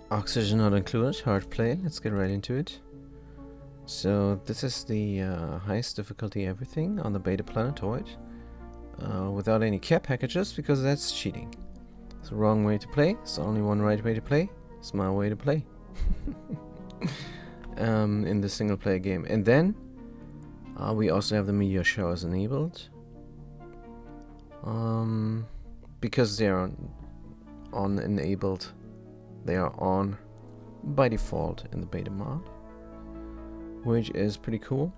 Oxygen not included, hard play, let's get right into it. So this is the highest difficulty everything on the beta planetoid. Without any care packages, because that's cheating. It's the wrong way to play, it's only one right way to play. It's my way to play. In the single player game. And then we also have the meteor showers enabled. Because they are on enabled, they are on by default in the beta mod, which is pretty cool.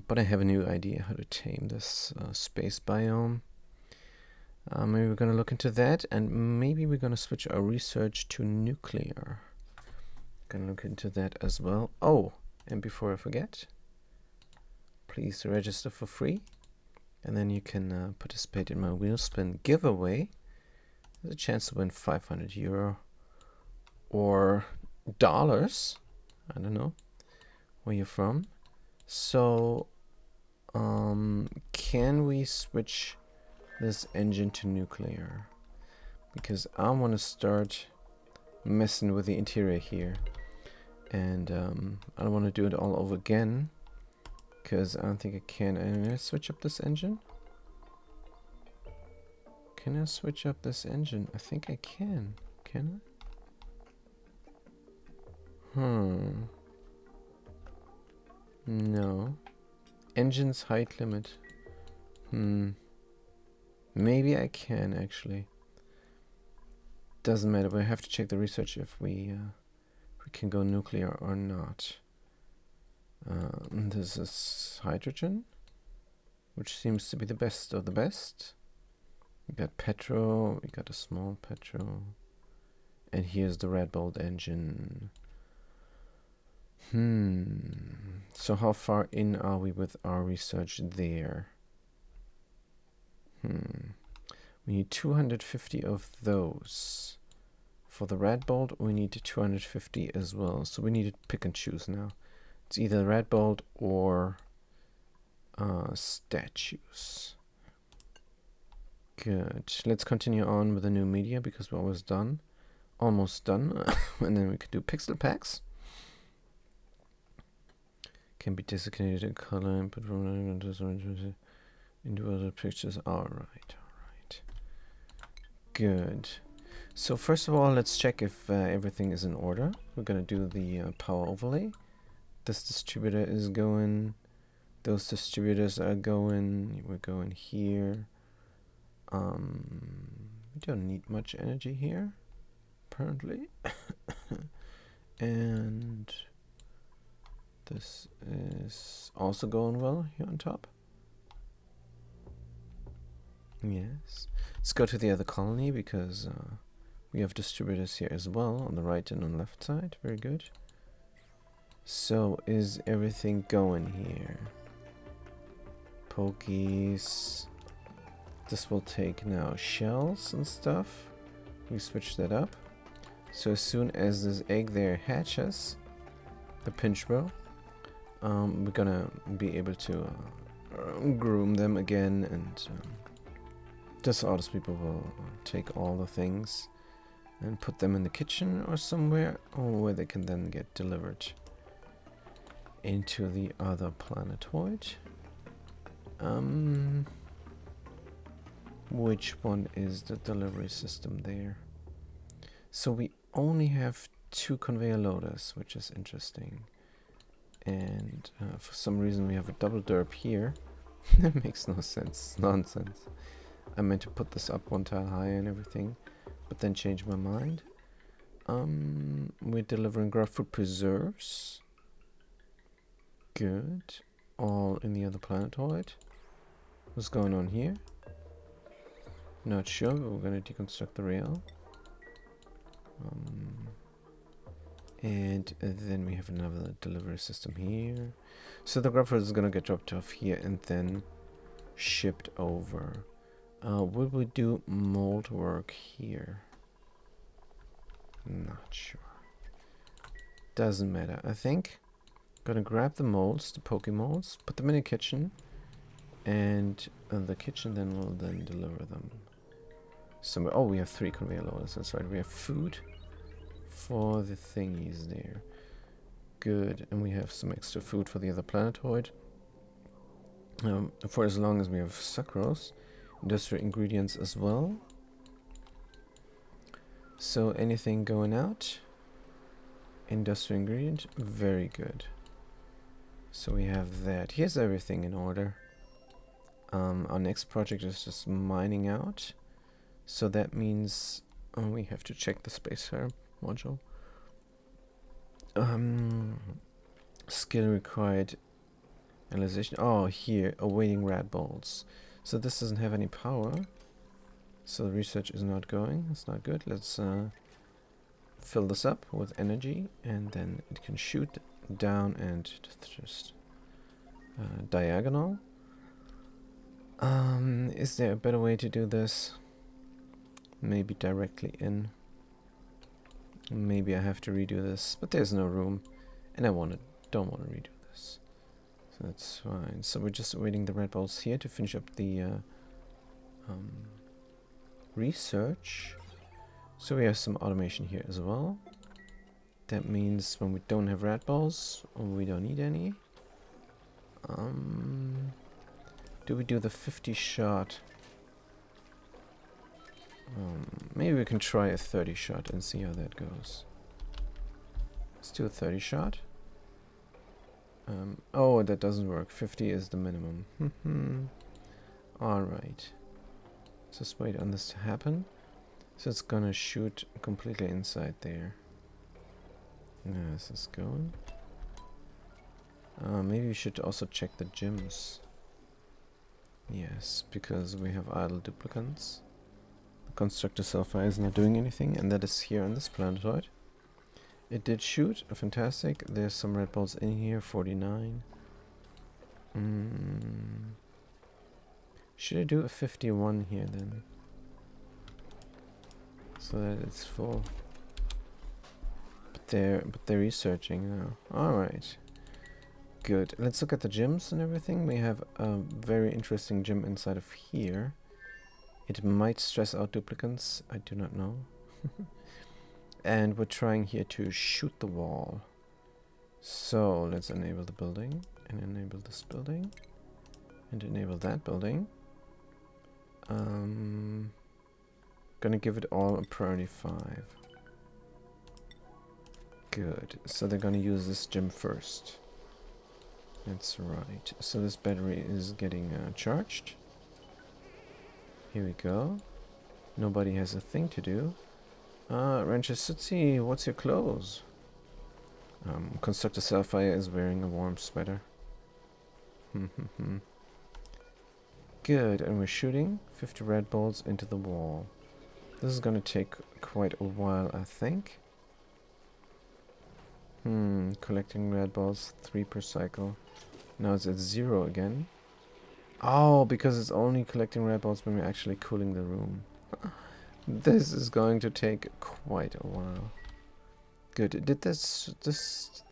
But I have a new idea how to tame this space biome. Maybe we're gonna look into that, and maybe we're gonna switch our research to nuclear. Gonna look into that as well. Oh, and before I forget, please register for free, and then you can participate in my wheel spin giveaway. There's a chance to win 500 euro or dollars. I don't know where you're from. So, can we switch this engine to nuclear? Because I want to start messing with the interior here. And I don't want to do it all over again, because I don't think I can. And can I switch up this engine? Can I switch up this engine? I think I can. Can I? No. Engine's height limit. Maybe I can actually. Doesn't matter, but I have to check the research if we can go nuclear or not. This is hydrogen, which seems to be the best of the best. We got petrol, we got a small petrol, and here's the Red Bolt engine. So how far in are we with our research there? We need 250 of those. For the Red Bolt, we need 250 as well. So we need to pick and choose now. It's either Red Bolt or statues. Good. Let's continue on with the new media, because we're almost done. Almost done. And then we could do pixel packs. Can be designated in color and put into other pictures. Alright. Good. So first of all, let's check if everything is in order. We're going to do the power overlay. This distributor is going. Those distributors are going. We're going here. We don't need much energy here, apparently. And this is also going well here on top. Yes. Let's go to the other colony, because we have distributors here as well, on the right and on the left side. Very good. So, is everything going here? Pokies. This will take now shells and stuff. We switch that up. So as soon as this egg there hatches, the pinch row, we're gonna be able to groom them again, and just all those people will take all the things and put them in the kitchen or somewhere, or where they can then get delivered into the other planetoid. Which one is the delivery system there? So we only have 2 conveyor loaders, which is interesting. And for some reason we have a double derp here. That makes no sense. Nonsense. I meant to put this up 1 tile higher and everything, but then changed my mind. We're delivering grapefruit preserves. Good. All in the other planetoid. What's going on here? Not sure, but we're going to deconstruct the rail. And then we have another delivery system here. So the grapefruit is going to get dropped off here and then shipped over. Will we do mold work here? Not sure. Doesn't matter. I think I'm gonna grab the molds, the poke molds, put them in the kitchen, and the kitchen then will then deliver them somewhere. Oh, we have 3 conveyor loaders. That's right. We have food, for the thingies there. Good, and we have some extra food for the other planetoid. For as long as we have sucrose, industrial ingredients as well. So anything going out? Industrial ingredient, very good. So we have that. Here's everything in order. Our next project is just mining out. So that means we have to check the spacefarer module. Skill required. Analyzation. Oh, here, awaiting rat balls. So this doesn't have any power. So the research is not going. It's not good. Let's fill this up with energy, and then it can shoot down and just diagonal. Is there a better way to do this? Maybe directly in. Maybe I have to redo this, but there's no room, and I don't want to redo this. So that's fine. So we're just waiting the red balls here to finish up the research. So we have some automation here as well. That means when we don't have rat balls, we don't need any. Do we do the 50 shot? Maybe we can try a 30 shot and see how that goes. Let's do a 30 shot. Oh, that doesn't work. 50 is the minimum. Alright. Just wait on this to happen. So it's gonna shoot completely inside there. Yeah, this is going. Maybe we should also check the gyms. Yes, because we have idle duplicants. The constructor self-fire is not doing anything, and that is here on this planetoid. It did shoot, fantastic. There's some red balls in here, 49. Should I do a 51 here then? So that it's full. But they're researching now. Alright. Good. Let's look at the gyms and everything. We have a very interesting gym inside of here. It might stress out duplicants. I do not know. And we're trying here to shoot the wall. So let's enable the building and enable this building and enable that building. Gonna give it all a priority 5. Good. So they're gonna use this gym first. That's right. So this battery is getting charged. Here we go. Nobody has a thing to do. Rancher Sutsi, what's your clothes? Constructor Sapphire is wearing a warm sweater. Good, and we're shooting 50 red balls into the wall. This is gonna take quite a while, I think. Collecting red balls, 3 per cycle. Now it's at 0 again. Oh, because it's only collecting red balls when we're actually cooling the room. This is going to take quite a while. Good. Did this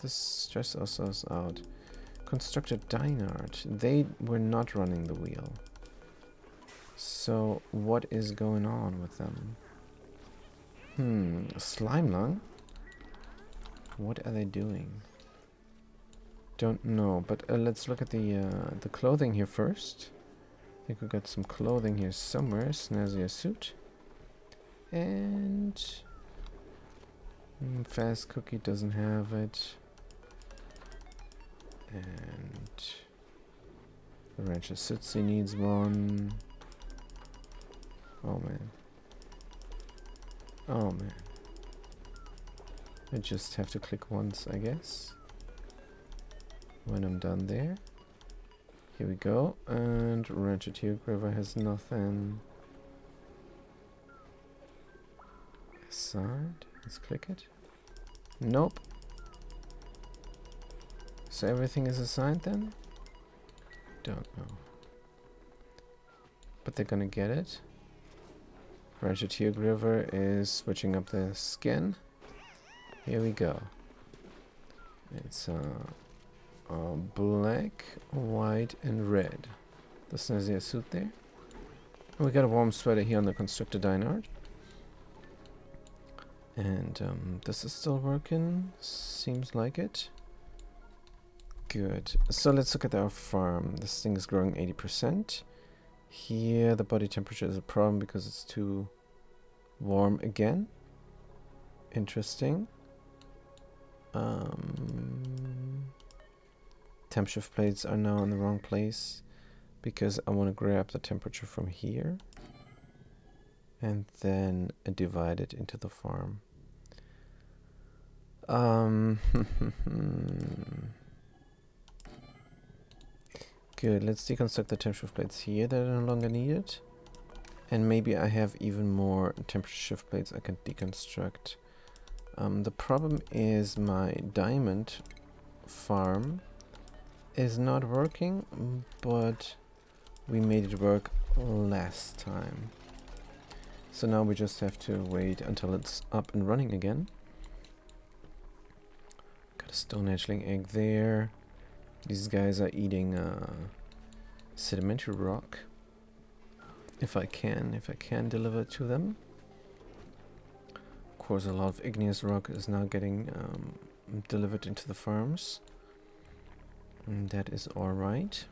stress us out? Constructor Dynard. They were not running the wheel. So what is going on with them? Slime lung? What are they doing? Don't know, but let's look at the clothing here first. I think we got some clothing here somewhere. Snazzier suit. And Fast Cookie doesn't have it. And the Rancher Sutsi needs one. Oh man. Oh man. I just have to click once, I guess. When I'm done there. Here we go. And Rancher River has nothing. Assigned. Let's click it. Nope. So everything is assigned then? Don't know. But they're gonna get it. Rancher River is switching up the skin. Here we go. It's black, white, and red. The snazzier suit there. And we got a warm sweater here on the Constructor Dynard. And this is still working. Seems like it. Good. So let's look at our farm. This thing is growing 80%. Here the body temperature is a problem because it's too warm again. Interesting. Temp shift plates are now in the wrong place because I want to grab the temperature from here and then divide it into the farm. Good, let's deconstruct the temp shift plates here that are no longer needed. And maybe I have even more temperature shift plates I can deconstruct. The problem is my diamond farm is not working, but we made it work last time. So now we just have to wait until it's up and running again. Got a stone hatchling egg there. These guys are eating sedimentary rock. If I can deliver it to them. Of course, a lot of igneous rock is now getting delivered into the farms. And that is alright.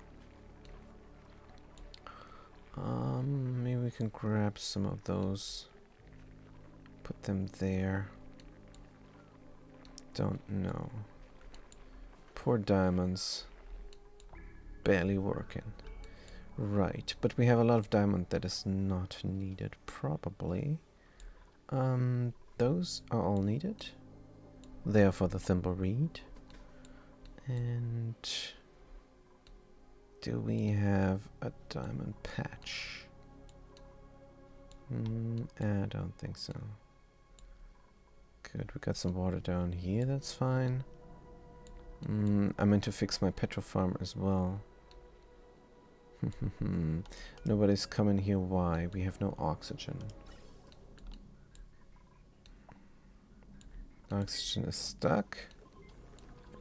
Maybe we can grab some of those. Put them there. Don't know. Poor diamonds. Barely working. Right, but we have a lot of diamond that is not needed, probably. Those are all needed. They are for the thimble reed. And do we have a diamond patch? I don't think so. Good, we got some water down here, that's fine. I meant to fix my petrol farm as well. Nobody's coming here, why? We have no oxygen. Oxygen is stuck.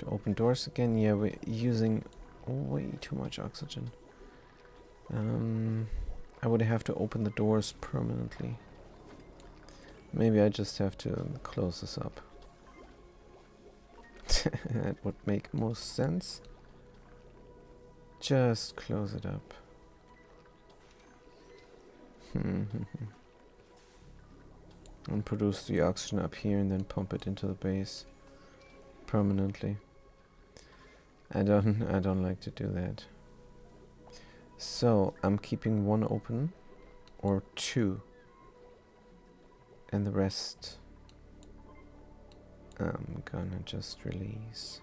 To open doors again, yeah, we're using way too much oxygen. I would have to open the doors permanently. Maybe I just have to close this up. That would make most sense. Just close it up. And produce the oxygen up here and then pump it into the base permanently. I don't like to do that. So I'm keeping one open or two, and the rest I'm gonna just release.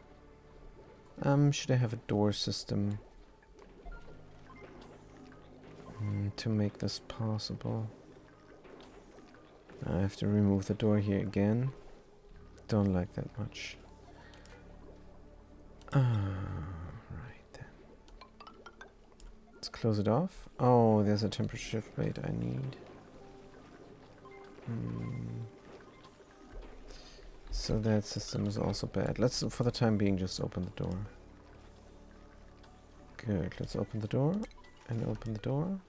Should I have a door system to make this possible? I have to remove the door here again. Don't like that much. Right then. Let's close it off. Oh, there's a temperature shift plate I need. So that system is also bad. Let's, for the time being, just open the door. Good, let's open the door and open the door.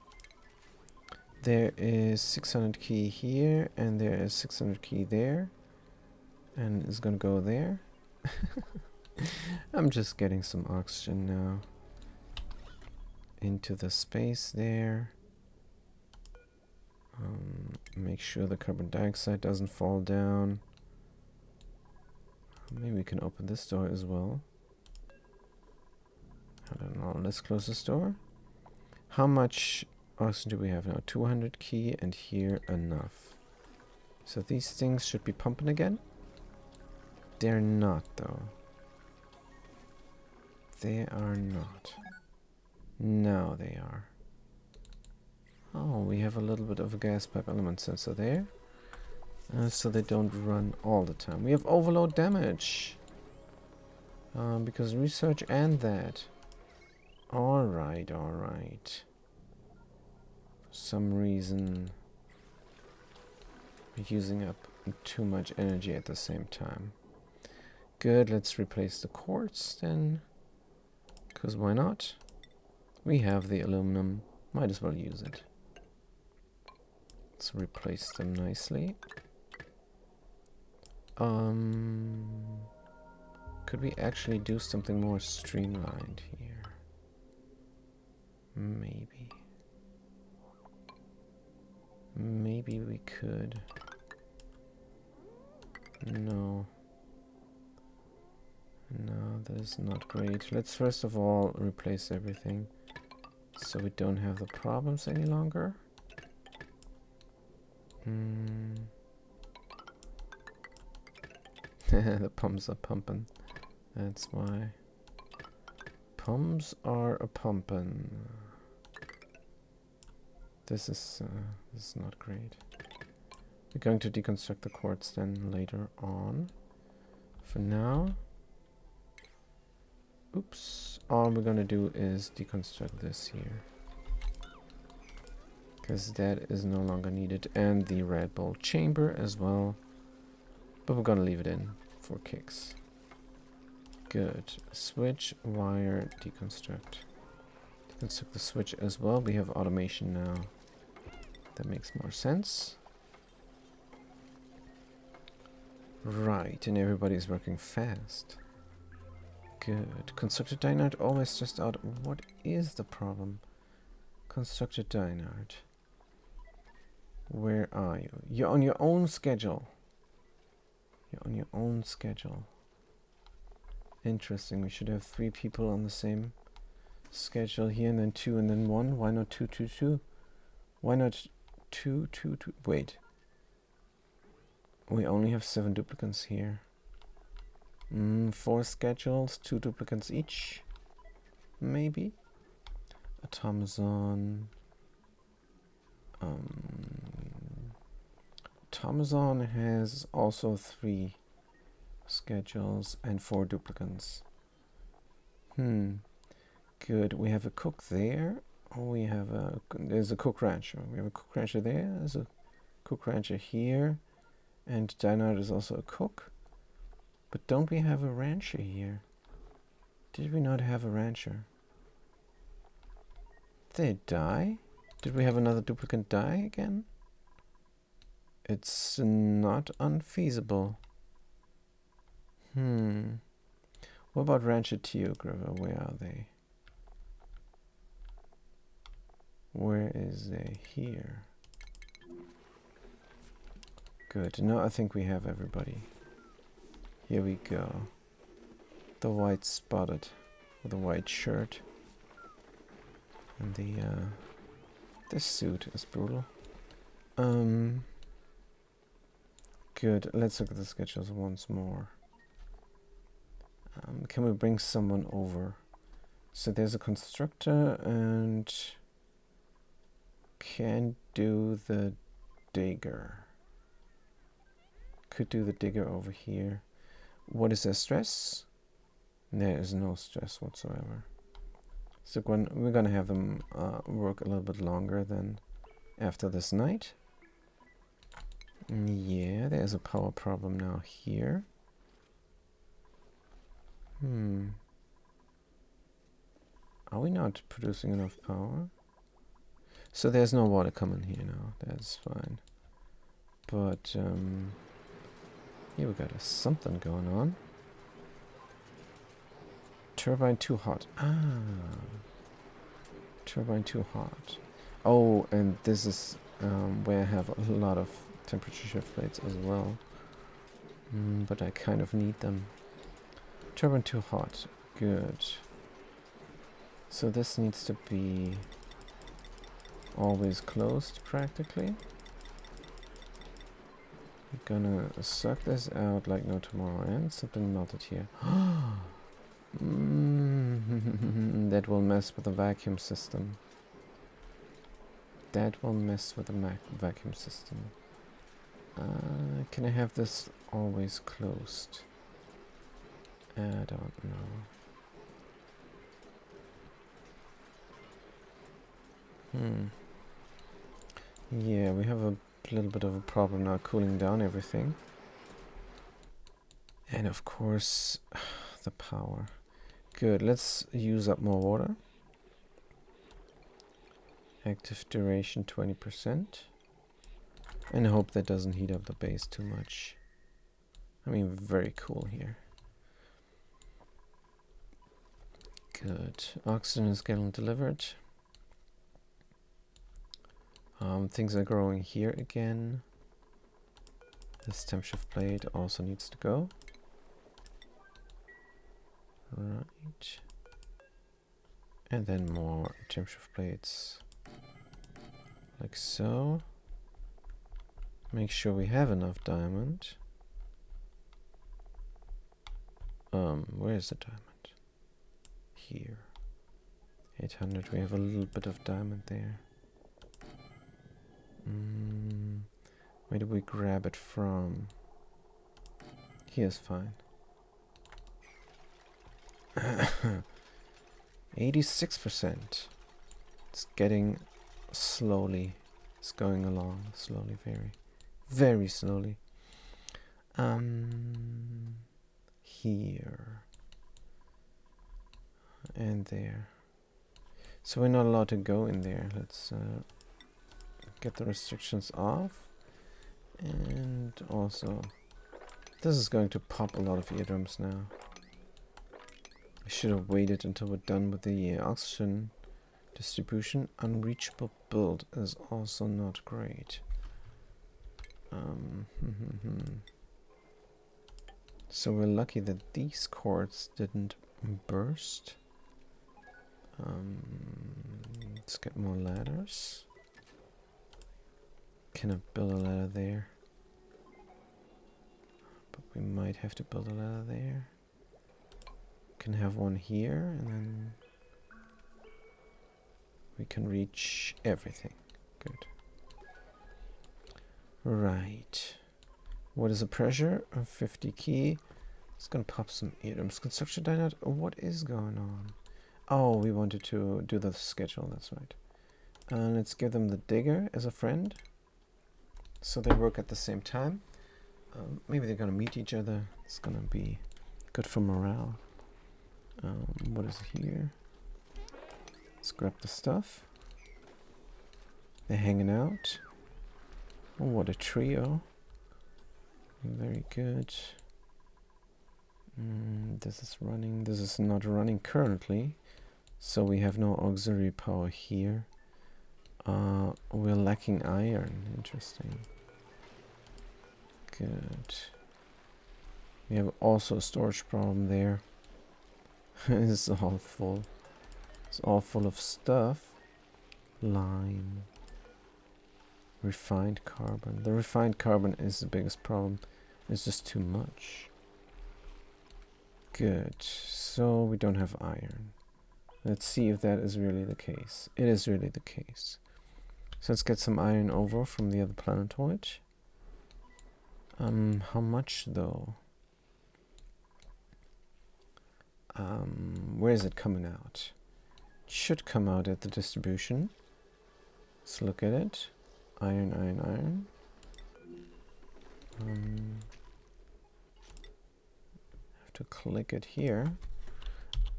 There is 600 key here, and there is 600 key there, and it's gonna go there. I'm just getting some oxygen now into the space there. Make sure the carbon dioxide doesn't fall down. Maybe we can open this door as well. I don't know. Let's close this door. How much oxygen do we have now? 200 key, and here enough. So these things should be pumping again. They're not, though. They are not. Now they are. Oh, we have a little bit of a gas pipe element sensor there. So they don't run all the time. We have overload damage. Because research and that. Alright, alright. For some reason, we're using up too much energy at the same time. Good, let's replace the quartz then. Because why not? We have the aluminum. Might as well use it. Let's replace them nicely. Could we actually do something more streamlined here? Maybe. Maybe we could. No. No, that is not great. Let's first of all replace everything so we don't have the problems any longer. The pumps are pumping. That's why. Pumps are a pumping. This is not great. We're going to deconstruct the quartz then later on. For now, oops, all we're gonna do is deconstruct this here, because that is no longer needed, and the red bulb chamber as well, but we're gonna leave it in for kicks. Good. Switch, wire, deconstruct. Deconstruct the switch as well. We have automation now. That makes more sense. Right, and everybody's working fast. Good. Constructed dynard always stressed out. What is the problem? Constructed dynard. Where are you? You're on your own schedule. You're on your own schedule. Interesting. We should have 3 people on the same schedule here, and then 2, and then 1. Why not 2, 2, 2? Why not 2, 2, 2? Wait. We only have 7 duplicates here. 4 schedules, 2 duplicates each. Maybe. Automazon. Automazon has also 3 schedules and 4 duplicates. Good. We have a cook there. Oh, we have there's a cook rancher. We have a cook rancher there. There's a cook rancher here. And Dynard is also a cook. But don't we have a rancher here? Did we not have a rancher? Did they die? Did we have another duplicate die again? It's not unfeasible. What about Rancher Teogriver? Where are they? Where is they? Here. Good. No, I think we have everybody. Here we go. The white spotted with a white shirt. And the this suit is brutal. Good. Let's look at the schedules once more. Can we bring someone over? So there's a constructor and can do the digger. Could do the digger over here. What is their stress? There is no stress whatsoever. So we're gonna have them work a little bit longer than after this night. Yeah, there's a power problem now here. Are we not producing enough power? So there's no water coming here now. That's fine. But here we got something going on. Turbine too hot. Turbine too hot. Oh, and this is where I have a lot of temperature shift plates as well. But I kind of need them. Turbine too hot. Good. So this needs to be always closed practically. I'm gonna suck this out like no tomorrow, and something melted here. That will mess with the vacuum system. That will mess with the vacuum system. Can I have this always closed? I don't know. Yeah, we have a little bit of a problem now cooling down everything. And of course, the power. Good, let's use up more water. Active duration 20%. And hope that doesn't heat up the base too much. I mean, very cool here. Good. Oxygen is getting delivered. Things are growing here again. This temp shift plate also needs to go. Right. And then more temp shift plates. Like so. Make sure we have enough diamond. Where is the diamond? Here. 800, we have a little bit of diamond there. Where do we grab it from? Here's fine. 86%. It's getting slowly. It's going along slowly, very slowly. Here. And there. So we're not allowed to go in there. Let's get the restrictions off. And also, this is going to pop a lot of eardrums now. I should have waited until we're done with the oxygen distribution. Unreachable build is also not great. So we're lucky that these cords didn't burst. Let's get more ladders. Can I build a ladder there? But we might have to build a ladder there. Can have one here, and then we can reach everything. Good. Right. What is the pressure? 50 key. It's gonna pop some eardrums. Construction dynamite. What is going on? Oh, we wanted to do the schedule. That's right. Let's give them the digger as a friend, so they work at the same time. Maybe they're gonna meet each other. It's gonna be good for morale. What is here? Let's grab the stuff. They're hanging out. Oh, what a trio. Very good. This is running. This is not running currently. So we have no auxiliary power here. We're lacking iron. Interesting. Good. We have also a storage problem there. It's all full. It's all full of stuff. Lime. Refined carbon. The refined carbon is the biggest problem. It's just too much. Good. So we don't have iron. Let's see if that is really the case. It is really the case. So let's get some iron over from the other planetoid. How much though? Where is it coming out? It should come out at the distribution. Let's look at it. Iron, iron, iron. Have to click it here.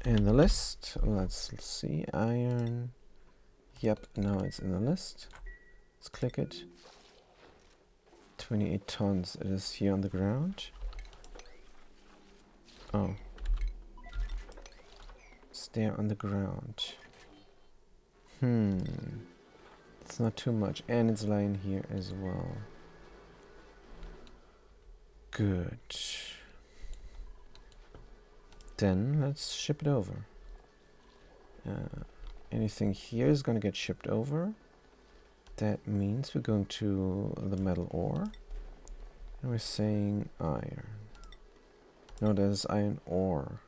In the list, let's see. Iron. Yep, now it's in the list. Let's click it. 28 tons. It is here on the ground. Oh. It's there on the ground. It's not too much. And it's lying here as well. Good. Then let's ship it over. Anything here is going to get shipped over. That means we're going to the metal ore. And we're saying iron. No, that is iron ore.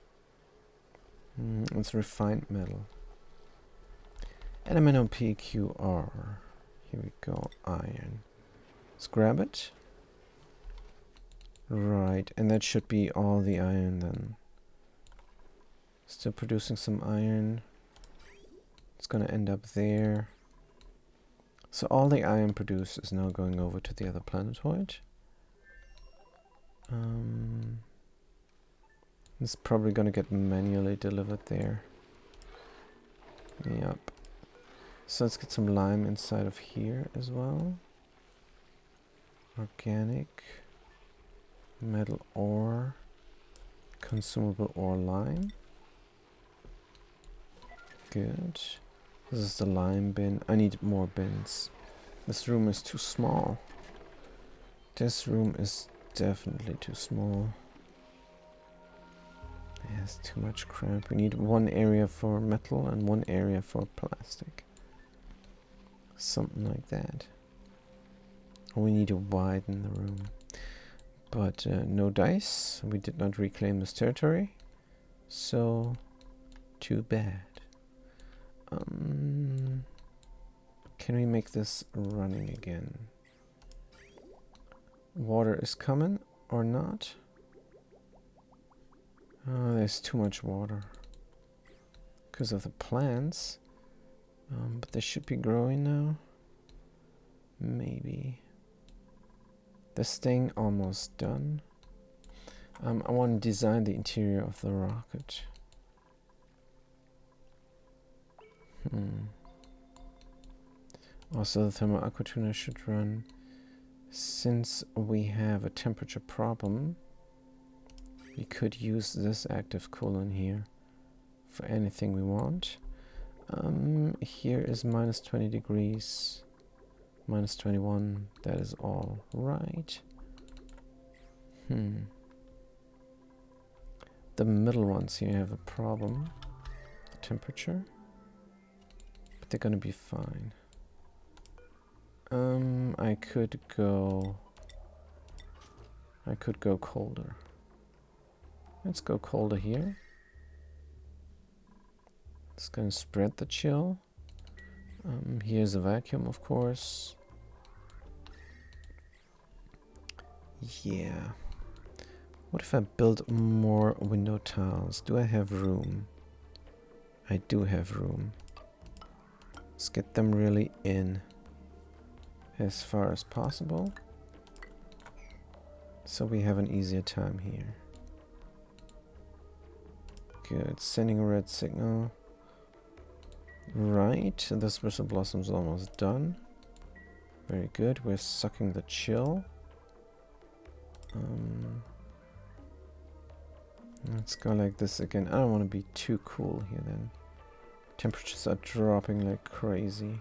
It's refined metal. Element PQR. Here we go, iron. Let's grab it. Right, and that should be all the iron then. Still producing some iron. It's gonna end up there. So all the iron produced is now going over to the other planetoid. It's probably gonna get manually delivered there. Yep. So let's get some lime inside of here as well. Organic. Metal ore. Consumable ore lime. Good. This is the lime bin. I need more bins. This room is too small. This room is definitely too small. It has too much crap. We need one area for metal and one area for plastic. Something like that. We need to widen the room. But no dice. We did not reclaim this territory. So, too bad. Can we make this running again? Water is coming or not? There's too much water because of the plants. But they should be growing now. Maybe. This thing almost done. I want to design the interior of the rocket. Also, the thermal aqua tuner should run. Since we have a temperature problem, we could use this active coolant here for anything we want. Here is minus 20 degrees, minus 21. That is all right. The middle ones here have a problem. The temperature. But they're gonna be fine. I could go colder. Let's go colder here. It's gonna spread the chill. Here's a vacuum, of course. Yeah. What if I build more window tiles? Do I have room? I do have room. Let's get them really in as far as possible, so we have an easier time here. Good, sending a red signal. Right, this whistle blossom's almost done. Very good, we're sucking the chill. Let's go like this again. I don't want to be too cool here then. Temperatures are dropping like crazy.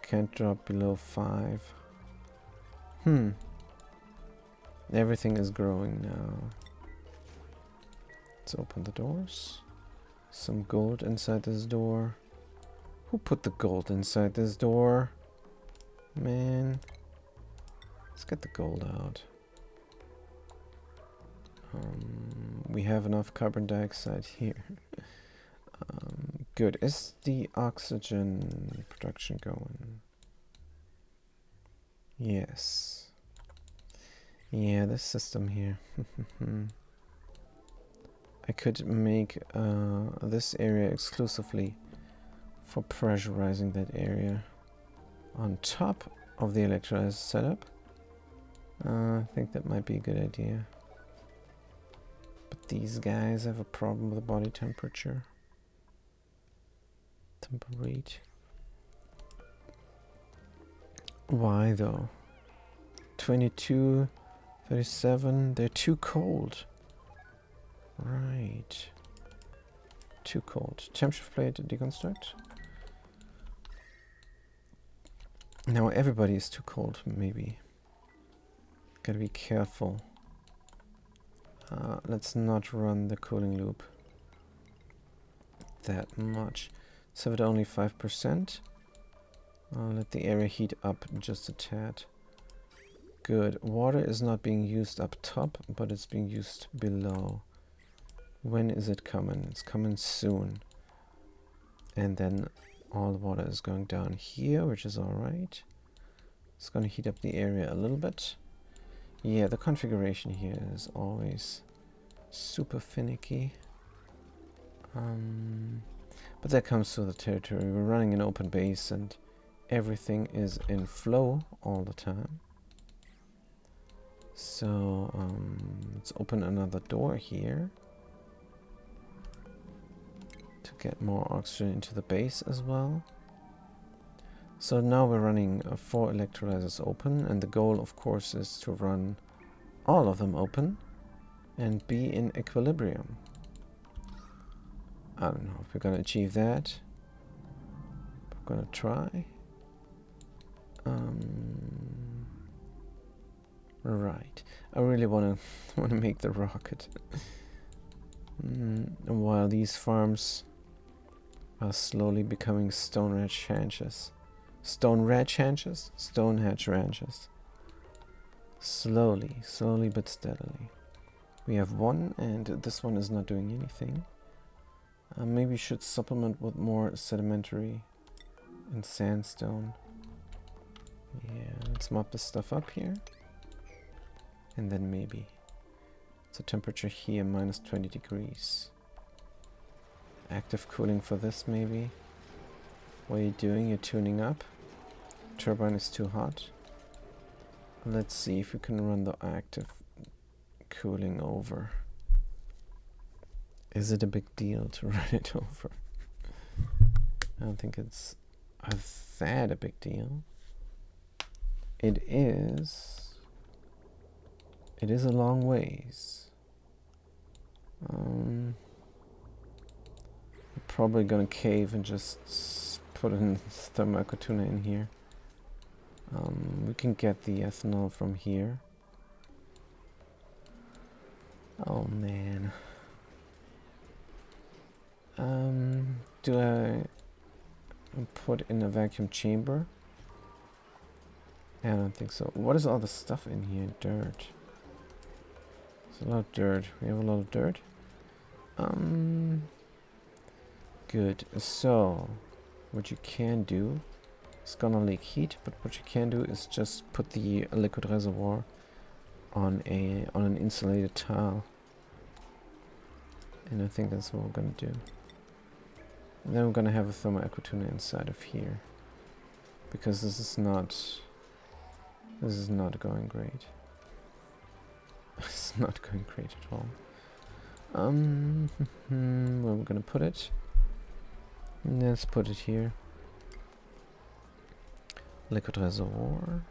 Can't drop below 5. Everything is growing now. Let's open the doors. Some gold inside this door. Who put the gold inside this door? Man. Let's get the gold out. We have enough carbon dioxide here. Good. Is the oxygen production going? Yes. Yeah, this system here. I could make this area exclusively for pressurizing that area on top of the electrolyzer setup. I think that might be a good idea. But these guys have a problem with the body temperature. Temperate. Why though? 22, 37, they're too cold. Right. Too cold. Temperature plate deconstruct. Now everybody is too cold, maybe. Gotta be careful. Let's not run the cooling loop that much. So at only 5%. Let the area heat up just a tad. Good. Water is not being used up top, but it's being used below. When is it coming? It's coming soon. And then all the water is going down here, which is alright. It's going to heat up the area a little bit. Yeah, the configuration here is always super finicky. But that comes to the territory. We're running an open base and everything is in flow all the time. So let's open another door here to get more oxygen into the base as well. So now we're running 4 electrolyzers open, and the goal of course is to run all of them open and be in equilibrium. I don't know if we're gonna achieve that. We're gonna try. Right. I really wanna make the rocket. While these farms are slowly becoming Stonehenge ranches. Stonehenge ranches. Slowly but steadily. We have one, and this one is not doing anything. Maybe we should supplement with more sedimentary and sandstone. Yeah, let's mop this stuff up here. And then maybe. It's a temperature here, minus 20 degrees. Active cooling for this, maybe. What are you doing? You're tuning up. Turbine is too hot. Let's see if we can run the active cooling over. Is it a big deal to run it over? I don't think it's that a big deal. It is. It is a long ways. I'm probably gonna cave and just put in thermoacotuna in here. We can get the ethanol from here. Oh man. Do I put in a vacuum chamber? I don't think so. What is all the stuff in here? Dirt. There's a lot of dirt. We have a lot of dirt. Good. So, what you can do, it's gonna leak heat, but what you can do is just put the liquid reservoir on an insulated tile. And I think that's what we're gonna do. And then we're gonna have a thermoacotuna inside of here, because this is not going great. It's not going great at all. Where we're gonna put it? Let's put it here. Liquid reservoir.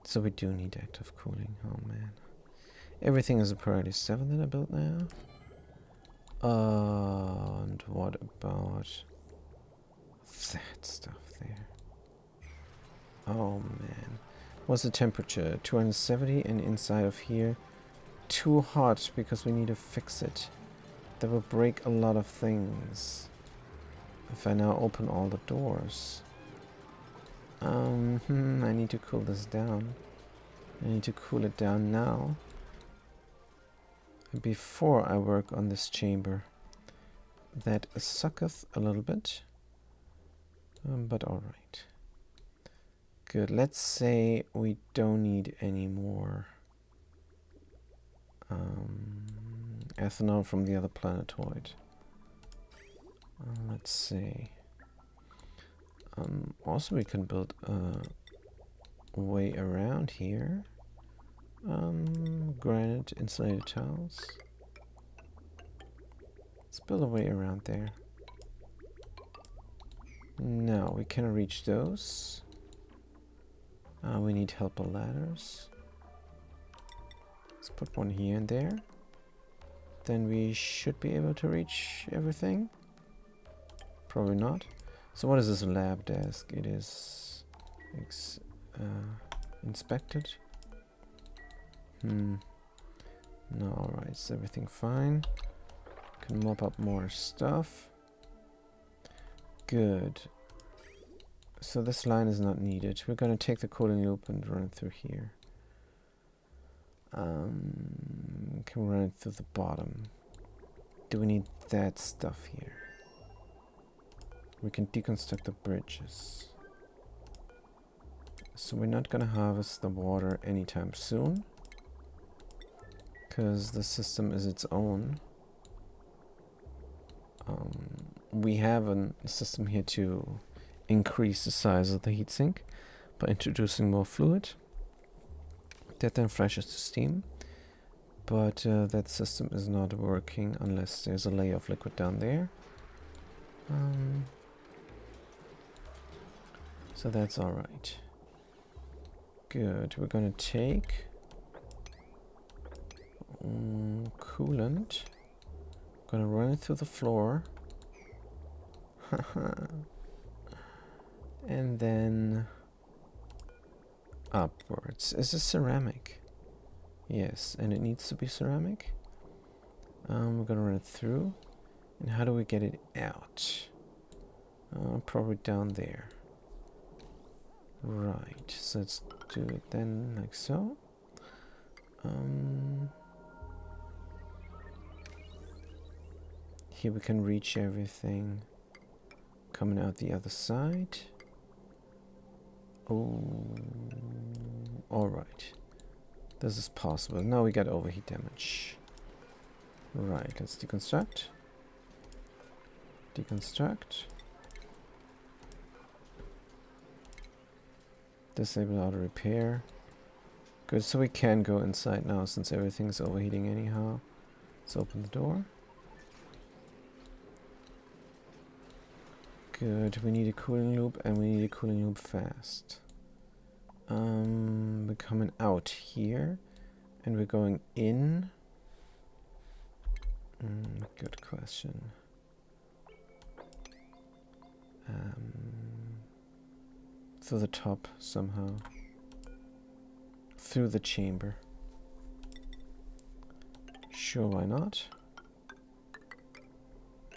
So we do need active cooling. Oh man. Everything is a priority 7 that I built now. And what about that stuff there? Oh man. What's the temperature? 270, and inside of here too hot because we need to fix it. That will break a lot of things if I now open all the doors. I need to cool this down. I need to cool it down now before I work on this chamber. That sucketh a little bit, but alright. Good. Let's say we don't need any more ethanol from the other planetoid. Let's see. Also, we can build a way around here. Granite insulated tiles. Let's build a way around there. No, we cannot reach those. We need helper ladders. Let's put one here and there. Then we should be able to reach everything. Probably not. So what is this lab desk? It is inspected. No, alright, is everything fine? Can mop up more stuff. Good. So this line is not needed. We're going to take the cooling loop and run it through here. Can we run it through the bottom? Do we need that stuff here? We can deconstruct the bridges. So we're not going to harvest the water anytime soon, because the system is its own. We have a system here to increase the size of the heatsink by introducing more fluid that then flashes to steam, but that system is not working unless there's a layer of liquid down there. So that's alright. Good. We're gonna take coolant. Gonna run it through the floor. And then upwards. Is this ceramic? Yes, and it needs to be ceramic. We're gonna run it through. And how do we get it out? Probably down there. Right, so let's do it then like so. Here we can reach everything coming out the other side. Oh, alright. This is possible. Now we got overheat damage. Right, let's deconstruct. Deconstruct. Disable auto repair. Good, so we can go inside now since everything is overheating anyhow. Let's open the door. Good, we need a cooling loop and we need a cooling loop fast. We're coming out here and we're going in. Good question. Through the top somehow. Through the chamber. Sure, why not?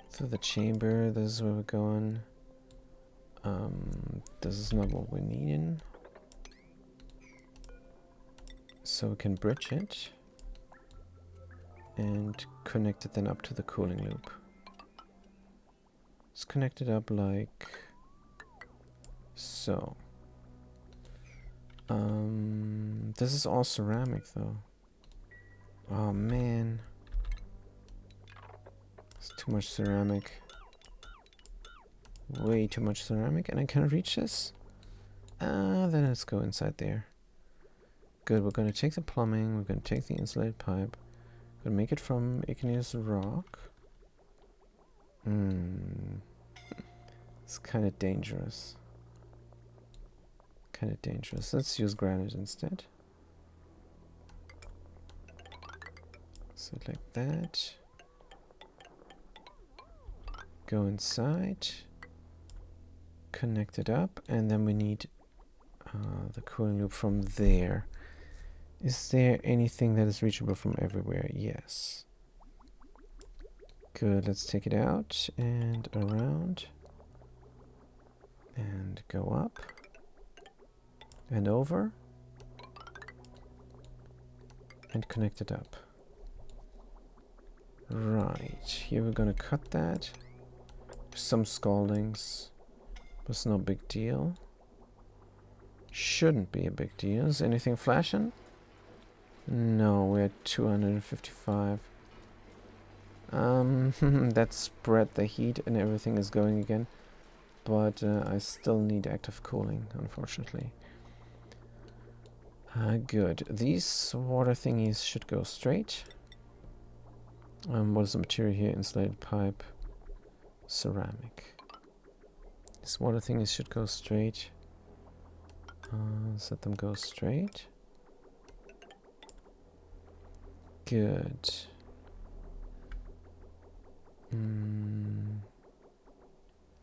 Through the chamber, this is where we're going. This is not what we're needing. So we can bridge it. And connect it then up to the cooling loop. Let's connect it up like so. This is all ceramic though. Oh man. It's too much ceramic. Way too much ceramic, and I can't reach this? Then let's go inside there. Good, we're gonna take the plumbing, we're gonna take the insulated pipe. We're gonna make it from igneous rock. It's kinda dangerous. Kinda dangerous. Let's use granite instead. So like that. Go inside. Connect it up, and then we need the cooling loop from there. Is there anything that is reachable from everywhere? Yes. Good, let's take it out and around. And go up. And over. And connect it up. Right, here we're gonna cut that. Some scaldings. But it's no big deal. Shouldn't be a big deal. Is anything flashing? No, we're at 255. That spread the heat and everything is going again. But I still need active cooling, unfortunately. Good. These water thingies should go straight. What is the material here? Insulated pipe. Ceramic. These water thingies should go straight. Let's let them go straight. Good. We're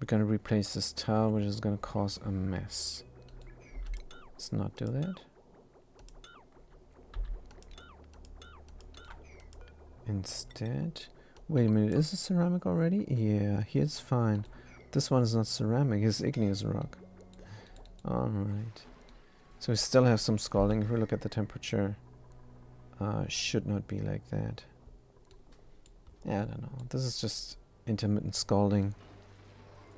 gonna replace this tile, which is gonna cause a mess. Let's not do that. Instead, wait a minute, is this ceramic already? Yeah, here's fine. This one is not ceramic, it's igneous rock. Alright. So we still have some scalding. If we look at the temperature, should not be like that. Yeah, I don't know. This is just intermittent scalding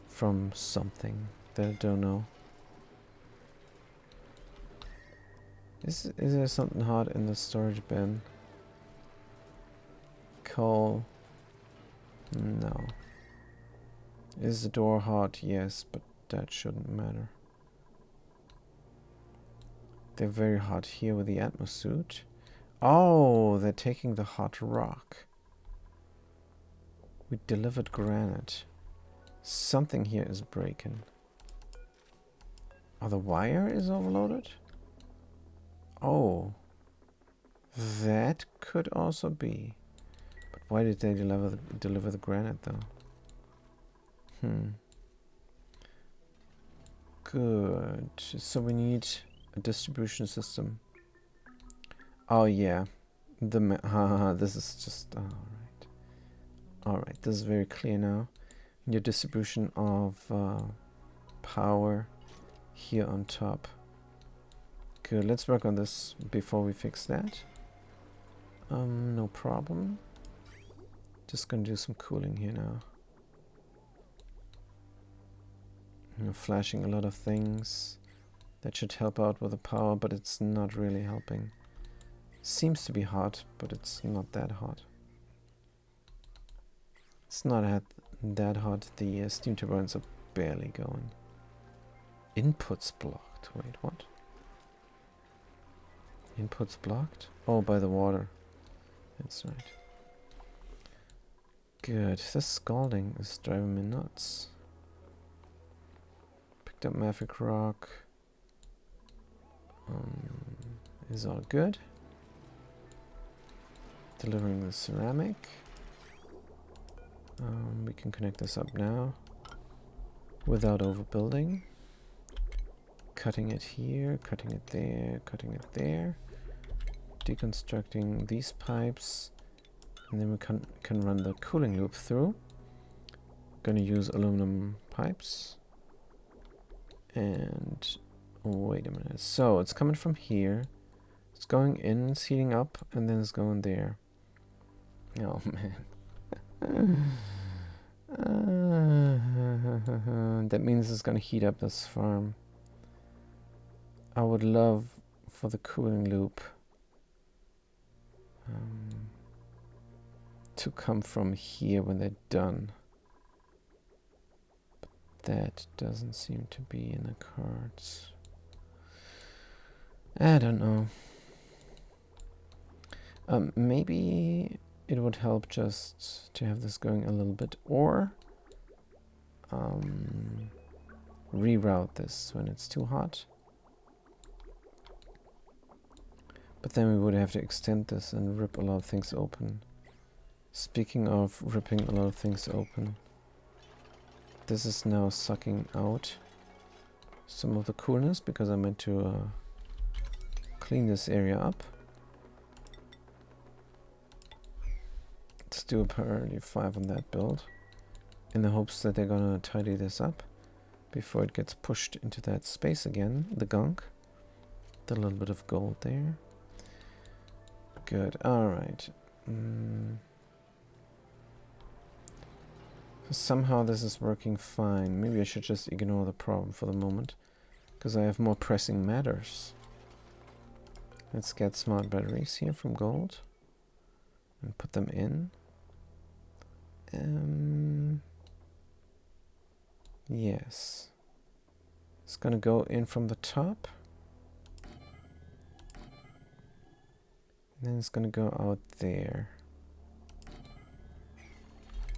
from something that I don't know. Is there something hot in the storage bin? Coal? No. Is the door hot? Yes, but that shouldn't matter. They're very hot here with the atmosuit. Oh, they're taking the hot rock. We delivered granite. Something here is breaking. Oh, the wire is overloaded? Oh, that could also be. But why did they deliver the granite though? Good. So we need a distribution system. Oh yeah, this is just all right. All right, this is very clear now. Your distribution of power here on top. Good. Let's work on this before we fix that. No problem. Just gonna do some cooling here now. Flashing a lot of things. That should help out with the power, but it's not really helping. Seems to be hot, but it's not that hot. It's not that hot. The steam turbines are barely going. Inputs blocked. Wait, what? Inputs blocked? Oh, by the water. That's right. Good. This scalding is driving me nuts. Picked up Maverick Rock. Is all good. Delivering the ceramic. We can connect this up now without overbuilding. Cutting it here, cutting it there, cutting it there. Deconstructing these pipes. And then we can run the cooling loop through. Gonna use aluminum pipes. And wait a minute. So it's coming from here. It's going in, it's heating up, and then it's going there. Oh man. That means it's gonna heat up this farm. I would love for the cooling loop to come from here when they're done. But that doesn't seem to be in the cards. I don't know. Maybe it would help just to have this going a little bit, or reroute this when it's too hot. But then we would have to extend this and rip a lot of things open. Speaking of ripping a lot of things open, this is now sucking out some of the coolness because I meant to clean this area up. Let's do a priority 5 on that build in the hopes that they're gonna tidy this up before it gets pushed into that space again, the gunk. The little bit of gold there. Good, alright. Somehow this is working fine. Maybe I should just ignore the problem for the moment, because I have more pressing matters. Let's get smart batteries here from gold and put them in. Yes. It's gonna go in from the top. And then it's gonna go out there.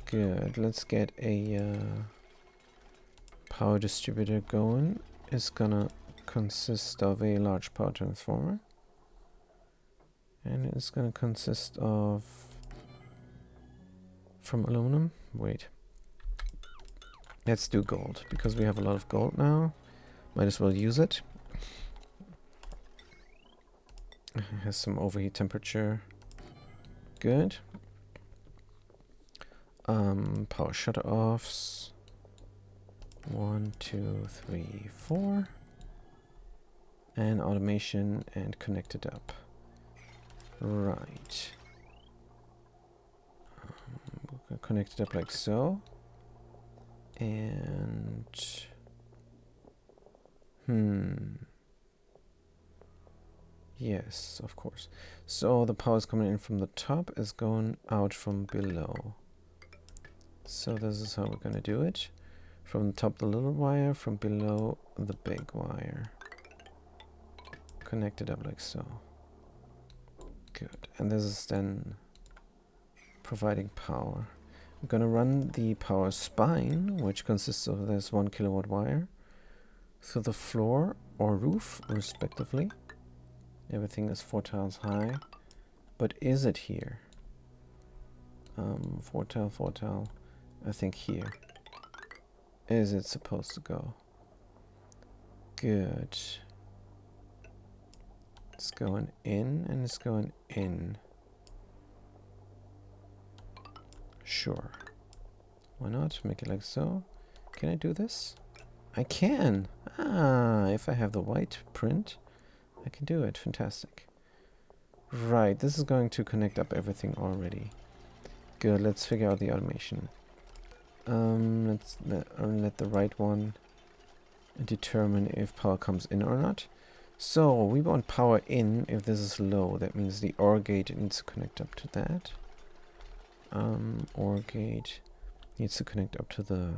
Good. Let's get a power distributor going. It's gonna consist of a large power transformer. And it's gonna consist of... from aluminum? Wait. Let's do gold, because we have a lot of gold now. Might as well use it. It has some overheat temperature. Good. Power shutoffs. 1, 2, 3, 4. And automation and connect it up. Right. We'll connect it up like so. And... Yes, of course. So the power is coming in from the top, is going out from below. So this is how we're going to do it. From the top the little wire, from below the big wire. Connect it up like so. Good. And this is then providing power. I'm going to run the power spine, which consists of this 1 kilowatt wire, through the floor or roof, respectively. Everything is 4 tiles high. But is it here? 4 tile, 4 tile. I think here. Is it supposed to go? Good. It's going in and it's going in. Sure. Why not? Make it like so. Can I do this? I can! Ah, if I have the white print, I can do it. Fantastic. Right, this is going to connect up everything already. Good, let's figure out the automation. Let's let the right one determine if power comes in or not. So, we want power in if this is low. That means the OR gate needs to connect up to that. OR gate needs to connect up to the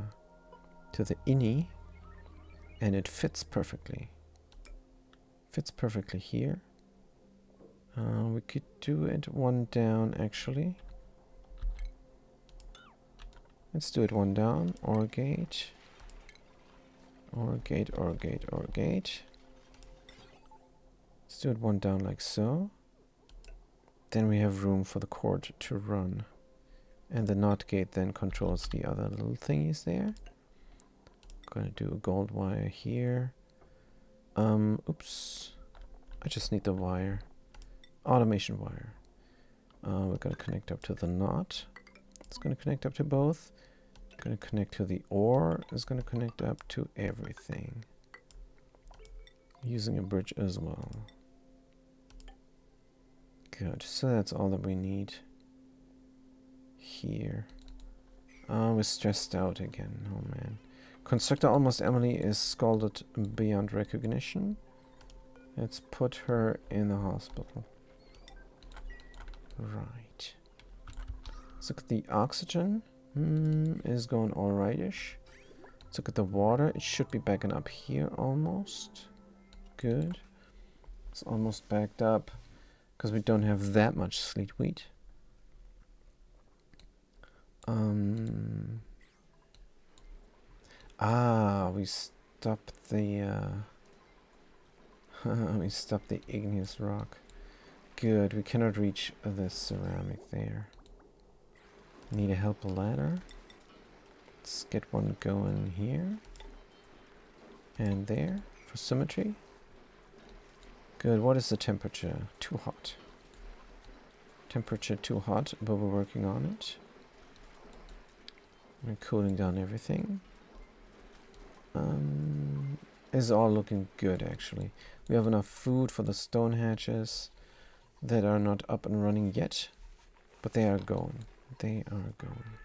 ONI, and it fits perfectly. Fits perfectly here. We could do it one down actually. Let's do it one down. OR gate. OR gate, OR gate, OR gate. Let's do it one down like so. Then we have room for the cord to run. And the NOT gate then controls the other little thingies there. Gonna do a gold wire here. Oops. I just need the wire. Automation wire. We're gonna connect up to the NOT. It's gonna connect up to both. Gonna connect to the OR. It's gonna connect up to everything. Using a bridge as well. Good. So that's all that we need. Here. We're stressed out again. Oh man. Constructor Almost Emily is scalded beyond recognition. Let's put her in the hospital. Right. Let's look at the oxygen. Is going alright-ish. Let's look at the water. It should be backing up here almost. Good. It's almost backed up because we don't have that much sleet wheat. We stopped the we stopped the igneous rock. Good, we cannot reach the ceramic there. Need a helper ladder. Let's get one going here. And there, for symmetry. Good, what is the temperature? Too hot. Temperature too hot, but we're working on it. We're cooling down everything. Is all looking good actually. We have enough food for the stone hatches that are not up and running yet, but they are going. They are going.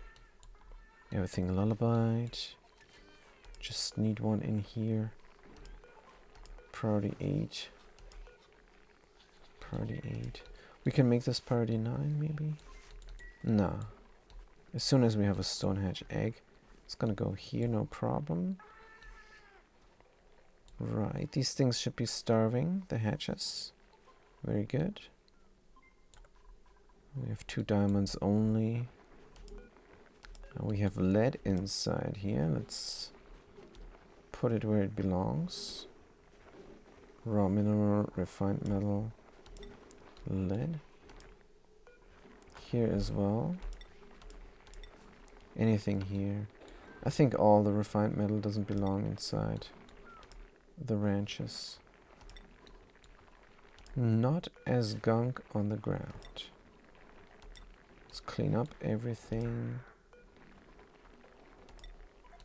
Everything lullabied. Just need one in here. Priority 8. Priority 8. We can make this priority 9 maybe? Nah. As soon as we have a stone hatch egg, it's gonna go here, no problem. Right, these things should be starving, the hatches. Very good. We have 2 diamonds only. We have lead inside here. Let's put it where it belongs. Raw mineral, refined metal, lead. Here as well. Anything here. I think all the refined metal doesn't belong inside the ranches. Not as gunk on the ground. Let's clean up everything.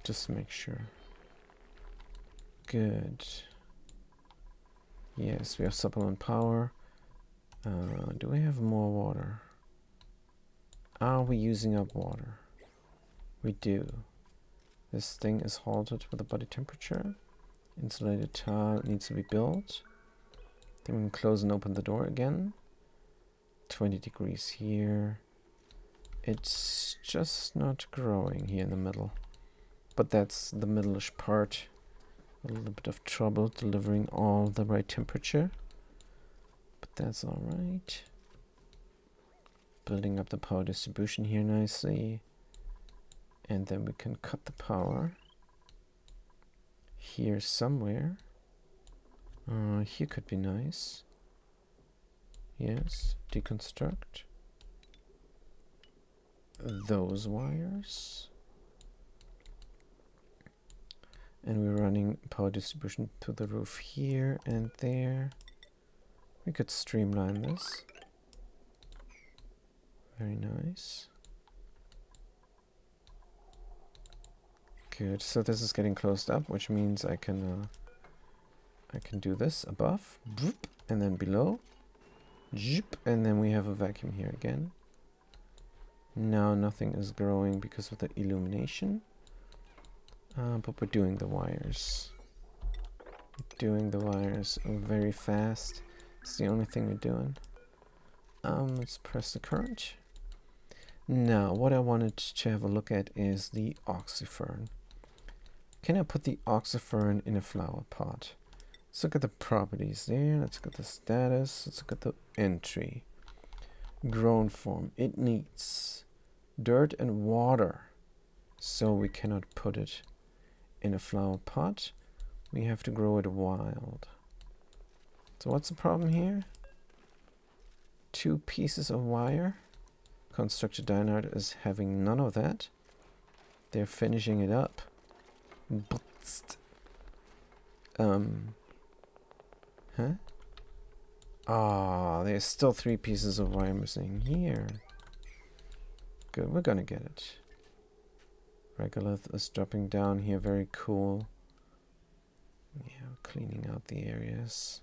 Just make sure. Good. Yes, we have supplement power. Do we have more water? Are we using up water? We do. This thing is halted with the body temperature. Insulated tile needs to be built. Then we can close and open the door again. 20 degrees here. It's just not growing here in the middle. But that's the middle-ish part. A little bit of trouble delivering all the right temperature. But that's alright. Building up the power distribution here nicely. And then we can cut the power. Here somewhere. Here could be nice. Yes, deconstruct those wires. And we're running power distribution to the roof here and there. We could streamline this. Very nice. Good. So this is getting closed up, which means I can do this above, and then below, and then we have a vacuum here again. Now nothing is growing because of the illumination, but we're doing the wires. Doing the wires very fast. It's the only thing we're doing. Let's press the current. Now, what I wanted to have a look at is the oxyfern. Can I put the oxyfern in a flower pot? Let's look at the properties there. Let's look at the status. Let's look at the entry. Grown form. It needs dirt and water, so we cannot put it in a flower pot. We have to grow it wild. So what's the problem here? 2 pieces of wire. Constructed Dynard is having none of that. They're finishing it up. Huh? Ah, there's still 3 pieces of wire missing here. Good, we're gonna get it. Regolith is dropping down here, very cool. Yeah, cleaning out the areas.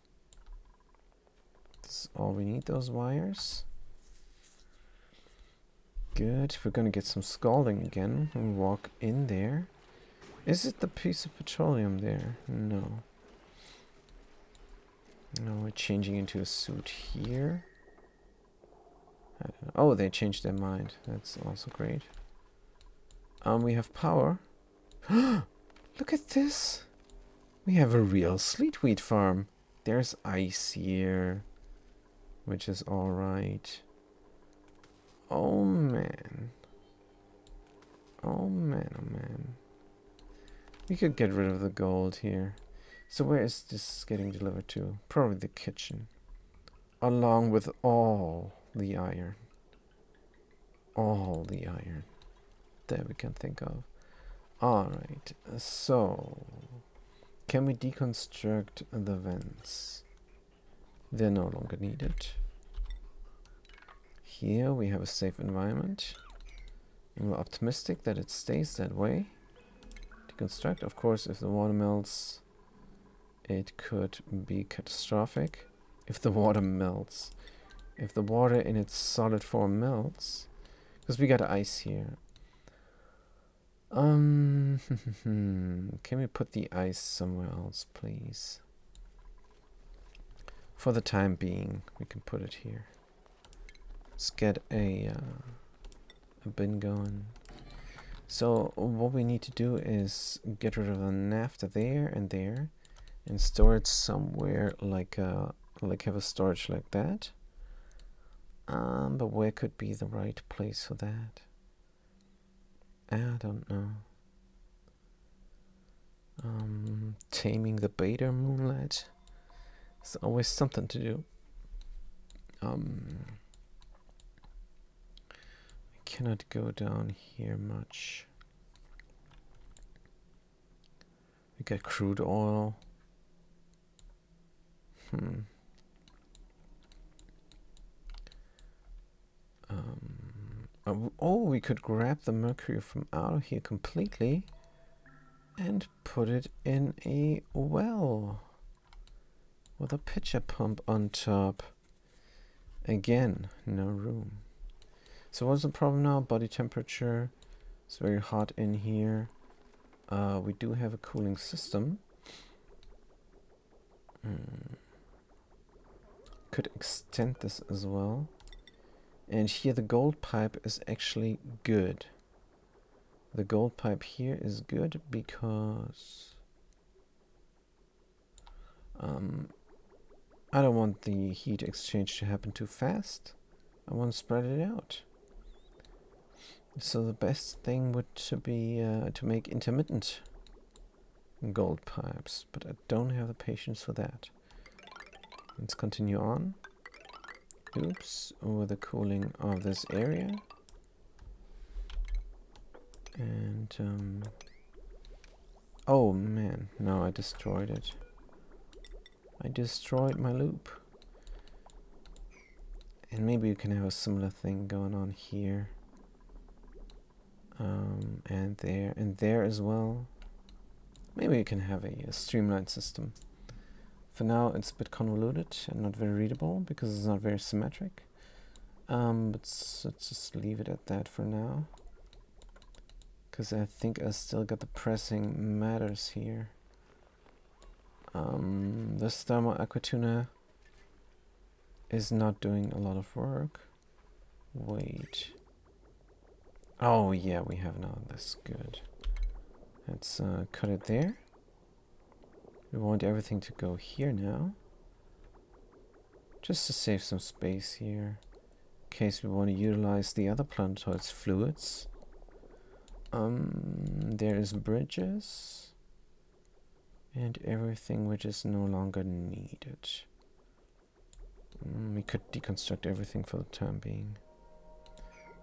That's all we need, those wires. Good, we're gonna get some scalding again and walk in there. Is it the piece of petroleum there? No. No, we're changing into a suit here. I don't know. Oh, they changed their mind. That's also great. We have power. Look at this. We have a real sleetweed farm. There's ice here, which is all right. Oh man. Oh man, oh man. We could get rid of the gold here. So where is this getting delivered to? Probably the kitchen. Along with all the iron. All the iron that we can think of. Alright, so can we deconstruct the vents? They're no longer needed. Here we have a safe environment. And we're optimistic that it stays that way. Deconstruct, of course, if the water melts, it could be catastrophic. If the water melts. If the water in its solid form melts. Because we got ice here. Can we put the ice somewhere else, please? For the time being, we can put it here. Let's get a bin going. So what we need to do is get rid of the naphtha there and there, and store it somewhere like have a storage like that. But where could be the right place for that? I don't know. Taming the beta moonlight. It's always something to do. I cannot go down here much. We got crude oil. Oh, we could grab the mercury from out of here completely and put it in a well with a pitcher pump on top. Again, no room. So what's the problem now? Body temperature. It's very hot in here. We do have a cooling system. Could extend this as well. And here the gold pipe is actually good. The gold pipe here is good because I don't want the heat exchange to happen too fast. I want to spread it out. So the best thing would to be to make intermittent gold pipes, but I don't have the patience for that. Let's continue on. Oops, over the cooling of this area. And oh man, no, I destroyed it. I destroyed my loop. And maybe you can have a similar thing going on here. And there as well. Maybe you can have a streamlined system. For now, it's a bit convoluted and not very readable because it's not very symmetric. But let's just leave it at that for now. Because I think I still got the pressing matters here. This thermal aquatuna is not doing a lot of work. Wait. Oh yeah, we have now this. Good. Let's cut it there. We want everything to go here now. Just to save some space here. In case we want to utilize the other planetoid's fluids. There is bridges. And everything which is no longer needed. We could deconstruct everything for the time being.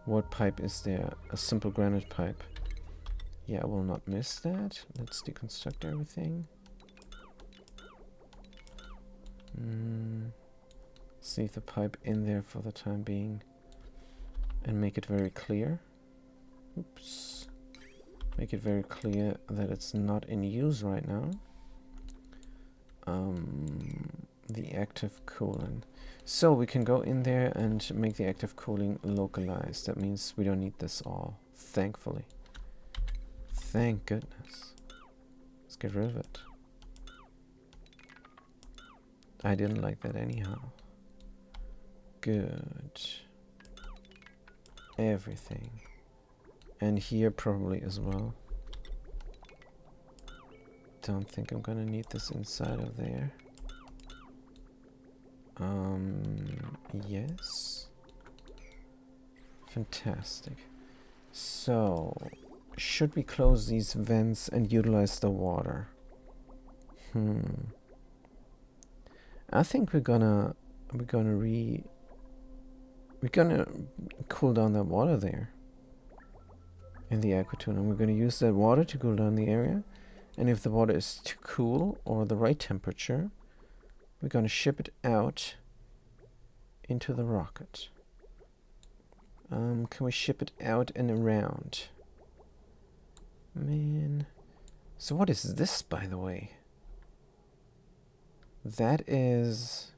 What pipe is there? A simple granite pipe. Yeah, I will not miss that. Let's deconstruct everything. Leave the pipe in there for the time being. And make it very clear. Oops. Make it very clear that it's not in use right now. The active cooling. So we can go in there and make the active cooling localized. That means we don't need this all, thankfully. Thank goodness. Let's get rid of it. I didn't like that anyhow. Good. Everything. And here probably as well. Don't think I'm gonna need this inside of there. Yes. Fantastic. So, should we close these vents and utilize the water? I think we're gonna cool down that water there in the aquatuna. We're gonna use that water to cool down the area. And if the water is too cool or the right temperature, we're going to ship it out into the rocket. Can we ship it out and around? Man. So what is this, by the way? That is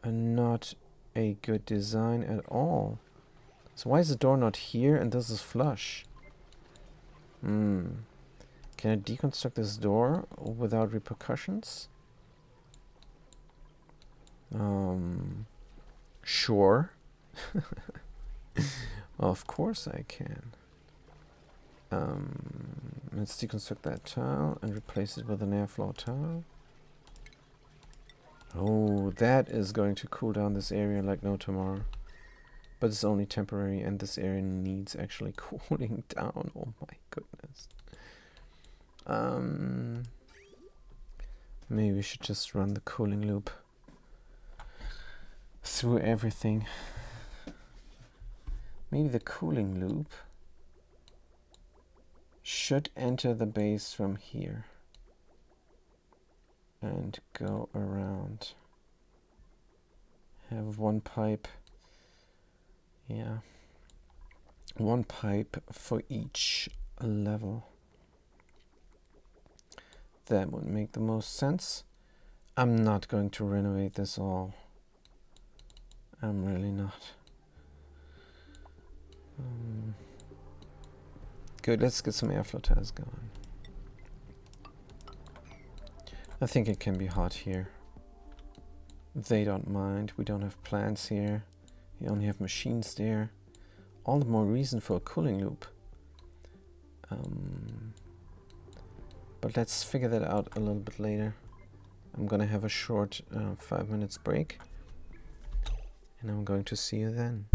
not a good design at all. So why is the door not here and this is flush? Can I deconstruct this door without repercussions? Sure. Of course I can. Let's deconstruct that tile and replace it with an airflow tile. Oh, that is going to cool down this area like no tomorrow. But it's only temporary and this area needs actually cooling down. Oh my goodness. Maybe we should just run the cooling loop through everything. Maybe the cooling loop should enter the base from here and go around. Have one pipe. Yeah. One pipe for each level. That would make the most sense. I'm not going to renovate this all. I'm really not. Good, let's get some airflow tiles going. I think it can be hot here. They don't mind. We don't have plants here. We only have machines there. All the more reason for a cooling loop. But let's figure that out a little bit later. I'm gonna have a short 5 minutes break. And I'm going to see you then.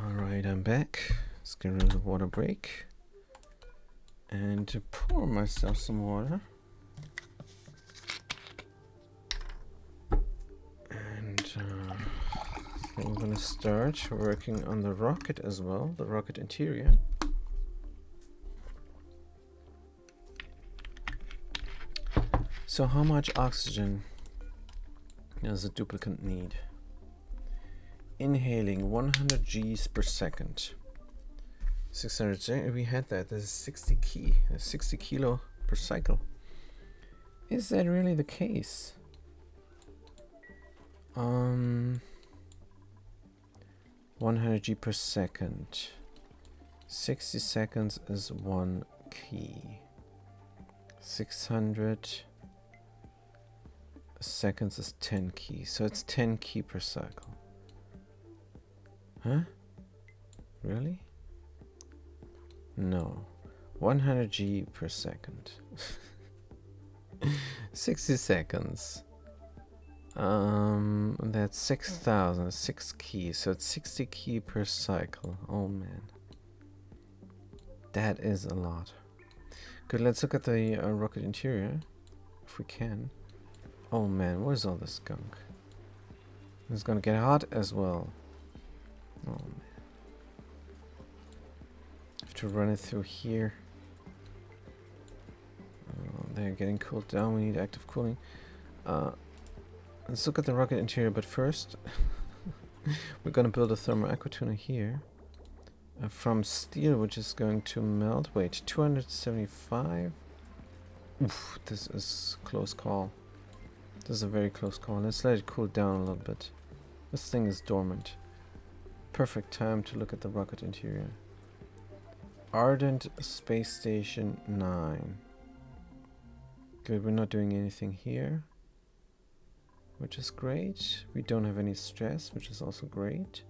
Alright, I'm back. Let's get rid of the water break. And to pour myself some water. And I'm gonna start working on the rocket as well, the rocket interior. So how much oxygen does a duplicant need? Inhaling 100 Gs per second. 600, we had that. This is 60 kilo per cycle. Is that really the case? 100 G per second. 60 seconds is 1 key. 600 seconds is 10 key. So it's 10 key per cycle. Huh? Really? No. 100 G per second. 60 seconds. That's 6,000. 6 keys. So it's 60 key per cycle. Oh man. That is a lot. Good, let's look at the rocket interior. If we can. Oh man, what is all this gunk? It's gonna get hot as well. Oh man. Have to run it through here. Oh, they're getting cooled down. We need active cooling. Let's look at the rocket interior, but first we're gonna build a thermal aquatuner here from steel, which is going to melt. Wait, 275. Oof, this is close call. This is a very close call. Let's let it cool down a little bit. This thing is dormant. Perfect time to look at the rocket interior. Ardent Space Station 9. Good, we're not doing anything here, which is great. We don't have any stress, which is also great.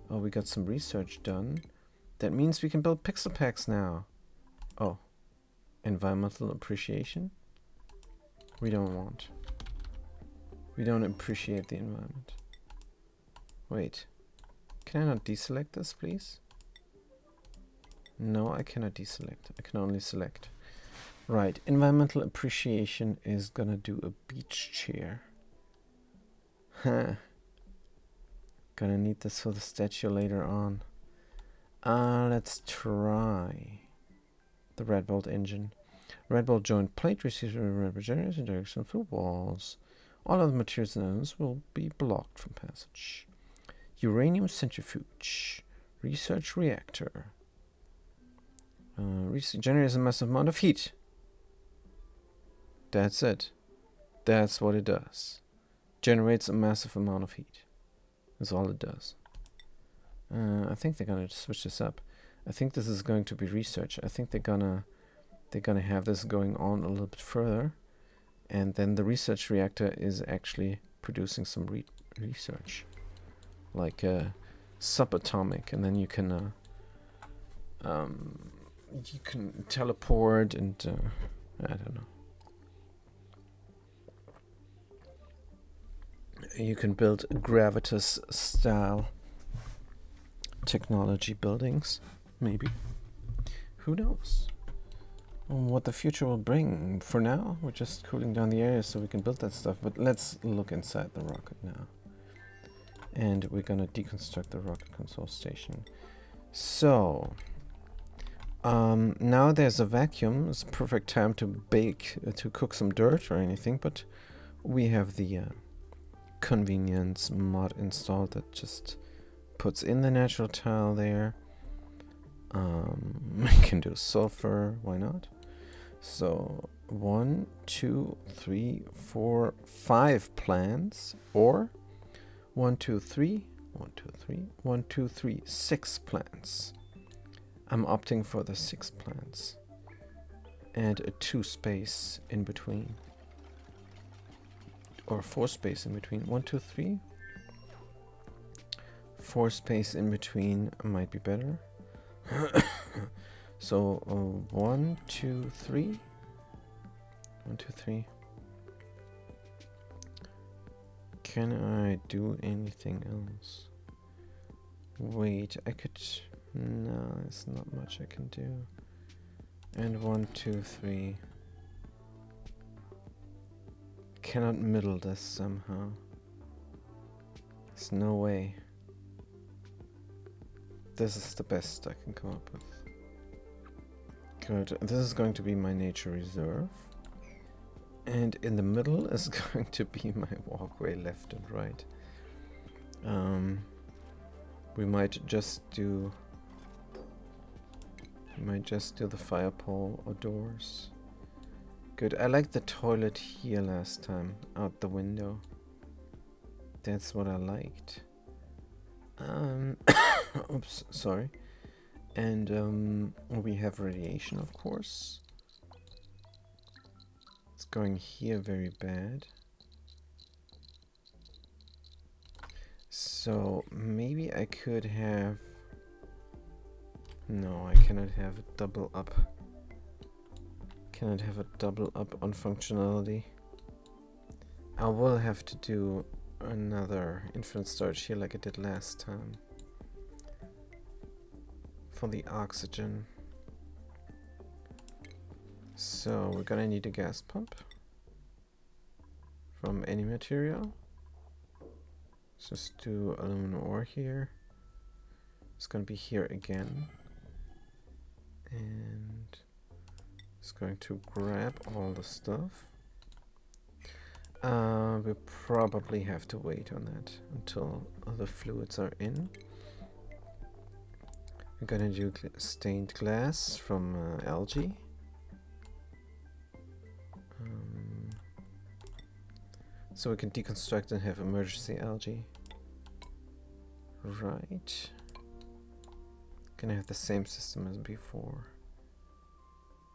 Oh, we got some research done. That means we can build pixel packs now. Oh, environmental appreciation? We don't want. We don't appreciate the environment. Wait. Can I not deselect this, please? No, I cannot deselect. I can only select. Right. Environmental appreciation is gonna do a beach chair. Huh. Gonna need this for the statue later on. Let's try the red bolt engine. Red bolt joint plate receives red generators in direction through walls. All other materials and items will be blocked from passage. Uranium centrifuge. Research reactor. Generates a massive amount of heat. That's it. That's what it does. Generates a massive amount of heat. That's all it does. I think they're gonna switch this up. I think this is going to be research. I think they're gonna have this going on a little bit further, and then the research reactor is actually producing some research, like subatomic, and then you can teleport and I don't know. You can build gravitas style technology buildings, maybe. Who knows what the future will bring. For now, we're just cooling down the area so we can build that stuff. But let's look inside the rocket now. And we're gonna deconstruct the rocket console station. So now there's a vacuum. It's a perfect time to bake, to cook some dirt or anything. But we have the convenience mod installed that just puts in the natural tile there. We can do sulfur, why not? So 1, 2, 3, 4, 5 plants, or 1, 2, 3, 1, 2, 3, 1, 2, 3, 6 plants. I'm opting for the 6 plants and a 2 space in between, or 4 space in between. 1, 2, 3. 4 space in between might be better. So 1, 2, 3. 1, 2, 3. Can I do anything else? Wait, I could. No, there's not much I can do. And 1, 2, 3. Cannot middle this somehow. There's no way. This is the best I can come up with. Good. This is going to be my nature reserve. And in the middle is going to be my walkway left and right. We might just do the fire pole or doors. Good. I like the toilet here last time, out the window. That's what I liked. Oops, sorry. And we have radiation, of course. It's going here very bad. So maybe I could have. No, I cannot have a double up. Cannot have a double up on functionality. I will have to do another infinite storage here like I did last time for the oxygen. So we're gonna need a gas pump from any material. Let's just do aluminum ore here. It's gonna be here again, and it's going to grab all the stuff. We'll probably have to wait on that until the fluids are in. We're gonna do stained glass from algae. So we can deconstruct and have emergency algae. Right. Gonna have the same system as before.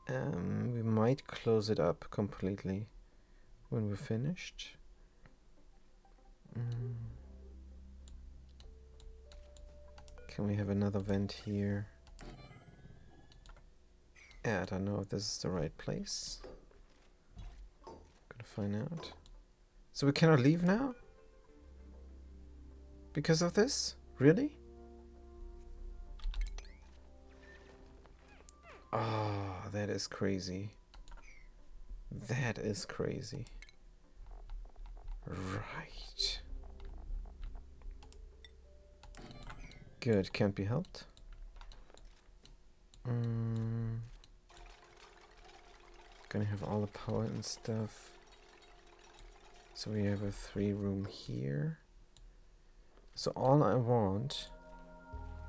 We might close it up completely when we're finished. Can we have another vent here? I don't know if this is the right place. Gonna find out. So we cannot leave now? Because of this? Really? Oh, that is crazy. That is crazy. Right. Good, can't be helped. Gonna have all the power and stuff. So we have a 3-room here. So all I want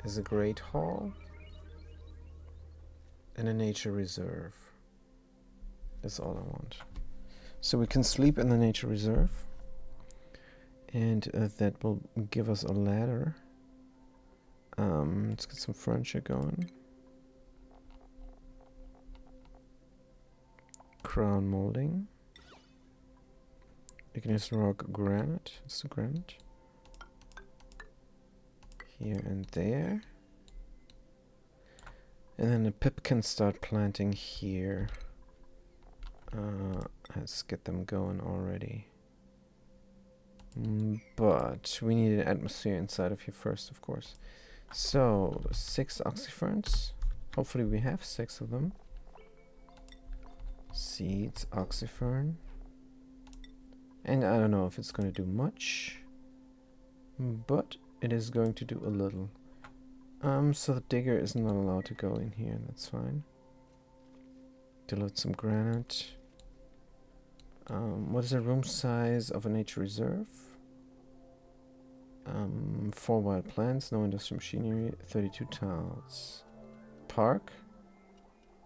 is a great hall and a nature reserve. That's all I want. So we can sleep in the nature reserve, and that will give us a ladder. Let's get some furniture going. Crown molding. Igneous rock granite. It's the granite. Here and there. And then the pip can start planting here. Let's get them going already. But we need an atmosphere inside of here first, of course. So 6 oxyferns. Hopefully we have 6 of them. Seeds, oxyfern. And I don't know if it's going to do much, but it is going to do a little. So the digger is not allowed to go in here, that's fine. Dilute some granite. What is the room size of a nature reserve? 4 wild plants, no industrial machinery, 32 tiles. Park?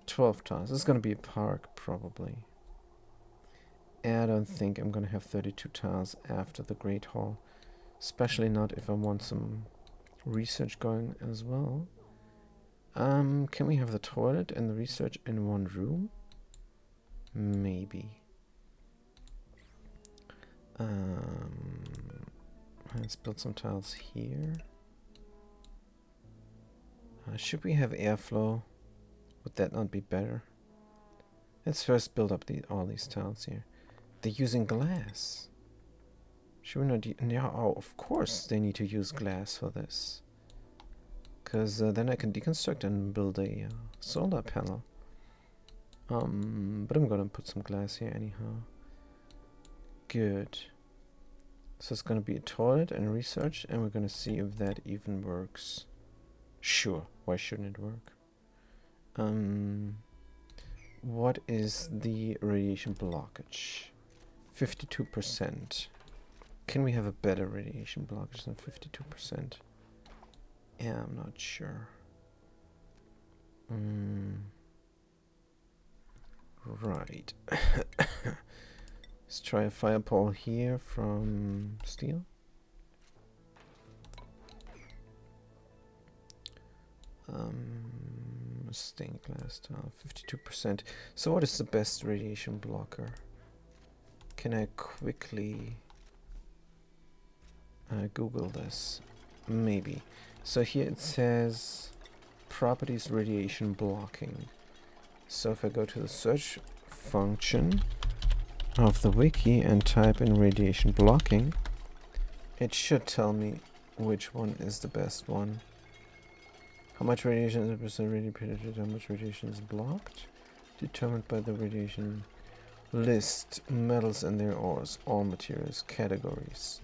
12 tiles. This is going to be a park, probably. And I don't think I'm going to have 32 tiles after the Great Hall. Especially not if I want some research going as well. Can we have the toilet and the research in one room? Maybe. Let's build some tiles here. Should we have airflow? Would that not be better? Let's first build up all these tiles here. They're using glass. Should we not? Yeah, oh, of course they need to use glass for this. Because then I can deconstruct and build a solar panel. But I'm gonna put some glass here anyhow. Good. So it's gonna be a toilet and research, and we're gonna see if that even works. Sure, why shouldn't it work? What is the radiation blockage? 52%. Can we have a better radiation blockage than 52%? Yeah, I'm not sure. Right. Let's try a fireball here from steel. Stained glass tile, 52%. So what is the best radiation blocker? Can I quickly Google this? Maybe. So here it says properties radiation blocking. So if I go to the search function of the wiki and type in radiation blocking, it should tell me which one is the best one. How much radiation is percent radiated? How much radiation is blocked? Determined by the radiation list. Metals and their ores. All materials. Categories.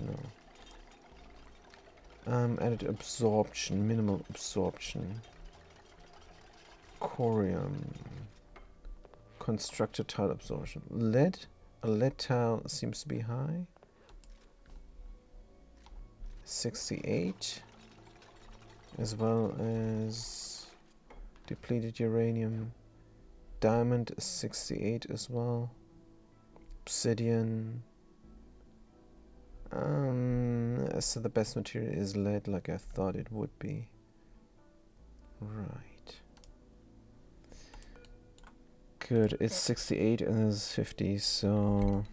No. Added absorption. Minimal absorption. Corium. Constructed tile absorption. Lead. A lead tile seems to be high. 68. As well as depleted uranium. Diamond 68 as well. Obsidian. So the best material is lead, like I thought it would be. Right. Good. It's 68 and there's 50, so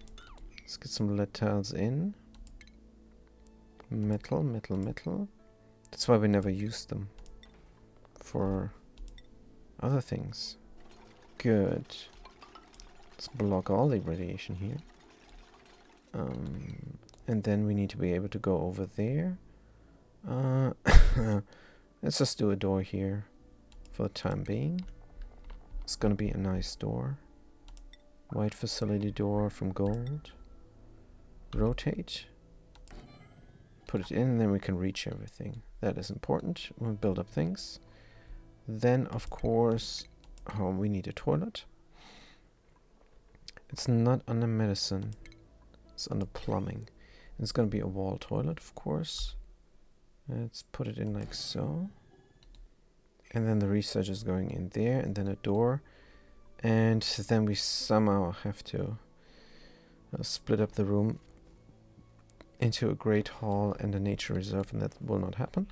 let's get some lead tiles in. Metal, metal, metal. That's why we never used them for other things. Good. Let's block all the radiation here. And then we need to be able to go over there. Let's just do a door here for the time being. It's gonna be a nice door. White facility door from gold. Rotate. Put it in, then we can reach everything. That is important. We'll build up things. Then, of course, we need a toilet. It's not under medicine. It's under plumbing. It's going to be a wall toilet, of course. Let's put it in like so. And then the research is going in there, and then a door. And then we somehow have to split up the room into a great hall and a nature reserve, and that will not happen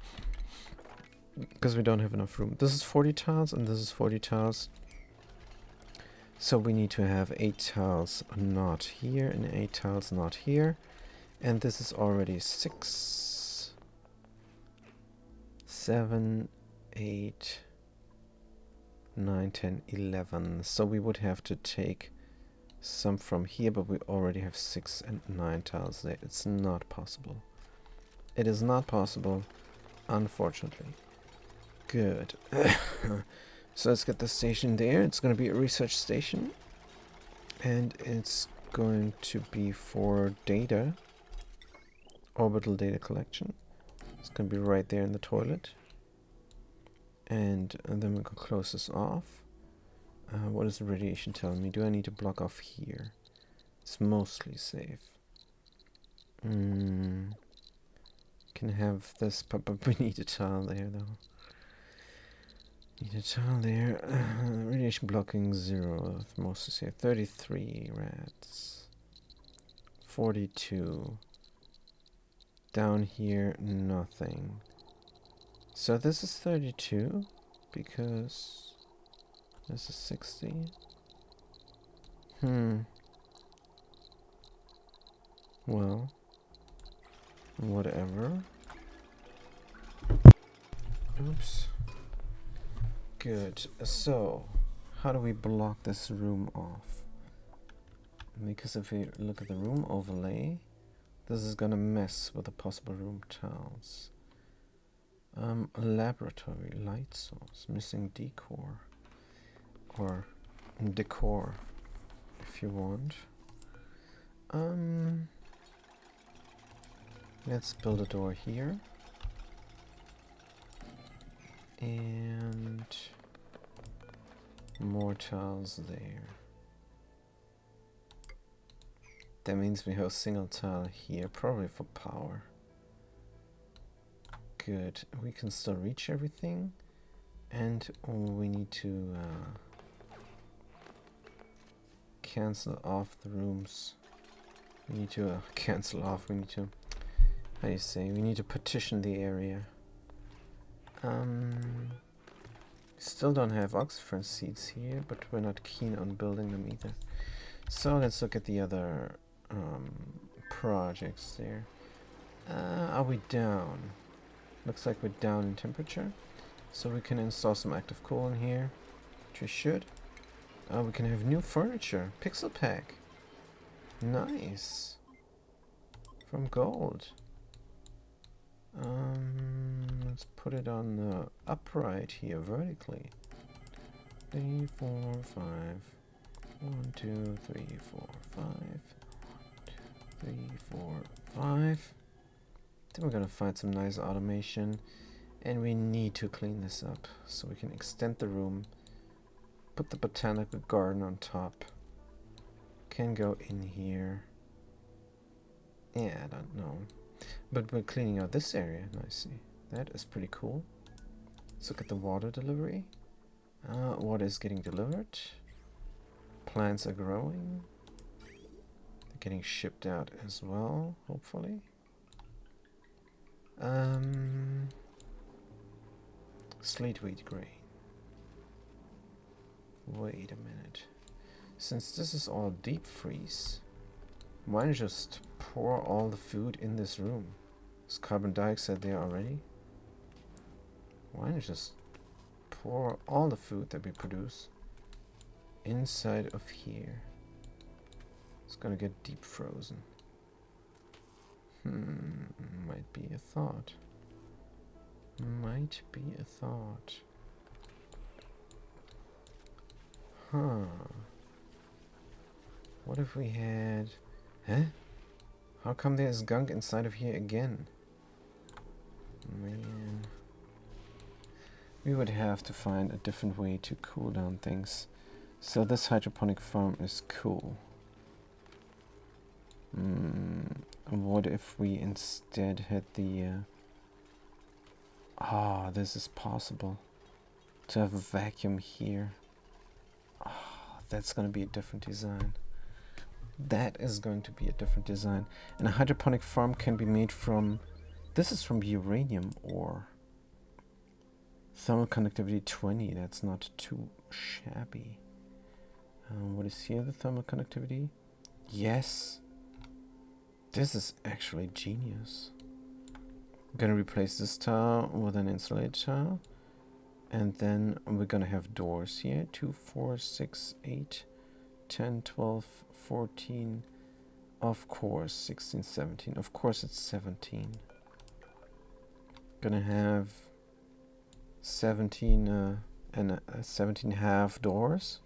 because we don't have enough room. This is 40 tiles and this is 40 tiles, so we need to have 8 tiles not here and 8 tiles not here, and this is already 6, 7, 8, 9, 10, 11. So we would have to take some from here, but we already have 6 and 9 tiles there. It's not possible. It is not possible, unfortunately. Good. So let's get the station there. It's going to be a research station, and it's going to be for data, orbital data collection. It's going to be right there in the toilet, and then we can close this off. What is the radiation telling me? Do I need to block off here? It's mostly safe. Can have this, but we need a tile there though. Need a tile there. Radiation blocking 0. Mostly safe. 33 rats. 42. Down here, nothing. So this is 32 because this is 60. Well, whatever. Oops. Good. So, how do we block this room off? Because if we look at the room overlay, this is gonna mess with the possible room tiles. Laboratory light source, missing decor. Or decor, if you want. Let's build a door here. And more tiles there. That means we have a single tile here, probably for power. Good. We can still reach everything. And we need to cancel off the rooms. We need to cancel off. We need to, how do you say? We need to partition the area. Still don't have oxygen seeds here, but we're not keen on building them either. So let's look at the other projects there. Are we down? Looks like we're down in temperature. So we can install some active cool in here, which we should. We can have new furniture. Pixel pack. Nice. From gold. Let's put it on the upright here, vertically. 3, 4, 5. 1, 2, 3, 4, 5. 3, 4, 5. Then we're gonna find some nice automation. And we need to clean this up so we can extend the room. Put the botanical garden on top. Can go in here. Yeah, I don't know. But we're cleaning out this area nicely. That is pretty cool. Let's look at the water delivery. Water is getting delivered. Plants are growing. They're getting shipped out as well, hopefully. Slate wheat grain. Wait a minute. Since this is all deep freeze, why not just pour all the food in this room? Is carbon dioxide there already? Why don't you just pour all the food that we produce inside of here? It's gonna get deep frozen. Might be a thought. Might be a thought. Huh. What if we had... Huh? How come there's gunk inside of here again? Man. We would have to find a different way to cool down things. So this hydroponic farm is cool. What if we instead had the... this is possible. To have a vacuum here. That's going to be a different design. That is going to be a different design. And a hydroponic farm can be made from... This is from uranium ore. Thermal conductivity 20. That's not too shabby. What is here, the thermal conductivity? Yes. This is actually genius. I'm gonna replace this tile with an insulated tile. And then we're gonna have doors here. 2, 4, 6, 8, 10, 12, 14. Of course, 16, 17. Of course it's 17. Gonna have 17 and 17 half doors.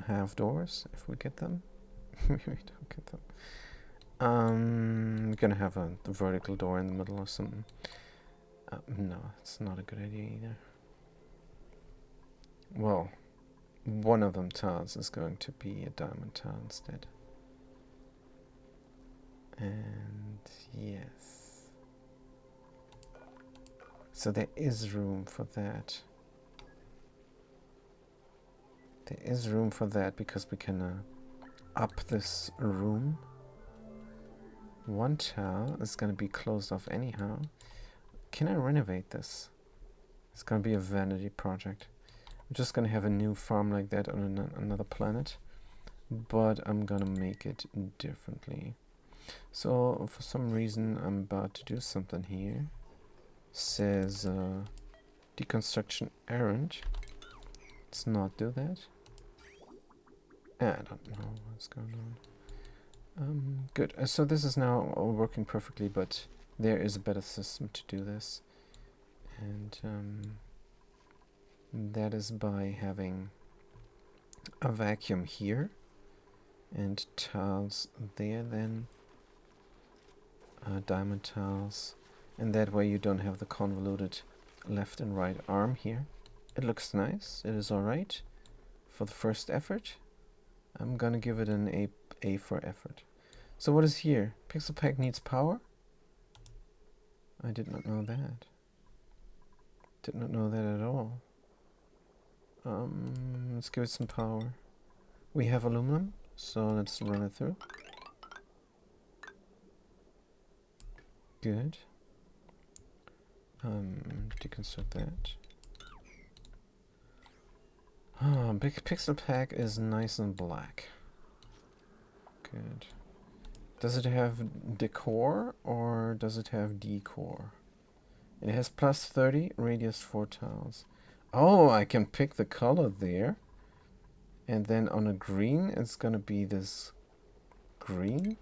Half doors, if we get them. We don't get them. We're gonna have the vertical door in the middle or something. No, it's not a good idea either. Well, one of them tiles is going to be a diamond tile instead. And yes. So there is room for that. There is room for that because we can up this room. One tile is going to be closed off anyhow. Can I renovate this? It's going to be a vanity project. I'm just going to have a new farm like that on another planet. But I'm going to make it differently. So for some reason I'm about to do something here. Says deconstruction errand. Let's not do that. I don't know what's going on. Good. So this is now all working perfectly, but there is a better system to do this. And that is by having a vacuum here and tiles there, then diamond tiles. And that way you don't have the convoluted left and right arm here. It looks nice. It is alright for the first effort. I'm gonna give it an A for effort. So what is here? Pixel Pack needs power? I did not know that. Did not know that at all. Let's give it some power. We have aluminum, so let's run it through. Good. Deconstruct that. Big Pixel Pack is nice and black. Good. Does it have decor or does it have decor? It has plus 30, radius 4 tiles. Oh, I can pick the color there. And then on a green, it's gonna be this green.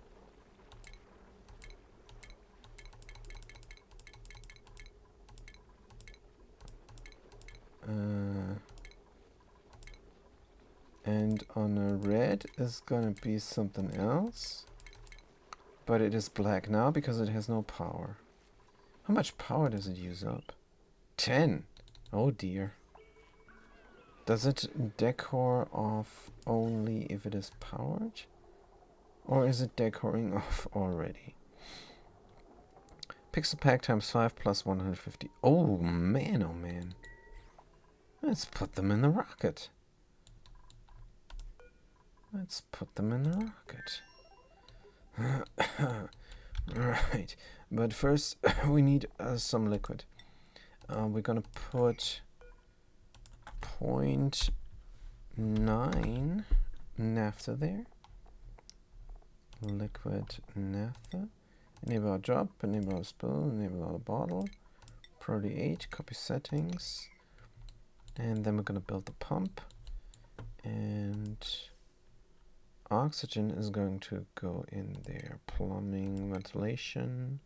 And on a red is gonna be something else. But it is black now because it has no power. How much power does it use up? 10. Oh dear. Does it decor off only if it is powered? Or is it decoring off already? Pixel Pack times 5 plus 150. Oh man, oh man. Let's put them in the rocket. Let's put them in the rocket. Right. But first we need some liquid. We're gonna put 0.9 naphtha there. Liquid naphtha. Enable our drop, enable our spoon, enable our bottle. Priority 8, copy settings. And then we're going to build the pump. And oxygen is going to go in there. Plumbing, ventilation,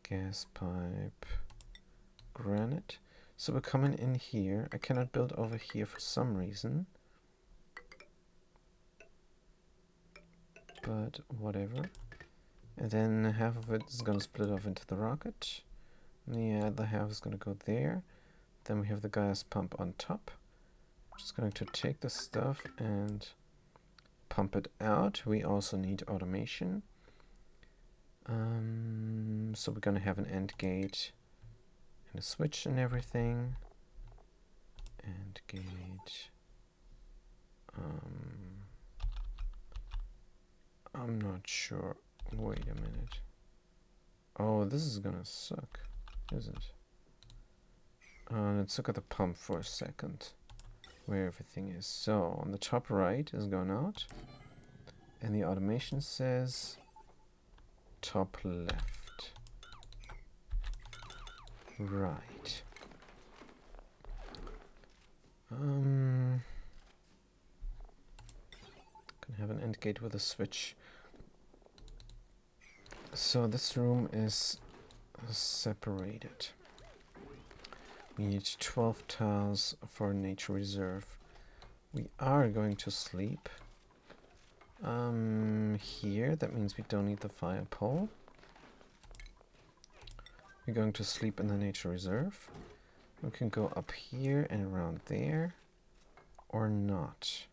gas pipe, granite. So we're coming in here. I cannot build over here for some reason. But whatever. And then half of it is going to split off into the rocket. And the other half is going to go there. Then we have the gas pump on top. Just going to take the stuff and pump it out. We also need automation. So we're going to have an AND gate and a switch and everything. AND gate. I'm not sure. Wait a minute. Oh, this is gonna suck, isn't it? Let's look at the pump for a second, where everything is. So on the top right is going out, and the automation says top left. Right. Gonna have an AND gate with a switch. So this room is separated. We need 12 tiles for nature reserve. We are going to sleep here. That means we don't need the fire pole. We're going to sleep in the nature reserve. We can go up here and around there, or not.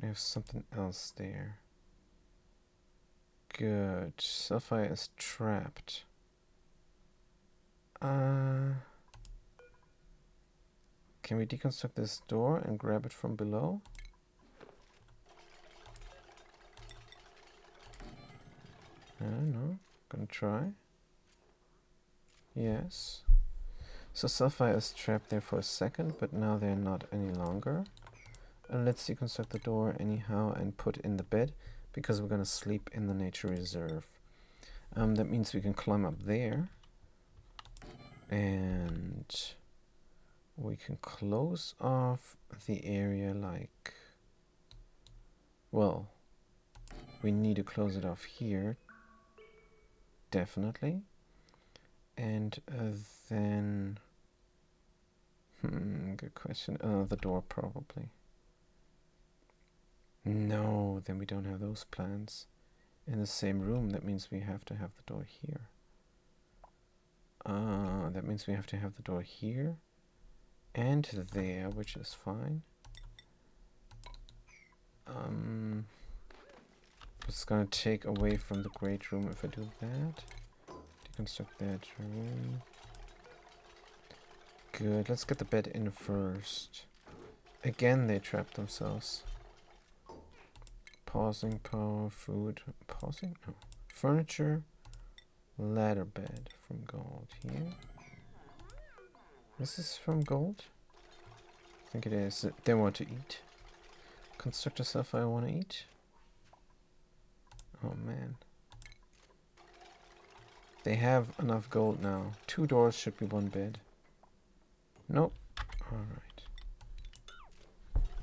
Gonna have something else there. Good. Sapphire is trapped. Can we deconstruct this door and grab it from below? I don't know. Gonna try. Yes. So Sapphire is trapped there for a second, but now they're not any longer. Let's deconstruct the door anyhow and put in the bed, because we're gonna sleep in the nature reserve. That means we can climb up there, and we can close off the area like, well, we need to close it off here, definitely. And then, good question, the door probably. No, then we don't have those plans in the same room. That means we have to have the door here. That means we have to have the door here and there, which is fine. It's gonna take away from the great room if I do that. Deconstruct that room. Good, let's get the bed in first. Again, they trapped themselves. Pausing, power, food, pausing? No. Furniture, ladder bed from gold here. This is from gold? I think it is. They want to eat. Construct a stuff I want to eat. Oh man. They have enough gold now. 2 doors should be 1 bed. Nope. Alright.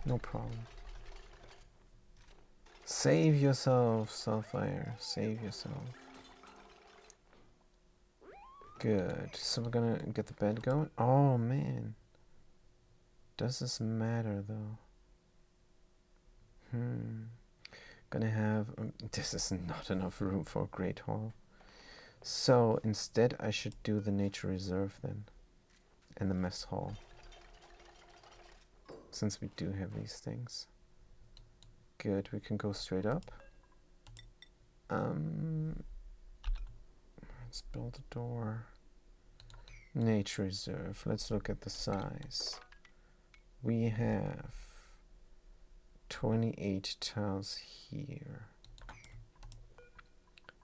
No problem. Save yourself, Sapphire. Save yourself. Good. So we're gonna get the bed going. Oh man. Does this matter though? Gonna have... this is not enough room for a great hall. So instead I should do the nature reserve then. And the mess hall. Since we do have these things. Good, we can go straight up. Let's build a door. Nature reserve. Let's look at the size. We have 28 tiles here.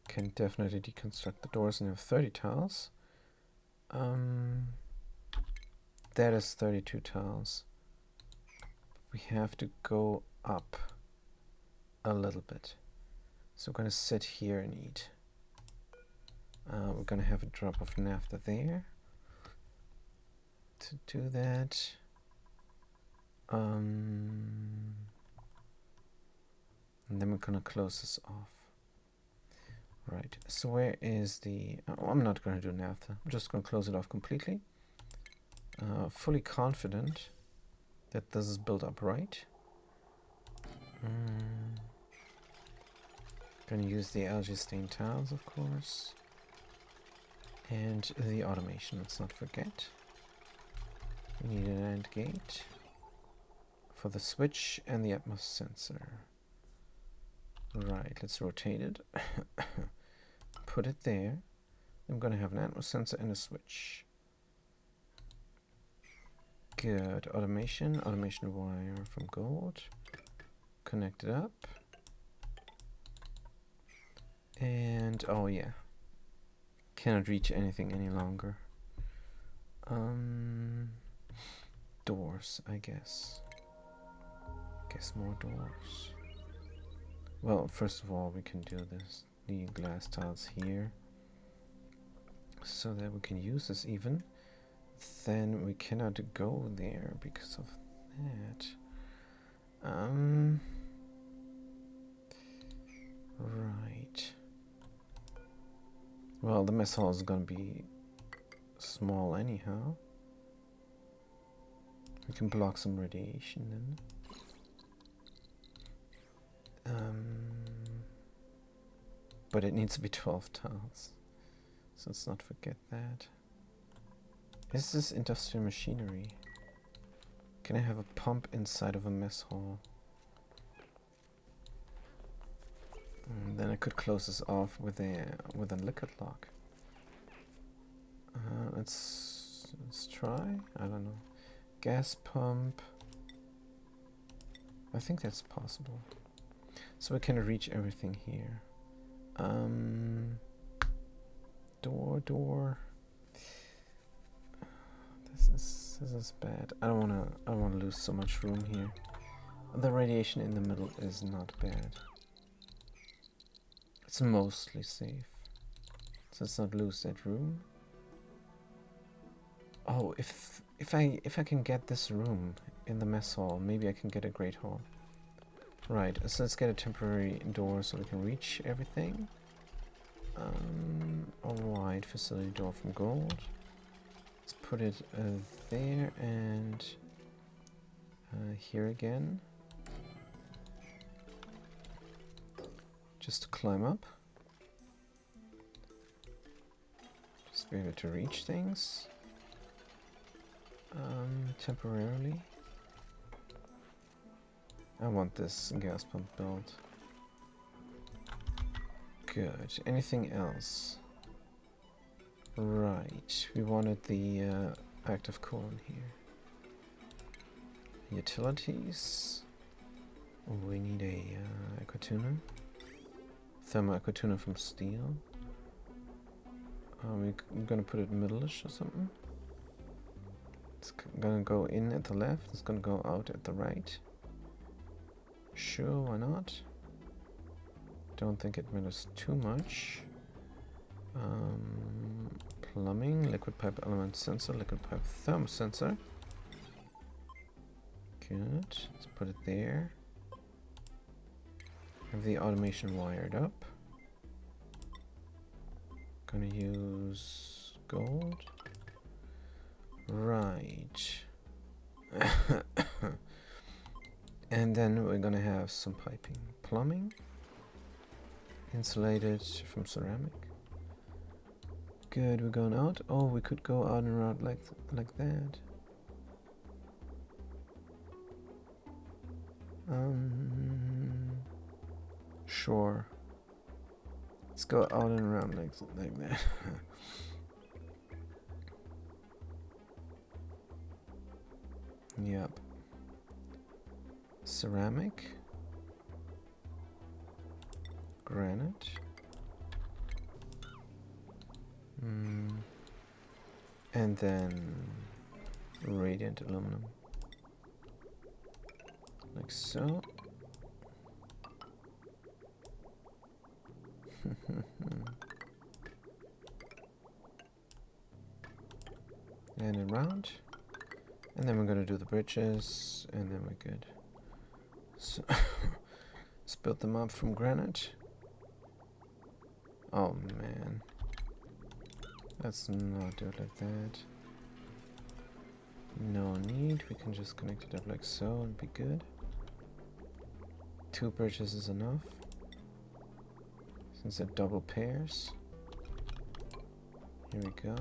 Can definitely deconstruct the doors and have 30 tiles. That is 32 tiles. We have to go up a little bit. So we're going to sit here and eat. We're gonna have a drop of naphtha there. To do that, and then we're gonna close this off. Right, so where is the... Oh, I'm not gonna do naphtha. I'm just gonna close it off completely. Fully confident that this is built up right. Gonna use the algae stained tiles, of course. And the automation, let's not forget. We need an AND gate for the switch and the Atmos sensor. Right, let's rotate it. Put it there. I'm gonna have an Atmos sensor and a switch. Good. Automation wire from gold. Connect it up. And oh yeah. Cannot reach anything any longer. Doors, I guess. Guess more doors. Well, first of all, we can do this. The glass tiles here. So that we can use this even. Then we cannot go there because of that. Right. Well, the mess hall is gonna be small anyhow. We can block some radiation then. But it needs to be 12 tiles. So let's not forget that. Is this industrial machinery? Can I have a pump inside of a mess hall? And then I could close this off with a liquid lock. Let's try. I don't know. Gas pump. I think that's possible. So we can reach everything here. Door. This is bad. I don't wanna lose so much room here. The radiation in the middle is not bad. It's mostly safe. So let's not lose that room. Oh, if I can get this room in the mess hall, maybe I can get a great hall. Right, so let's get a temporary door so we can reach everything. A wide facility door from gold. Let's put it there and here again. Just to climb up. Just be able to reach things. Temporarily. I want this gas pump built. Good. Anything else? Right. We wanted the active coolant here. Utilities. We need a equituner. Thermal equituner from steel. We're gonna put it middle-ish or something. It's gonna go in at the left. It's gonna go out at the right. Sure, why not? Don't think it matters too much. Plumbing, liquid pipe element sensor, liquid pipe thermal sensor. Good. Let's put it there. Have the automation wired up. Gonna use gold. Right. And then we're gonna have some piping. Plumbing. Insulated from ceramic. Good, we're going out. Oh, we could go out and around like that. Sure. Let's go out and around like that. Yep. Ceramic. Granite. And then radiant aluminum. Like so. and around. And then we're going to do the bridges, and then we're good. So let's build them up from granite. Oh man. Let's not do it like that. No need, we can just connect it up like so and be good. 2 bridges is enough, since they're double pairs. Here we go.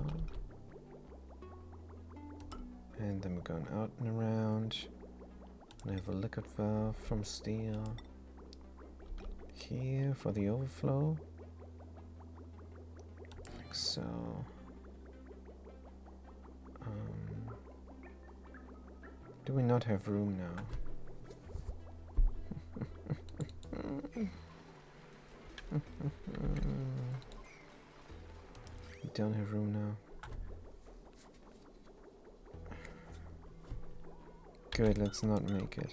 And then we're going out and around. And I have a liquid valve from steel here for the overflow. Like so. Do we not have room now? We don't have room now. Good, let's not make it.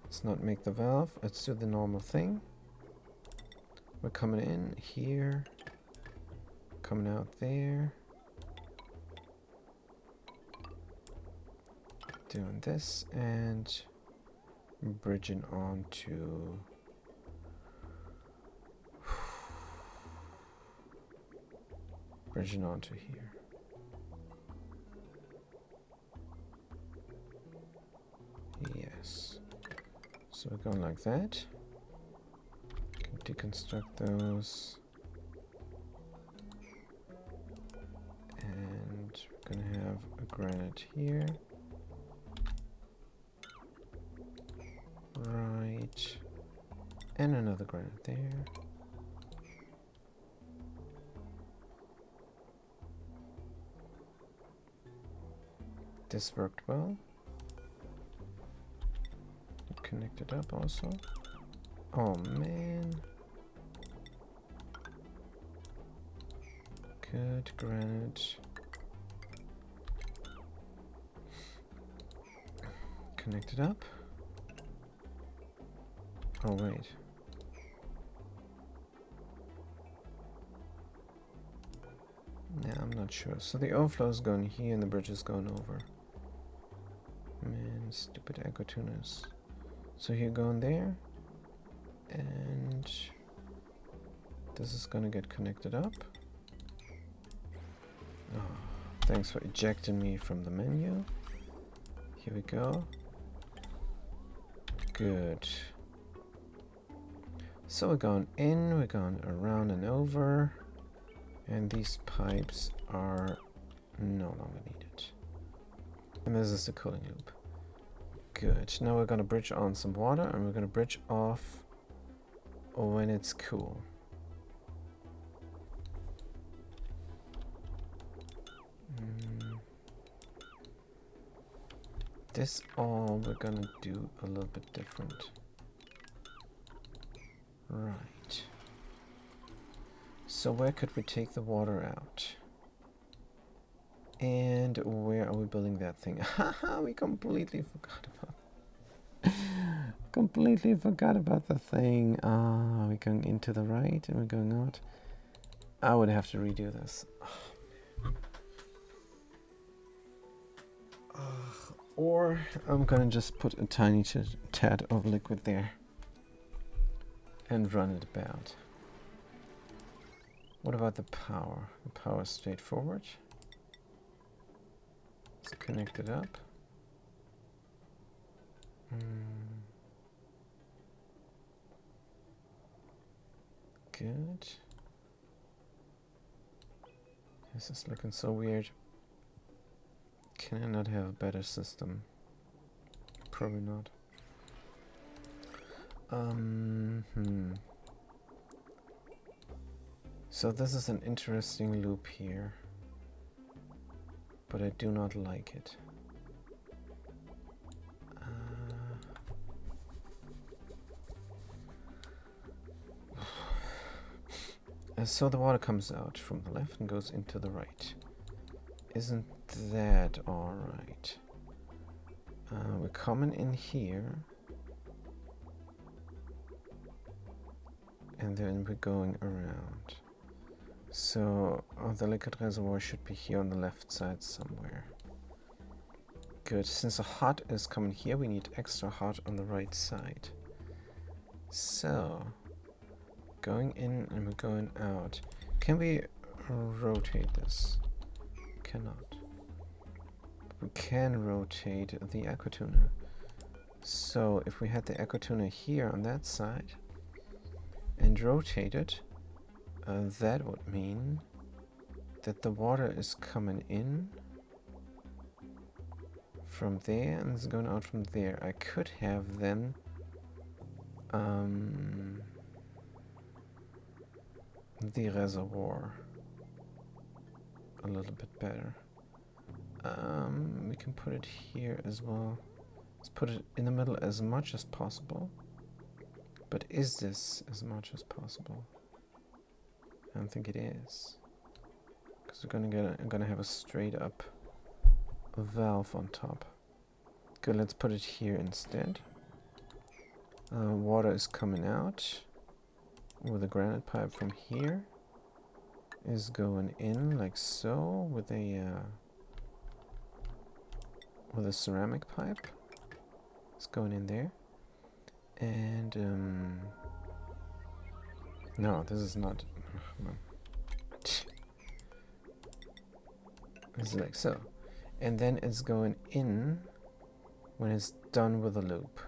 Let's not make the valve. Let's do the normal thing. We're coming in here. Coming out there. Doing this and bridging onto here. Yes. So we're going like that. Can deconstruct those. And we're gonna have a granite here. Right. And another granite there. This worked well. Connect it up also. Oh man. Good granite. Connect it up. Oh wait. Yeah, I'm not sure. So the overflow is going here and the bridge is going over. Man, stupid echo tuners. So you're going there, and this is gonna get connected up. Oh, thanks for ejecting me from the menu. Here we go. Good. So we're going in, we're going around and over, and these pipes are no longer needed. And this is the cooling loop. Good. Now we're going to bridge on some water, and we're going to bridge off when it's cool. This all we're going to do a little bit different. Right. So where could we take the water out? And where are we building that thing? Haha, we completely forgot about the thing. We're going into the right and we're going out. I would have to redo this. Or I'm gonna just put a tiny tad of liquid there and run it about. What about the power? The power is straightforward. Let's connect it up. Good. This is looking so weird. Can I not have a better system? Probably not. So this is an interesting loop here, but I do not like it. So the water comes out from the left and goes into the right. Isn't that alright? We're coming in here. And then we're going around. So the liquid reservoir should be here on the left side somewhere. Good. Since the hot is coming here, we need extra hot on the right side. So going in and we're going out. Can we rotate this? Cannot. We can rotate the aquatuna. So if we had the aquatuna here on that side and rotate it, that would mean that the water is coming in from there and is going out from there. I could have then the reservoir a little bit better. We can put it here as well. Let's put it in the middle as much as possible. But is this as much as possible? I don't think it is. Because we're gonna have a straight up valve on top. Good, let's put it here instead. Water is coming out with a granite pipe from here. Is going in like so with a ceramic pipe. It's going in there. And no, this is not. It's like so. And then it's going in when it's done with the loop.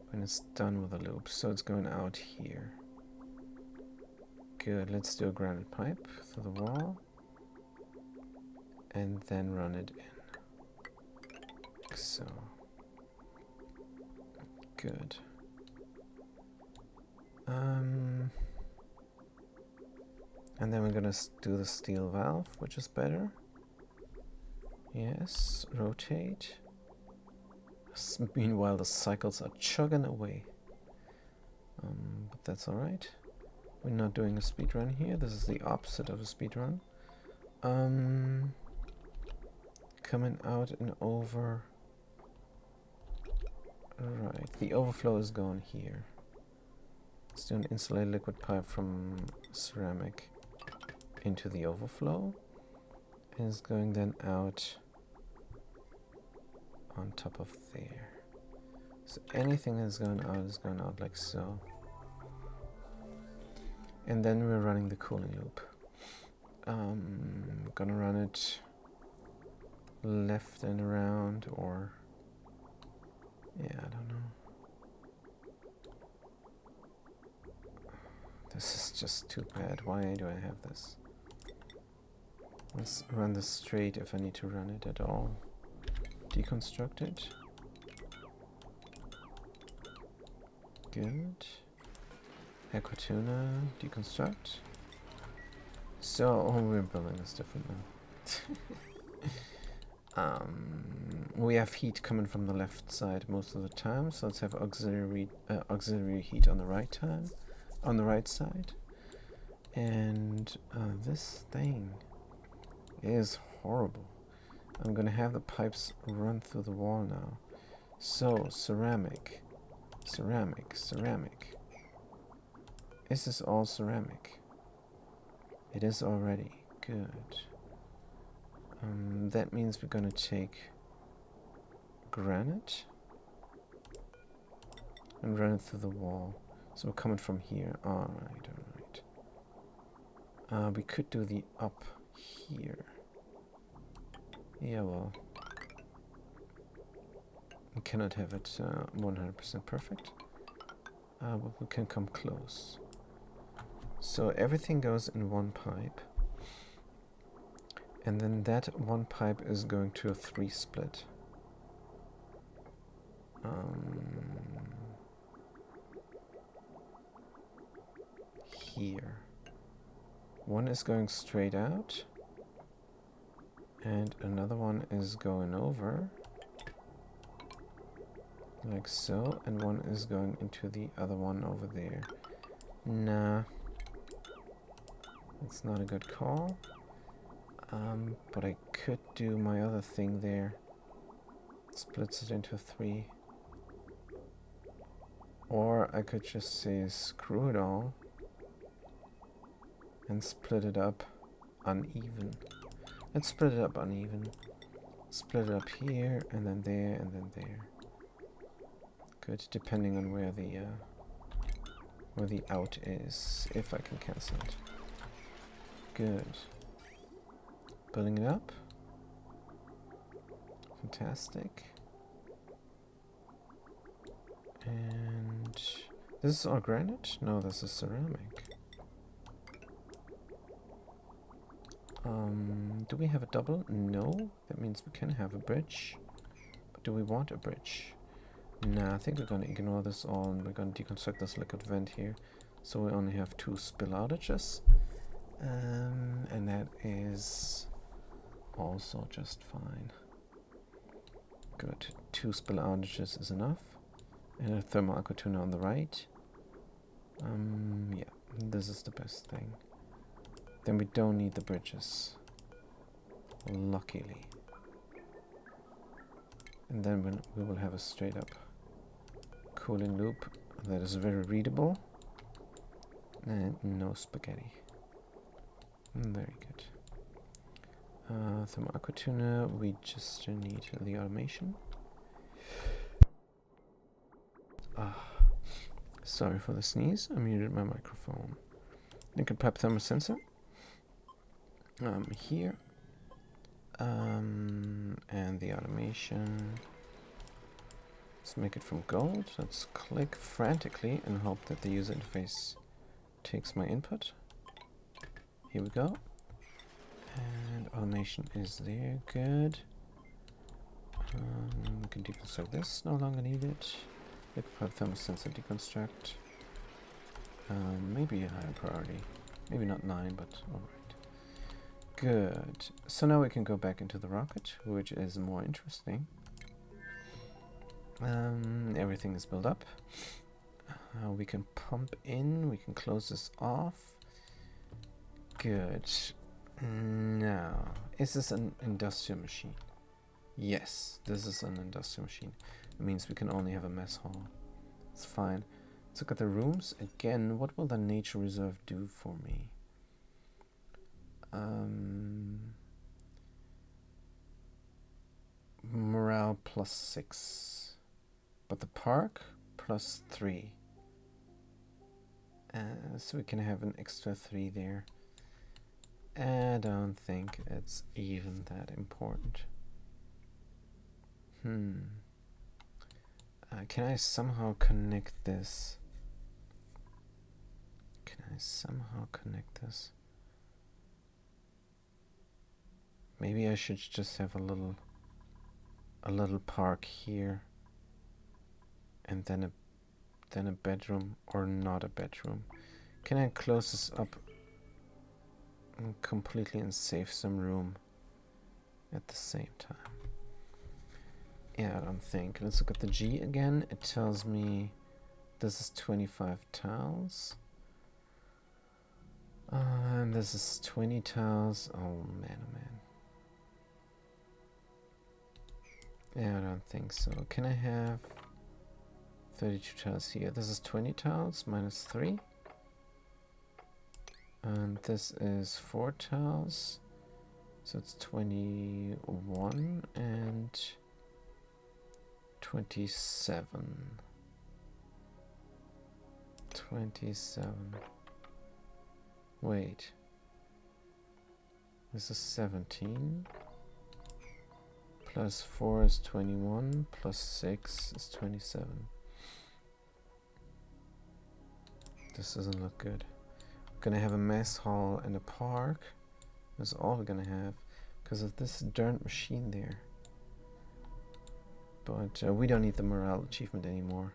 When it's done with the loop. So it's going out here. Good, let's do a granite pipe through the wall. And then run it in. Like so. Good. And then we're gonna do the steel valve, which is better. Yes, rotate. Meanwhile, the cycles are chugging away. But that's alright. We're not doing a speed run here. This is the opposite of a speed run. Coming out and over. Right, the overflow is going here. Let's do an insulated liquid pipe from ceramic into the overflow. And it's going then out on top of there. So anything that's going out like so. And then we're running the cooling loop. Gonna run it left and around, or yeah, I don't know. This is just too bad. Why do I have this? Let's run this straight if I need to run it at all. Deconstruct it. Good. Aquatuna, deconstruct. So, we're building this different now. We have heat coming from the left side most of the time, so let's have auxiliary heat on the right side. And this thing is horrible. I'm gonna have the pipes run through the wall now. So, ceramic. Is this all ceramic? It is already. Good. That means we're gonna take granite and run it through the wall. So we're coming from here. Alright. We could do the up here. Yeah, well, we cannot have it 100% perfect, but we can come close. So everything goes in one pipe, and then that one pipe is going to a 3-split. Here. One is going straight out, and another one is going over, like so, and one is going into the other one over there. Nah, it's not a good call. But I could do my other thing there. Splits it into 3. Or I could just say screw it all and split it up uneven. Let's split it up uneven. Split it up here, and then there, and then there. Good, depending on where the out is, if I can cancel it. Good. Building it up. Fantastic. And this is all granite? No, this is ceramic. Do we have a double? No. That means we can have a bridge. But do we want a bridge? Nah, I think we're gonna ignore this all and we're gonna deconstruct this liquid vent here. So we only have 2 spill outages. And that is also just fine. Good. 2 spill outages is enough. And a thermal aqua tuner on the right. Yeah, this is the best thing. Then we don't need the bridges. Luckily. And then we will have a straight up cooling loop that is very readable. And no spaghetti. Very good. Thermal aqua tuner, we just need the automation. Sorry for the sneeze, I muted my microphone. Liquid pipe thermosensor. Here. And the automation. Let's make it from gold. Let's click frantically and hope that the user interface takes my input. Here we go. And automation is there. Good. We can deconstruct this. No longer needed. Liquid pipe thermosensor deconstruct. Maybe a higher priority. Maybe not 9, but alright. Good. So now we can go back into the rocket, which is more interesting. Everything is built up. We can pump in. We can close this off. Good. Now, is this an industrial machine? Yes, this is an industrial machine. It means we can only have a mess hall. It's fine. Let's look at the rooms. Again, what will the nature reserve do for me? Morale +6. But the park +3. So we can have an extra 3 there. I don't think it's even that important. Can I somehow connect this? Maybe I should just have a little park here, and then a bedroom, or not a bedroom. Can I close this up completely and save some room at the same time? Yeah, I don't think. Let's look at the G again. It tells me this is 25 tiles. And this is 20 tiles. Oh man, oh man. Yeah, I don't think so. Can I have 32 tiles here? This is 20 tiles minus 3. And this is 4 tiles. So it's 21 and 27. 27. Wait. This is 17. Plus 4 is 21. Plus 6 is 27. This doesn't look good. We're gonna have a mess hall and a park. That's all we're gonna have because of this darn machine there. But we don't need the morale achievement anymore,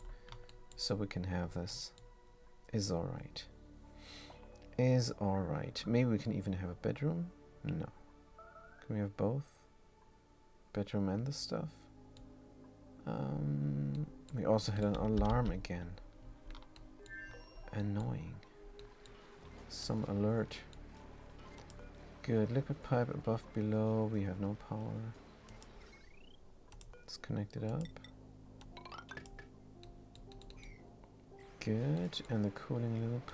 so we can have this. Is alright. Is alright. Maybe we can even have a bedroom? No. Can we have both? Bedroom and the stuff? We also had an alarm again. Annoying. Some alert. Good. Liquid pipe above, below. We have no power. Let's connect it up. Good. And the cooling loop.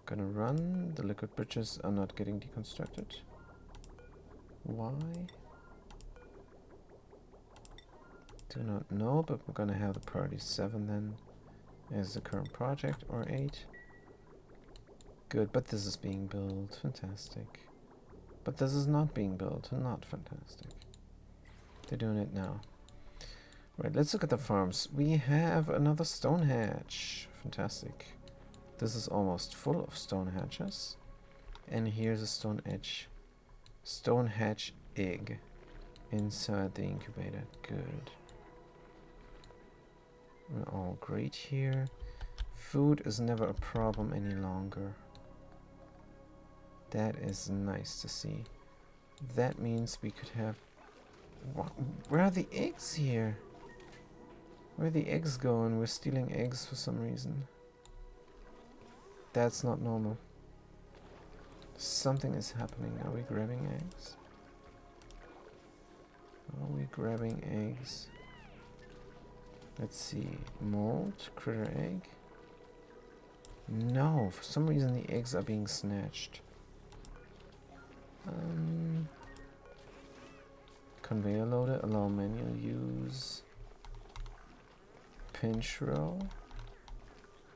Gonna run. The liquid bridges are not getting deconstructed. Why? Do not know, but we're gonna have the priority 7 then as the current project, or 8. Good, but this is being built. Fantastic. But this is not being built. Not fantastic. They're doing it now. Right, let's look at the farms. We have another stone hatch. Fantastic. This is almost full of stone hatches. And here's a stone hatch egg inside the incubator. Good. We're all great here. Food is never a problem any longer. That is nice to see. That means we could have... Where are the eggs here? Where are the eggs going? We're stealing eggs for some reason. That's not normal. Something is happening. Are we grabbing eggs? Are we grabbing eggs? Let's see. Mold, critter egg. No, for some reason the eggs are being snatched. Conveyor loader, allow manual use. Pinch row.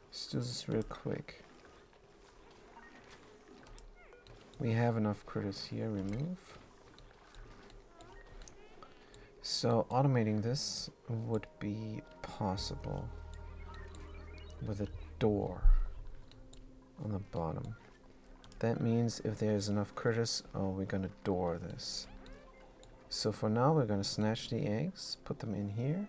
Let's do this real quick. We have enough critters here. Remove. So automating this would be possible with a door on the bottom. That means if there's enough critters, we're gonna door this. So for now we're gonna snatch the eggs, put them in here.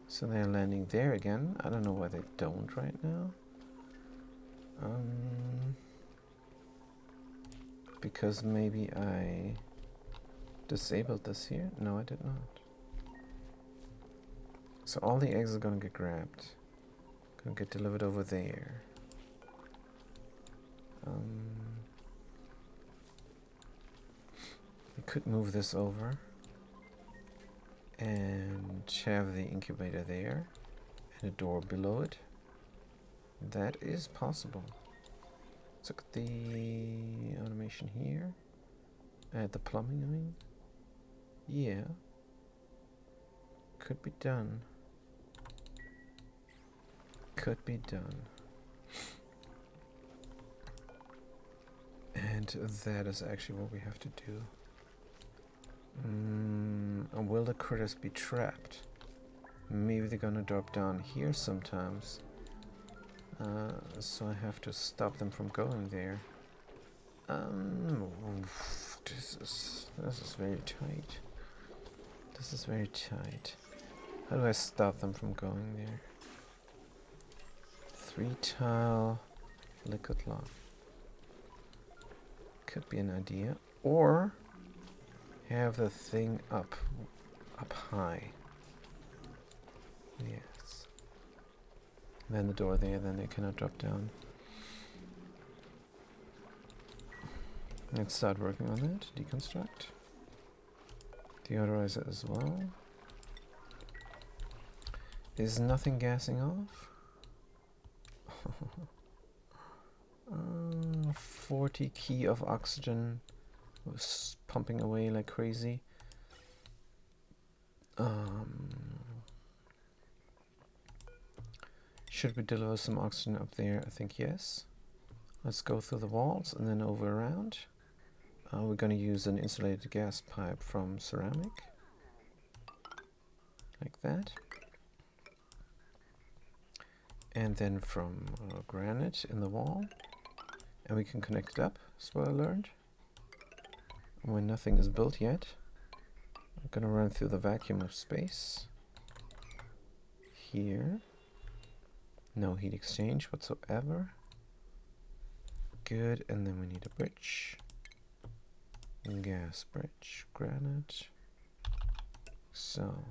So they're landing there again. I don't know why they don't right now. Because maybe I disabled this here? No, I did not. So all the eggs are gonna get grabbed. Gonna get delivered over there. We could move this over and have the incubator there and a door below it. That is possible. Let's look at the automation here. The plumbing, I mean. Yeah. Could be done. Could be done. And that is actually what we have to do. Will the critters be trapped? Maybe they're gonna drop down here sometimes. So I have to stop them from going there. This is very tight. This is very tight. How do I stop them from going there? 3 tile liquid lock. Could be an idea. Or have the thing up high. Yes. Then the door there, then they cannot drop down. Let's start working on that. Deconstruct. Deodorizer as well. Is nothing gassing off? 40 key of oxygen was pumping away like crazy. Should we deliver some oxygen up there? I think yes. Let's go through the walls and then over around. We're going to use an insulated gas pipe from ceramic. Like that. And then from granite in the wall. And we can connect it up, that's what I learned. When nothing is built yet. I'm going to run through the vacuum of space. Here. No heat exchange whatsoever. Good, and then we need a bridge. Gas bridge, granite. So.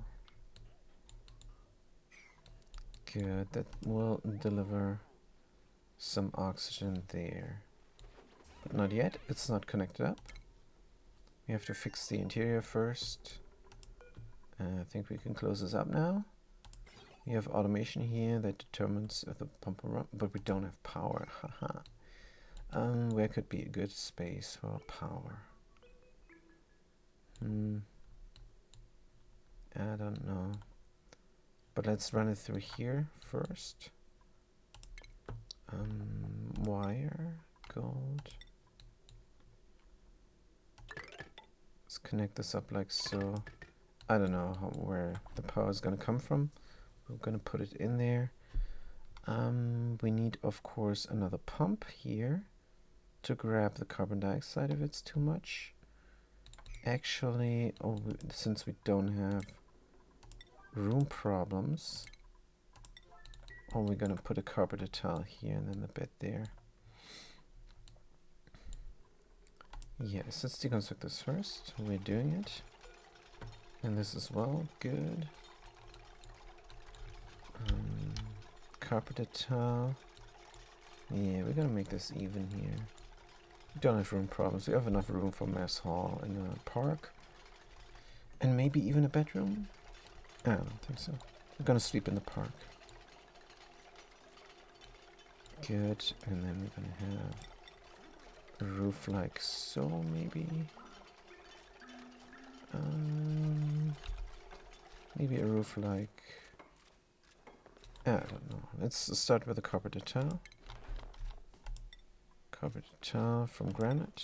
Good, that will deliver some oxygen there. But not yet, it's not connected up. We have to fix the interior first. I think we can close this up now. We have automation here that determines if the pump will run, but we don't have power. Haha. Where could be a good space for power? I don't know. But let's run it through here first. Wire, gold. Let's connect this up like so. I don't know where the power is going to come from. We're going to put it in there. We need, of course, another pump here to grab the carbon dioxide if it's too much. Actually, since we don't have room problems, we're going to put a carpeted tile here and then the bed there. Yes, let's deconstruct this first. We're doing it. And this as well. Good. Carpeted tile. Yeah, we're gonna make this even here. We don't have room problems. We have enough room for mess hall and a park. And maybe even a bedroom? I don't think so. We're gonna sleep in the park. Good. And then we're gonna have a roof like so, maybe. Maybe a roof like... I don't know. Let's start with a carpeted tile. Carpeted tile from granite.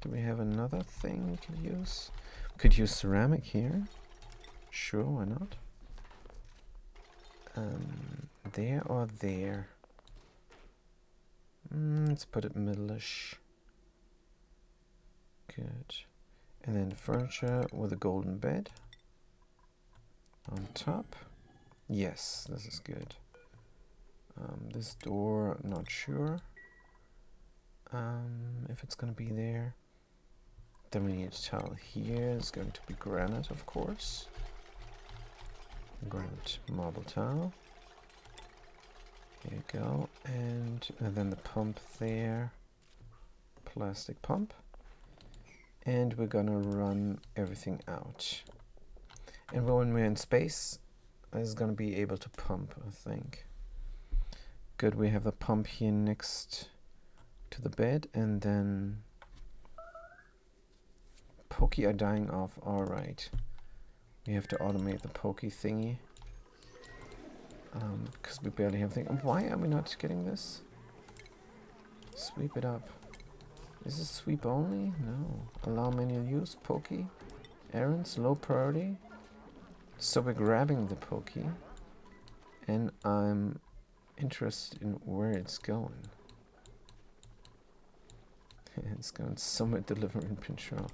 Do we have another thing we could use? We could use ceramic here. Sure, why not? There or there? Let's put it middle-ish. Good. And then furniture with a golden bed on top. Yes, this is good. This door, not sure if it's going to be there. Then we need a tile here. It's going to be granite, of course. Granite marble tile. Here you go. And then the pump there. Plastic pump. And we're gonna run everything out. And when we're in space, it's gonna be able to pump, I think. Good, we have a pump here next to the bed, and then pokey are dying off. Alright. We have to automate the pokey thingy. Because we barely have thing. Why are we not getting this? Sweep it up. Is it sweep only? No. Allow manual use. Pokey. Errands. Low priority. So we're grabbing the pokey. And I'm interested in where it's going. It's going somewhere delivering Pinchot.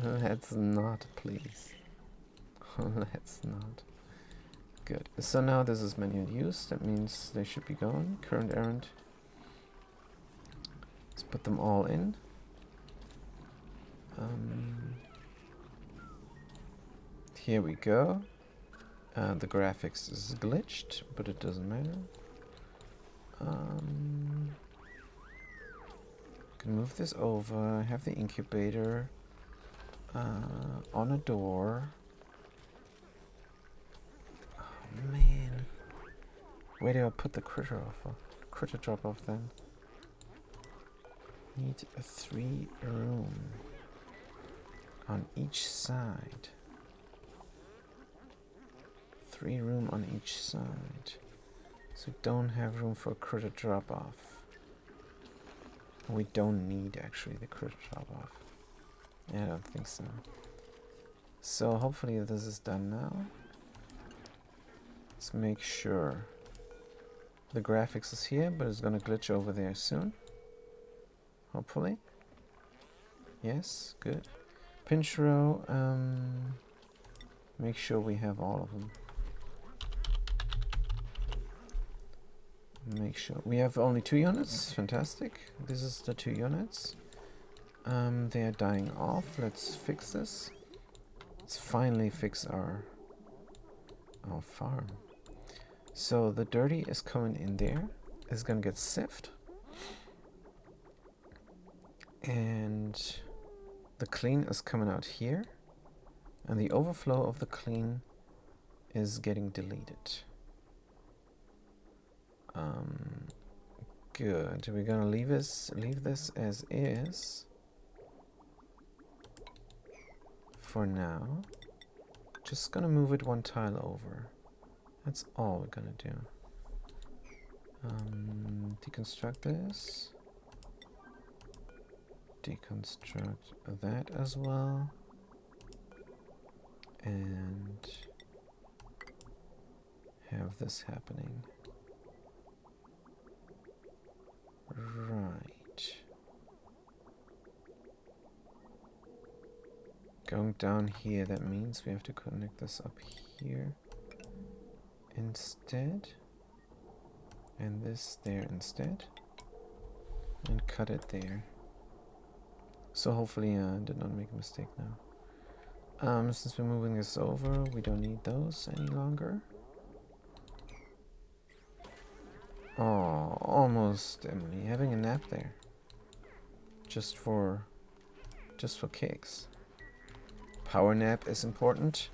Let's not, please. Let's not. Good. So now this is manual use. That means they should be going. Current errand. Let's put them all in. Here we go. The graphics is glitched, but it doesn't matter. Can move this over. Have the incubator on a door. Oh man, where do I put the critter off? Critter drop off then. Need a 3-room on each side. 3-room on each side. So we don't have room for a critter drop off. We don't need actually the critter drop off. Yeah, I don't think so. So hopefully this is done now. Let's make sure. The graphics is here, but it's gonna glitch over there soon. Hopefully. Yes, good. Pinch row, make sure we have all of them. Make sure we have only 2 units. Fantastic. This is the 2 units. They are dying off. Let's fix this. Let's finally fix our farm. So the dirty is coming in there. It's gonna get sieved. And the clean is coming out here. And the overflow of the clean is getting deleted. Um, good. We're gonna leave this as is for now. Just gonna move it one tile over. That's all we're gonna do. Deconstruct this. Deconstruct that as well. And have this happening. Right. Going down here, that means we have to connect this up here instead. And this there instead. And cut it there. So hopefully I did not make a mistake now. Since we're moving this over, we don't need those any longer. Oh, almost Emily having a nap there. Just for kicks. Power nap is important.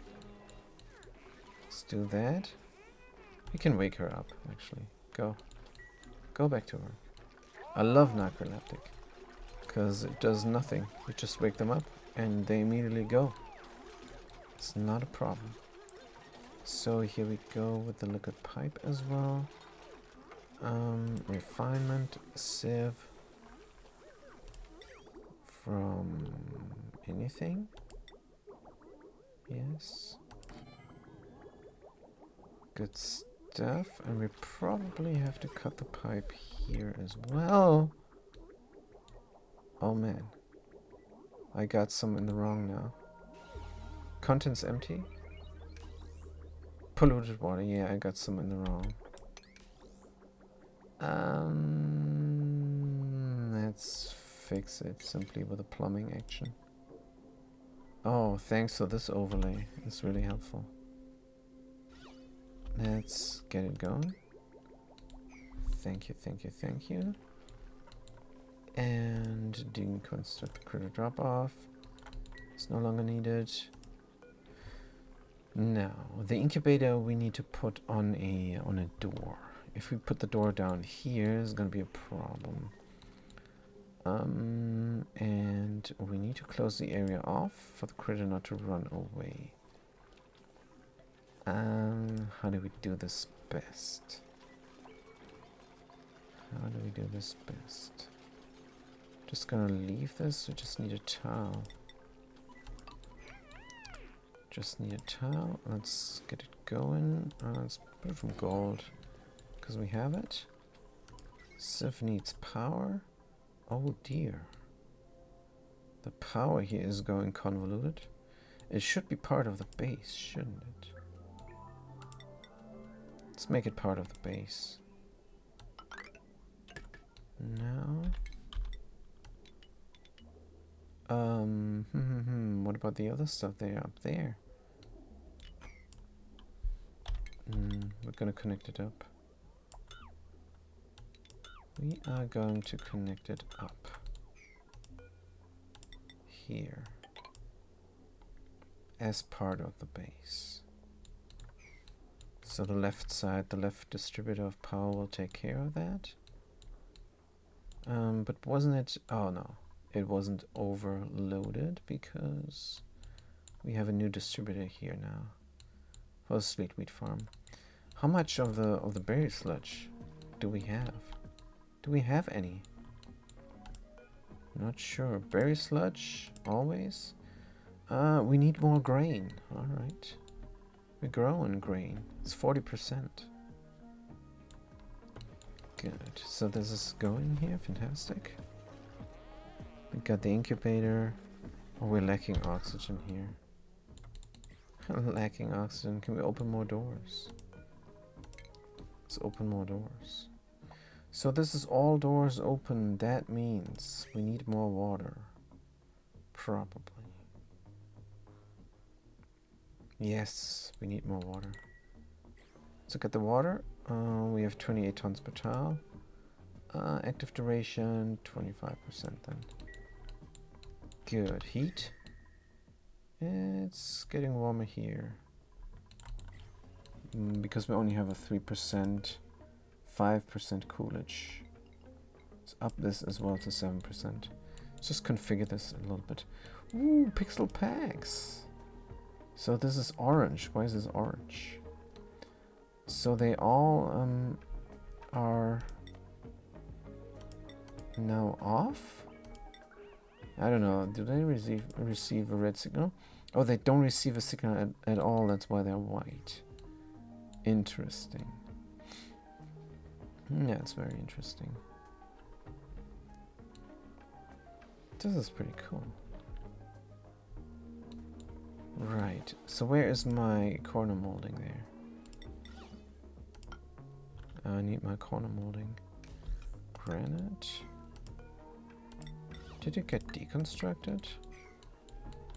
Let's do that. We can wake her up, actually. Go back to her. I love narcoleptic. Because it does nothing. You just wake them up and they immediately go. It's not a problem. So here we go with the liquid pipe as well. Refinement, sieve. From anything? Yes. Good stuff. And we probably have to cut the pipe here as well. Oh man. I got some in the wrong now. Contents empty. Polluted water. Yeah, I got some in the wrong. Let's fix it simply with a plumbing action. Oh, thanks for this overlay. It's really helpful. Let's get it going. Thank you, thank you, thank you. And deconstruct the critter drop off. It's no longer needed. Now, the incubator we need to put on a door. If we put the door down here, it's gonna be a problem. And we need to close the area off for the critter not to run away. How do we do this best? How do we do this best? Just gonna leave this. We just need a towel. Just need a towel. Let's get it going. Let's put it from gold because we have it. Sieve needs power. Oh dear. The power here is going convoluted. It should be part of the base, shouldn't it? Let's make it part of the base. Now. What about the other stuff there up there? We're gonna connect it up. We are going to connect it up here as part of the base. So the left side, the left distributor of power will take care of that. But wasn't it? Oh no, it wasn't overloaded because we have a new distributor here now for the sweet wheat farm. How much of the berry sludge do we have? Do we have any? Not sure. Berry sludge, always. We need more grain. All right. We grow in grain. It's 40%. Good. So this is going here. Fantastic. We got the incubator. Oh, we're lacking oxygen here. Lacking oxygen. Can we open more doors? Let's open more doors. So this is all doors open. That means we need more water. Probably. Yes, we need more water. Let's look at the water. We have 28 tons per tile. Active duration, 25% then. Good. Heat. It's getting warmer here. Because we only have a 3% 5% coolage. Let's up this as well to 7%. Let's just configure this a little bit. Ooh, pixel packs. So this is orange. Why is this orange? So they all are now off? I don't know. Do they receive a red signal? Oh, they don't receive a signal at all. That's why they're white. Interesting. Yeah, it's very interesting. This is pretty cool. Right. So where is my corner molding there? I need my corner molding. Granite. Did it get deconstructed?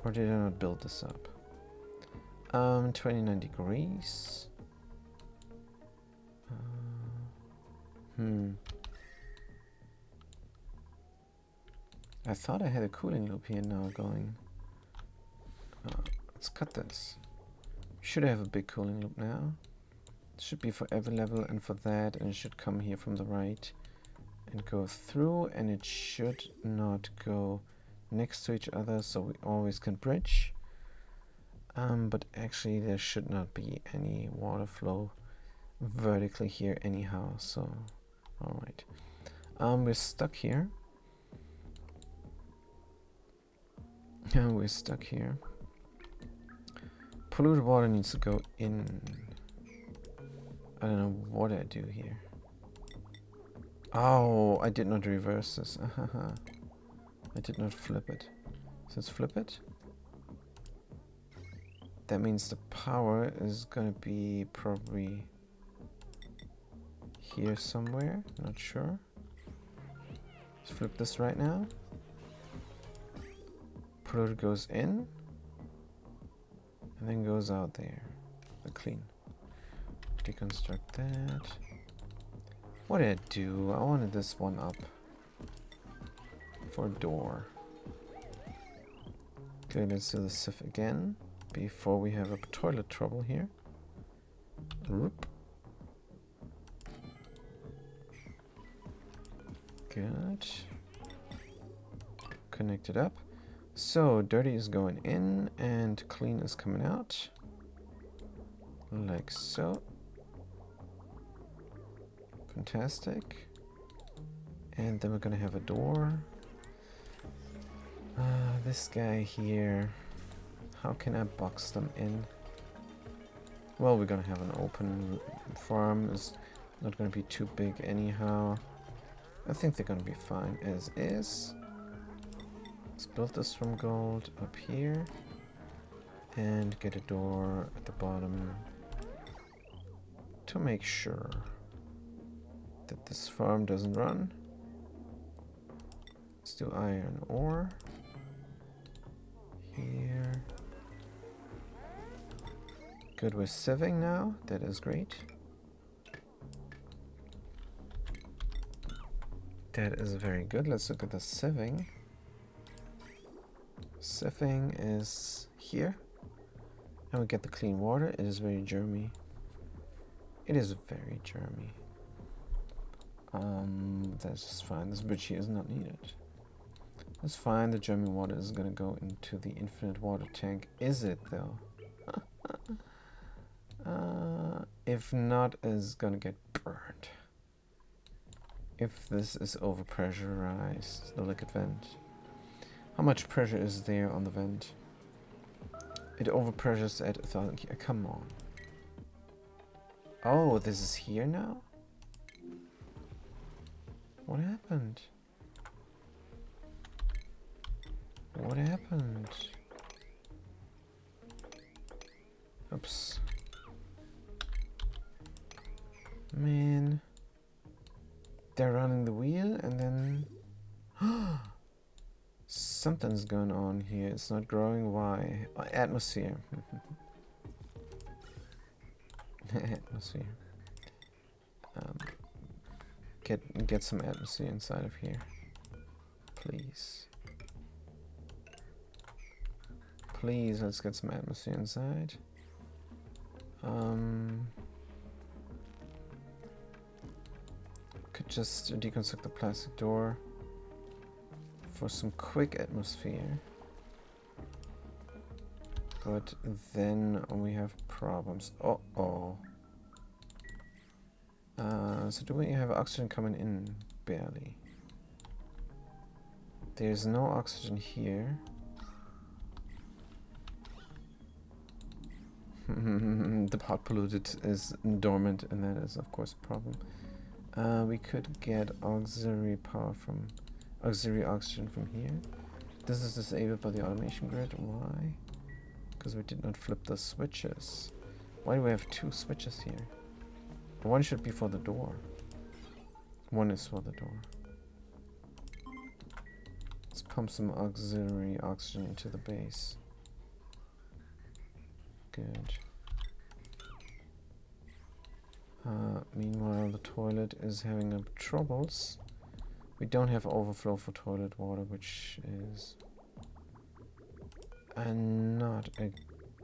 Or did I not build this up? 29 degrees. I thought I had a cooling loop here now going. Let's cut this. Should have a big cooling loop now. It should be for every level and for that, and it should come here from the right and go through, and it should not go next to each other, so we always can bridge. But actually there should not be any water flow vertically here anyhow, so alright. We're stuck here. We're stuck here. Polluted water needs to go in. I don't know what I do here. Oh, I did not reverse this. I did not flip it. So let's flip it. That means the power is gonna be probably here somewhere. Not sure. Let's flip this right now. Polluted goes in. And then goes out there. The clean. Deconstruct that. What did I do? I wanted this one up. For a door. Okay, let's do the sieve again. Before we have a toilet trouble here. Whoop. Good. Connect it up. So, dirty is going in and clean is coming out. Like so. Fantastic. And then we're gonna have a door. This guy here. How can I box them in? Well, we're gonna have an open farm. It's not gonna be too big anyhow. I think they're gonna be fine as is. Let's build this from gold up here. And get a door at the bottom. To make sure that this farm doesn't run. Let's do iron ore. Here. Good with sieving now. That is great. That is very good. Let's look at the sieving. Sieving is here. And we get the clean water. It is very germy. It is very germy. That's just fine. This bridge here is not needed. That's fine. The germy water is gonna go into the infinite water tank. Is it though? If not, it's gonna get burned. If this is overpressurized, the liquid vent. How much pressure is there on the vent? It overpressures at 1,000. Come on. Oh, this is here now? What happened? What happened? Oops. Man. They're running the wheel and then... Something's going on here. It's not growing. Why? Oh, atmosphere. Atmosphere. Get some atmosphere inside of here. Please. Please, let's get some atmosphere inside. Could just deconstruct the plastic door for some quick atmosphere. But then we have problems. Uh-oh. So do we have oxygen coming in? Barely. There's no oxygen here. The pot polluted is dormant, and that is of course a problem. We could get auxiliary power from auxiliary oxygen from here. This is disabled by the automation grid. Why? Because we did not flip the switches. Why do we have two switches here? One should be for the door. One is for the door. Let's pump some auxiliary oxygen into the base. Good. Meanwhile, the toilet is having troubles. We don't have overflow for toilet water, which is not a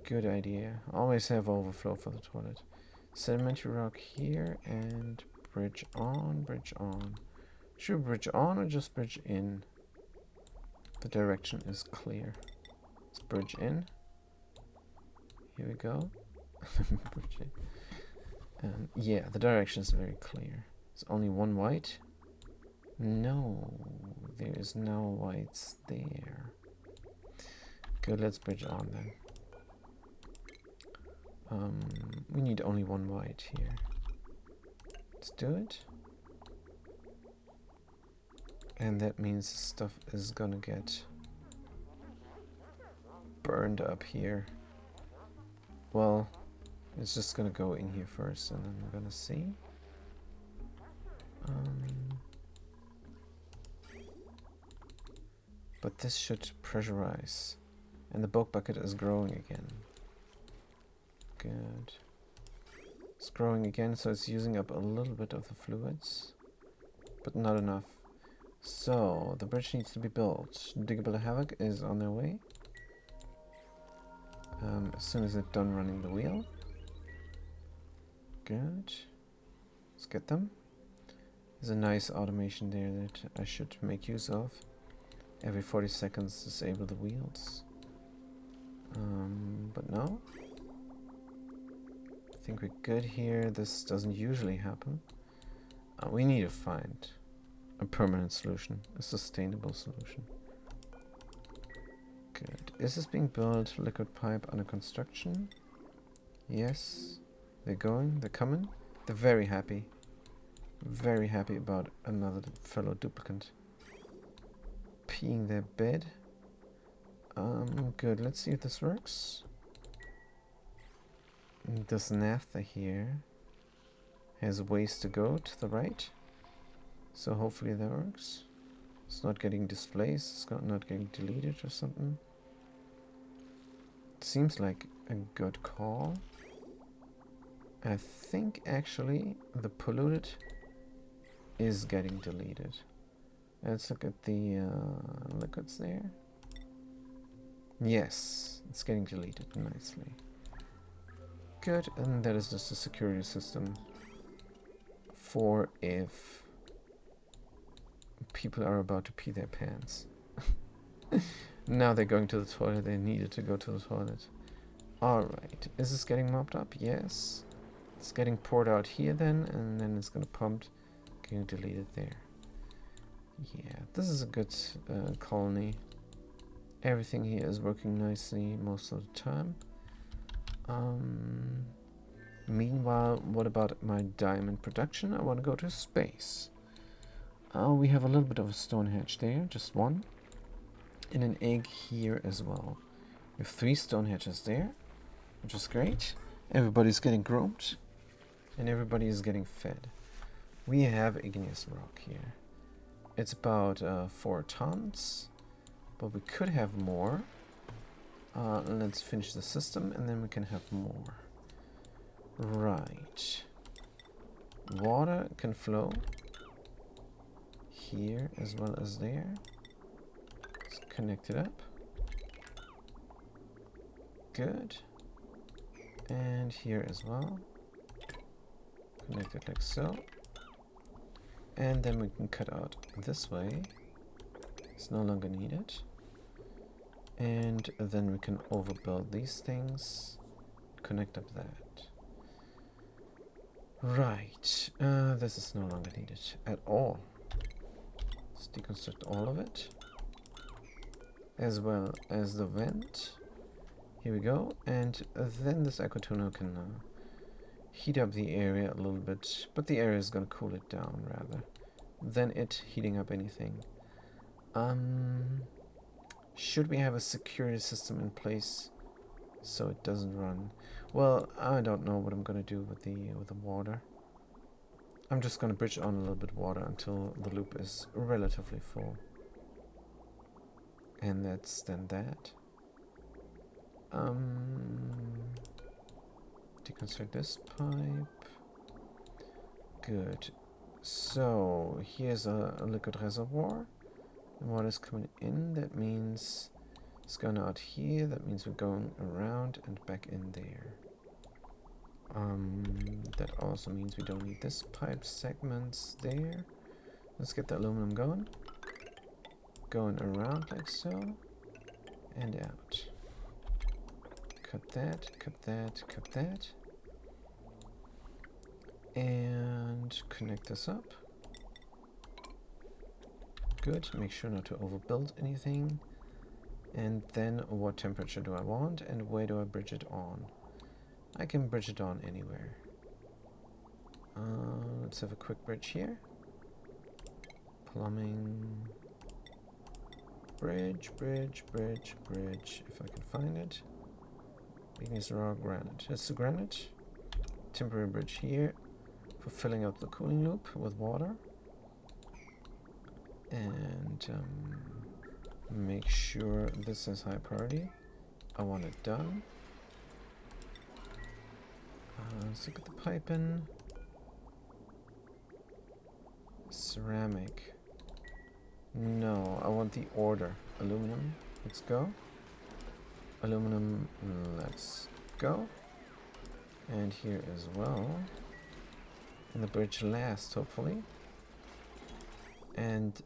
good idea. Always have overflow for the toilet. Sedimentary rock here and bridge on, bridge on. Should we bridge on or just bridge in? The direction is clear. Let's bridge in. Here we go. Bridge in. Yeah, the direction is very clear. There's only one white. No, there is no whites there. Good, let's bridge on then. We need only one white here. Let's do it. And that means stuff is gonna get burned up here. Well, it's just gonna go in here first, and then we're gonna see. But this should pressurize. And the bulk bucket is growing again. Good. It's growing again, so it's using up a little bit of the fluids. But not enough. So, the bridge needs to be built. Diggable Havoc is on their way. As soon as it's done running the wheel. Good. Let's get them. There's a nice automation there that I should make use of. Every 40 seconds disable the wheels. But no. I think we're good here. This doesn't usually happen. We need to find a permanent solution, a sustainable solution. Good. Is this being built? Liquid pipe under construction? Yes. They're going, they're coming. They're very happy. Very happy about another fellow duplicant peeing their bed. Good. Let's see if this works. This naphtha here has ways to go to the right. So hopefully that works. It's not getting displaced. It's not getting deleted or something. Seems like a good call. I think actually the polluted is getting deleted. Let's look at the liquids there. Yes, it's getting deleted nicely. Good, and that is just a security system for if people are about to pee their pants. Now they're going to the toilet. They needed to go to the toilet. Alright, is this getting mopped up? Yes. It's getting poured out here then, and then it's gonna pumped, getting deleted there. Yeah, this is a good colony. Everything here is working nicely most of the time. Meanwhile, what about my diamond production? I want to go to space. We have a little bit of a stone hedge there, just one. And an egg here as well. We have 3 stone hedges there, which is great. Everybody's getting groomed, and everybody is getting fed. We have igneous rock here. It's about 4 tons, but we could have more. Let's finish the system, and then we can have more. Right. Water can flow here as well as there. Let's connect it up. Good. And here as well. Connect it like so. And then we can cut out this way. It's no longer needed. And then we can overbuild these things. Connect up that. Right. This is no longer needed at all. Let's deconstruct all of it. As well as the vent. Here we go. And then this aqua tunnel can heat up the area a little bit. But the area is going to cool it down rather than it heating up anything. Should we have a security system in place so it doesn't run? Well, I don't know what I'm gonna do with the water. I'm just gonna bridge on a little bit water until the loop is relatively full. And that's then that. Deconstruct this pipe. Good. So here's a liquid reservoir. The water's coming in. That means it's going out here. That means we're going around and back in there. That also means we don't need this pipe segments there. Let's get the aluminum going. Going around like so. And out. Cut that, cut that, cut that. And connect this up. Good. Make sure not to overbuild anything. And then what temperature do I want and where do I bridge it on? I can bridge it on anywhere. Let's have a quick bridge here. Plumbing. Bridge, bridge, bridge, bridge. If I can find it. Igneous raw granite. It's the granite. Temporary bridge here for filling up the cooling loop with water. And make sure this is high priority. I want it done. Let's look at the pipe in. Ceramic. No, I want the order. Aluminum. Let's go. Aluminum. Let's go. And here as well. And the bridge last, hopefully. And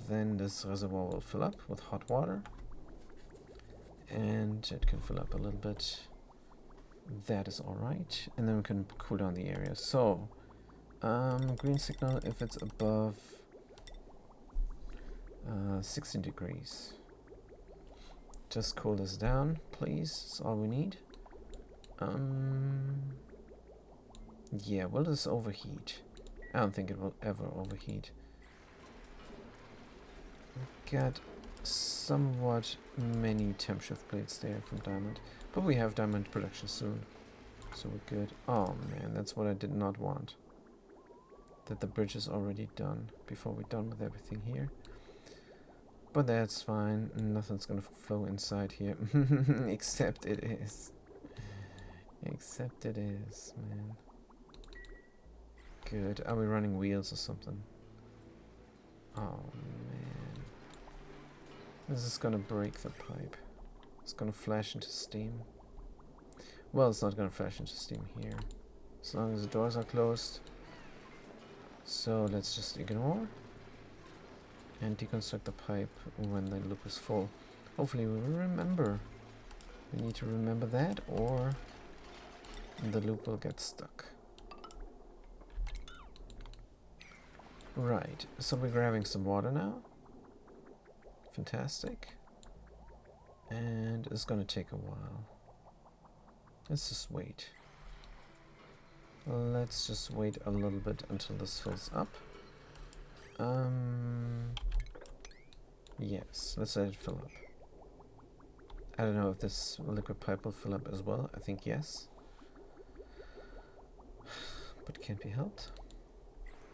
then this reservoir will fill up with hot water. And it can fill up a little bit. That is alright. And then we can cool down the area. So, green signal if it's above 16 degrees. Just cool this down, please. That's all we need. Yeah, will this overheat? I don't think it will ever overheat. Got somewhat many temp shift plates there from diamond, but we have diamond production soon, so we're good. Oh man, that's what I did not want. That the bridge is already done before we're done with everything here. But that's fine. Nothing's gonna flow inside here, except it is. Except it is, man. Good. Are we running wheels or something? Oh man. This is gonna break the pipe. It's gonna flash into steam. Well, it's not gonna flash into steam here. As long as the doors are closed. So let's just ignore. And deconstruct the pipe when the loop is full. Hopefully we will remember. We need to remember that, or the loop will get stuck. Right, so we're grabbing some water now. Fantastic. And it's gonna take a while. Let's just wait. Let's just wait a little bit until this fills up. Yes, let's let it fill up. I don't know if this liquid pipe will fill up as well. I think yes. But can't be helped.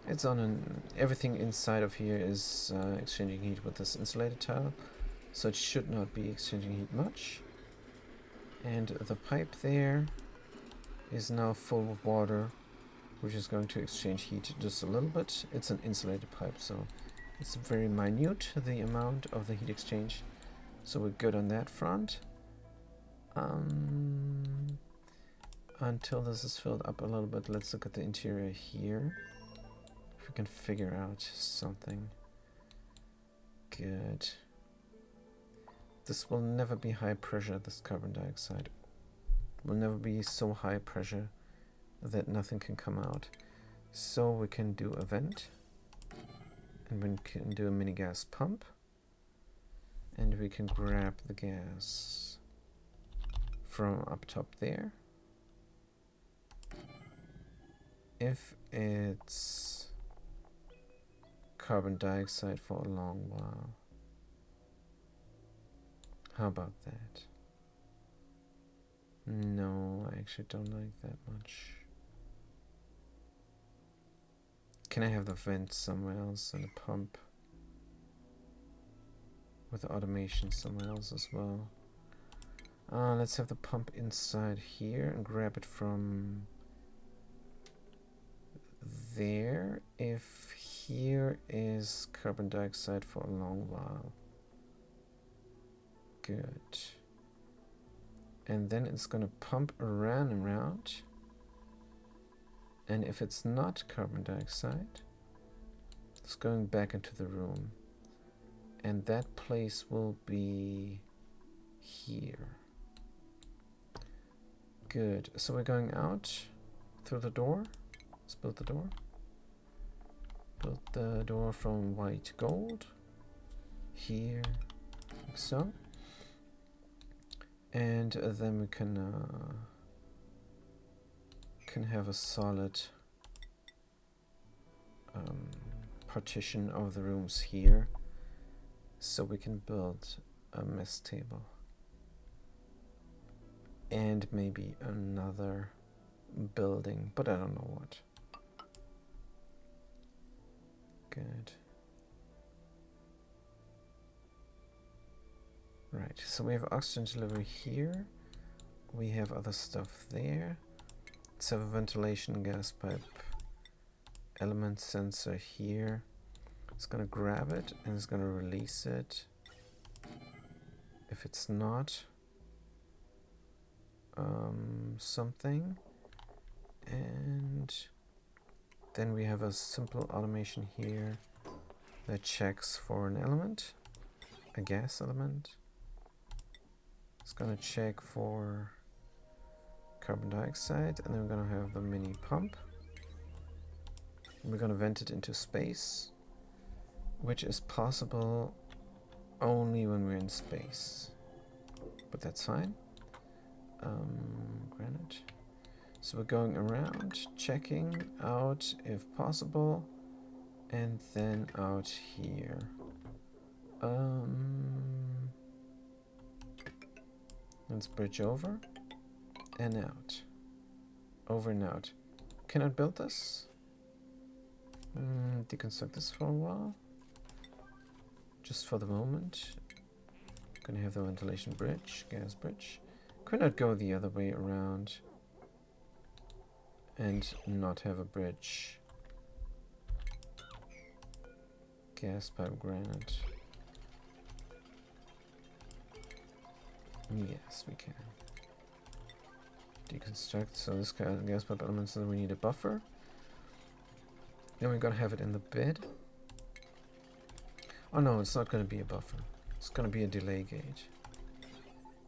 It's on an... everything inside of here is exchanging heat with this insulated tile. So it should not be exchanging heat much. And the pipe there is now full of water, which is going to exchange heat just a little bit. It's an insulated pipe, so it's very minute, the amount of the heat exchange. So we're good on that front. Until this is filled up a little bit, let's look at the interior here. If we can figure out something. Good. This will never be high pressure, this carbon dioxide. It will never be so high pressure that nothing can come out. So we can do a vent. And we can do a mini gas pump. And we can grab the gas from up top there. If it's carbon dioxide for a long while. How about that? No, I actually don't like that much. Can I have the vent somewhere else and a pump with the automation somewhere else as well? Let's have the pump inside here and grab it from there. If here is carbon dioxide for a long while. Good. And then it's going to pump around and around. And if it's not carbon dioxide, it's going back into the room. And that place will be here. Good. So we're going out through the door. Let's build the door. Build the door from white to gold. Here, like so. And then we can have a solid partition of the rooms here, so we can build a mess table and maybe another building, but I don't know what. Good. Right, so we have oxygen delivery here. We have other stuff there. Let's have a ventilation gas pipe element sensor here. It's gonna grab it and it's gonna release it. If it's not something, and then we have a simple automation here that checks for an element, a gas element. It's gonna check for carbon dioxide, and then we're gonna have the mini pump. And we're gonna vent it into space, which is possible only when we're in space, but that's fine. Granite. So we're going around, checking out if possible, and then out here. Let's bridge over and out. Over and out. Can I build this? Deconstruct this for a while. Just for the moment. Gonna have the ventilation bridge, gas bridge. Could not go the other way around and not have a bridge. Gas pipe granite. Yes, we can. Deconstruct, so this gas pipe element, so we need a buffer. Then we're gonna have it in the bed. Oh no, it's not gonna be a buffer. It's gonna be a delay gate.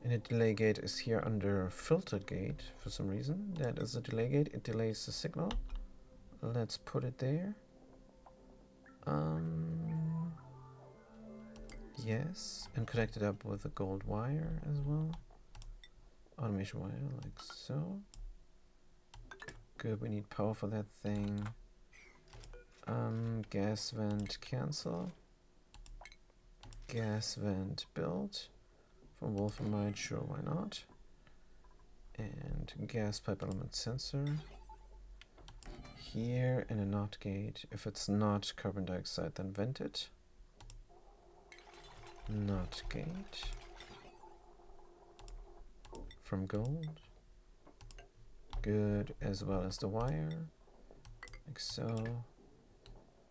And a delay gate is here under filter gate for some reason. That is a delay gate. It delays the signal. Let's put it there. Yes, and connect it up with a gold wire as well. Automation wire, like so. Good, we need power for that thing. Gas vent cancel. Gas vent build. From wolframite, sure, why not? And gas pipe element sensor. Here in a NOT gate. If it's not carbon dioxide, then vent it. NOT gate. From gold. Good, as well as the wire. Like so.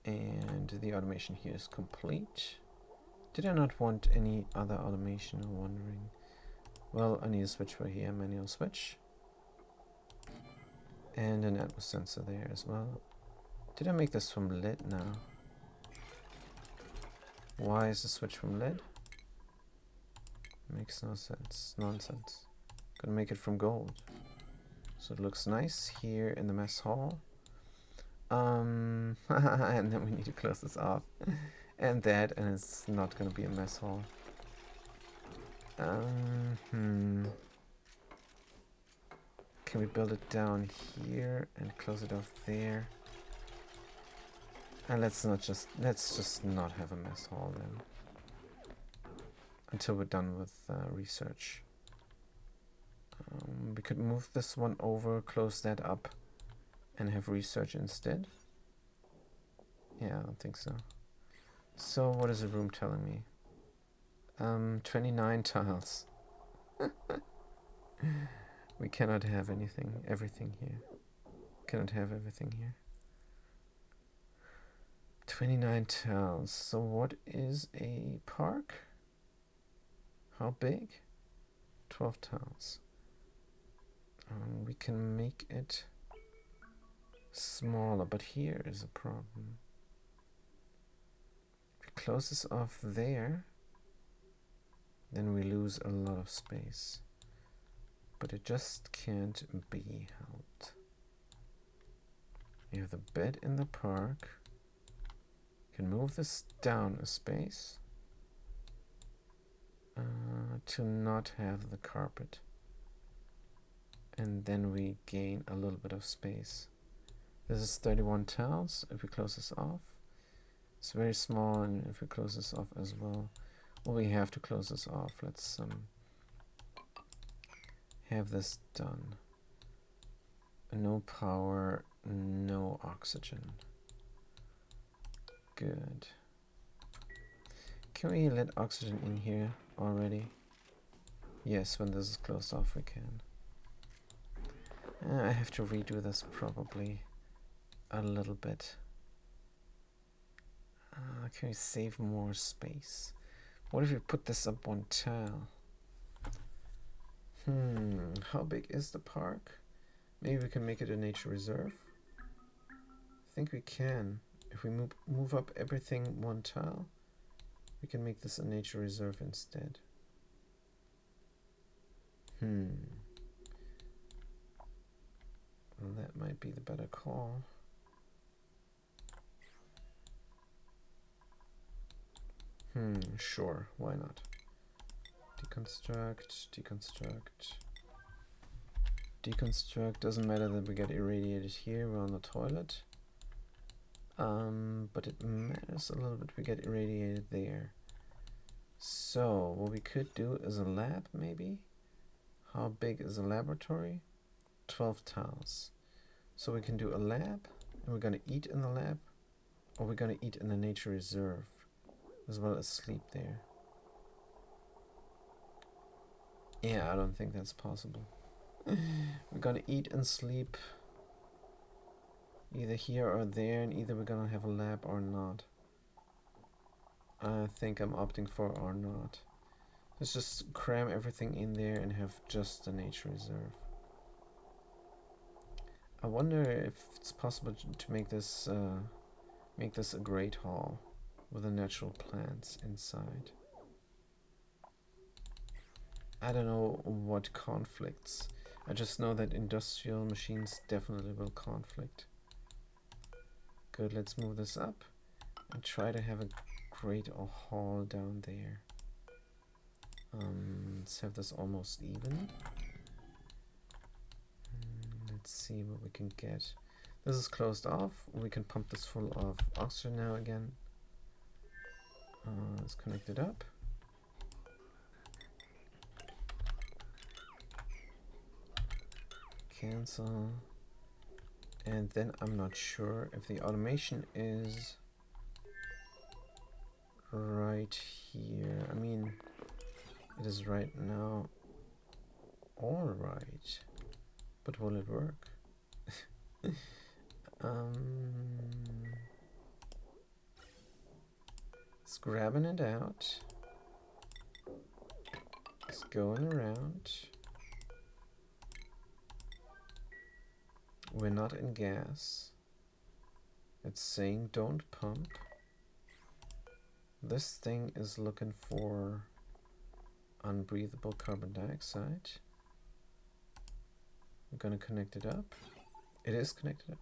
And the automation here is complete. Did I not want any other automation? I'm wondering. Well, I need a switch for here, manual switch. And an atmos sensor there as well. Did I make this from lead now? Why is the switch from lead? Makes no sense. Nonsense. Gonna make it from gold. So it looks nice here in the mess hall. And then we need to close this off. And it's not gonna be a mess hall. Can we build it down here and close it off there? And let's just not have a mess hall then. Until we're done with research. We could move this one over, close that up, and have research instead. Yeah, I don't think so. So what is the room telling me? 29 tiles. We cannot have everything here. Cannot have everything here. 29 tiles. So what is a park? How big? 12 tiles. We can make it smaller, but here is a problem. If we close this off there, then we lose a lot of space. But it just can't be helped. You have the bed in the park. You can move this down a space to not have the carpet. And then we gain a little bit of space. This is 31 tiles. If we close this off, it's very small, and if we close this off as well, we have to close this off. Let's have this done. No power, no oxygen. Good. Can we let oxygen in here already? Yes, when this is closed off we can. I have to redo this probably a little bit. Can we save more space? What if we put this up one tile? How big is the park? Maybe we can make it a nature reserve. I think we can. If we move up everything one tile, we can make this a nature reserve instead. Well, that might be the better call. Sure, why not? Deconstruct, deconstruct. Deconstruct, doesn't matter that we get irradiated here, we're on the toilet. But it matters a little bit we get irradiated there. So, what we could do is a lab, maybe? How big is a laboratory? 12 tiles. So we can do a lab, and we're gonna eat in the lab, or we're gonna eat in the nature reserve, as well as sleep there. Yeah, I don't think that's possible. We're gonna eat and sleep either here or there, and either we're gonna have a lab or not. I think I'm opting for or not. Let's just cram everything in there and have just the nature reserve. I wonder if it's possible to make this a great hall with the natural plants inside. I don't know what conflicts. I just know that industrial machines definitely will conflict. Good, let's move this up and try to have a great hall down there. Let's have this almost even. Let's see what we can get. This is closed off. We can pump this full of oxygen now again. Let's connect it up. Cancel. And then I'm not sure if the automation is right here. I mean, it is right now. All right. But will it work? It's grabbing it out. It's going around. We're not in gas. It's saying don't pump. This thing is looking for unbreathable carbon dioxide. I'm gonna connect it up. It is connected up.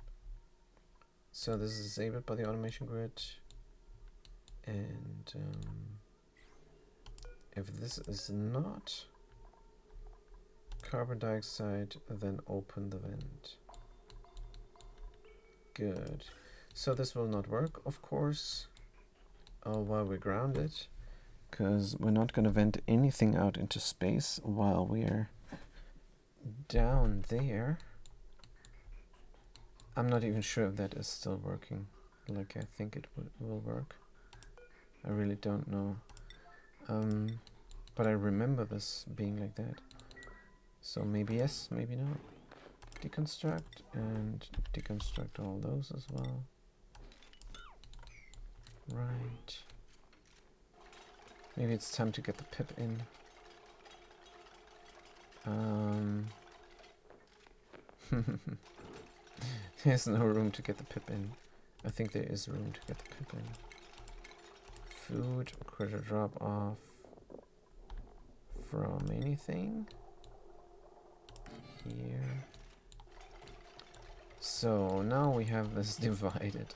So this is disabled by the automation grid. And if this is not carbon dioxide, then open the vent. Good. So this will not work, of course, while we're grounded, because we're not going to vent anything out into space while we're down there. I'm not even sure if that is still working like I think it will work. I really don't know. But I remember this being like that. So maybe yes, maybe no. Deconstruct and deconstruct all those as well. Right. Maybe it's time to get the pip in. There's no room to get the pip in. I think there is room to get the pip in. Food, critter drop off from anything here. So now we have this divided,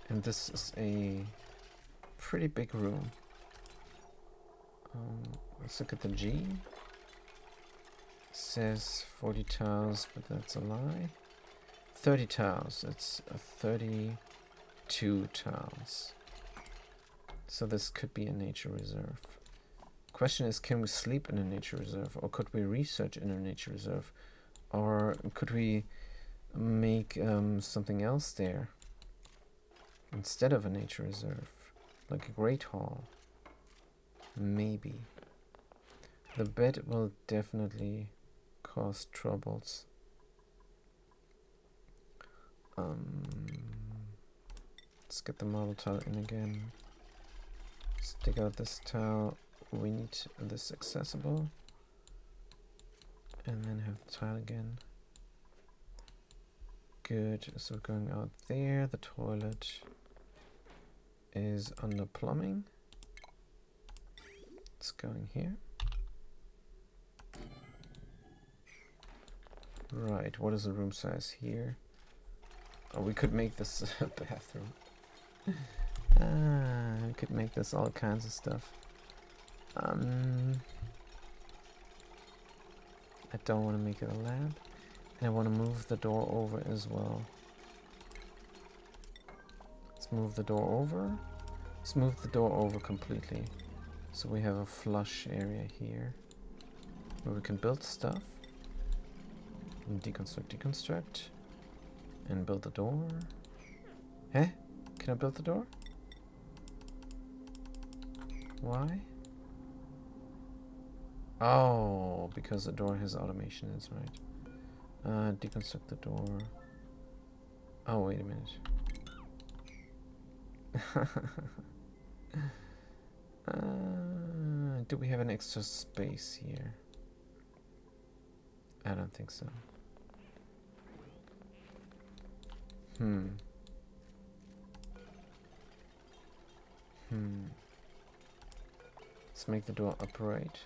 and this is a pretty big room. Let's look at the G. It says 40 tiles, but that's a lie. 30 tiles. It's 32 tiles. So this could be a nature reserve. Question is, can we sleep in a nature reserve, or could we research in a nature reserve, or could we make something else there instead of a nature reserve, like a great hall? Maybe. The bed will definitely cause troubles. Let's get the marble tile in again. Stick out this tile. We need this accessible, and then have the tile again. Good. So we're going out there. The toilet is under plumbing. It's going here. Right, what is the room size here? Oh, we could make this a bathroom. We could make this all kinds of stuff. I don't want to make it a lab. And I want to move the door over as well. Let's move the door over. Let's move the door over completely. So we have a flush area here where we can build stuff. And deconstruct. And build the door. Huh? Can I build the door? Why? Oh, because the door has automation, that's right. Deconstruct the door. Oh, wait a minute. Do we have an extra space here? I don't think so. Let's make the door upright.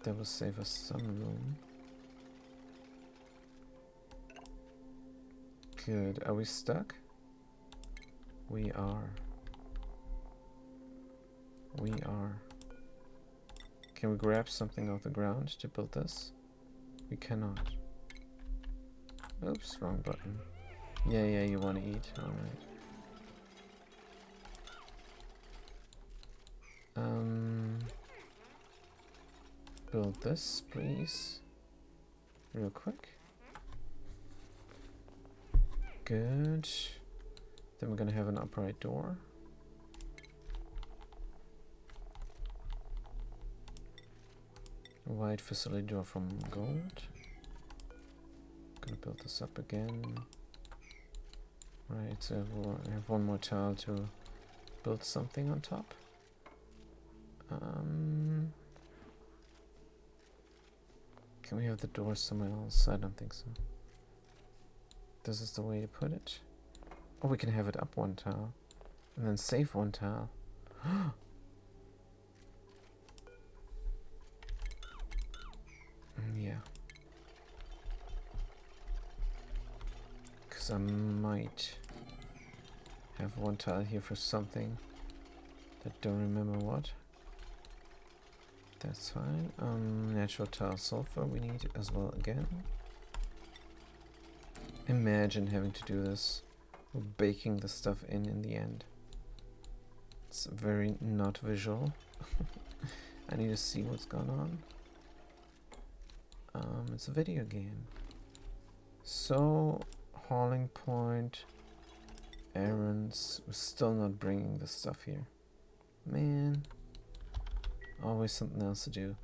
That will save us some room. Good. Are we stuck? We are. We are. Can we grab something off the ground to build this? We cannot. Oops, wrong button. Yeah, you want to eat. Alright. Build this, please. Real quick. Good. Then we're gonna have an upright door. A wide facility door from gold. Gonna build this up again. Right, so I have one more tile to build something on top. Can we have the door somewhere else? I don't think so. This is the way to put it. Or we can have it up one tile. And then save one tile. Yeah. Because I might have one tile here for something that don't remember what. That's fine. Natural tile sulfur we need as well again. Imagine having to do this. We're baking the stuff in the end. It's very not visual. I need to see what's going on. It's a video game. So, hauling point, errands. We're still not bringing the stuff here. Man. Always something else to do.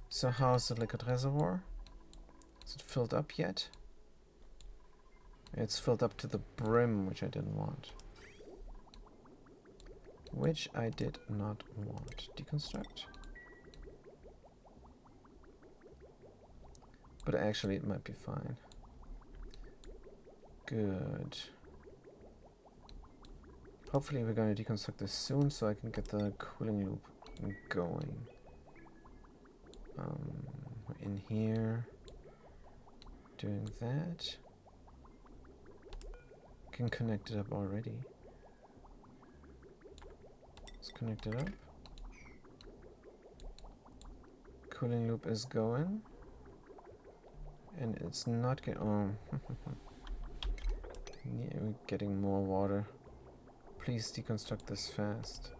So how's the liquid reservoir? Is it filled up yet? It's filled up to the brim, which I didn't want. Which I did not want. Deconstruct. But actually it might be fine. Good. Hopefully we're going to deconstruct this soon so I can get the cooling loop going. We're in here. Doing that. Can connect it up already. Let's connect it up. Cooling loop is going. And it's not getting... Oh. Yeah, we're getting more water. Please deconstruct this fast.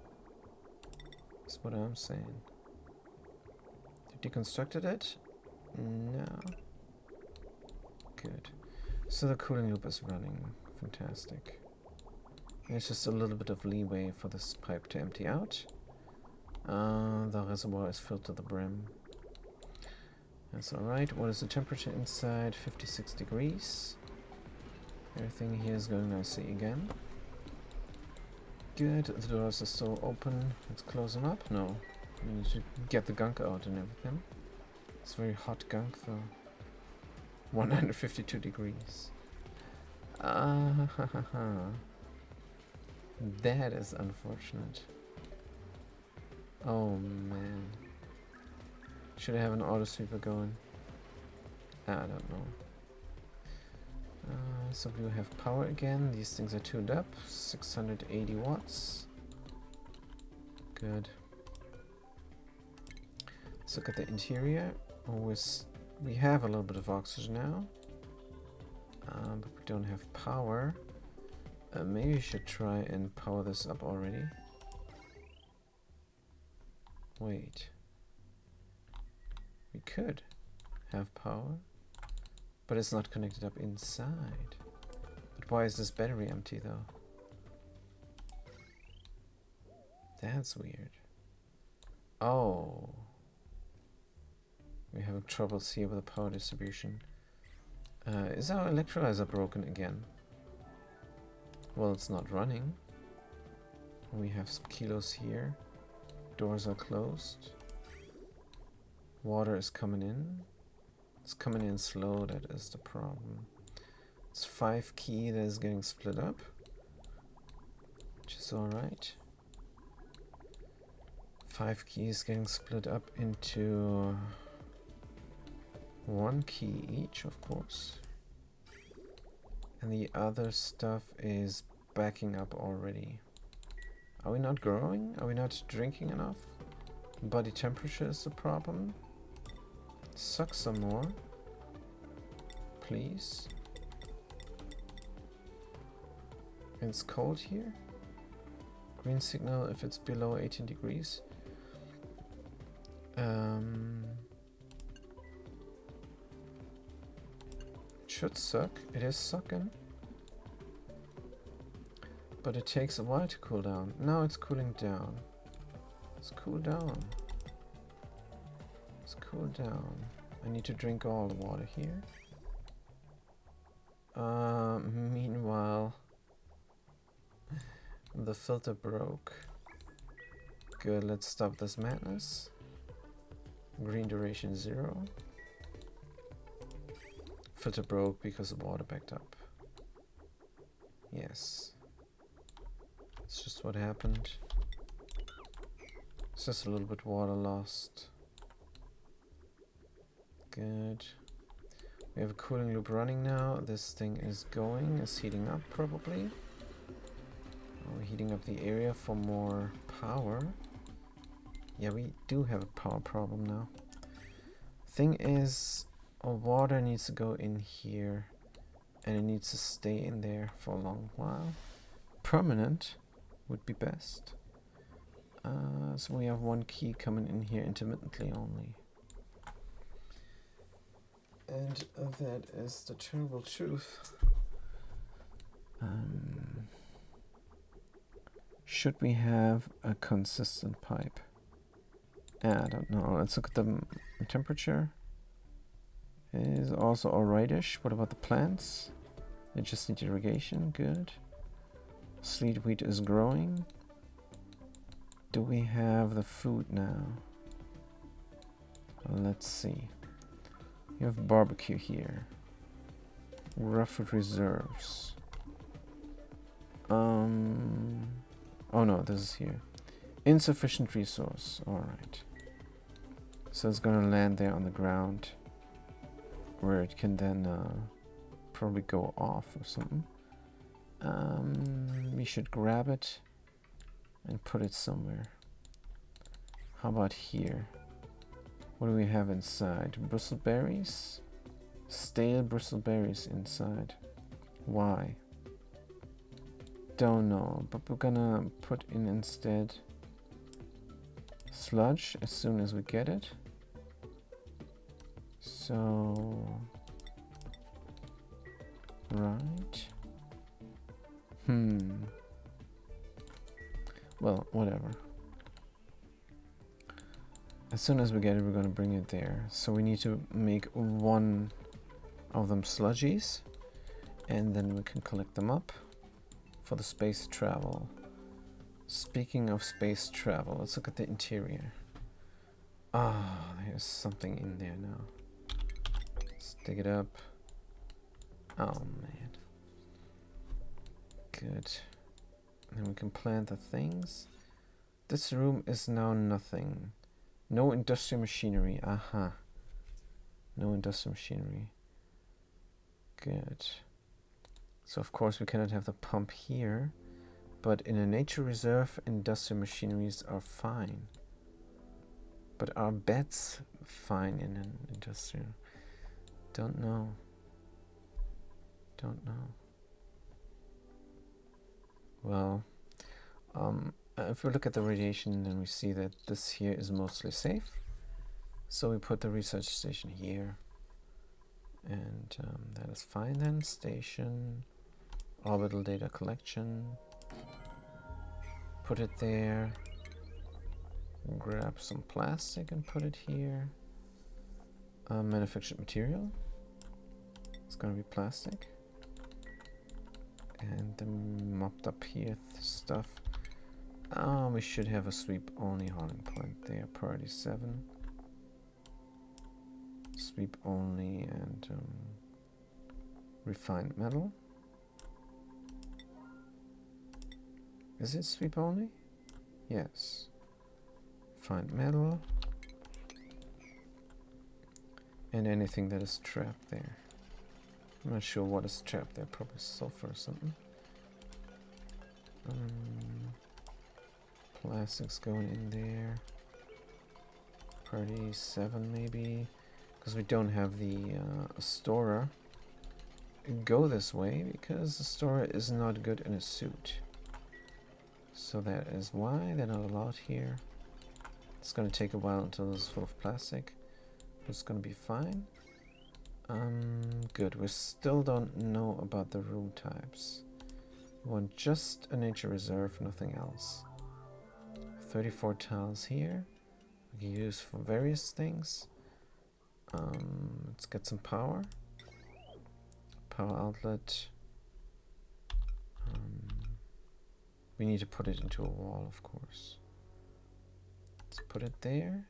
That's what I'm saying. You deconstructed it? No. Good. So the cooling loop is running. Fantastic. There's just a little bit of leeway for this pipe to empty out. The reservoir is filled to the brim. That's alright. What is the temperature inside? 56 degrees. Everything here is going nicely again. Good. The doors are still open. Let's close them up. No. We need to get the gunk out and everything. It's very hot gunk though. 152 degrees. That is unfortunate. Oh man. Should I have an auto sweeper going? I don't know. So we have power again. These things are tuned up. 680 watts. Good. Let's look at the interior. We have a little bit of oxygen now. But we don't have power. Maybe we should try and power this up already. Wait. We could have power, but it's not connected up inside. But why is this battery empty though? That's weird. Oh. We're having troubles here with the power distribution. Is our electrolyzer broken again? Well, it's not running. We have some kilos here. Doors are closed. Water is coming in. It's coming in slow, that is the problem. It's 5 key that is getting split up, which is alright. 5 keys getting split up into 1 key each, of course. And the other stuff is backing up already. Are we not growing? Are we not drinking enough? Body temperature is the problem. Suck some more. Please. It's cold here. Green signal if it's below 18 degrees. Should suck. It is sucking. But it takes a while to cool down. Now it's cooling down. Let's cool down. Let's cool down. I need to drink all the water here. Meanwhile, the filter broke. Good, let's stop this madness. Green duration 0. Filter broke because the water backed up. Yes. It's just what happened. It's just a little bit water lost. Good. We have a cooling loop running now. This thing is heating up probably. Oh, we're heating up the area for more power. Yeah, we do have a power problem now. Thing is, water needs to go in here. And it needs to stay in there for a long while. Permanent would be best. So we have one key coming in here intermittently only. And that is the terrible truth. Should we have a consistent pipe? I don't know. Let's look at the temperature. It is also alrightish. What about the plants? They just need irrigation. Good. Sleet wheat is growing. Do we have the food now? Let's see. You have barbecue here. Rough food reserves. Oh no, this is here. Insufficient resource. Alright. So it's gonna land there on the ground, where it can then probably go off or something. We should grab it and put it somewhere. How about here? What do we have inside? Bristleberries? Stale bristleberries inside. Why? Don't know, but we're gonna put in instead sludge as soon as we get it. So, right. Well, whatever. As soon as we get it, we're gonna bring it there. So we need to make one of them sludgies, and then we can collect them up for the space travel. Speaking of space travel, let's look at the interior. Ah, there's something in there now. Let's dig it up. Oh man. Good. And then we can plant the things. This room is now nothing. No industrial machinery. Aha. No industrial machinery. Good. So of course we cannot have the pump here, but in a nature reserve industrial machineries are fine. But are beds fine in an industrial? Don't know. Don't know. Well, if we look at the radiation, then we see that this here is mostly safe. So we put the research station here. And that is fine then. Station, orbital data collection. Put it there. Grab some plastic and put it here. Manufactured material. It's gonna be plastic. And the mopped up here stuff. We should have a sweep only hauling plant there. Priority 7. Sweep only and refined metal. Is it sweep only? Yes. Refined metal. And anything that is trapped there. I'm not sure what is trapped there. Probably sulfur or something. Plastics going in there. Priority 7 maybe. Because we don't have the storer. Go this way because the storer is not good in a suit. So that is why they're not allowed here. It's going to take a while until this is full of plastic. But it's going to be fine. Good. We still don't know about the room types. We want just a nature reserve, nothing else. 34 tiles here. We can use for various things. Let's get some power. Power outlet. We need to put it into a wall, of course. Let's put it there.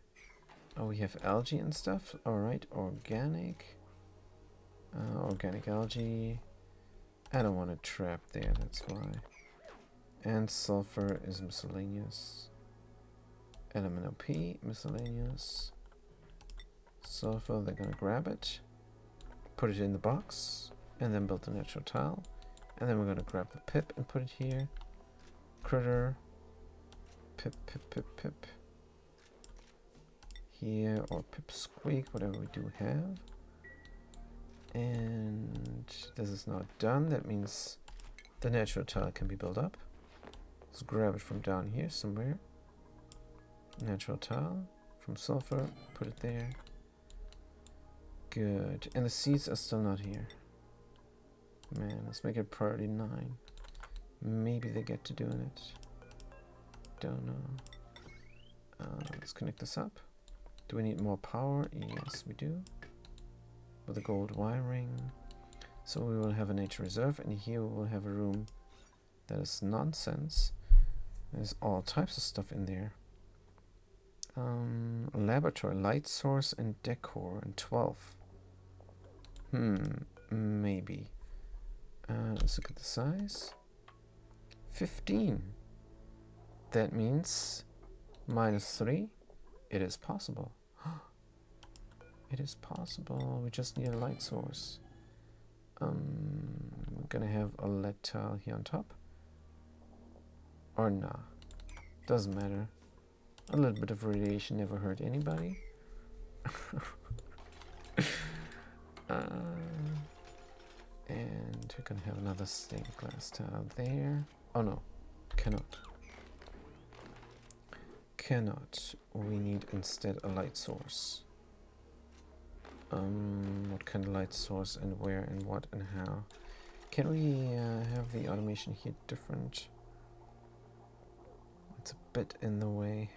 Oh, we have algae and stuff. Alright, organic. Organic algae. I don't want a trap there, that's why. And sulfur is miscellaneous. Element OP, miscellaneous. Sulfur, they're gonna grab it, put it in the box, and then build the natural tile. And then we're gonna grab the pip and put it here. Critter. Pip, pip, pip, pip. Here, or pip squeak, whatever we do have. And this is not done. That means the natural tile can be built up. Let's grab it from down here somewhere. Natural tile from sulfur, put it there. Good. And the seeds are still not here. Man, let's make it priority 9. Maybe they get to doing it. Don't know. Let's connect this up. Do we need more power? Yes, we do. With the gold wiring. So we will have a nature reserve, and here we will have a room that is nonsense. There's all types of stuff in there. Laboratory, light source, and decor, and 12. Maybe. Let's look at the size. 15. That means -3. It is possible. It is possible. We just need a light source. We're gonna have a LED tile here on top. Or nah. Doesn't matter. A little bit of radiation never hurt anybody. And we're gonna have another stained glass tile there. Oh no, cannot. Cannot. We need instead a light source. What kind of light source and where and what and how? Can we have the automation here different? It's a bit in the way.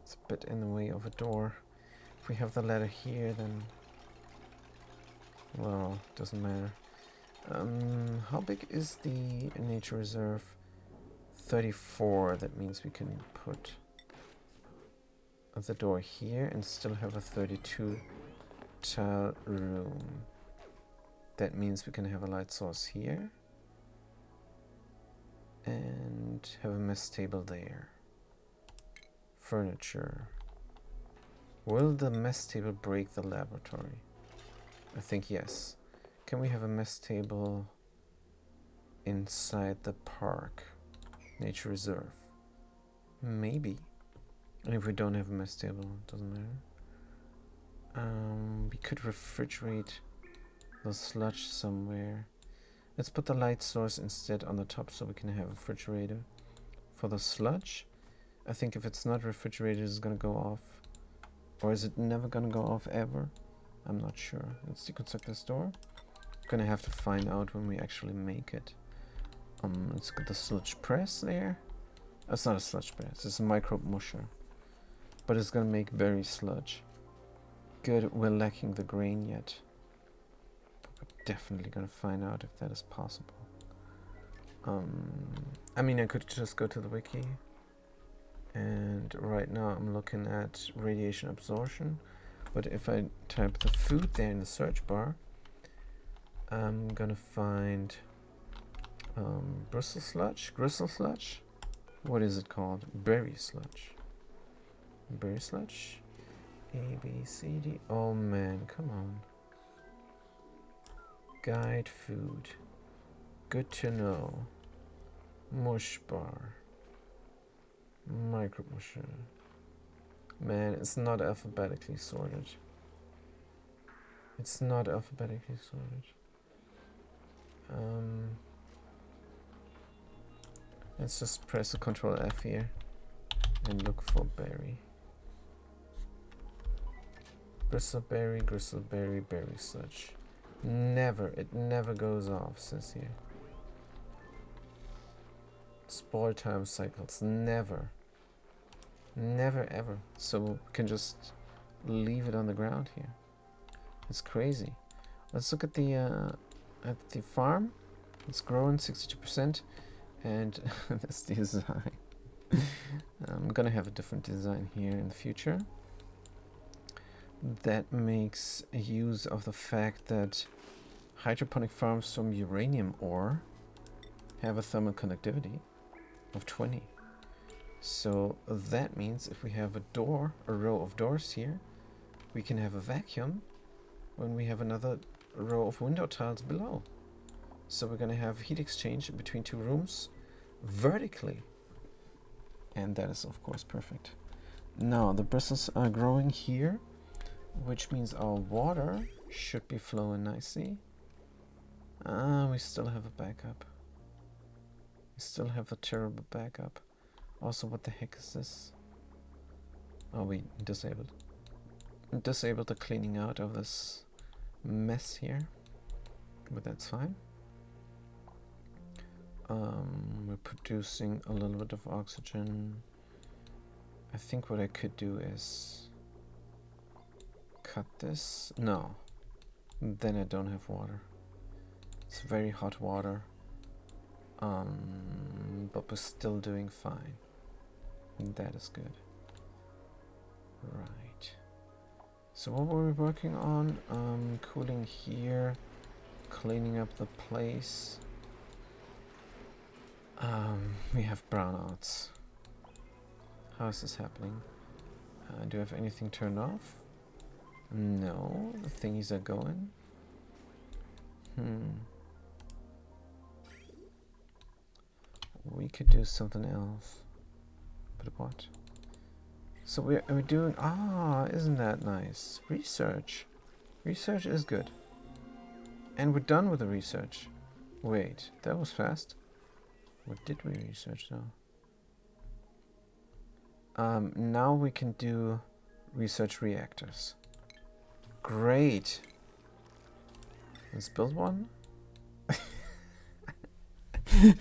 It's a bit in the way of a door. If we have the ladder here, then well, doesn't matter. How big is the nature reserve? 34. That means we can put the door here and still have a 32 tile room. That means we can have a light source here and have a mess table there. Furniture. Will the mess table break the laboratory? I think yes. Can we have a mess table inside the park? Nature reserve. Maybe. And if we don't have a mess table, it doesn't matter. We could refrigerate the sludge somewhere. Let's put the light source instead on the top so we can have a refrigerator for the sludge. I think if it's not refrigerated, it's gonna go off. Or is it never gonna go off ever? I'm not sure. Let's deconstruct this door. Gonna have to find out when we actually make it. Let's get the sludge press there. It's not a sludge press, it's a microbe musher. But it's gonna make berry sludge. Good, we're lacking the grain yet. But we're definitely gonna find out if that is possible. I mean, I could just go to the wiki. And right now I'm looking at radiation absorption. But if I type the food there in the search bar, I'm gonna find bristle sludge. What is it called? Berry sludge. Berry sludge. A, B, C, D. Oh man, come on. Guide food. Good to know. Mush bar. Micro musher. Man, it's not alphabetically sorted. It's not alphabetically sorted. Let's just press the Control F here and look for berry. Bristleberry, gristleberry, berry sludge. Never, it never goes off, says here. Spore time cycles, never. Never ever. So we can just leave it on the ground here. It's crazy. Let's look at the farm. It's growing 62%, and this design. I'm gonna have a different design here in the future. That makes use of the fact that hydroponic farms from uranium ore have a thermal conductivity of 20. So that means if we have a row of doors here, we can have a vacuum when we have another row of window tiles below. So we're going to have heat exchange between two rooms vertically. And that is of course perfect. Now the bristles are growing here, which means our water should be flowing nicely. We still have a backup. We still have a terrible backup. Also, what the heck is this? Oh, we disabled the cleaning out of this mess here, but that's fine. We're producing a little bit of oxygen. I think what I could do is cut this. No, then I don't have water. It's very hot water, but we're still doing fine. That is good. Right. So what were we working on? Cooling here, cleaning up the place. We have brownouts. How is this happening? Do I have anything turned off? No, the thingies are going. We could do something else. But what? So we're doing... isn't that nice? Research. Research is good. And we're done with the research. Wait, that was fast. What did we research now? Now we can do research reactors. Great. Let's build one.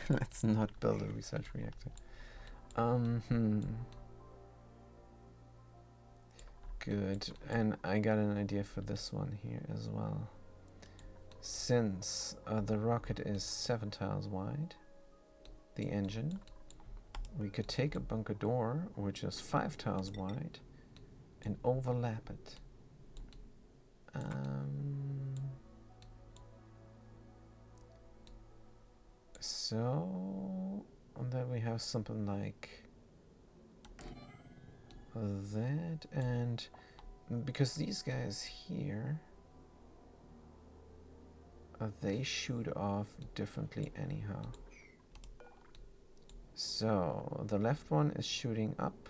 Let's not build a research reactor. Good. And I got an idea for this one here as well. Since the rocket is 7 tiles wide, the engine, we could take a bunker door, which is 5 tiles wide, and overlap it. So then we have something like that, and because these guys here, they shoot off differently anyhow. So the left one is shooting up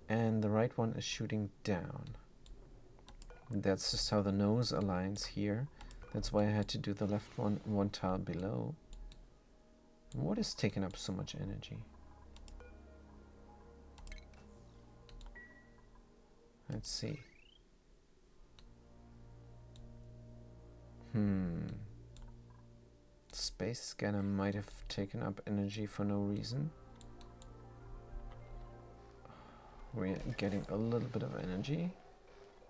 and the right one is shooting down. That's just how the nose aligns here. That's why I had to do the left one tile below. What is taking up so much energy? Let's see. Space scanner might have taken up energy for no reason. We're getting a little bit of energy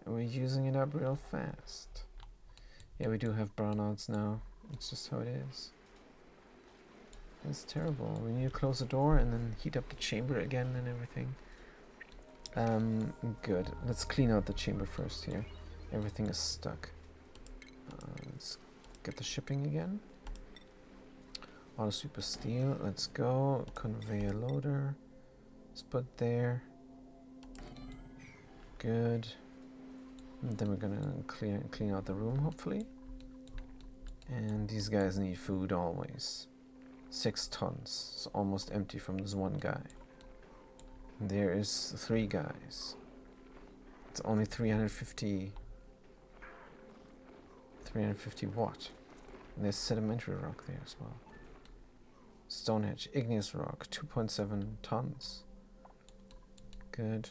and we're using it up real fast. Yeah, we do have brownouts now. It's just how it is. It's terrible. We need to close the door and then heat up the chamber again and everything. Good. Let's clean out the chamber first here. Everything is stuck. Let's get the shipping again. Auto super steel. Let's go. Conveyor loader. Let's put there. Good. And then we're gonna clean out the room, hopefully. And these guys need food always. 6 tons. It's almost empty from this one guy. There is 3 guys. It's only 350 watt. And there's sedimentary rock there as well. Stonehenge, igneous rock, 2.7 tons. Good.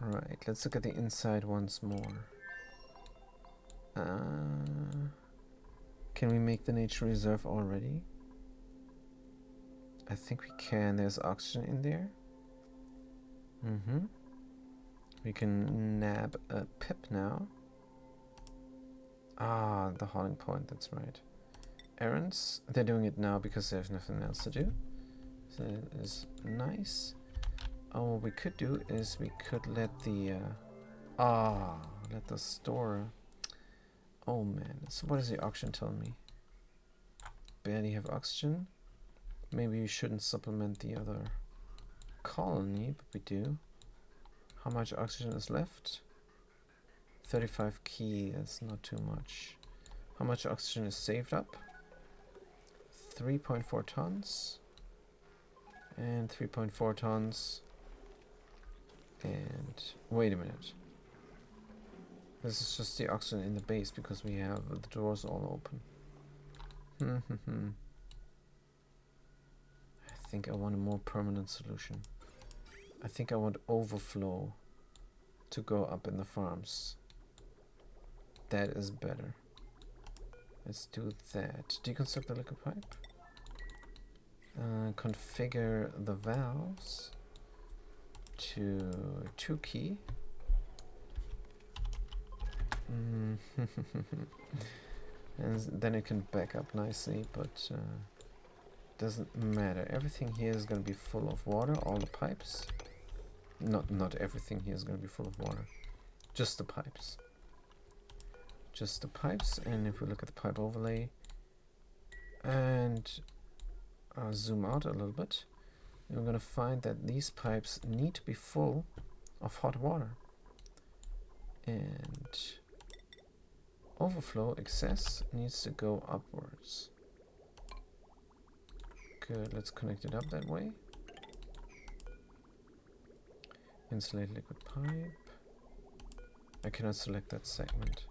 Alright, let's look at the inside once more. Can we make the nature reserve already? I think we can. There's oxygen in there. We can nab a pip now. The hauling point, that's right. Errands, they're doing it now because there's nothing else to do. So that is nice. What we could do is we could let the let the store Oh man, so what is the oxygen telling me? Barely have oxygen. Maybe you shouldn't supplement the other colony, but we do. How much oxygen is left? 35 key, that's not too much. How much oxygen is saved up? 3.4 tons. And 3.4 tons. And wait a minute. This is just the oxygen in the base because we have the doors all open. I think I want a more permanent solution. I think I want overflow to go up in the farms. That is better. Let's do that. Deconstruct the liquid pipe. Configure the valves to 2 key. And then it can back up nicely, but doesn't matter. Everything here is going to be full of water, all the pipes. Not everything here is going to be full of water. Just the pipes. Just the pipes, and if we look at the pipe overlay and zoom out a little bit, we're going to find that these pipes need to be full of hot water. And overflow excess needs to go upwards. Good, let's connect it up that way. Insulate liquid pipe. I cannot select that segment.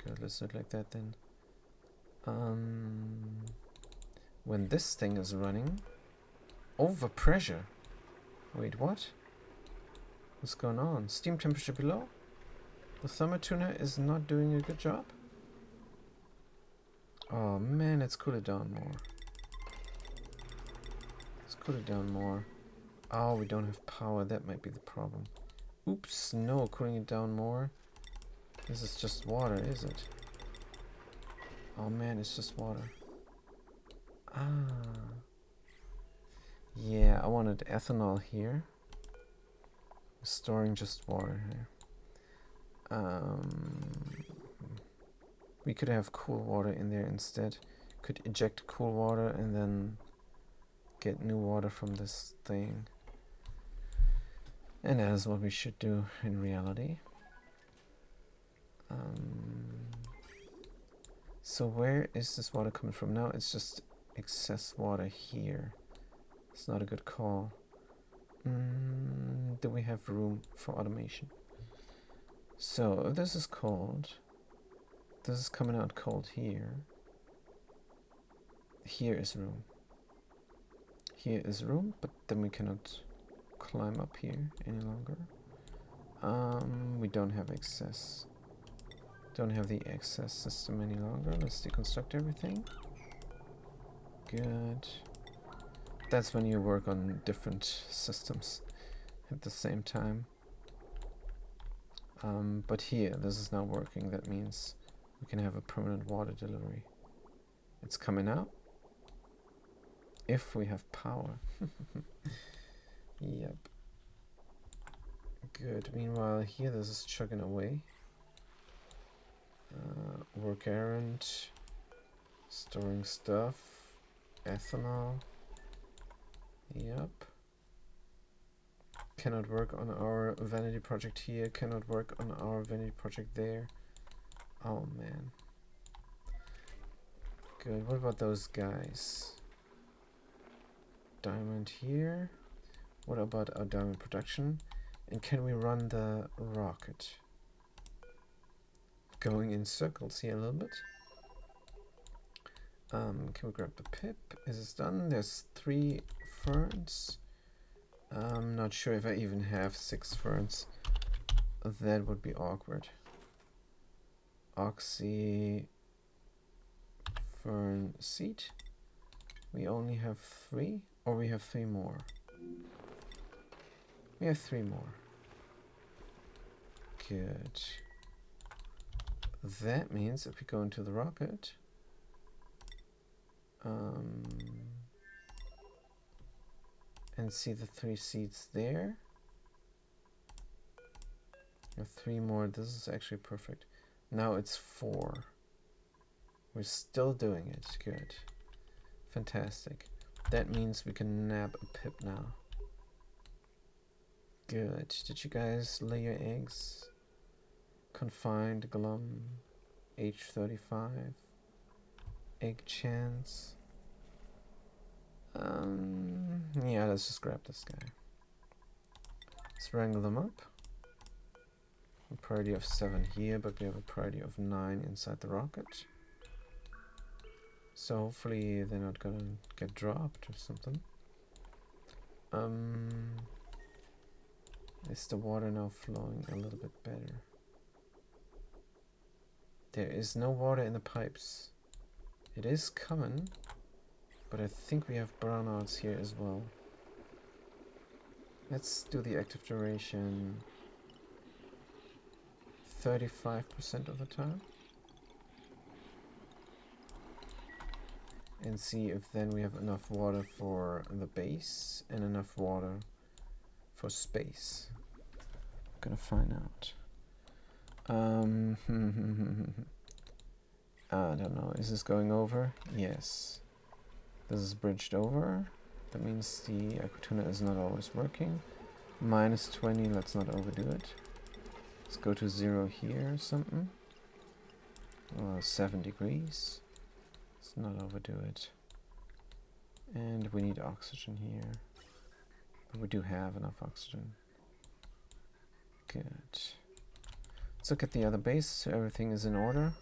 Good, let's do it like that then. When this thing is running, overpressure. Wait, what? What's going on? Steam temperature below? The thermotuner is not doing a good job? Oh man, let's cool it down more. Let's cool it down more. Oh, we don't have power. That might be the problem. Oops, no, cooling it down more. This is just water, is it? Oh man, it's just water. Ah. Yeah, I wanted ethanol here. Storing just water here. We could have cool water in there instead. Could eject cool water and then get new water from this thing. And that is what we should do in reality. So where is this water coming from now? It's just excess water here. It's not a good call. Do we have room for automation? So if this is cold, this is coming out cold here. Here is room. Here is room, but then we cannot climb up here any longer. We don't have excess. Don't have the excess system any longer. Let's deconstruct everything. Good. That's when you work on different systems at the same time. But here, this is now working. That means we can have a permanent water delivery. It's coming out. If we have power. Yep. Good. Meanwhile, here this is chugging away. Work errand. Storing stuff. Ethanol. Yep. Cannot work on our vanity project here. Cannot work on our vanity project there. Oh man. Good. What about those guys? Diamond here. What about our diamond production? And can we run the rocket? Going in circles here a little bit. Can we grab the pip? Is this done? There's 3 ferns. I'm not sure if I even have 6 ferns. That would be awkward. Oxy fern seed. We only have 3, or we have 3 more. We have 3 more. Good. That means if we go into the rocket, and see the 3 seeds there. We have 3 more. This is actually perfect. Now it's 4. We're still doing it. Good. Fantastic. That means we can nab a pip now. Good. Did you guys lay your eggs? Confined, glum, age 35, egg chance. Yeah, let's just grab this guy. Let's wrangle them up. A priority of 7 here, but we have a priority of 9 inside the rocket. So hopefully they're not gonna get dropped or something. Is the water now flowing a little bit better? There is no water in the pipes. It is coming, but I think we have brownouts here as well. Let's do the active duration 35% of the time. And see if then we have enough water for the base and enough water for space. Gonna find out. I don't know. Is this going over? Yes. This is bridged over. That means the aquatuna is not always working. Minus 20, let's not overdo it. Let's go to 0 here or something. 7 degrees. Let's not overdo it. And we need oxygen here. But we do have enough oxygen. Good. Let's look at the other base. So everything is in order.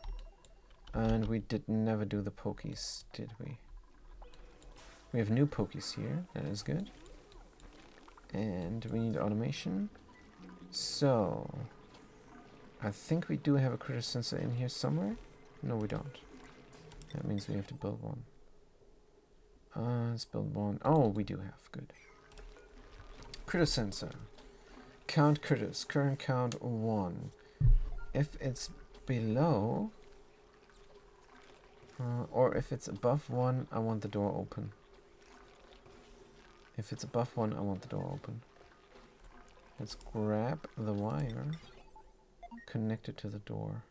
And we did never do the pokies, did we? We have new pokies here. That is good. And we need automation. So I think we do have a critter sensor in here somewhere. No, we don't. That means we have to build one. Let's build one. Oh, we do have. Good. Critter sensor. Count critters. Current count 1. If it's below, or if it's above 1, I want the door open. If it's above 1, I want the door open. Let's grab the wire, connect it to the door.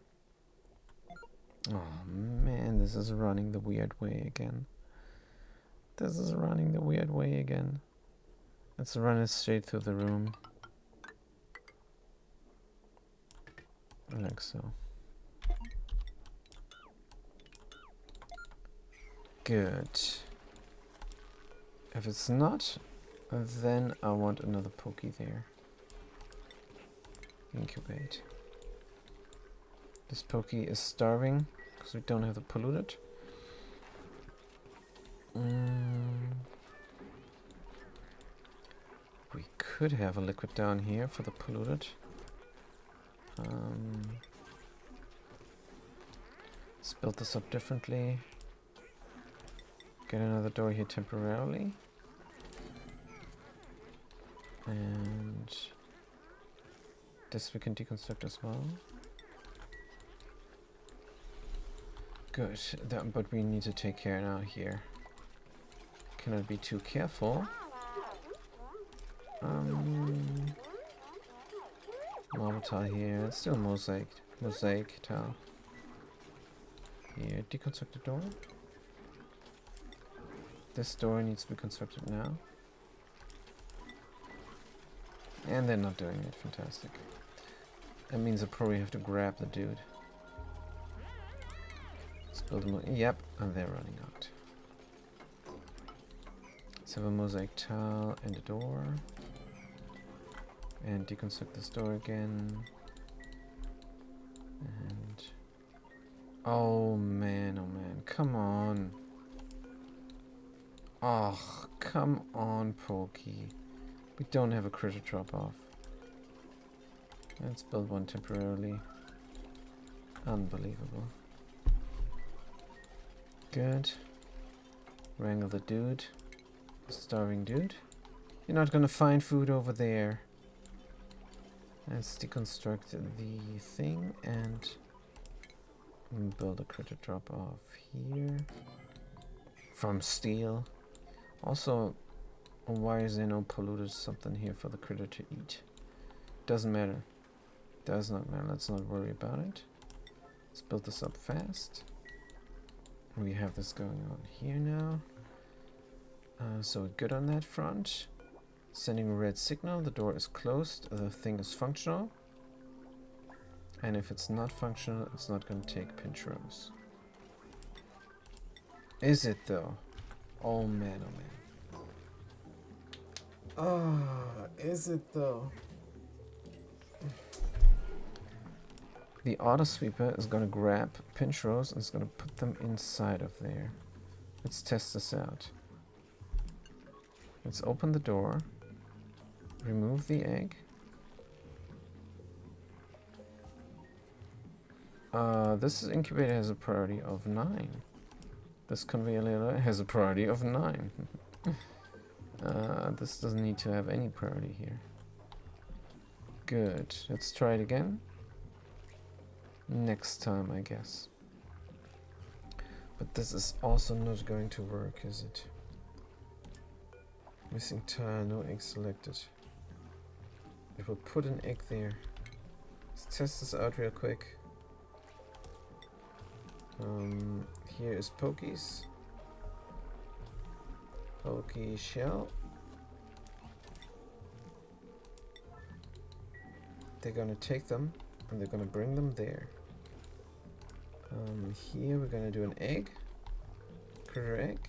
Oh man, this is running the weird way again. This is running the weird way again. Let's run it straight through the room. Like so. Good. If it's not, then I want another pokey there. Incubate. This pokey is starving because we don't have the polluted. We could have a liquid down here for the polluted. Let's build this up differently. Get another door here temporarily. And this we can deconstruct as well. Good, but we need to take care now here. Cannot be too careful. Marble tile here. Let's do a mosaic tile. Here, deconstruct the door. This door needs to be constructed now. And they're not doing it. Fantastic. That means I probably have to grab the dude. Let's build a yep, and they're running out. Let's have a mosaic tile and a door. And deconstruct this door again. And oh man, come on. Oh, come on, Pokey. We don't have a critter drop off. Let's build one temporarily. Unbelievable. Good. Wrangle the dude. The starving dude. You're not gonna find food over there. Let's deconstruct the thing and build a critter drop off here. From steel. Also, why is there no polluted something here for the critter to eat? Doesn't matter. Does not matter. Let's not worry about it. Let's build this up fast. We have this going on here now. So we're good on that front. Sending a red signal, the door is closed, the thing is functional. And if it's not functional, it's not going to take pinch rows. Is it though? Oh man, oh man. Oh, is it though? The auto sweeper is going to grab pinch rows and it's going to put them inside of there. Let's test this out. Let's open the door. Remove the egg. This incubator has a priority of 9. This conveyor ladder has a priority of 9. This doesn't need to have any priority here. Good. Let's try it again. Next time, I guess. But this is also not going to work, is it? Missing tile, no egg selected. It will put an egg there. Let's test this out real quick. Here is Pokies. Pokey shell. They're gonna take them and they're gonna bring them there. Here we're gonna do an egg. Critter egg.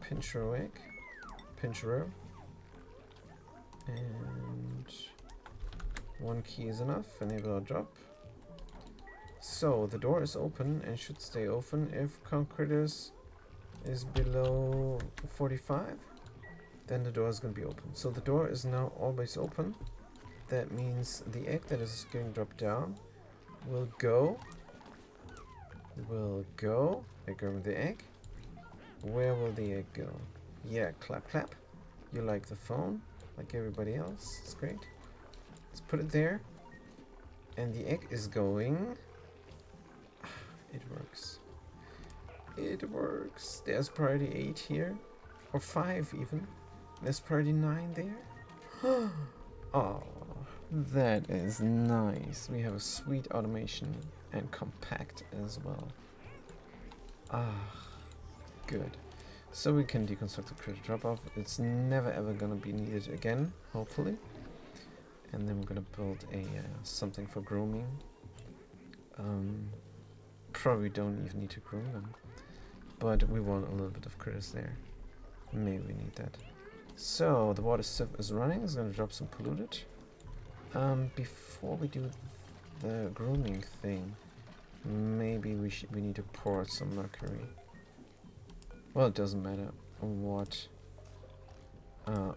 Pinch row egg. Pinch row. And 1 key is enough. Enable or drop. So the door is open and should stay open if concreters is below 45. Then the door is going to be open. So the door is now always open. That means the egg that is getting dropped down will go. There goes the egg. Where will the egg go? Yeah, clap clap. You like the phone, like everybody else. It's great. Let's put it there. And the egg is going. It works. It works. There's priority 8 here. Or 5 even. There's priority 9 there. Oh, that is nice. We have a sweet automation and compact as well. Good. So we can deconstruct the critter drop-off. It's never ever gonna be needed again, hopefully. And then we're gonna build a something for grooming. Probably don't even need to groom them, but we want a little bit of critters there. Maybe we need that. So the water sieve is running. It's gonna drop some polluted. Before we do the grooming thing, maybe we need to pour some mercury. Well, it doesn't matter what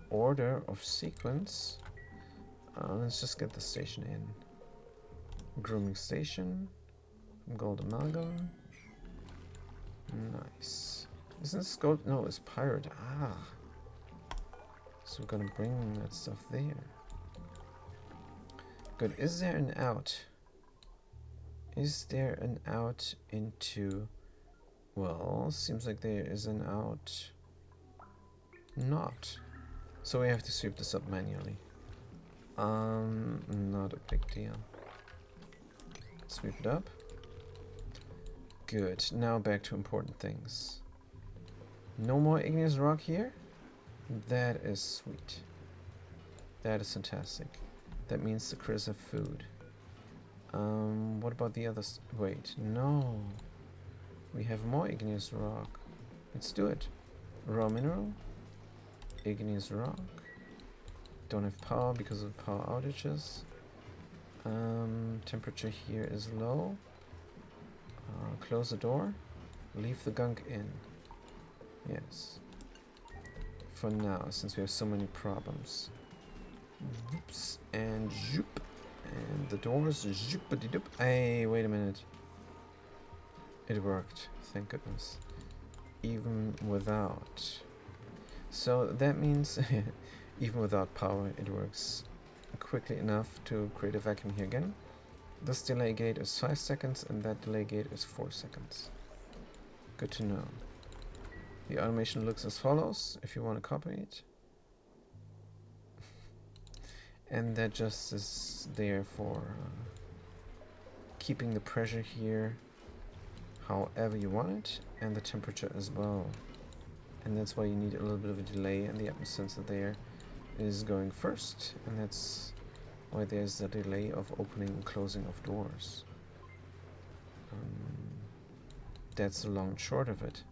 order of sequence. Let's just get the station in. Grooming station. Gold amalgam. Nice. Isn't this gold? No, it's pirate. So we're gonna bring that stuff there. Good. Is there an out? Is there an out into... Well, seems like there is an out. Not. So we have to sweep this up manually. Not a big deal. Sweep it up. Good. Now back to important things. No more igneous rock here? That is sweet. That is fantastic. That means the critters have food. What about the others? Wait, no. We have more igneous rock. Let's do it. Raw mineral. Igneous rock. Don't have power because of power outages. Temperature here is low. Close the door. Leave the gunk in. Yes. For now, since we have so many problems. Whoops. And zoop. And the doors. Zoop-a-de-doop. Hey, wait a minute. It worked. Thank goodness. Even without. So that means even without power, it works quickly enough to create a vacuum here again. This delay gate is 5 seconds and that delay gate is 4 seconds. Good to know. The automation looks as follows, if you want to copy it. And that just is there for keeping the pressure here however you want it, and the temperature as well. And that's why you need a little bit of a delay, and the atmos sensor there is going first, and that's why there's the delay of opening and closing of doors. That's the long and short of it.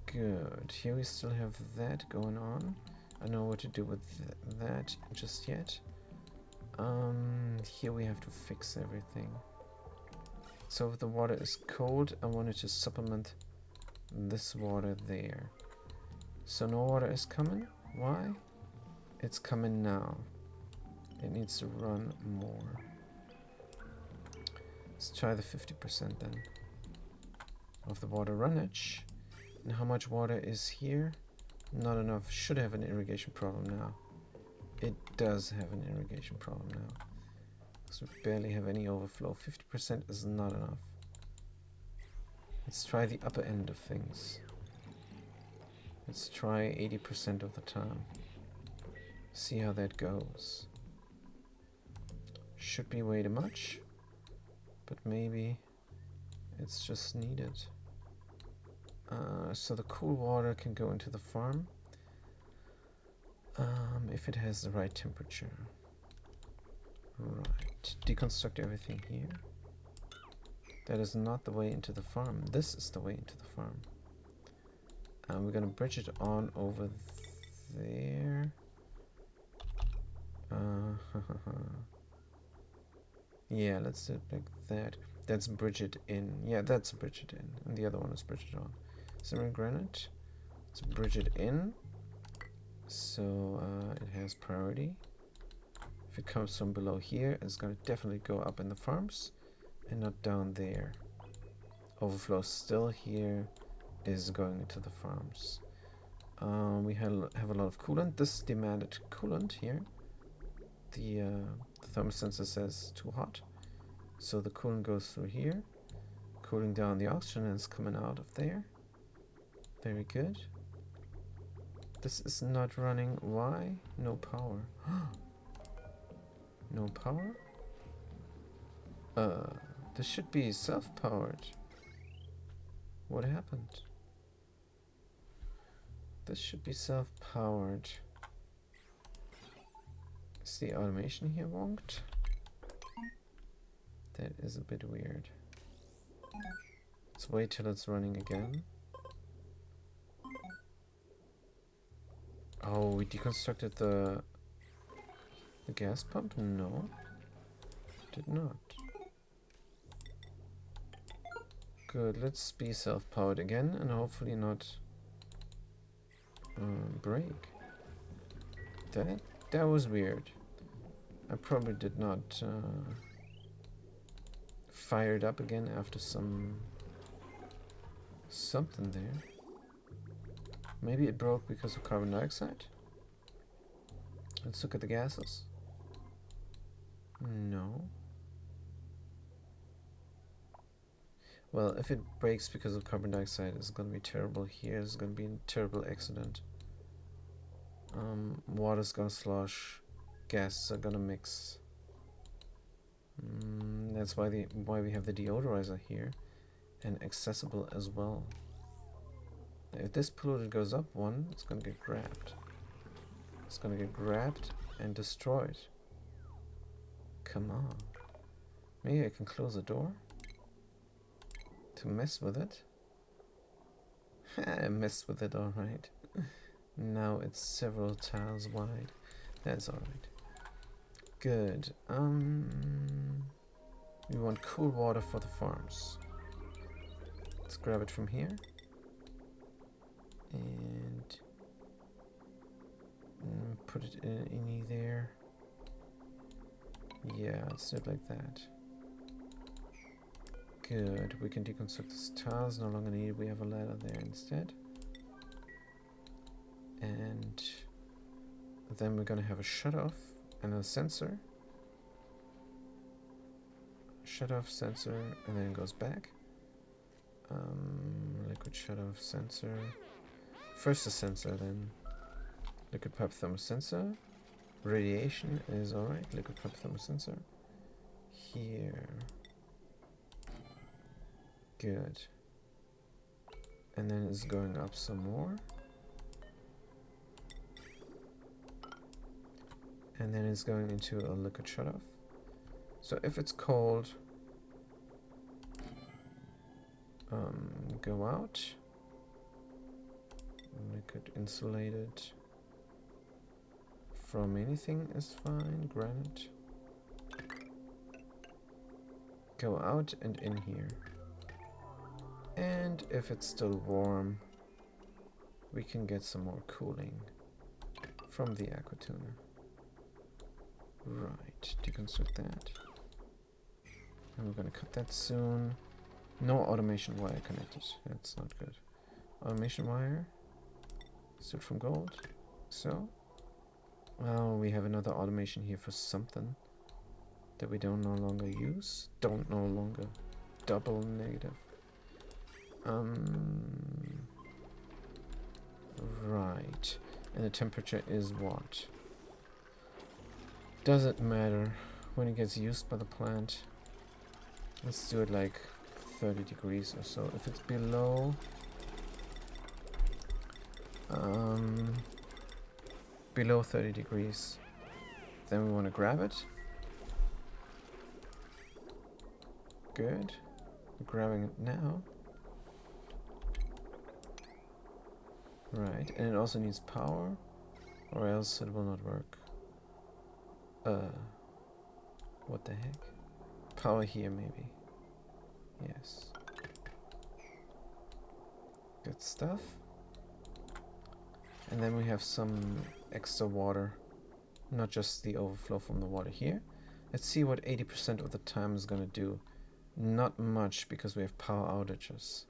Good. Here we still have that going on. I know what to do with that just yet. Here we have to fix everything. So if the water is cold, I wanted to supplement this water there. So no water is coming. Why? It's coming now. It needs to run more. Let's try the 50% then of the water runnage. And how much water is here? Not enough. Should have an irrigation problem now. It does have an irrigation problem now. Because we barely have any overflow. 50% is not enough. Let's try the upper end of things. Let's try 80% of the time. See how that goes. Should be way too much, but maybe it's just needed. So the cool water can go into the farm if it has the right temperature. Right, deconstruct everything here. That is not the way into the farm. This is the way into the farm. We're gonna bridge it on over there. Yeah, let's do it like that. That's bridge it in. Yeah, that's bridge it in. And the other one is bridge it on. Simmering granite. Let's bridge it in. So it has priority. If it comes from below here, it's going to definitely go up in the farms and not down there. Overflow still here is going into the farms. We have a lot of coolant. This demanded coolant here. The thermosensor says too hot. So the coolant goes through here, cooling down the oxygen, and it's coming out of there. Very good. This is not running. Why? No power. No power? This should be self-powered. What happened? This should be self-powered. Is the automation here wonked? That is a bit weird. Let's wait till it's running again. Oh, we deconstructed the gas pump? No. Did not. Good, let's be self-powered again and hopefully not break. That was weird. I probably did not fire it up again after something there. Maybe it broke because of carbon dioxide. Let's look at the gases. No. Well, if it breaks because of carbon dioxide, it's going to be terrible here. It's going to be a terrible accident. Water's going to slosh. Gases are going to mix. That's why we have the deodorizer here. And accessible as well. If this pollutant goes up one, it's going to get grabbed. It's going to get grabbed and destroyed. Come on. Maybe I can close the door to mess with it. I messed with it, alright. Now it's several tiles wide. That's alright. Good. We want cool water for the farms. Let's grab it from here. And put it in there. Yeah, let's do it like that. Good. We can deconstruct this tiles. No longer needed. We have a ladder there instead. And then we're gonna have a shut-off and a sensor. Shut-off sensor, and then it goes back. Liquid shut-off sensor. First the sensor, then liquid pipe thermosensor. Radiation is alright. Liquid pipe thermosensor. here. Good. And then it's going up some more. And then it's going into a liquid shutoff. So if it's cold, go out. Liquid insulated from anything is fine. Granite. Go out and in here. And if it's still warm, we can get some more cooling from the aqua tuner. Right, deconstruct that. And we're gonna cut that soon. No automation wire connected. That's not good. Automation wire. Suit from gold. So. Well, we have another automation here for something that we don't no longer use. Don't no longer. Double negative. Right. And the temperature is what? Does it matter when it gets used by the plant? Let's do it like 30 degrees or so. If it's below below 30 degrees, then we want to grab it. Good. We're grabbing it now. Right, and it also needs power, or else it will not work. What the heck? Power here, maybe. Yes. Good stuff. And then we have some extra water, not just the overflow from the water here. Let's see what 80% of the time is gonna do. Not much, because we have power outages.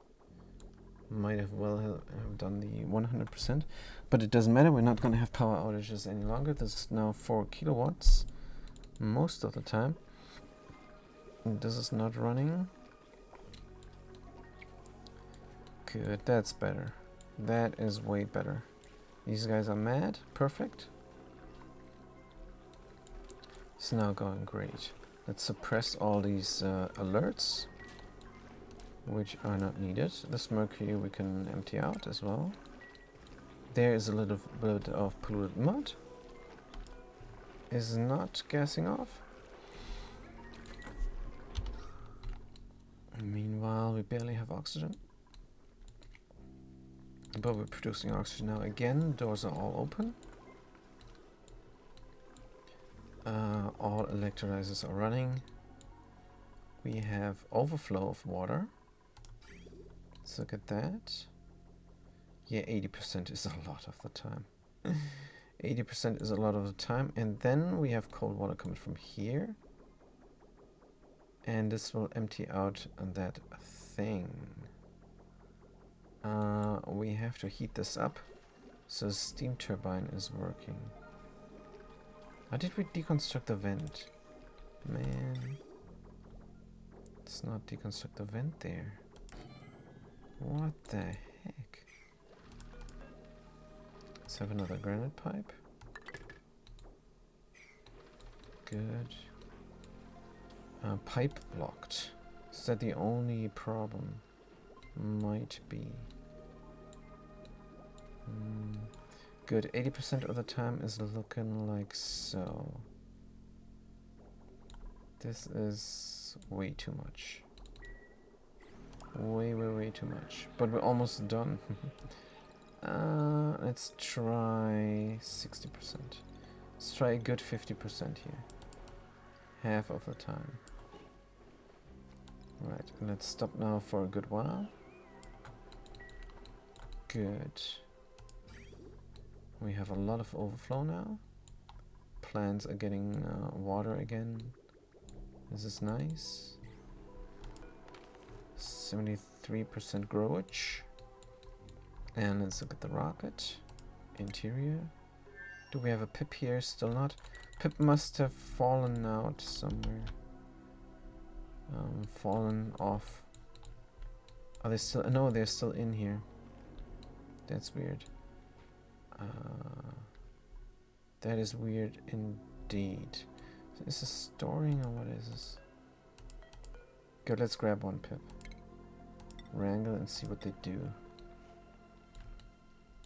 Might have well have done the 100%, but it doesn't matter. We're not going to have power outages any longer. This is now 4 kilowatts most of the time. And this is not running. Good, that's better. That is way better. These guys are mad. Perfect. It's now going great. Let's suppress all these alerts, which are not needed. This mercury we can empty out as well. There is a little bit of polluted mud. Is not gassing off. Meanwhile, we barely have oxygen. But we're producing oxygen now again. Doors are all open. All electrolyzers are running. We have overflow of water. Let's look at that. Yeah, 80% is a lot of the time. 80% is a lot of the time. And then we have cold water coming from here. And this will empty out on that thing. We have to heat this up. So the steam turbine is working. How did we deconstruct the vent? Man. Let's not deconstruct the vent there. What the heck? Let's have another granite pipe. Good. Pipe blocked. Is that the only problem? Might be. Good. 80% of the time is looking like so. This is way too much. Way too much. But we're almost done. Let's try 60%. Let's try a good 50% here. Half of the time. Right, let's stop now for a good while. Good. We have a lot of overflow now. Plants are getting water again. This is nice. 73% growage. And let's look at the rocket. Interior. Do we have a pip here? Still not. Pip must have fallen out somewhere. Fallen off. Are they still? No, they're still in here. That's weird. That is weird indeed. Is this storing or what is this? Good, let's grab one pip. Wrangle and see what they do.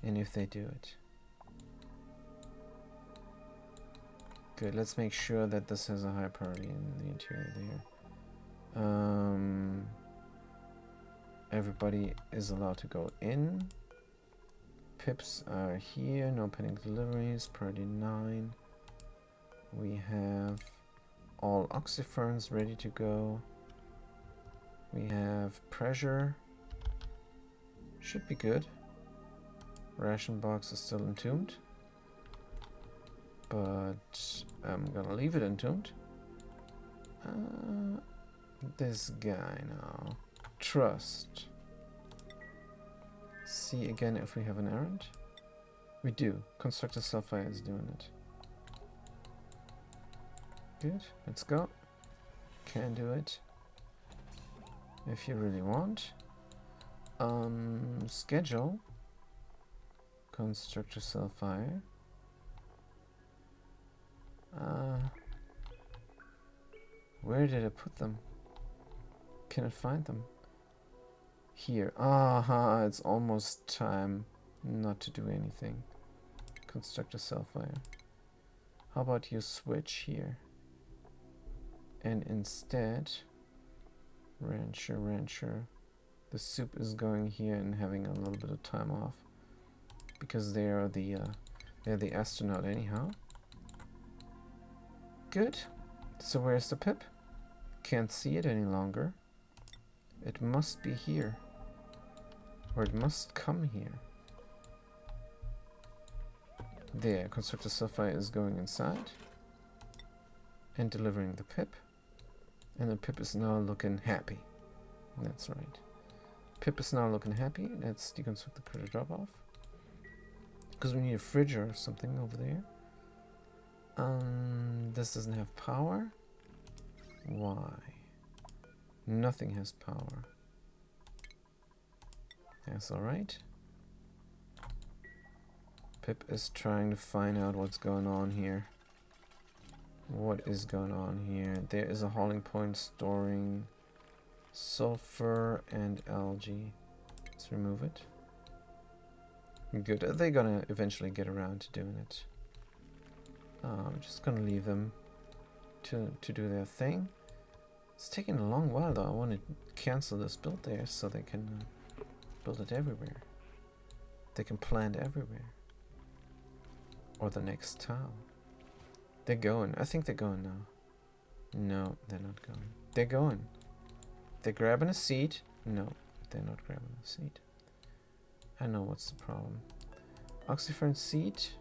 And if they do it. Good, let's make sure that this has a high priority in the interior there. Everybody is allowed to go in. Pips are here, no pending deliveries, priority 9. We have all oxyferns ready to go. We have pressure. Should be good. Ration box is still entombed. But I'm gonna leave it entombed. This guy now. Trust. See again if we have an errand. We do. Constructor Sapphire is doing it. Good. Let's go. Can do it. If you really want. Schedule. Constructor Sapphire. Where did I put them? Can I find them? Here. Aha, it's almost time not to do anything. Construct a Sapphire. How about you switch here? And instead, Rancher. The soup is going here and having a little bit of time off. Because they're the astronaut anyhow. Good. So where's the pip? Can't see it any longer. It must be here. Or it must come here. There, Constructor Sapphire is going inside. And delivering the pip. And the pip is now looking happy. That's right. Pip is now looking happy. Let's deconstruct the critter drop-off. Because we need a fridge or something over there. This doesn't have power. Why? Nothing has power. That's alright. Pip is trying to find out what's going on here. What is going on here? There is a hauling point storing sulfur and algae. Let's remove it. Good. They're gonna eventually get around to doing it. I'm just gonna leave them to do their thing. It's taking a long while though. I want to cancel this build there so they can build it everywhere. They can plant everywhere. Or the next town. They're going. I think they're going now. No, they're not going. They're going. They're grabbing a seat. No, they're not grabbing a seat. I know what's the problem. Oxyfern seat.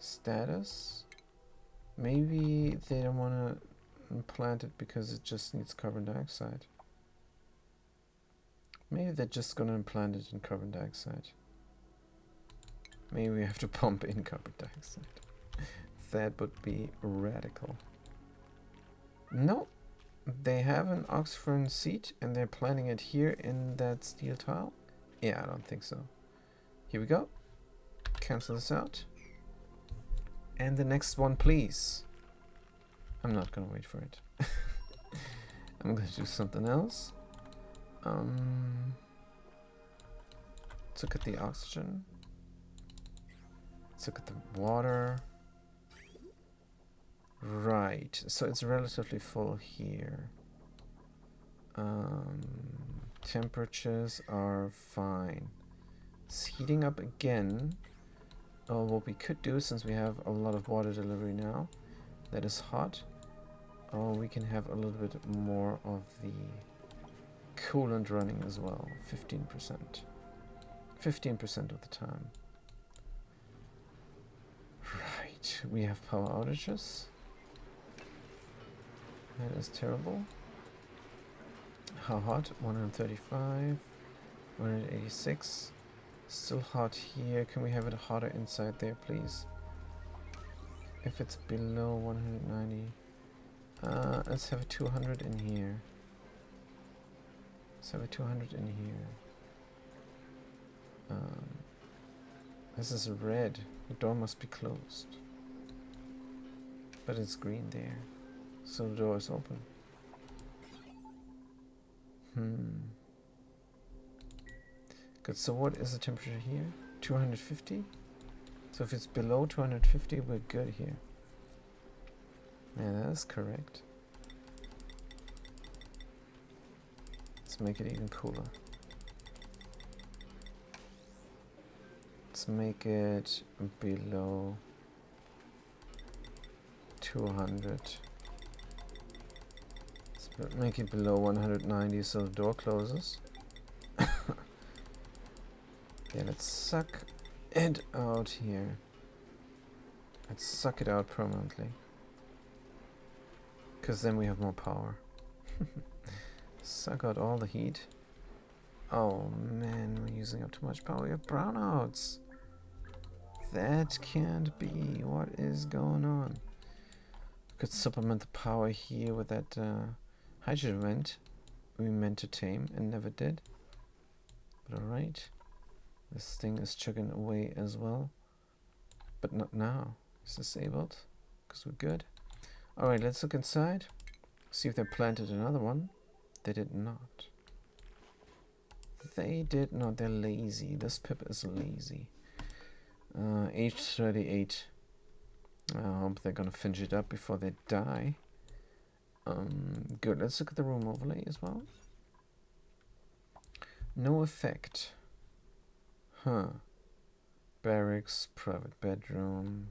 Status. Maybe they don't want to plant it because it just needs carbon dioxide. Maybe they're just going to implant it in carbon dioxide. Maybe we have to pump in carbon dioxide. That would be radical. No, they have an oxyfern seat and they're planting it here in that steel tile. Yeah, I don't think so. Here we go. Cancel this out. And the next one, please. I'm not gonna wait for it. I'm gonna do something else. Let's look at the oxygen. Let's look at the water. Right, so it's relatively full here. Temperatures are fine. It's heating up again. What we could do, since we have a lot of water delivery now that is hot, we can have a little bit more of the coolant running as well. 15%. 15% of the time. Right, we have power outages. That is terrible. How hot? 135, 186. Still hot here. Can we have it hotter inside there, please? If it's below 190. Let's have a 200 in here. Let's have a 200 in here. This is red. The door must be closed. But it's green there. So the door is open. Good, so what is the temperature here? 250? So if it's below 250, we're good here. Yeah, that is correct. Let's make it even cooler. Let's make it below 200. Let's make it below 190 so the door closes. Yeah, let's suck it out here. Let's suck it out permanently. Because then we have more power. Suck out all the heat. Oh man, we're using up too much power. We have brownouts. That can't be. What is going on? We could supplement the power here with that hydrogen vent we meant to tame and never did. But alright. This thing is chugging away as well. But not now. It's disabled. Because we're good. Alright, let's look inside. See if they planted another one. They did not. They did not. They're lazy. This pip is lazy. Age 38. I hope they're gonna finish it up before they die. Good. Let's look at the room overlay as well. No effect. Huh. Barracks, private bedroom.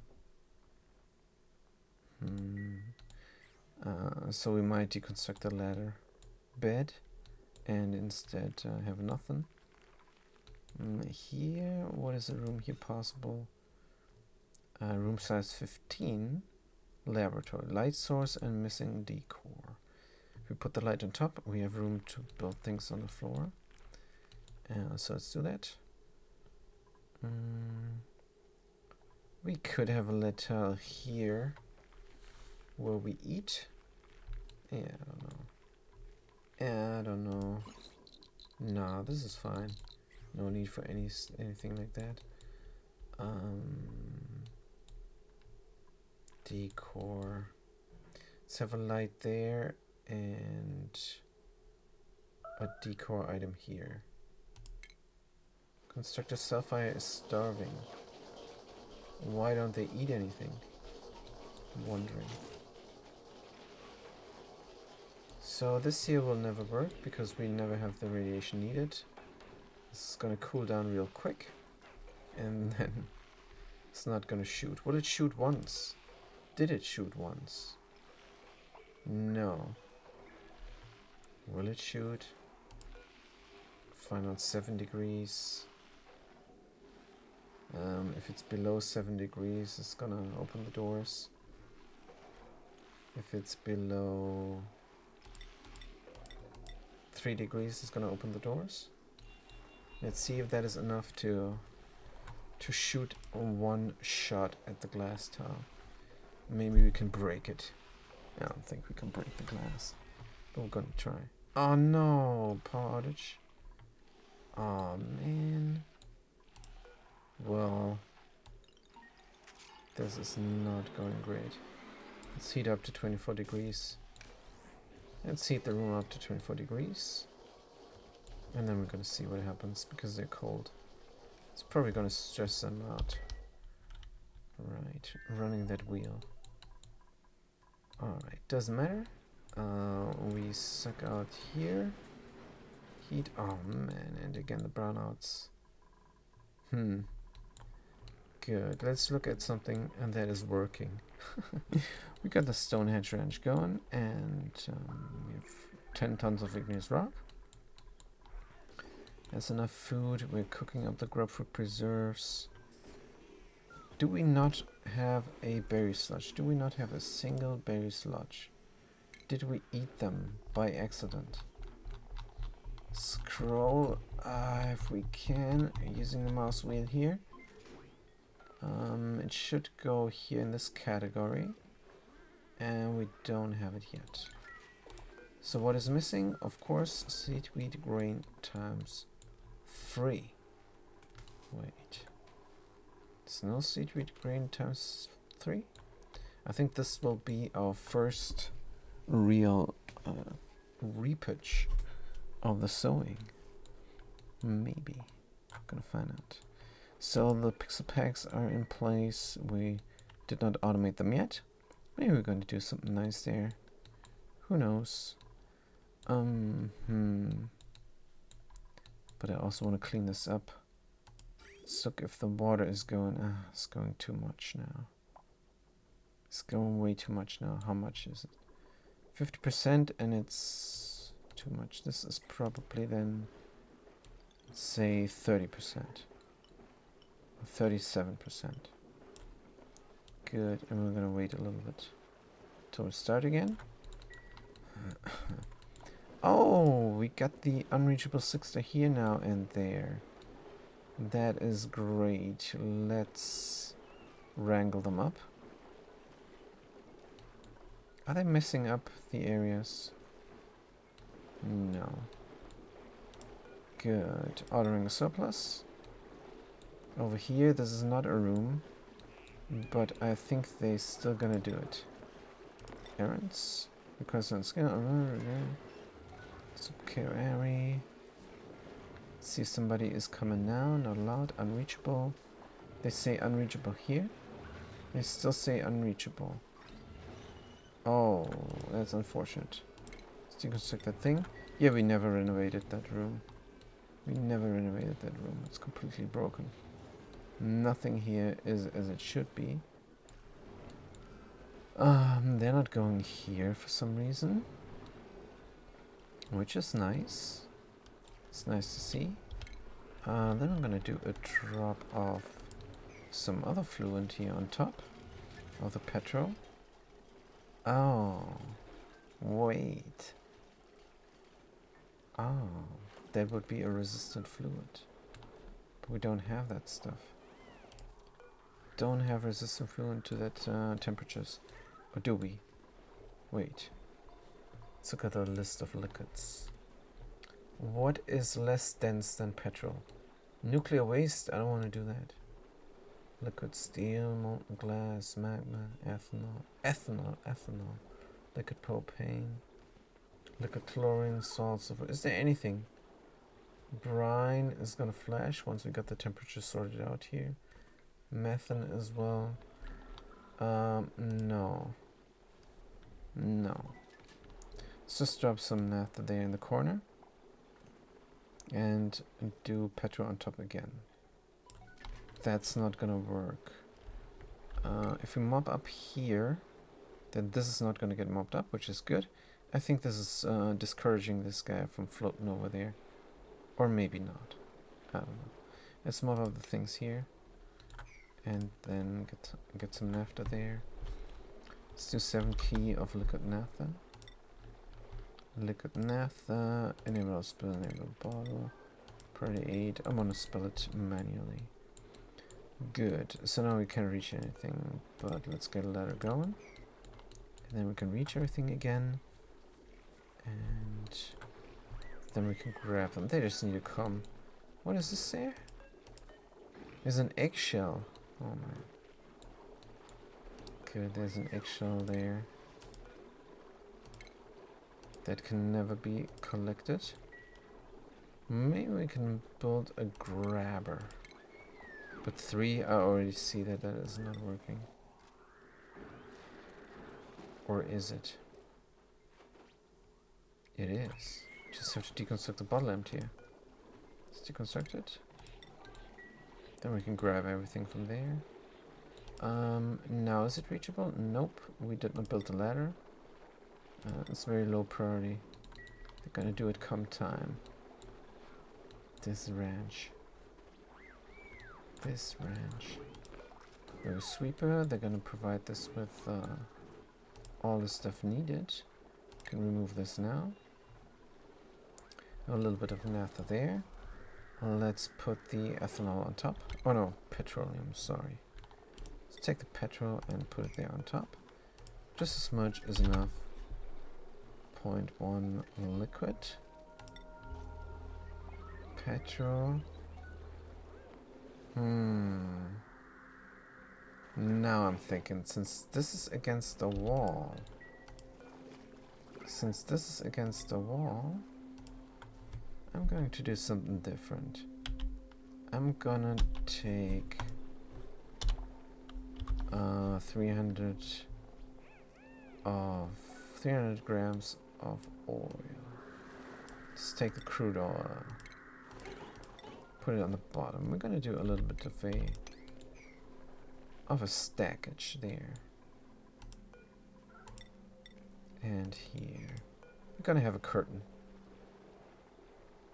So we might deconstruct the ladder bed and instead have nothing. Here, what is the room here possible? Room size 15. Laboratory. Light source and missing decor. If we put the light on top, we have room to build things on the floor. So let's do that. We could have a little here where we eat. Yeah, I don't know. Yeah, I don't know. Nah, this is fine. No need for anything like that. Decor. Let's have a light there and a decor item here. Constructor Sapphire is starving. Why don't they eat anything? I'm wondering. So this here will never work because we never have the radiation needed. This is gonna cool down real quick. And then it's not gonna shoot. Will it shoot once? Did it shoot once? No. Will it shoot? Find out 7 degrees. If it's below 7 degrees, it's gonna open the doors. If it's below 3 degrees, it's gonna open the doors. Let's see if that is enough to shoot one shot at the glass tile. Maybe we can break it. I don't think we can break the glass, but we're gonna try. Oh no, power outage. Oh man. Well, this is not going great. Let's heat up to 24 degrees. Let's heat the room up to 24 degrees. And then we're gonna see what happens because they're cold. It's probably gonna stress them out. Right, running that wheel. Alright, doesn't matter. We suck out here. Heat. Oh man, and again the brownouts. Good. Let's look at something and that is working. We got the Stonehenge Ranch going, and we have 10 tons of igneous rock. That's enough food. We're cooking up the grubfruit preserves. Do we not have a berry sludge? Do we not have a single berry sludge? Did we eat them by accident? Scroll if we can, using the mouse wheel here. It should go here in this category, and we don't have it yet. So what is missing? Of course, seed wheat grain times 3. Wait, there's no seed wheat grain times 3? I think this will be our first real reapage of the sewing. Maybe. Gonna find out. So the pixel packs are in place. We did not automate them yet. Maybe we're going to do something nice there. Who knows? But I also want to clean this up. Let's look if the water is going. It's going too much now. It's going way too much now. How much is it? 50%, and it's too much. This is probably then, let's say 30%. 37%. Good, and we're gonna wait a little bit till we start again. Oh, we got the unreachable sixter here now and there. That is great. Let's wrangle them up. Are they messing up the areas? No. Good. Ordering a surplus. Over here, this is not a room, but I think they're still gonna do it. Errands? Because on skill. Subcarry. See if somebody is coming now. Not allowed. Unreachable. They say unreachable here. They still say unreachable. Oh, that's unfortunate. Let's deconstruct that thing. Yeah, we never renovated that room. We never renovated that room. It's completely broken. Nothing here is as it should be. They're not going here for some reason. Which is nice. It's nice to see. Then I'm gonna do a drop of some other fluid here on top of the petrol. Oh, wait. Oh, that would be a resistant fluid. But we don't have that stuff. Don't have resistant fluid to that temperatures. Or do we? Wait. Let's look at the list of liquids. What is less dense than petrol? Nuclear waste? I don't want to do that. Liquid steel, molten glass, magma, ethanol, liquid propane, liquid chlorine, salt, sulfur. Is there anything? Brine is gonna flash once we got the temperature sorted out here. Methane as well. No. Let's just drop some naphtha there in the corner. And do petrol on top again. That's not gonna work. If we mop up here, then this is not gonna get mopped up, which is good. I think this is discouraging this guy from floating over there. Or maybe not. I don't know. Let's mop up the things here. And then get some naphtha there. Let's do 7 key of liquid naphtha. Liquid naphtha, enable spill, enable bottle. Priority 8. I'm gonna spill it manually. Good. So now we can't reach anything, but let's get a ladder going. And then we can reach everything again. And then we can grab them. They just need to come. What is this there? There's an eggshell. Oh man. Good, there's an eggshell there. That can never be collected. Maybe we can build a grabber. But 3, I already see that that is not working. Or is it? It is. Just have to deconstruct the bottle emptier. Let's deconstruct it. Then we can grab everything from there. Now is it reachable? Nope. We did not build a ladder. It's very low priority. They're gonna do it come time. This ranch. There's a sweeper. They're gonna provide this with all the stuff needed. Can remove this now. A little bit of naphtha there. Let's put the ethanol on top. Oh no, petroleum, sorry. Let's take the petrol and put it there on top. Just a smudge is enough. 0.1 liquid. Petrol. Now I'm thinking, since this is against the wall, I'm going to do something different. I'm gonna take 300 grams of oil. Let's take the crude oil, put it on the bottom. We're gonna do a little bit of a stackage there. And here. I'm gonna have a curtain.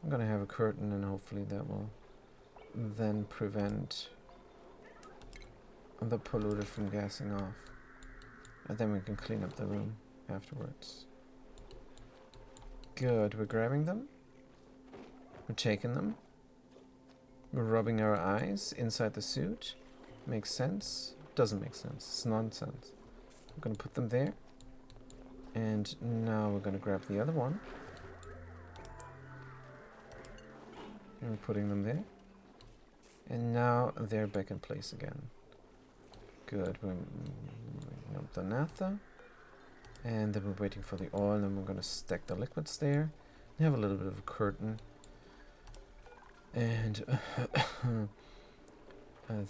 I'm gonna have a curtain, and hopefully that will then prevent the polluter from gassing off. And then we can clean up the room afterwards. Good, we're grabbing them. We're taking them. We're rubbing our eyes inside the suit. Makes sense. Doesn't make sense. It's nonsense. We're gonna put them there. And now we're gonna grab the other one. And we're putting them there. And now they're back in place again. Good. We're moving up the naphtha. And then we're waiting for the oil, and we're gonna stack the liquids there. We have a little bit of a curtain. And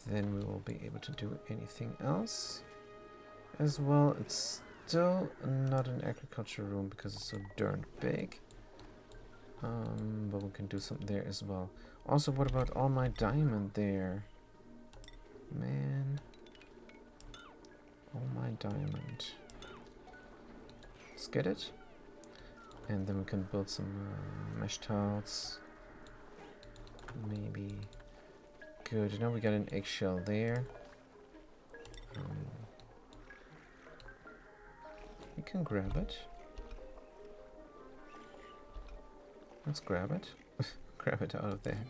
then we will be able to do anything else as well. It's still not an agriculture room because it's so darn big. But we can do something there as well. Also, what about all my diamond there? Man. All my diamond. Let's get it. And then we can build some mesh tiles. Maybe. Good. Now we got an eggshell there. We can grab it. Let's grab it. Grab it out of there.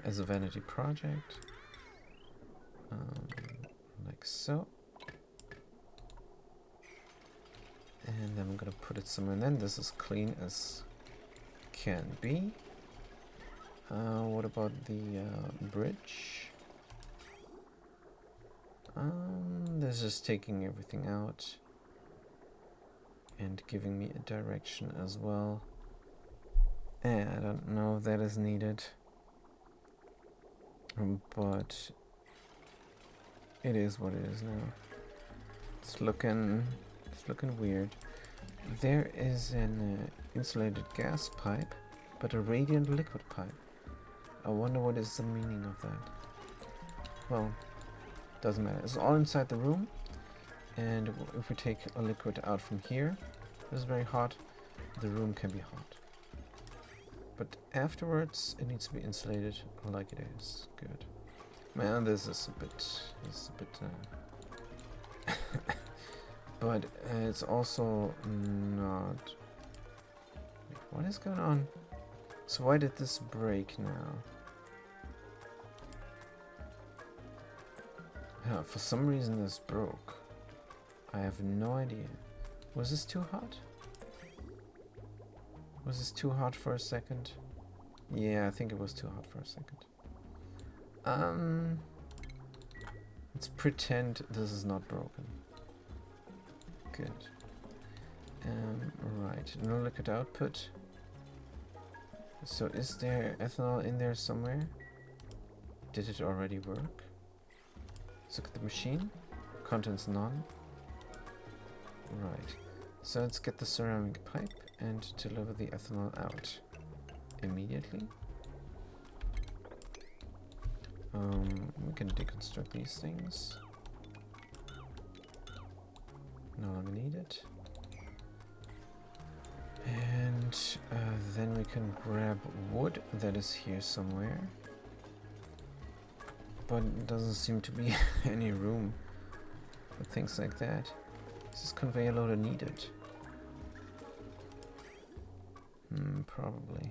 As a vanity project. Like so. And then I'm gonna put it somewhere. And then this is clean as can be. What about the bridge? This is taking everything out and giving me a direction as well. And I don't know if that is needed, but it is what it is now. It's looking weird. There is an insulated gas pipe, but a radiant liquid pipe. I wonder what is the meaning of that. Well, doesn't matter. It's all inside the room, and if we take a liquid out from here, it's very hot. The room can be hot. But afterwards, it needs to be insulated like it is. Good. Man, this is a bit. But it's also not. Wait, what is going on? So why did this break now? For some reason this broke. I have no idea. Was this too hot? Was this too hot for a second? Yeah, I think it was too hot for a second. Let's pretend this is not broken. Good. Right, no liquid output. So is there ethanol in there somewhere? Did it already work? Let's look at the machine. Contents none. Right. So let's get the ceramic pipe and deliver the ethanol out immediately. We can deconstruct these things. No longer needed. And then we can grab wood that is here somewhere. But it doesn't seem to be any room for things like that. Is this conveyor loader needed? Probably.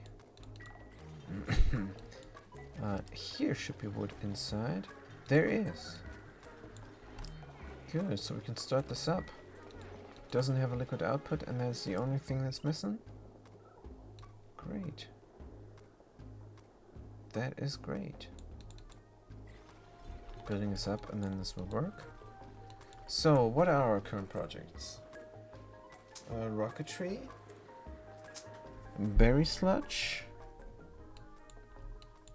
Here should be wood inside. There is. Good, so we can start this up. Doesn't have a liquid output, and that's the only thing that's missing. Great. That is great. Building this up, and then this will work. So, what are our current projects? Rocketry. berry sludge.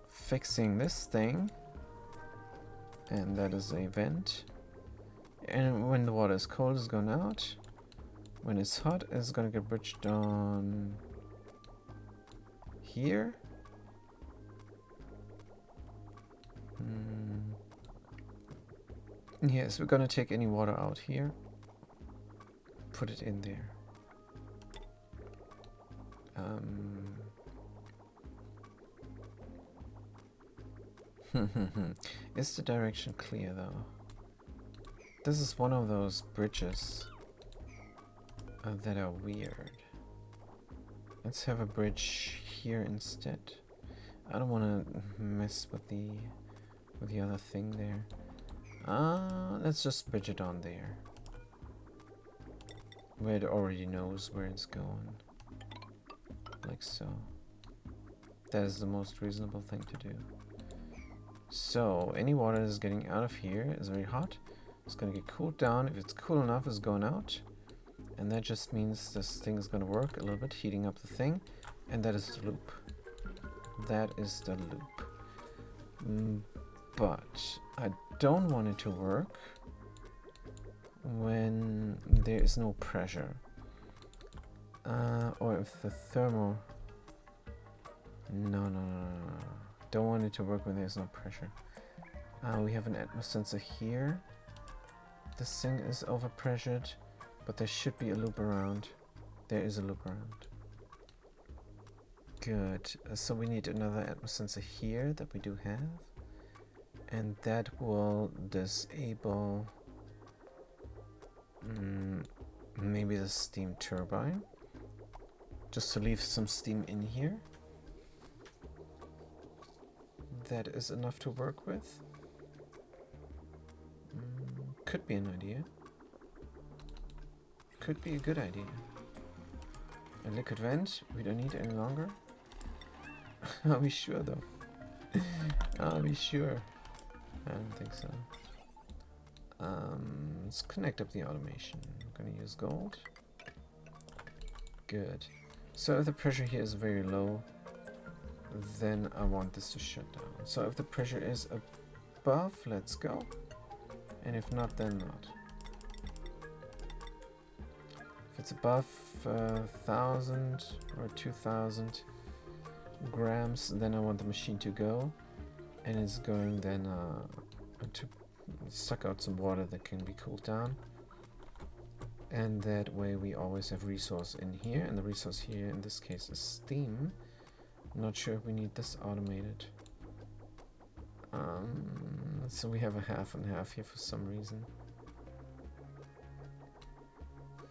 Fixing this thing. And that is a vent. And when the water is cold, it's going out. When it's hot, it's gonna get bridged on here. Yes, we're gonna take any water out here. Put it in there. Is the direction clear though? This is one of those bridges that are weird. Let's have a bridge here instead. I don't want to mess with the other thing there. Let's just bridge it on there, where it already knows where it's going, like so. That is the most reasonable thing to do. So any water that is getting out of here is very hot. It's gonna get cooled down. If it's cool enough, it's going out. And that just means this thing is going to work a little bit, heating up the thing. And that is the loop. That is the loop. But I don't want it to work when there is no pressure. Or if the thermal... No. Don't want it to work when there's no pressure. We have an atmos sensor here. This thing is overpressured. But there should be a loop around. There is a loop around. Good. So we need another atmos sensor here that we do have. And that will disable maybe the steam turbine. Just to leave some steam in here. That is enough to work with. Could be an idea. Could be a good idea. A liquid vent we don't need any longer. Are we sure though? Are we sure? I don't think so. Let's connect up the automation. I'm gonna use gold. Good. So if the pressure here is very low, then I want this to shut down. So if the pressure is above, let's go. And if not, then not. It's above 1,000 or 2,000 grams, then I want the machine to go, and it's going then to suck out some water that can be cooled down, and that way we always have resource in here, and the resource here in this case is steam. I'm not sure if we need this automated. So we have a half and half here for some reason.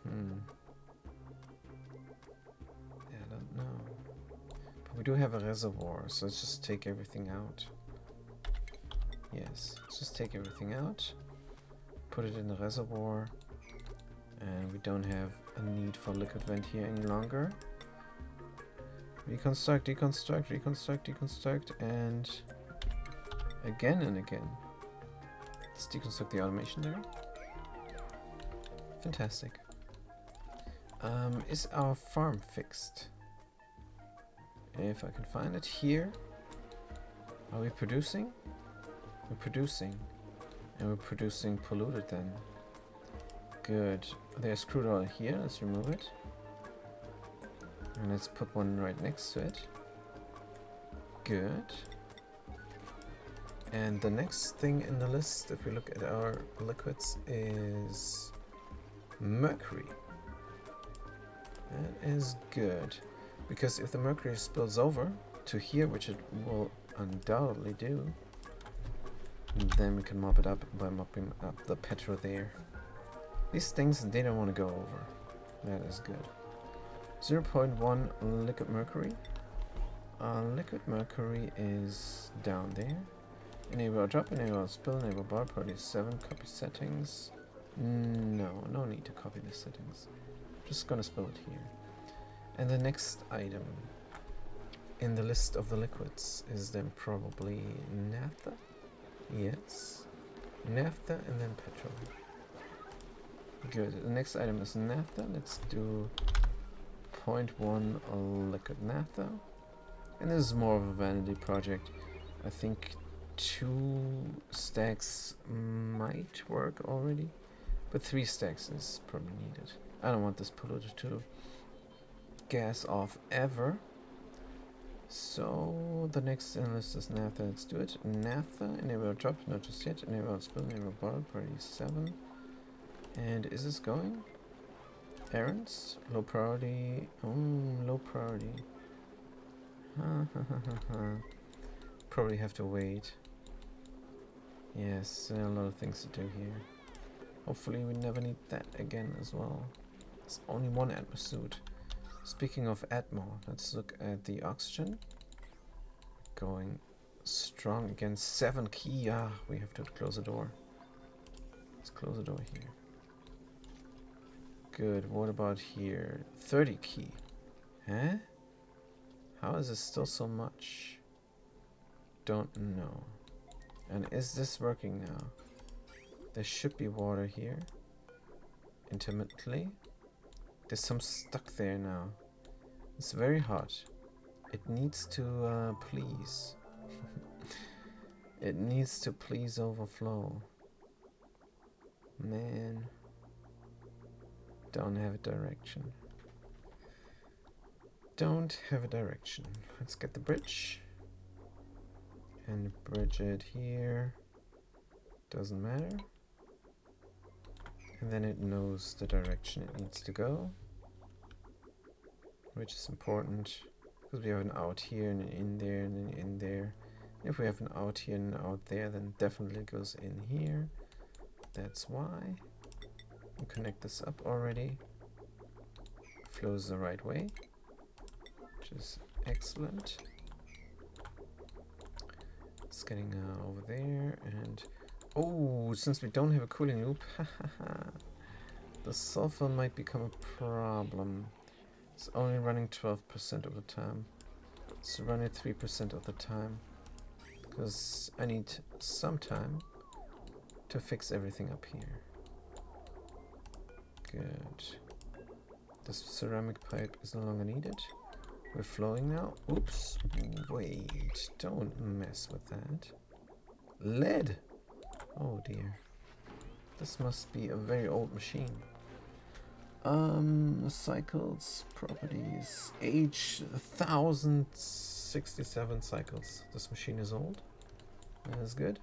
I don't know. But we do have a reservoir, so let's just take everything out. Yes, let's just take everything out, put it in the reservoir, and we don't have a need for liquid vent here any longer. Reconstruct, deconstruct, reconstruct, deconstruct, and again and again. Let's deconstruct the automation there. Fantastic. Is our farm fixed? If I can find it here. Are we producing? We're producing. And we're producing polluted then. Good. There's crude oil here. Let's remove it. And let's put one right next to it. Good. And the next thing in the list, if we look at our liquids, is mercury. That is good. Because if the mercury spills over to here, which it will undoubtedly do, then we can mop it up by mopping up the petrol there. These things, they don't want to go over. That is good. 0.1 liquid mercury. Liquid mercury is down there. Enable drop, enable spill, enable bar, produce 7, copy settings. No need to copy the settings. Just gonna spill it here. And the next item in the list of the liquids is then probably naphtha. Yes. Naphtha and then petrol. Good. The next item is naphtha. Let's do 0.1 liquid naphtha. And this is more of a vanity project. I think 2 stacks might work already, but 3 stacks is probably needed. I don't want this polluter to gas off ever. So the next list is naphtha. Let's do it. Naphtha, enable drop, not just yet. Enable spill, enable bottle, priority 7. And is this going? Errands? Low priority. Low priority. Probably have to wait. Yes, there are a lot of things to do here. Hopefully we never need that again as well. It's only 1 Atmo suit. Speaking of Atmo, let's look at the oxygen. Going strong again. 7 key. We have to close the door. Let's close the door here. Good. What about here? 30 key. Huh? How is this still so much? Don't know. And is this working now? There should be water here. Intermittently. There's some stuck there now. It's very hot. It needs to please. It needs to please overflow. Man. Don't have a direction. Don't have a direction. Let's get the bridge. And bridge it here. Doesn't matter. And then it knows the direction it needs to go. Which is important. Because we have an out here and an in there and an in there. If we have an out here and an out there, then definitely goes in here. That's why. We connect this up already. Flows the right way. Which is excellent. It's getting over there and... Oh, since we don't have a cooling loop, the sulfur might become a problem. It's only running 12% of the time. It's running 3% of the time. Because I need some time to fix everything up here. Good. This ceramic pipe is no longer needed. We're flowing now. Oops. Wait. Don't mess with that. Lead. Oh dear. This must be a very old machine. Cycles, properties, age 1067 cycles. This machine is old. That is good.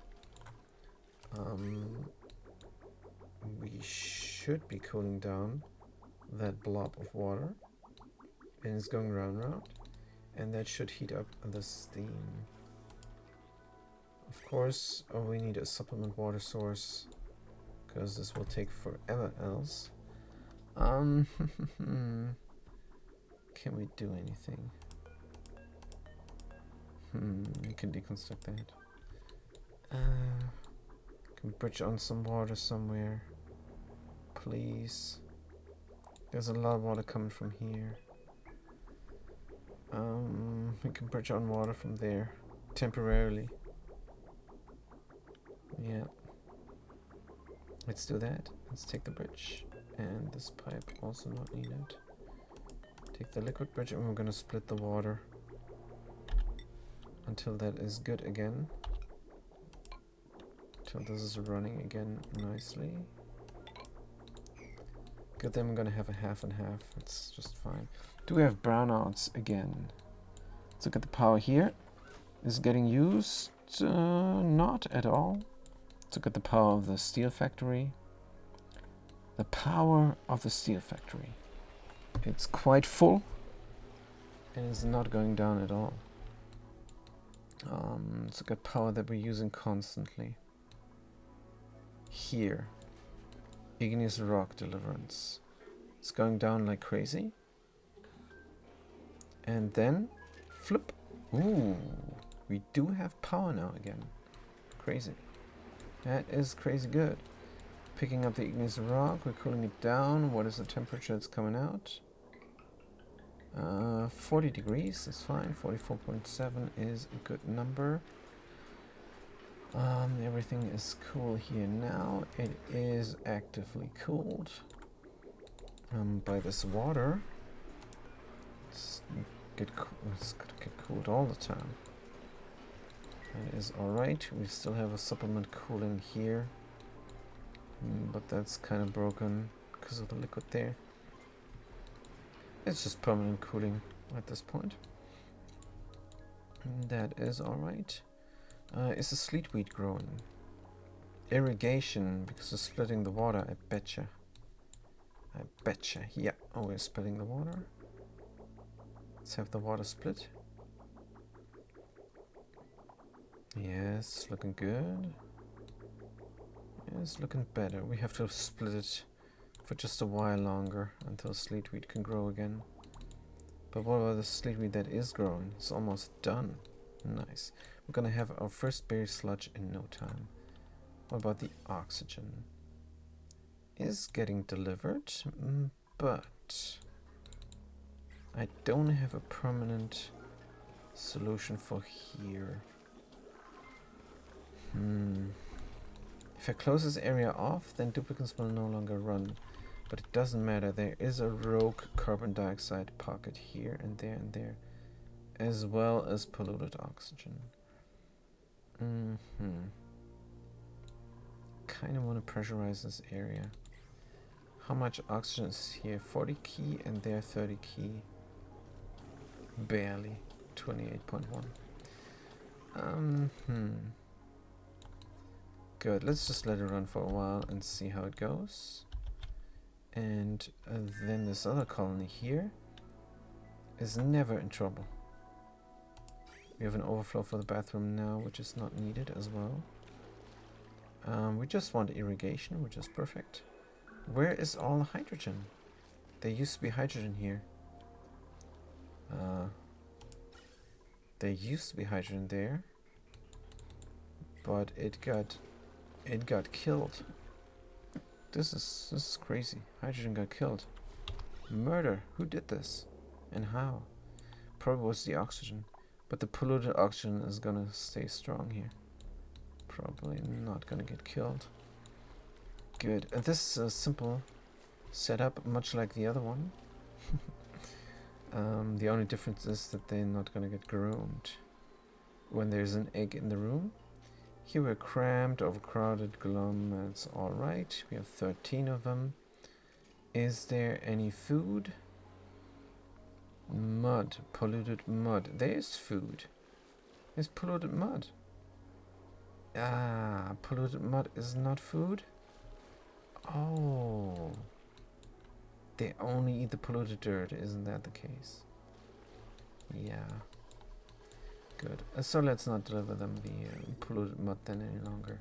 We should be cooling down that blob of water. And it's going round. And that should heat up the steam. Of course, we need a supplement water source. Because this will take forever else. Can we do anything? We can deconstruct that. Can bridge on some water somewhere. Please. There's a lot of water coming from here. We can bridge on water from there. Temporarily. Yeah. Let's do that. Let's take the bridge. And this pipe also not needed. Take the liquid bridge and we're gonna split the water until that is good again. Until this is running again nicely. Good, then we're gonna have a half and half. That's just fine. Do we have brownouts again? Let's look at the power here. Is it getting used? Not at all. Let's look at the power of the steel factory. The power of the steel factory. It's quite full and is not going down at all. Let's look at power that we're using constantly. Here. Igneous rock deliverance. It's going down like crazy. And then flip. Ooh, we do have power now again. Crazy. That is crazy good. Picking up the igneous rock, we're cooling it down. What is the temperature that's coming out? 40 degrees is fine. 44.7 is a good number. Everything is cool here now. It is actively cooled by this water. It's it's gonna get cooled all the time. That is alright. We still have a supplement cooling here. But that's kind of broken because of the liquid there. It's just permanent cooling at this point. That is alright. Is the sleet wheat growing? Irrigation, because of splitting the water, I betcha. I betcha. Yeah, oh, we're splitting the water. Let's have the water split. Yes, looking good. Yes, looking better. We have to split it for just a while longer until sleet wheat can grow again. But what about the sleet wheat that is growing? It's almost done. Nice. We're gonna have our first berry sludge in no time. What about the oxygen? Is getting delivered, but I don't have a permanent solution for here. If I close this area off, then duplicates will no longer run. But it doesn't matter, there is a rogue carbon dioxide pocket here and there, as well as polluted oxygen. Kind of want to pressurize this area. How much oxygen is here? 40 key, and there 30 key. Barely. 28.1. Good, let's just let it run for a while and see how it goes. And then this other colony here is never in trouble. We have an overflow for the bathroom now, which is not needed as well. We just want irrigation, which is perfect. Where is all the hydrogen? There used to be hydrogen here. There used to be hydrogen there, but it got killed. This is crazy. Hydrogen got killed. Murder. Who did this? And how? Probably was the oxygen. But the polluted oxygen is gonna stay strong here. Probably not gonna get killed. Good. And this is a simple setup, much like the other one. The only difference is that they're not gonna get groomed when there's an egg in the room. Here we're cramped, overcrowded, glum, that's alright. We have 13 of them. Is there any food? Mud, polluted mud. There's food. There's polluted mud. Ah, polluted mud is not food? Oh. They only eat the polluted dirt, isn't that the case? Yeah. Good. So let's not deliver them the polluted mud then any longer.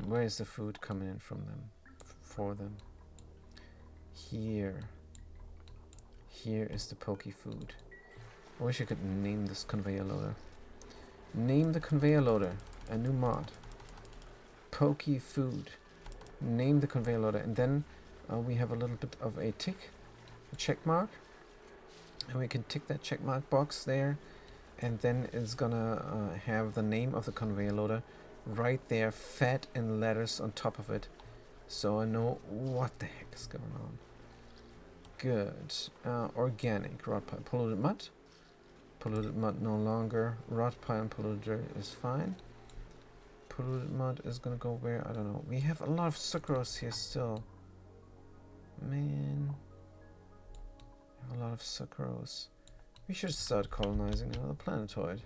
Where is the food coming in from them? For them? Here. Here is the pokey food. I wish I could name this conveyor loader. Name the conveyor loader. A new mod. Pokey food. Name the conveyor loader. And then we have a little bit of a tick. A check mark. And we can tick that check mark box there. And then it's gonna have the name of the conveyor loader right there, fat in letters on top of it. So I know what the heck is going on. Good. Organic. Rot pile. Polluted mud. Polluted mud no longer. Rot pile and polluted dirt is fine. Polluted mud is gonna go where? I don't know. We have a lot of sucrose here still. Man. We have a lot of sucrose. We should start colonizing another planetoid.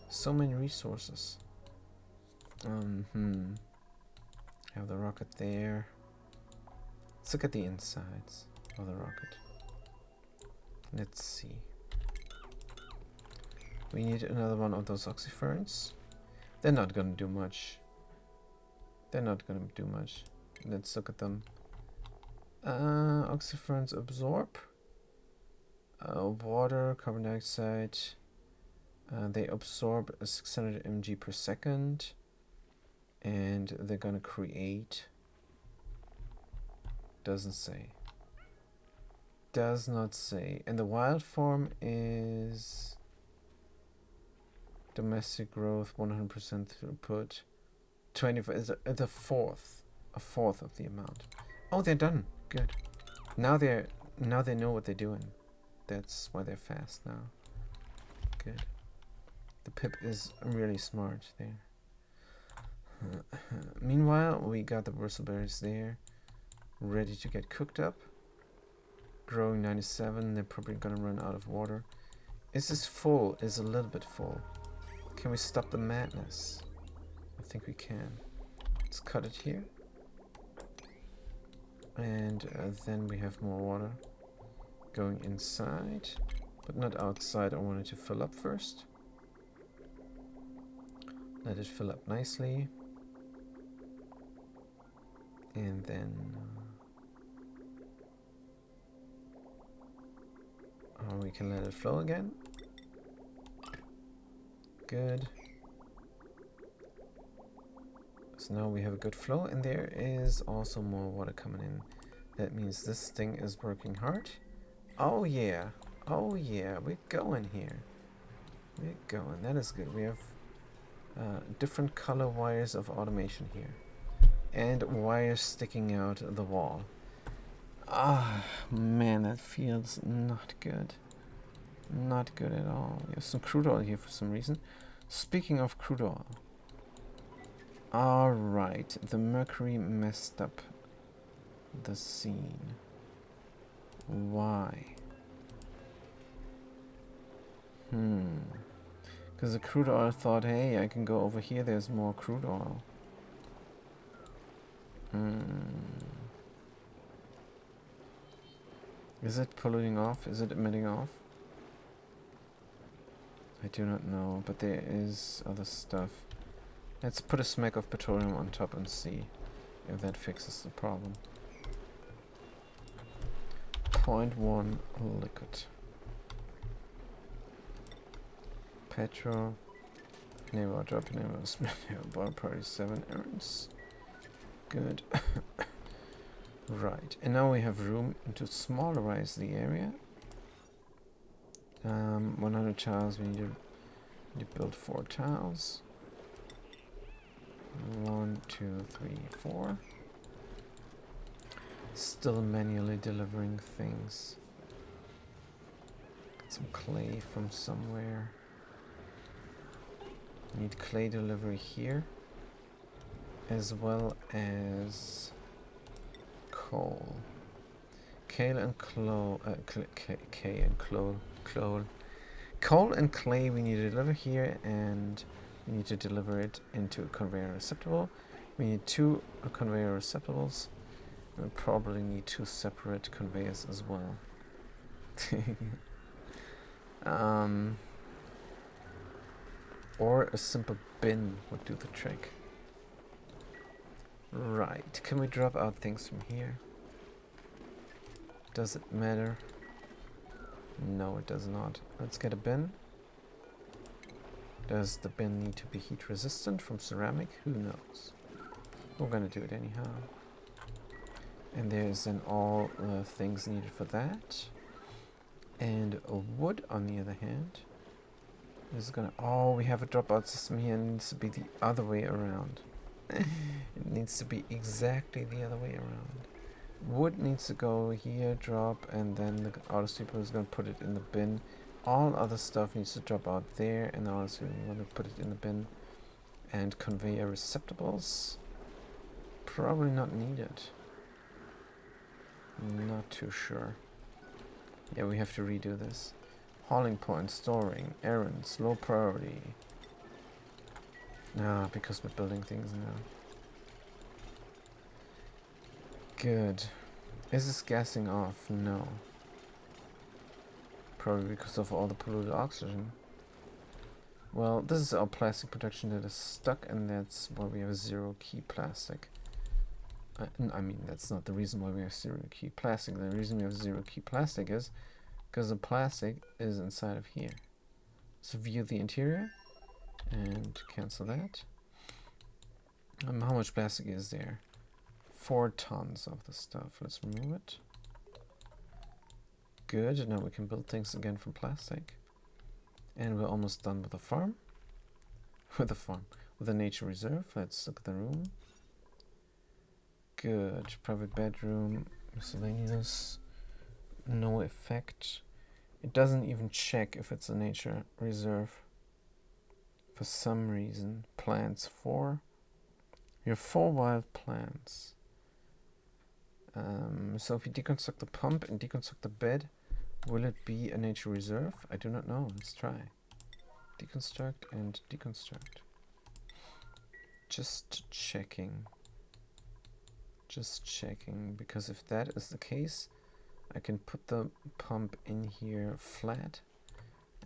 So many resources. Have the rocket there. Let's look at the insides of the rocket. Let's see. We need another one of those oxyferns. They're not gonna do much. They're not gonna do much. Let's look at them. Oxyferns absorb water, carbon dioxide. They absorb 600 mg per second. And they're gonna create. Doesn't say. Does not say. And the wild form is domestic growth, 100% throughput, 25 is a fourth of the amount. Oh, they're done. Good. Now they're Now they know what they're doing. That's why they're fast now. Good. The pip is really smart there. Meanwhile, we got the bristleberries there, ready to get cooked up. Growing 97, they're probably gonna run out of water. Is this full? Is a little bit full. Can we stop the madness? I think we can. Let's cut it here. And then we have more water going inside, but not outside. I want it to fill up first. Let it fill up nicely. And then we can let it flow again. Good. So now we have a good flow, and there is also more water coming in. That means this thing is working hard. Oh yeah, oh yeah, we're going here. We're going, that is good. We have different color wires of automation here. And wires sticking out the wall. Ah, man, that feels not good. Not good at all. We have some crude oil here for some reason. Speaking of crude oil. Alright, the mercury messed up the scene. Why? Because the crude oil thought, hey, I can go over here, there's more crude oil. Is it polluting off? Is it emitting off? I do not know, but there is other stuff. Let's put a smack of petroleum on top and see if that fixes the problem. 0.1 liquid. Petrol. Naval drop, naval bar party 7 errands. Good. Right, and now we have room to smallerize the area. 100 tiles, we need to build 4 tiles. 1, 2, 3, 4. Still manually delivering things. Get some clay from somewhere. Need clay delivery here, as well as coal. Coal and clay we need to deliver here, and we need to deliver it into a conveyor receptacle. We need 2 conveyor receptacles. We probably need 2 separate conveyors as well. Or a simple bin would do the trick. Right, can we drop out things from here? Does it matter? No, it does not. Let's get a bin. Does the bin need to be heat resistant from ceramic? Who knows? We're gonna do it anyhow. And there's then all the things needed for that. And wood, on the other hand, is gonna... Oh, we have a dropout system here, and it needs to be the other way around. It needs to be exactly the other way around. Wood needs to go here, drop, and then the auto sweeper is gonna put it in the bin. All other stuff needs to drop out there, and now we want to put it in the bin. And conveyor receptacles, probably not needed. Not too sure. Yeah, we have to redo this. Hauling point, storing, errands, low priority. Ah, because we're building things now. Good. Is this gassing off? No. Probably because of all the polluted oxygen. Well, this is our plastic production that is stuck, and that's why we have 0 key plastic. I mean, that's not the reason why we have 0 key plastic. The reason we have 0 key plastic is because the plastic is inside of here. So view the interior and cancel that. How much plastic is there? 4 tons of the stuff. Let's remove it. Good, now we can build things again from plastic. And we're almost done with the farm. With the nature reserve. Let's look at the room. Good, private bedroom, miscellaneous. No effect. It doesn't even check if it's a nature reserve. For some reason. Plants 4. You have 4 wild plants. So if you deconstruct the pump and deconstruct the bed, will it be a nature reserve? I do not know. Let's try. Deconstruct and deconstruct. Just checking. Just checking, because if that is the case, I can put the pump in here flat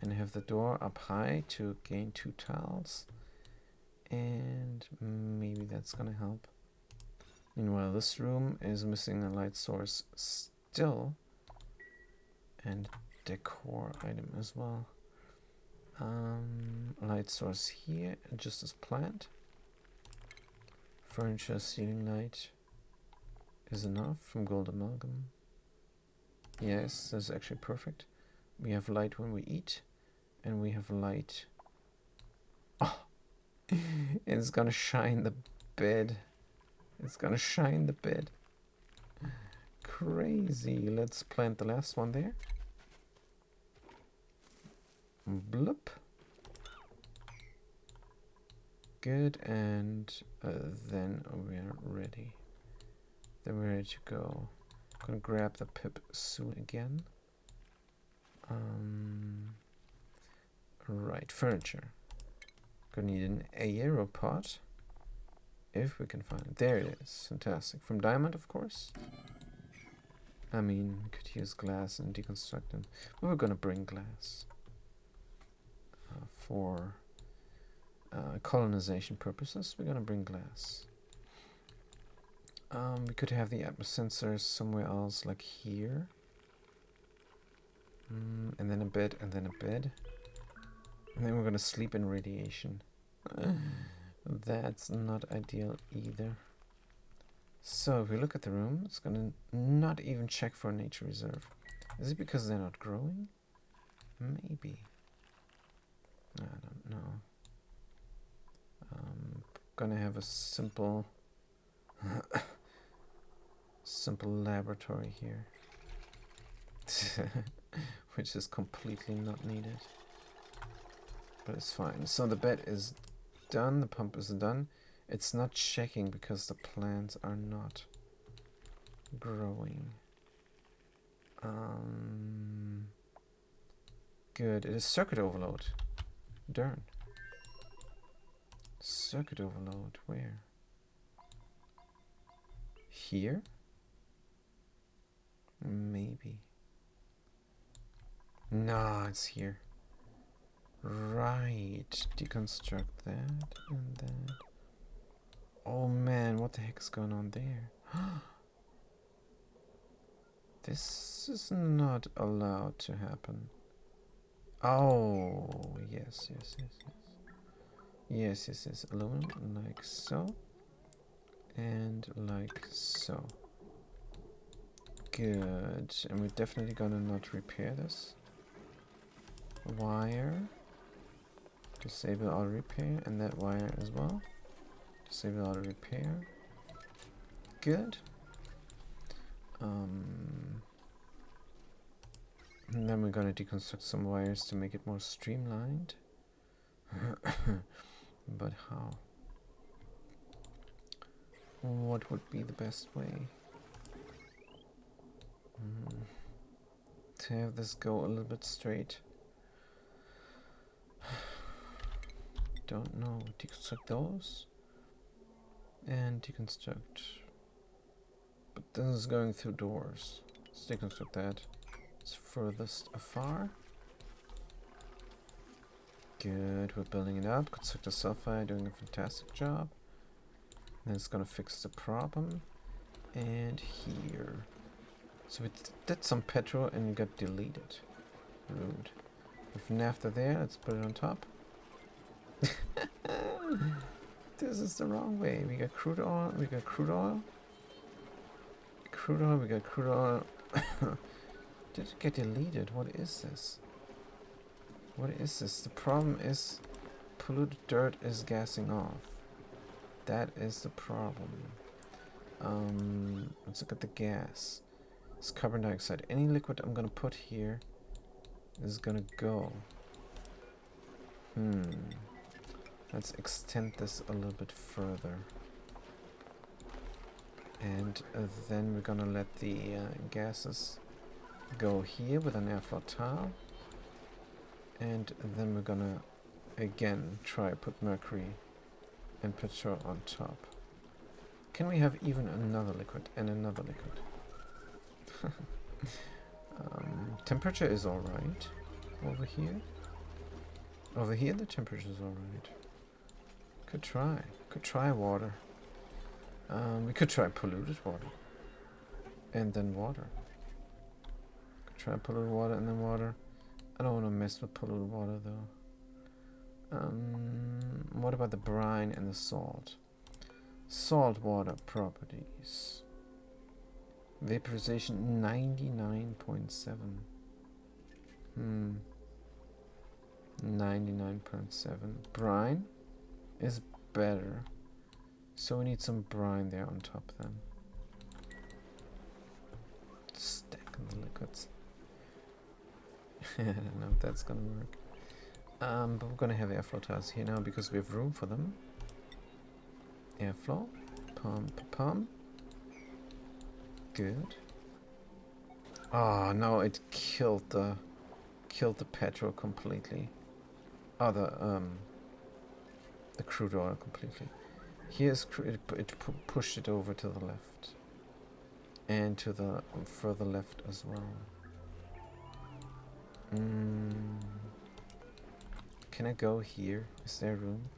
and have the door up high to gain 2 tiles. And maybe that's gonna help. Meanwhile, this room is missing a light source still, and decor item as well. Light source here, just as planned. Furniture, ceiling light is enough from gold amalgam. Yes, that's actually perfect. We have light when we eat, and we have light. Oh, it's gonna shine the bed. It's gonna shine the bed. Crazy. Let's plant the last one there. Bloop. Good, and then we're ready. Then we're ready to go. Gonna grab the pip soon again. Right, furniture. Gonna need an aeropod. If we can find it. There it is. Fantastic. From diamond, of course. I mean, we could use glass and deconstruct them. But we're gonna bring glass. For colonization purposes, we're gonna bring glass. We could have the atmos sensors somewhere else, like here. And then a bed, and then a bed. And then we're gonna sleep in radiation. That's not ideal either. So if we look at the room, it's gonna not even check for a nature reserve. Is it because they're not growing? Maybe. I don't know. Gonna have a simple laboratory here. Which is completely not needed. But it's fine. So the bed is done, the pump is done. It's not checking because the plants are not growing. Good. It is circuit overload. Darn. Circuit overload. Where? Here? Maybe. No, it's here. Right. Deconstruct that and that. Oh man, what the heck is going on there? This is not allowed to happen. Oh, yes. Yes. Aluminum, like so. And like so. Good. And we're definitely gonna not repair this. Wire. Disable auto repair, and that wire as well. Disable auto repair. Good. And then we're gonna deconstruct some wires to make it more streamlined. But how? What would be the best way to have this go a little bit straight? Don't know. Deconstruct those and deconstruct. But this is going through doors. Let's deconstruct that. It's furthest afar. Good, we're building it up. Constructor Sulfide doing a fantastic job. And it's gonna fix the problem. And here. So we did some petrol and got deleted. Rude. With naphtha there, let's put it on top. This is the wrong way. We got crude oil, we got crude oil. Crude oil, we got crude oil. Did it get deleted? What is this? What is this? The problem is polluted dirt is gassing off. That is the problem. Let's look at the gas. It's carbon dioxide. Any liquid I'm gonna put here is gonna go. Let's extend this a little bit further. And then we're gonna let the gases go here with an airflow tile. And then we're gonna again try put mercury and petrol on top. Can we have even another liquid and another liquid? Temperature is alright over here. Over here the temperature is alright. Could try water. We could try polluted water. And then water. Could try polluted water and then water. I don't want to mess with polluted water though. What about the brine and the salt? Salt water properties. Vaporization 99.7. 99.7. Brine is better. So we need some brine there on top then. Stacking the liquids. I don't know if that's gonna work. But we're gonna have airflow tiles here now because we have room for them. Airflow. Pump. Good. Oh no, it killed the petrol completely. Oh, the crude oil completely. Here's it pushed it over to the left, and to the further left as well. Can I go here? Is there room?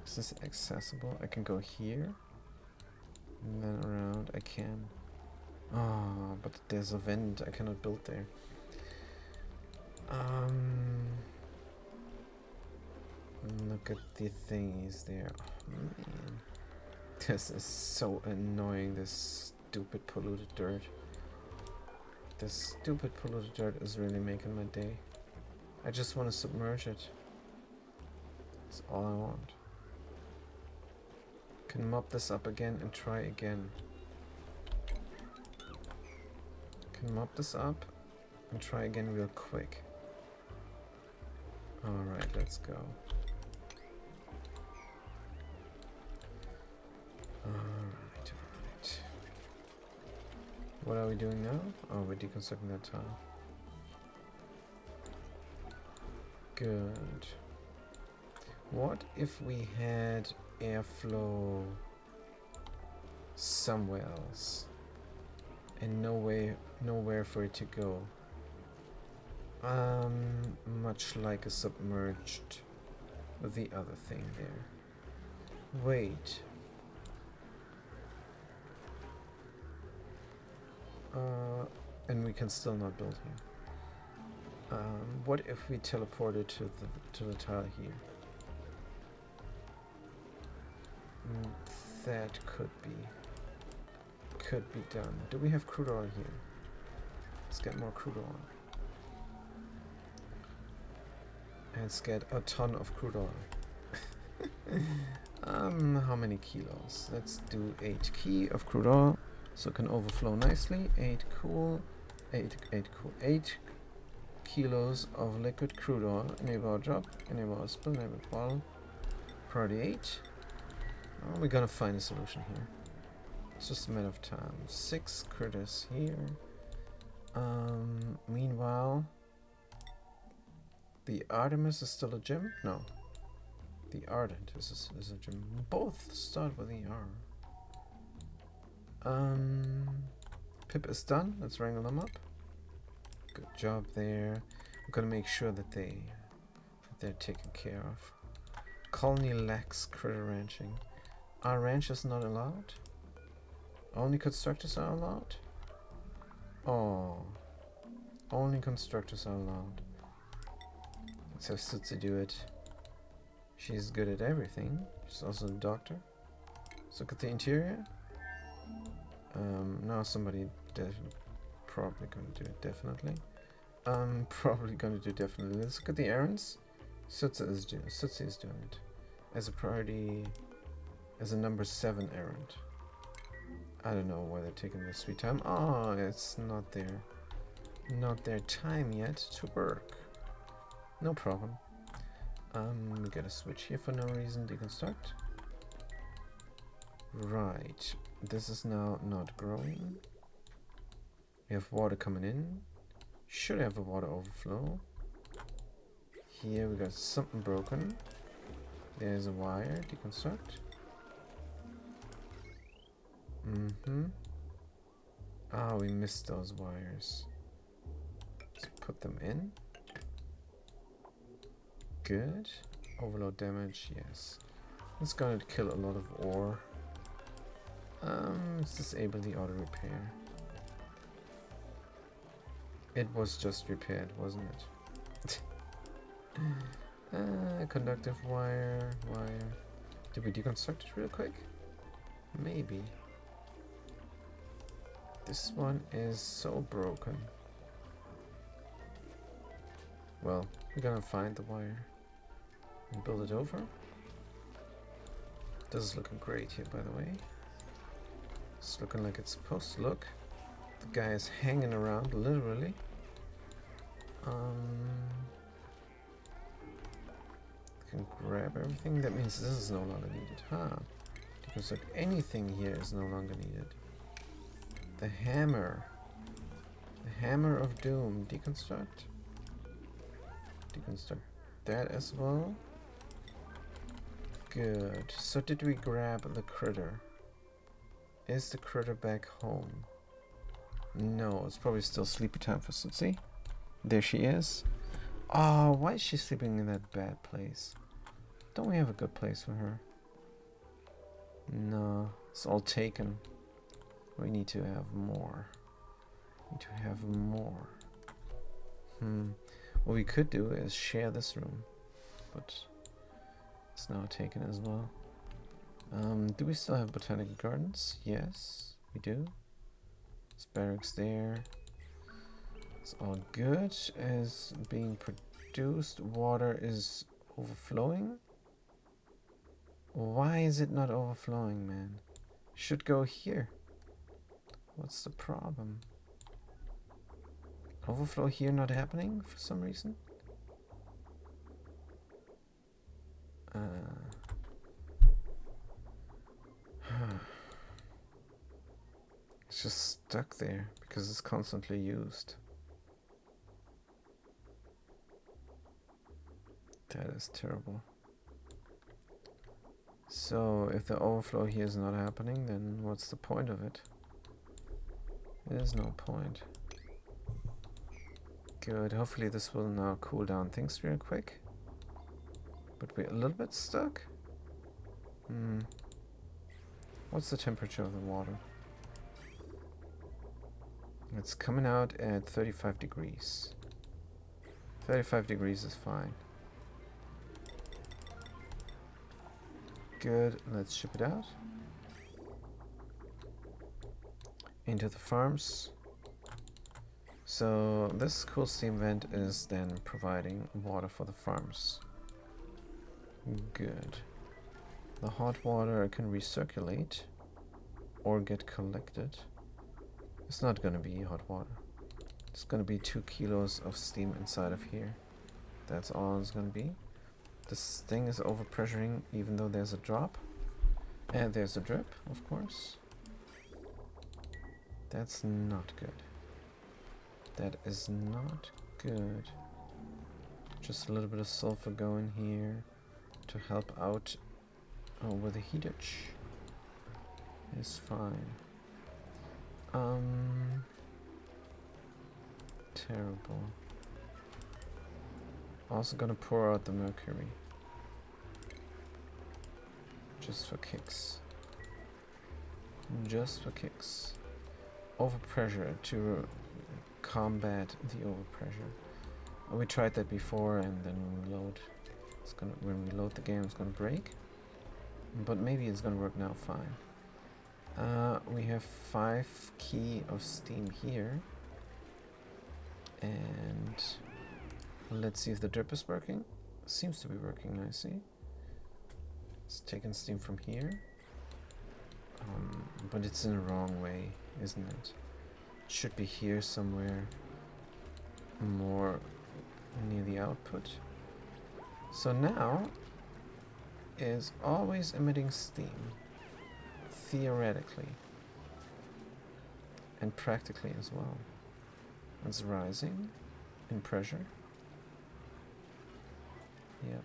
Is this accessible? I can go here, and then around. I can. Oh, but there's a vent. I cannot build there. Look at the thingies there. Oh, man. This is so annoying, this stupid polluted dirt. This stupid polluted dirt is really making my day. I just want to submerge it. That's all I want. Can mop this up again and try again. Can mop this up and try again real quick. Alright, let's go. Alright. What are we doing now? Oh, we're deconstructing that tile. Good. What if we had airflow somewhere else and nowhere for it to go? Much like a submerged with the other thing there. Wait. And we can still not build here. What if we teleported to the tile here? That could be done. Do we have crude oil here? Let's get more crude oil. And let's get a ton of crude oil. How many kilos? Let's do 8 key of crude oil, so it can overflow nicely. 8 kilos of liquid crude oil. Enable our drop, enable our spill, enable bottle. Priority 8. Oh, we're gonna find a solution here. It's just a matter of time. 6 critters here. Meanwhile, the Artemis is still a gym? No. The Ardent is a gym. Both start with the R. Pip is done. Let's wrangle them up. Good job there. I'm gonna make sure that they're taken care of. Colony lacks critter ranching. Our ranch is not allowed? Only constructors are allowed? Oh. Only constructors are allowed. Let's have Sutsi do it. She's good at everything. She's also a doctor. Let's look at the interior. Now somebody probably gonna do it, definitely. Probably gonna do definitely. Let's look at the errands. Sutsi is doing it. As a priority, as a number 7 errand. I don't know why they're taking their sweet time. Oh, it's not their time yet to work. No problem. We gotta switch here for no reason. Deconstruct. Right. This is now not growing. We have water coming in. Should have a water overflow. Here we got something broken. There's a wire. Deconstruct. Ah, we missed those wires. Let's put them in. Good. Overload damage, yes. It's gonna kill a lot of ore. Let's disable the auto repair. It was just repaired, wasn't it? Conductive wire. Did we deconstruct it real quick? Maybe. This one is so broken. Well, we're gonna find the wire and build it over. This is looking great here, by the way. It's looking like it's supposed to look. The guy is hanging around, literally. Can grab everything. That means this is no longer needed, huh? Because like anything here is no longer needed. The hammer. The hammer of doom. Deconstruct. Deconstruct that as well. Good. So did we grab the critter? Is the critter back home? No, it's probably still sleepy time for Susie. There she is. Oh, why is she sleeping in that bad place? Don't we have a good place for her? No, it's all taken. We need to have more. What we could do is share this room, but it's now taken as well. Do we still have botanical gardens? Yes, we do. There's barracks there. It's all good. As being produced, water is overflowing. Why is it not overflowing, man? Should go here. What's the problem? Overflow here not happening for some reason? It's just stuck there because it's constantly used. That is terrible. So if the overflow here is not happening, then what's the point of it? There's no point. Good. Hopefully this will now cool down things real quick. But we're a little bit stuck. What's the temperature of the water? It's coming out at 35 degrees. 35 degrees is fine. Good. Let's ship it out. Into the farms. So this cool steam vent is then providing water for the farms. Good. The hot water can recirculate or get collected. It's not going to be hot water. It's going to be 2 kilos of steam inside of here. That's all it's going to be. This thing is overpressuring even though there's a drop. And there's a drip, of course. That's not good. That is not good. Just a little bit of sulfur going here to help out with the heatage. It's fine. Terrible. Also gonna pour out the mercury. Just for kicks. Just for kicks. Overpressure to combat the overpressure. We tried that before, and then when we load the game, it's gonna break. But maybe it's gonna work now fine. We have 5 key of steam here, and let's see if the drip is working. Seems to be working nicely. It's taking steam from here. But it's in the wrong way, isn't it? It should be here somewhere, more near the output. So now is always emitting steam, theoretically, and practically as well. It's rising in pressure. Yep.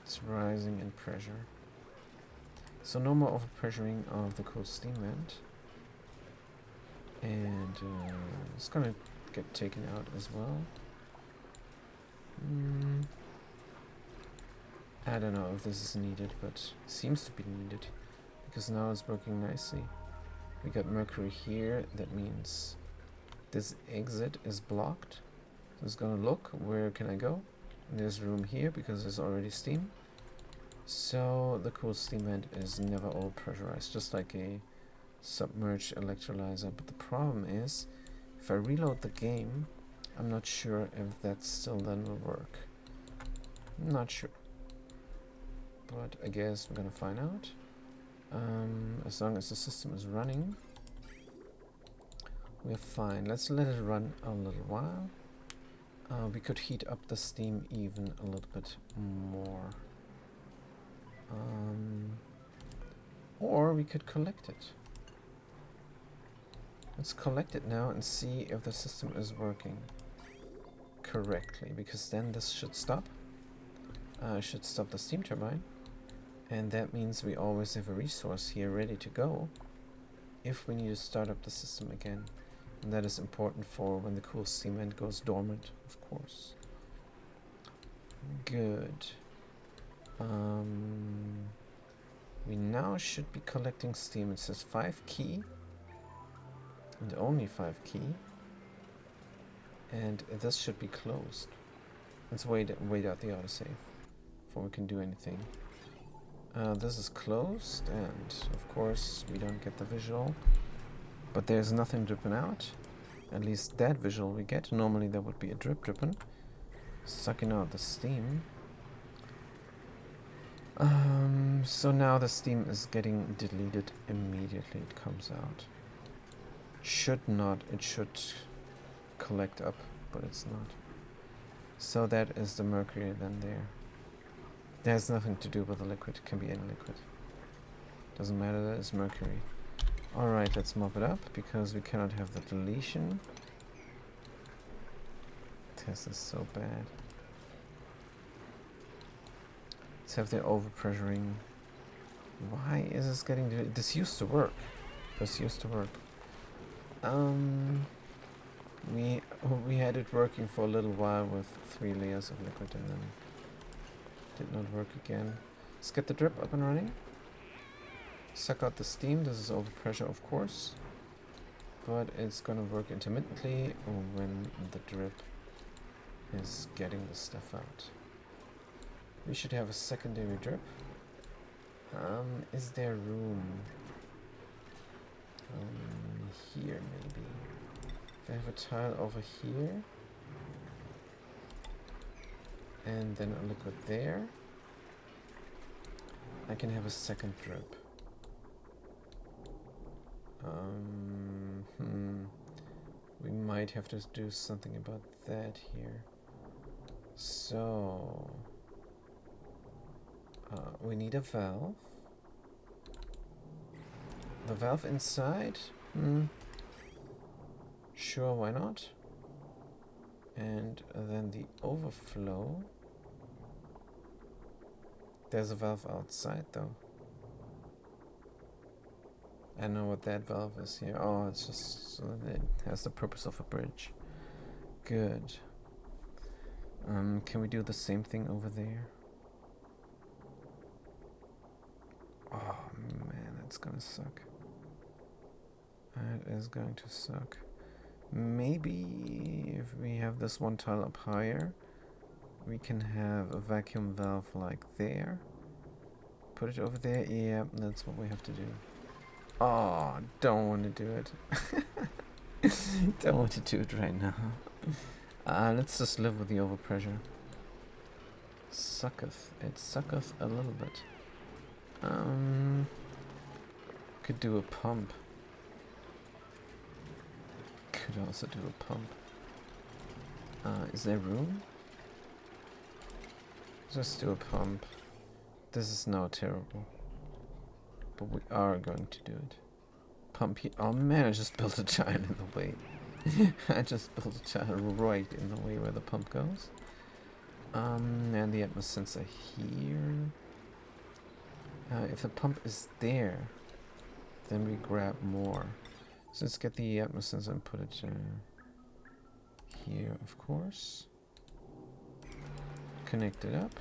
It's rising in pressure. So no more overpressuring of the cold steam vent. And it's gonna get taken out as well. I don't know if this is needed, but seems to be needed. Because now it's working nicely. We got mercury here, that means this exit is blocked. So it's gonna look, where can I go? And there's room here because there's already steam. So the cool steam vent is never all pressurized, just like a submerged electrolyzer. But the problem is, if I reload the game, I'm not sure if that still then will work. I'm not sure. But I guess we're gonna find out. As long as the system is running, we're fine. Let's let it run a little while. We could heat up the steam even a little bit more. Or we could collect it. Let's collect it now and see if the system is working correctly, because then this should stop. Should stop the steam turbine. And that means we always have a resource here ready to go if we need to start up the system again. And that is important for when the cool steam vent goes dormant, of course. Good. We now should be collecting steam. It says 5 key. And only 5 key. And this should be closed. Let's wait out the autosave before we can do anything. This is closed, and of course we don't get the visual, but there's nothing dripping out. At least that visual we get. Normally there would be a drip dripping, sucking out the steam. So now the steam is getting deleted immediately it comes out. Should not, it should collect up, but it's not. So that is the mercury then there. That has nothing to do with the liquid, it can be any liquid. Doesn't matter, that is mercury. Alright, let's mop it up, because we cannot have the deletion. This is so bad. Let's have the overpressuring. Why is this getting deleted? This used to work. This used to work. We had it working for a little while with 3 layers of liquid and then did not work again. Let's get the drip up and running. Suck out the steam. This is overpressure, of course, but it's gonna work intermittently when the drip is getting the stuff out. We should have a secondary drip. Is there room? Here maybe. If I have a tile over here, and then a liquid there, I can have a second drip. We might have to do something about that here. So we need a valve. The valve inside? Sure, why not? And then the overflow. There's a valve outside though. I know what that valve is here. Oh, it's just so it has the purpose of a bridge. Good. Can we do the same thing over there? Oh man, that's gonna suck. That is going to suck. Maybe if we have this one tile up higher, we can have a vacuum valve like there. Put it over there. Yeah, that's what we have to do. Oh, don't want to do it. Don't want to do it right now. Let's just live with the overpressure. Sucketh. It sucketh a little bit. Could do a pump. Could also do a pump. Is there room? Just do a pump. This is now terrible. But we are going to do it. Pump here. Oh man, I just built a tile in the way. I just built a tile right in the way where the pump goes. And the atmos sensor here. If the pump is there, then we grab more. So let's get the atmos sensor and put it here, of course. Connect it up.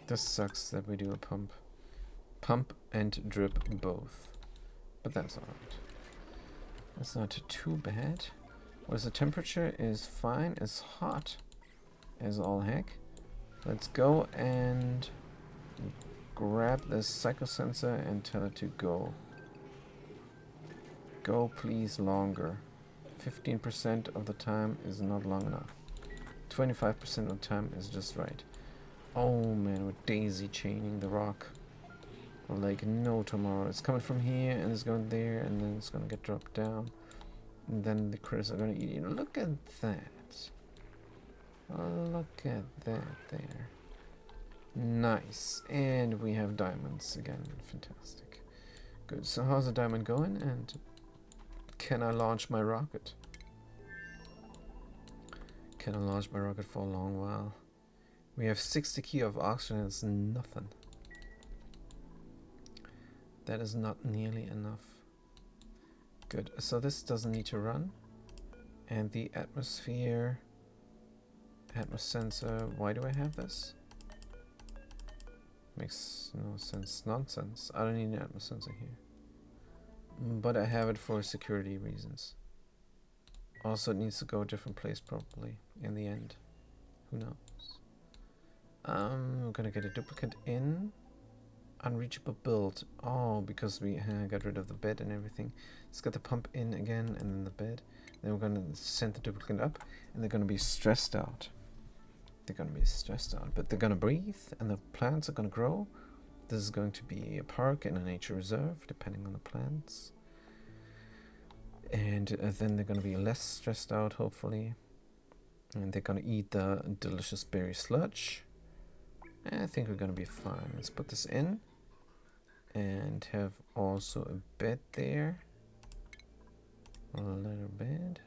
This sucks that we do a pump. Pump and drip both. But that's alright. That's not too bad. Whereas the temperature is fine, it's hot as all heck. Let's go and grab this psychosensor and tell it to go. Go please longer. 15% of the time is not long enough. 25% of the time is just right. Oh man, we're daisy chaining the rock. Like no tomorrow. It's coming from here and it's going there and then it's gonna get dropped down. And then the critters are gonna eat it. Look at that. Oh, look at that there. Nice. And we have diamonds again. Fantastic. Good. So how's the diamond going? And can I launch my rocket? Can I launch my rocket for a long while? We have 60 key of oxygen. It's nothing. That is not nearly enough. Good. So this doesn't need to run. And the atmosphere... Atmos sensor. Why do I have this? Makes no sense. Nonsense. I don't need an atmos sensor here. But I have it for security reasons. Also, it needs to go a different place probably in the end. Who knows? We're gonna get a duplicate in. Unreachable build. Oh, because we got rid of the bed and everything. Let's get the pump in again and then the bed. Then we're gonna send the duplicate up and they're gonna be stressed out. They're gonna be stressed out, but they're gonna breathe and the plants are gonna grow. This is going to be a park and a nature reserve, depending on the plants. And then they're gonna be less stressed out, hopefully. And they're gonna eat the delicious berry sludge. I think we're gonna be fine. Let's put this in and have also a bed there. A little bed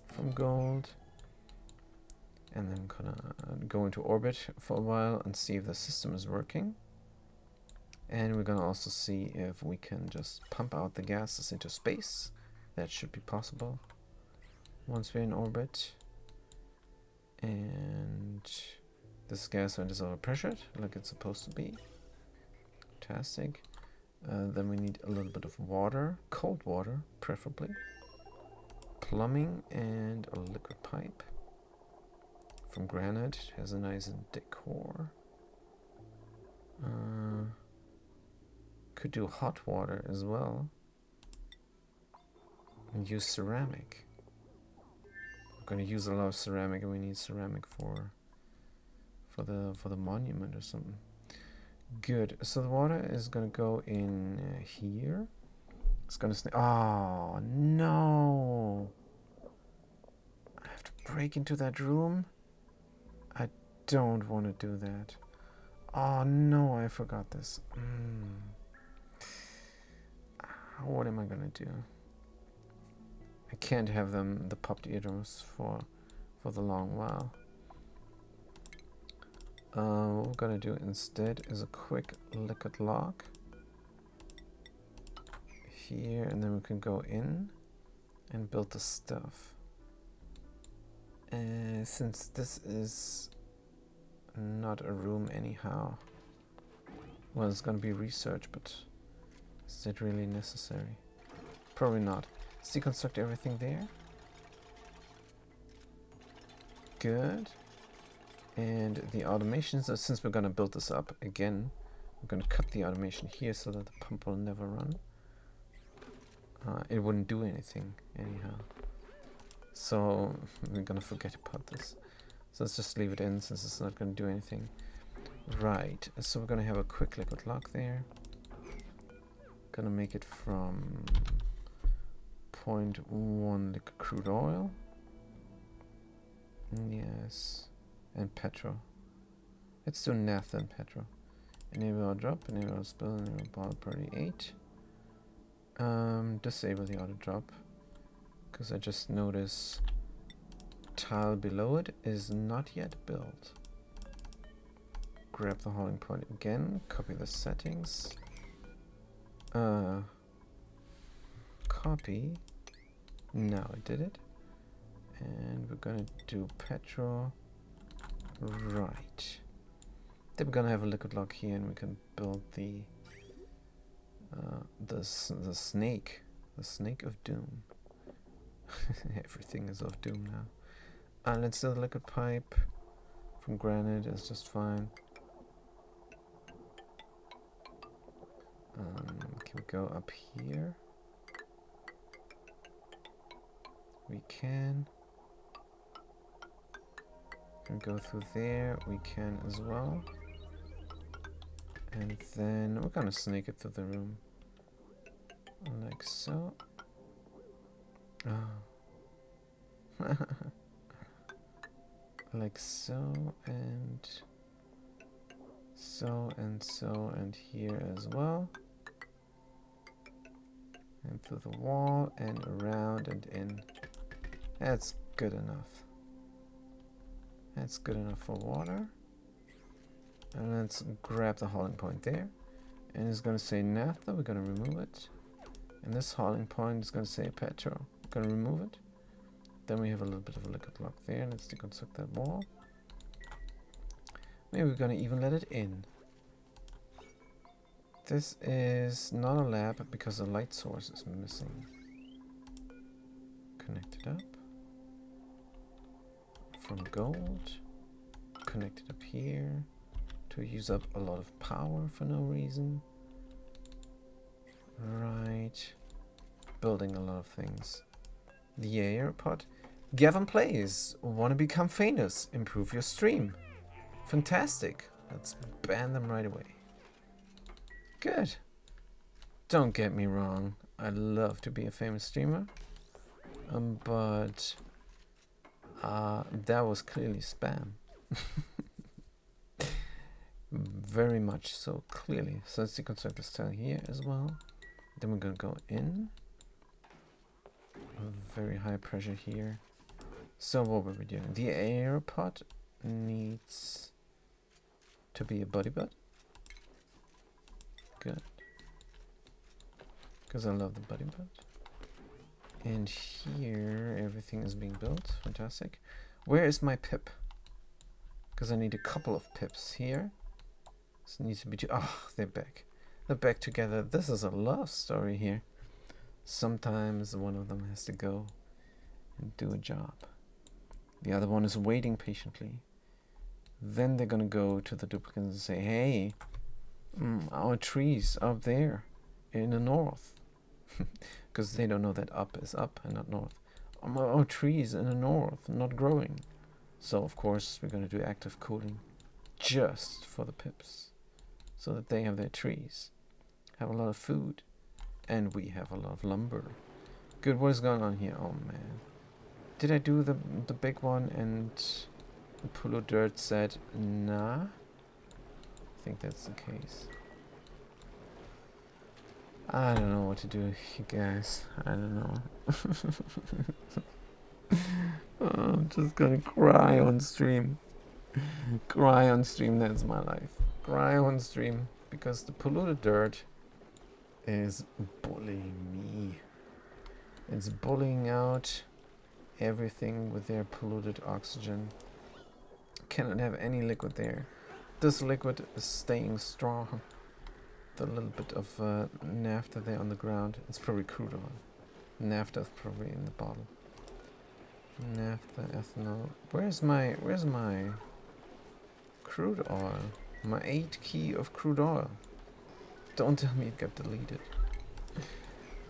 from gold. And then I'm gonna go into orbit for a while and see if the system is working. And we're gonna also see if we can just pump out the gases into space. That should be possible once we're in orbit. And this gas vent is overpressured, like it's supposed to be. Fantastic. Then we need a little bit of water, cold water, preferably. Plumbing and a liquid pipe from granite. It has a nice decor. Could do hot water as well. And use ceramic. We're going to use a lot of ceramic, and we need ceramic for the monument or something. Good. So the water is gonna go in here. It's gonna stay. Oh no! I have to break into that room. I don't want to do that. Oh no! I forgot this. What am I gonna do? I can't have the popped eardrums for the long while. What we're gonna do instead is a quick liquid lock here, and then we can go in and build the stuff. Since this is not a room anyhow, well, it's gonna be research, but is it really necessary? Probably not. Let's deconstruct everything there. Good. And the automation, so since we're going to build this up again, we're going to cut the automation here so that the pump will never run. It wouldn't do anything anyhow. So we're going to forget about this. So let's just leave it in since it's not going to do anything. Right, so we're gonna have a quick liquid lock there. Gonna make it from 0.1 liquid crude oil. Yes, and petrol. Let's do naphtha and petrol. Enable auto drop, enable auto spill, enable bottle priority 8. Disable the auto drop, because I just noticed tile below it is not yet built. Grab the hauling point again, copy the settings. Copy. Now I did it. And we're gonna do petrol. Right. Then we're gonna have a liquid lock here, and we can build the snake, the snake of doom. Everything is of doom now. Let's do the liquid pipe from granite. Is just fine. Can we go up here? We can. Can go through there. We can as well. And then we're gonna snake it through the room. Like so. Oh. Like so, and so, and so, and here as well. And through the wall, and around, and in. That's good enough. That's good enough for water. And let's grab the hauling point there. And it's going to say naphtha, we're going to remove it. And this hauling point is going to say petrol. We're going to remove it. Then we have a little bit of a liquid lock there. Let's deconstruct that wall. Maybe we're going to even let it in. This is not a lab because the light source is missing. Connect it up. From gold. Connect it up here. To use up a lot of power for no reason. Right. Building a lot of things. The AirPod. Gavin plays. Wanna become famous? Improve your stream. Fantastic. Let's ban them right away. Good. Don't get me wrong. I'd love to be a famous streamer. But that was clearly spam. Very much so, clearly. So let's deconstruct this tile here as well. Then we're gonna go in. Very high pressure here. So what were we doing? The AirPod needs to be a body bud. Good. Because I love the body bud. And here everything is being built. Fantastic. Where is my pip? Because I need a couple of pips here. This needs to be they're back. They're back together. This is a love story here. Sometimes one of them has to go and do a job. The other one is waiting patiently. Then they're gonna go to the duplicates and say, hey, our trees up there in the north. Because they don't know that up is up and not north. Our trees in the north, not growing. So of course we're gonna do active cooling just for the pips. So that they have their trees, have a lot of food, and we have a lot of lumber. Good, what is going on here? Oh man. Did I do the big one and the Pulu Dirt said nah? I think that's the case. I don't know what to do, you guys. I don't know. I'm just gonna cry on stream. Cry on stream, that's my life. Cry on stream because the polluted dirt is bullying me. It's bullying out everything with their polluted oxygen. Cannot have any liquid there. This liquid is staying strong. The little bit of naphtha there on the ground. It's probably crude oil. Naphtha is probably in the bottle. Naphtha, ethanol. Where's my crude oil? My 8 key of crude oil. Don't tell me it got deleted.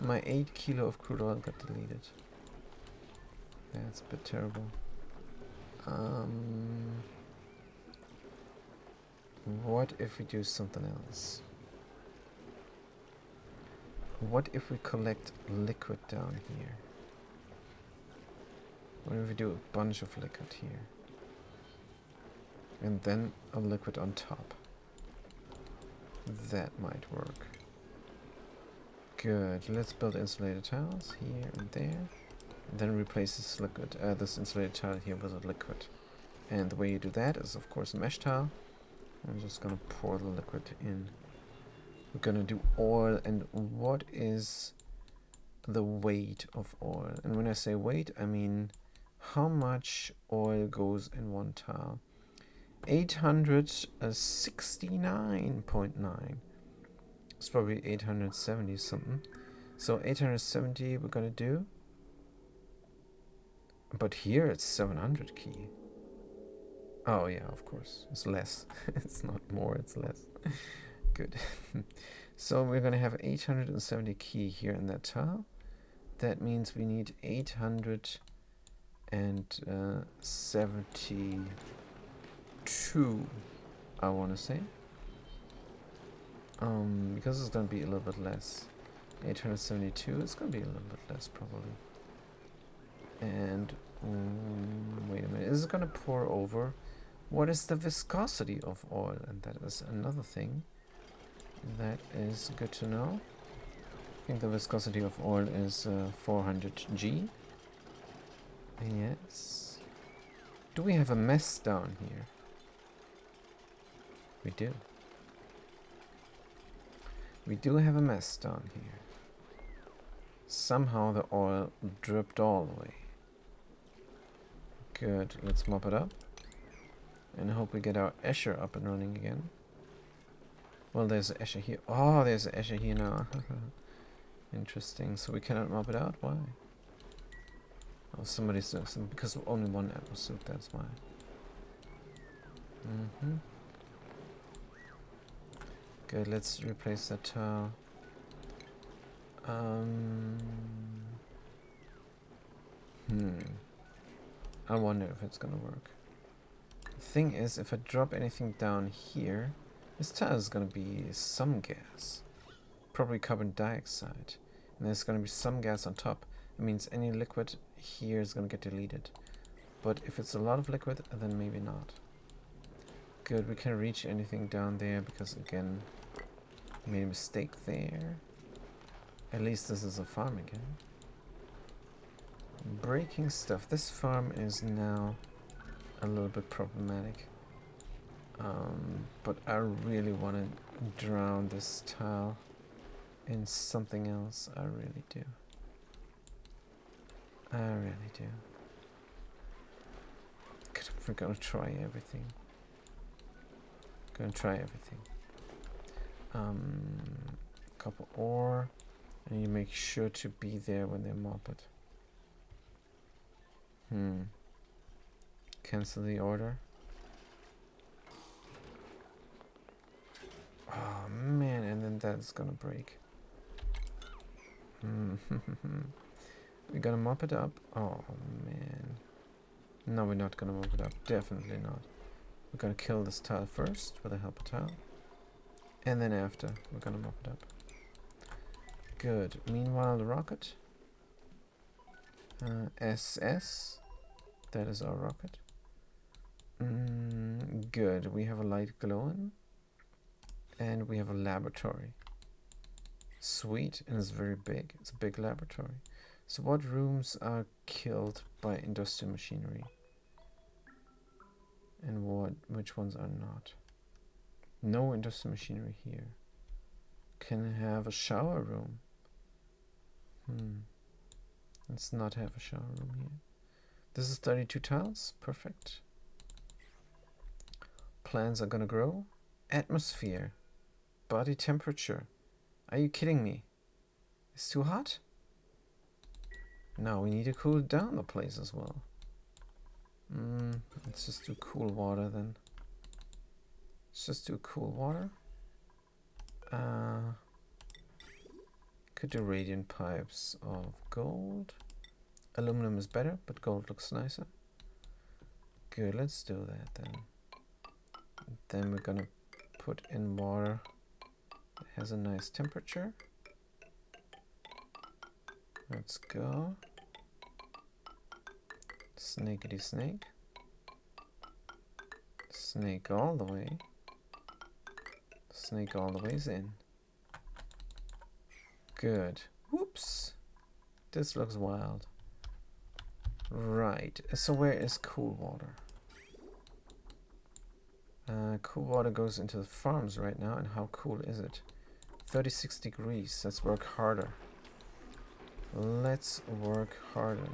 My 8 kilo of crude oil got deleted. That's a bit terrible. What if we do something else? What if we collect liquid down here? What if we do a bunch of liquid here? And then a liquid on top. That might work. Good. Let's build insulated tiles here and there. And then replace this liquid, this insulated tile here with a liquid. And the way you do that is, of course, a mesh tile. I'm just gonna pour the liquid in. We're gonna do oil, and what is the weight of oil? And when I say weight, I mean how much oil goes in one tile. 869.9. It's probably 870 something. So 870 we're gonna do. But here it's 700 key. Oh yeah, of course. It's less. It's not more, it's less. Good. So we're gonna have 870 key here in that tile. That means we need 872, I wanna say. Because it's gonna be a little bit less. 872, it's gonna be a little bit less probably. And wait a minute, is it gonna pour over? What is the viscosity of oil? And that is another thing that is good to know. I think the viscosity of oil is 400 G. Yes. Do we have a mess down here? We do. We do have a mess down here. Somehow the oil dripped all the way. Good, let's mop it up. And I hope we get our Escher up and running again. Well, there's an Escher here. Oh, there's an Escher here now. Interesting. So we cannot mop it out? Why? Oh, somebody's doing something. Because of only one episode, that's why. Good, let's replace that tile. I wonder if it's gonna work. The thing is, if I drop anything down here, this tile is gonna be some gas. Probably carbon dioxide. And there's gonna be some gas on top. It means any liquid here is gonna get deleted. But if it's a lot of liquid, then maybe not. Good, we can't reach anything down there because, again, I made a mistake there. At least this is a farm again. Breaking stuff. This farm is now a little bit problematic. But I really want to drown this tile in something else. I really do. I really do. We're gonna try everything. Gonna try everything. Copper ore. And you make sure to be there when they mop it. Cancel the order. Oh man, and then that's gonna break. We're gonna mop it up. Oh man. No, we're not gonna mop it up. Definitely not. We're gonna kill this tile first with a helper tile. And then after, we're gonna mop it up. Good. Meanwhile, the rocket. SS. That is our rocket. Good. We have a light glowing. And we have a laboratory. Sweet. And it's very big. It's a big laboratory. So what rooms are killed by industrial machinery? And which ones are not? No industrial machinery here. Can I have a shower room? Let's not have a shower room here. This is 32 tiles. Perfect. Plants are gonna grow. Atmosphere. Body temperature. Are you kidding me? It's too hot? No, we need to cool down the place as well. Let's just do cool water then. Let's just do cool water. Could do radiant pipes of gold. Aluminum is better, but gold looks nicer. Good, let's do that then. Then we're gonna put in water that has a nice temperature. Let's go. Snakety snake. Snake all the way. Snake all the ways in. Good. Whoops. This looks wild. Right. So where is cool water? Cool water goes into the farms right now. And how cool is it? 36 degrees. Let's work harder. Let's work harder.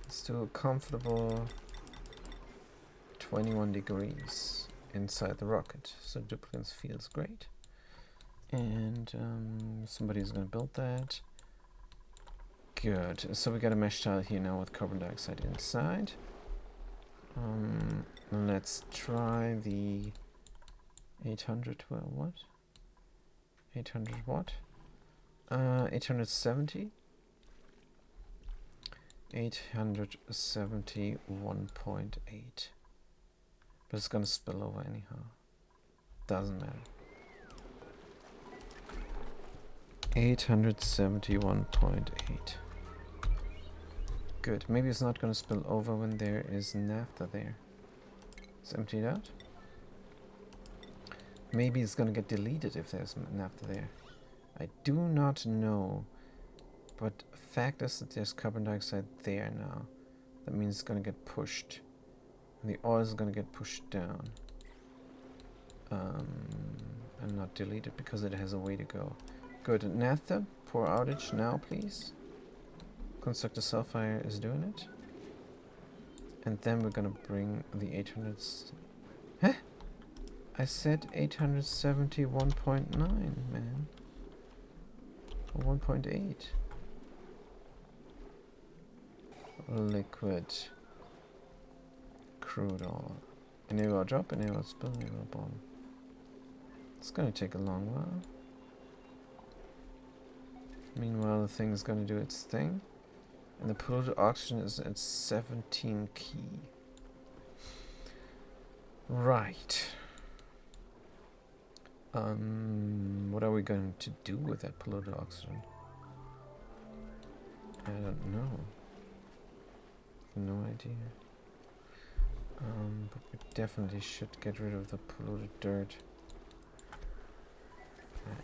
Let's do a comfortable 21 degrees inside the rocket. So duplicants feels great. And somebody's gonna build that. Good. So we got a mesh tile here now with carbon dioxide inside. Let's try the 800. Well, what? 800 what? 870. 871.8. But it's gonna spill over anyhow. Doesn't matter. 871.8. Good. Maybe it's not gonna spill over when there is naphtha there. Let's empty it out. Maybe it's gonna get deleted if there's naphtha there. I do not know. But fact is that there's carbon dioxide there now. That means it's gonna get pushed. And the oil is gonna get pushed down. And not deleted because it has a way to go. Good. Naphtha, power outage now, please. Constructor Cellfire is doing it. And then we're gonna bring the 800s. Huh? I said 871.9, man. Or 1.8. Liquid. Crude oil. Enable drop, enable spill, enable bomb. It's gonna take a long while. Meanwhile, the thing is gonna do its thing. And the polluted oxygen is at 17 key. Right. What are we going to do with that polluted oxygen? I don't know. No idea. But we definitely should get rid of the polluted dirt.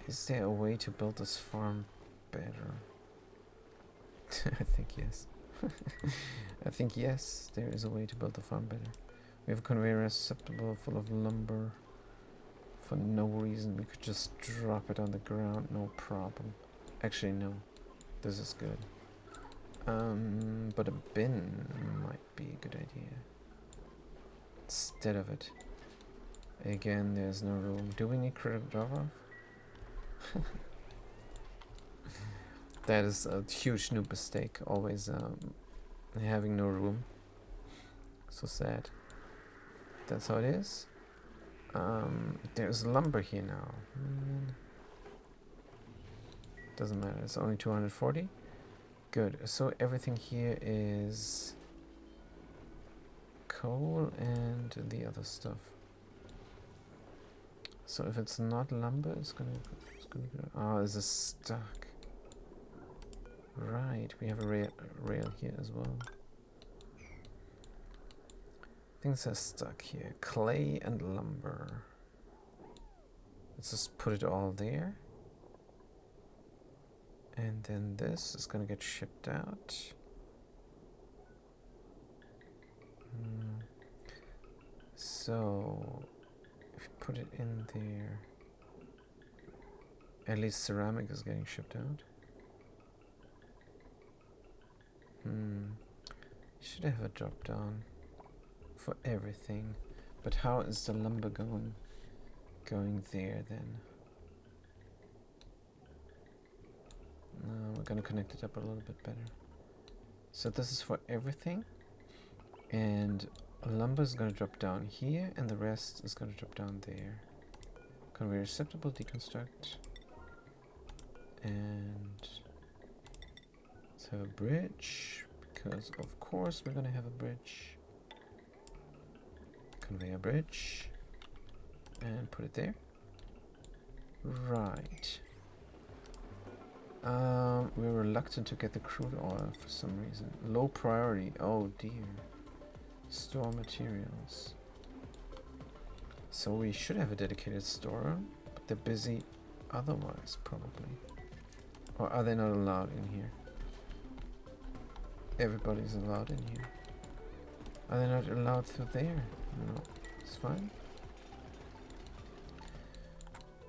Is there a way to build this farm better? I think yes. I think yes, there is a way to build the farm better. We have a conveyor receptacle full of lumber. For no reason, we could just drop it on the ground, no problem. Actually, no. This is good. But a bin might be a good idea. Instead of it. Again, there's no room. Do we need critical drop-off? That is a huge noob mistake. Always having no room. So sad. That's how it is. There's lumber here now. Doesn't matter. It's only 240. Good. So everything here is coal and the other stuff. So if it's not lumber, it's gonna go. Oh, this is stuck. Right. We have a rail here as well. Things are stuck here. Clay and lumber. Let's just put it all there. And then this is gonna get shipped out. So if you put it in there, at least ceramic is getting shipped out. Should have a drop down for everything, but how is the lumber going there then? We're gonna connect it up a little bit better. So this is for everything, and lumber is gonna drop down here, and the rest is gonna drop down there. Conveyor receptacle, deconstruct, and let's have a bridge, because of course we're gonna have a bridge. Conveyor bridge. And put it there. Right. We're reluctant to get the crude oil for some reason. Low priority. Oh dear. Store materials. So we should have a dedicated store, but they're busy otherwise, probably. Or are they not allowed in here? Everybody's allowed in here. Are they not allowed through there? No, it's fine.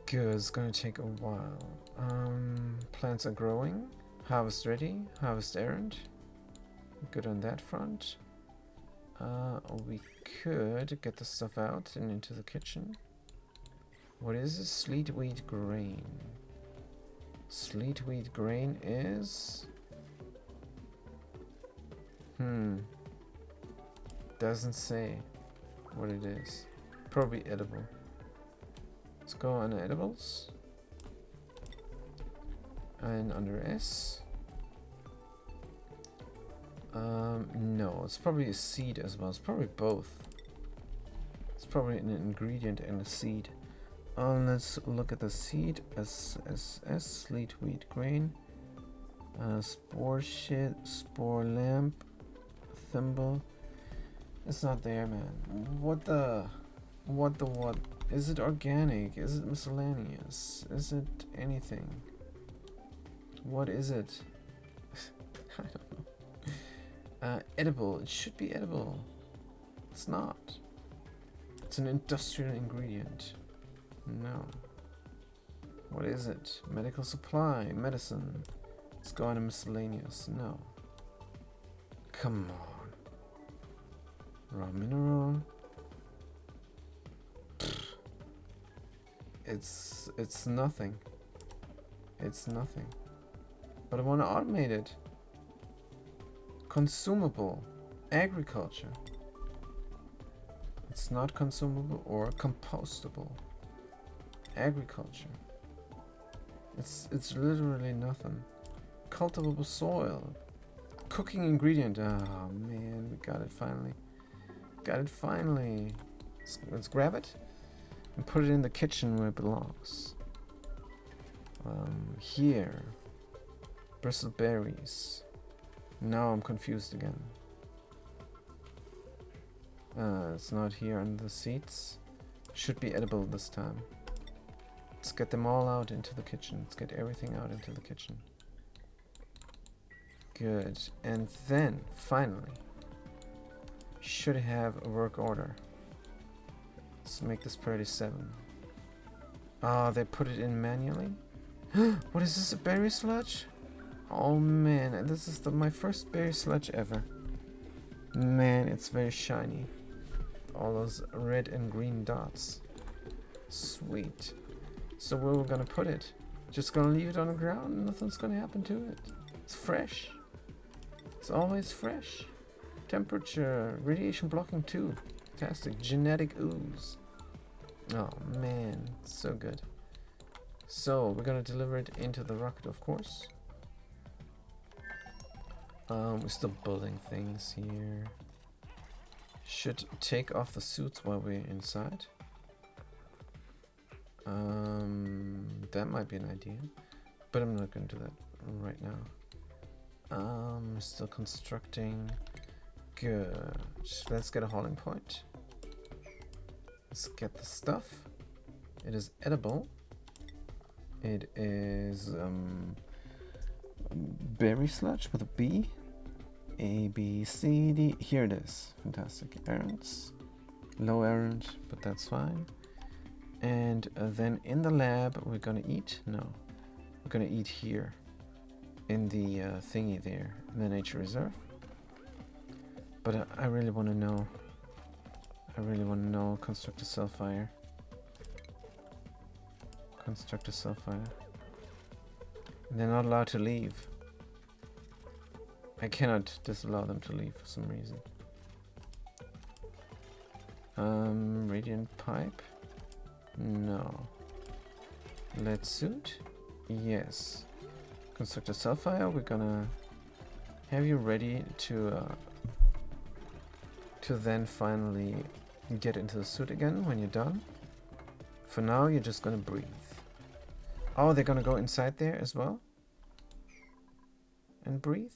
Good, it's gonna take a while. Plants are growing. Harvest ready. Harvest errand. Good on that front. We could get the stuff out and into the kitchen. What is this? Sleet wheat grain. Sleet wheat grain is... Doesn't say what it is. Probably edible. Let's go on edibles. And under S. No, it's probably a seed as well. It's probably both. It's probably an ingredient and a seed. Let's look at the seed. SSS, sleet wheat grain. Spore shit, spore lamp, thimble. It's not there, man. What? Is it organic? Is it miscellaneous? Is it anything? What is it? I don't know. Edible. It should be edible. It's not. It's an industrial ingredient. No. What is it? Medical supply. Medicine. Let's go on to miscellaneous. No. Come on. Raw mineral. It's nothing. It's nothing. But I want to automate it. Consumable. Agriculture. It's not consumable or compostable. Agriculture. It's literally nothing. Cultivable soil. Cooking ingredient. Oh man, we got it finally. Got it finally. Let's grab it and put it in the kitchen where it belongs. Here. Bristleberries. Now I'm confused again. It's not here under the seats. Should be edible this time. Let's get them all out into the kitchen. Let's get everything out into the kitchen. Good. And then, finally, should have a work order. Let's make this priority 7. Ah, they put it in manually? What is this, a berry sludge? Oh man, this is my first berry sludge ever. Man, it's very shiny. All those red and green dots. Sweet. So where we're gonna put it? Just gonna leave it on the ground? Nothing's gonna happen to it. It's fresh. It's always fresh. Temperature, radiation blocking too. Fantastic. Genetic ooze. Oh man, so good. So we're gonna deliver it into the rocket, of course. We're still building things here. Should take off the suits while we're inside. That might be an idea, but I'm not gonna do that right now. Still constructing. Good. Let's get a hauling point. Let's get the stuff. It is edible. It is berry sludge with a B. A, B, C, D. Here it is. Fantastic. Errands. Low errand, but that's fine. And then in the lab, we're gonna eat. No, we're gonna eat here. In the thingy there, in the nature reserve. But I really want to know. Construct a cell fire. Construct a cell fire. They're not allowed to leave. I cannot disallow them to leave for some reason. Radiant pipe? No. Lead suit? Yes. Construct a cell fire. We're gonna have you ready to then finally get into the suit again when you're done. For now, you're just gonna breathe. Oh, they're gonna go inside there as well? And breathe?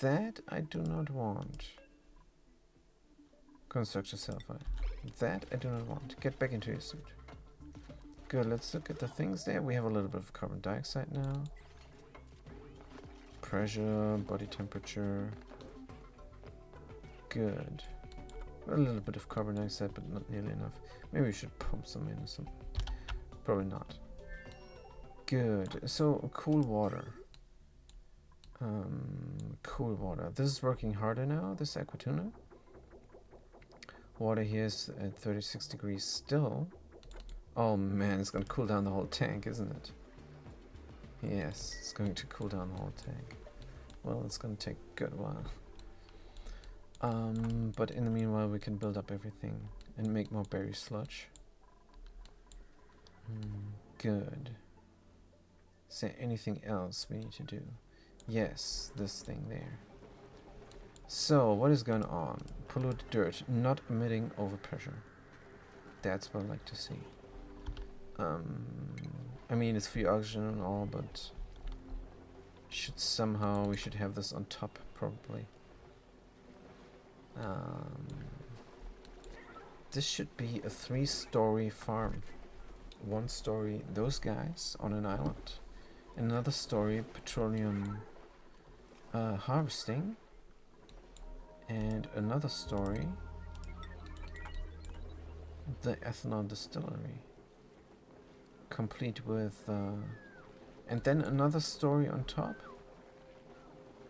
That I do not want. Construct yourself. That I do not want. Get back into your suit. Good, let's look at the things there. We have a little bit of carbon dioxide now. Pressure, body temperature. Good. A little bit of carbon dioxide, but not nearly enough. Maybe we should pump some in or something. Probably not. Good. So, cool water. Cool water. This is working harder now, this aquatuna. Water here is at 36 degrees still. Oh man, it's gonna cool down the whole tank, isn't it? Yes, it's going to cool down the whole tank. Well, it's gonna take a good while. But in the meanwhile, we can build up everything and make more berry sludge. Good. Is there anything else we need to do? Yes, this thing there. So, what is going on? Polluted dirt, not emitting overpressure. That's what I like to see. I mean, it's free oxygen and all, but we should have this on top, probably. This should be a 3-story farm. 1 story, those guys on an island. Another story, petroleum harvesting. And another story, the ethanol distillery. Complete with... and then another story on top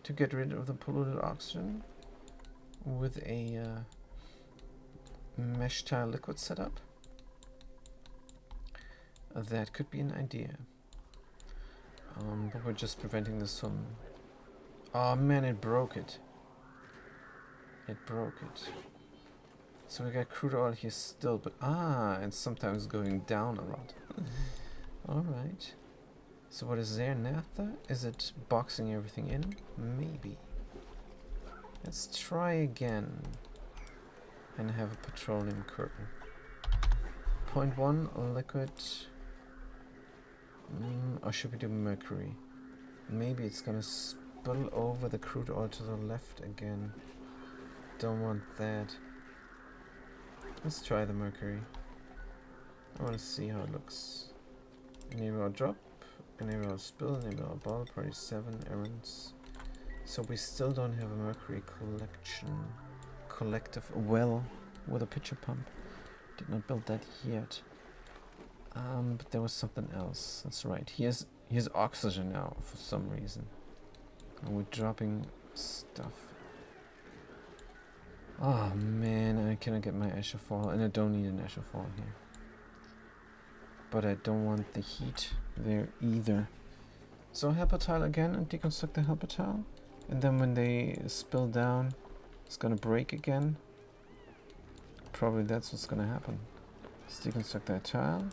to get rid of the polluted oxygen with a mesh tile liquid setup. That could be an idea. But we're just preventing this from... Oh man, it broke it. It broke it. So we got crude oil here still, but it's sometimes going down a lot. Alright. So what is there, naphtha? Is it boxing everything in? Maybe. Let's try again. And have a petroleum curtain. 0.1 liquid. Or should we do mercury? Maybe it's gonna spill over the crude oil to the left again. Don't want that. Let's try the mercury. I want to see how it looks. Enable drop, enable spill, enable ball, party 7 errands. So we still don't have a mercury collective well with a pitcher pump. Did not build that yet. But there was something else. That's right. Here's oxygen now for some reason. And we're dropping stuff. Oh man, I cannot get my Asherfall, and I don't need an Asherfall here. But I don't want the heat there either. So helper tile again and deconstruct the helper tile. And then when they spill down, it's gonna break again. Probably that's what's gonna happen. Let's deconstruct that tile.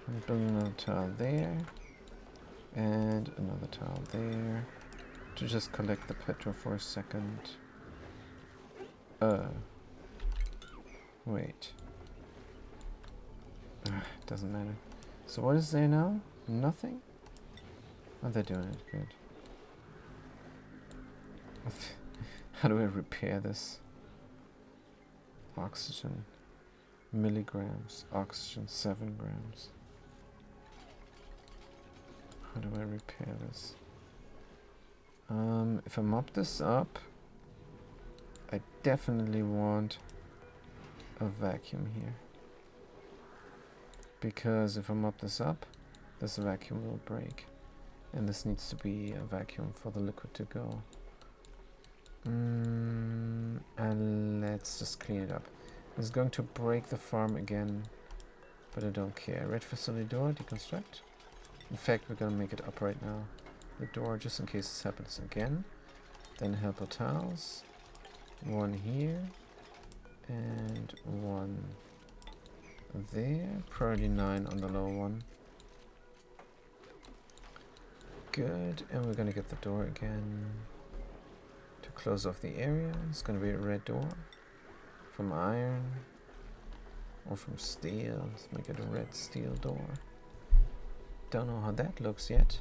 And build another tile there. And another tile there. To just collect the petrol for a second. Wait. Doesn't matter. So what is there now? Nothing? Oh, they're doing it. Good. How do I repair this? Oxygen. Milligrams. Oxygen 7 grams. How do I repair this? If I mop this up, I definitely want a vacuum here. Because if I mop this up, this vacuum will break. And this needs to be a vacuum for the liquid to go. And let's just clean it up. It's going to break the farm again, but I don't care. Red facility door, deconstruct. In fact, we're gonna make it up right now. The door, just in case this happens again. Then helper tiles. 1 here. And 1 there. Priority 9 on the lower one. Good. And we're gonna get the door again. To close off the area. It's gonna be a red door. From iron. Or from steel. Let's make it a red steel door. Don't know how that looks yet.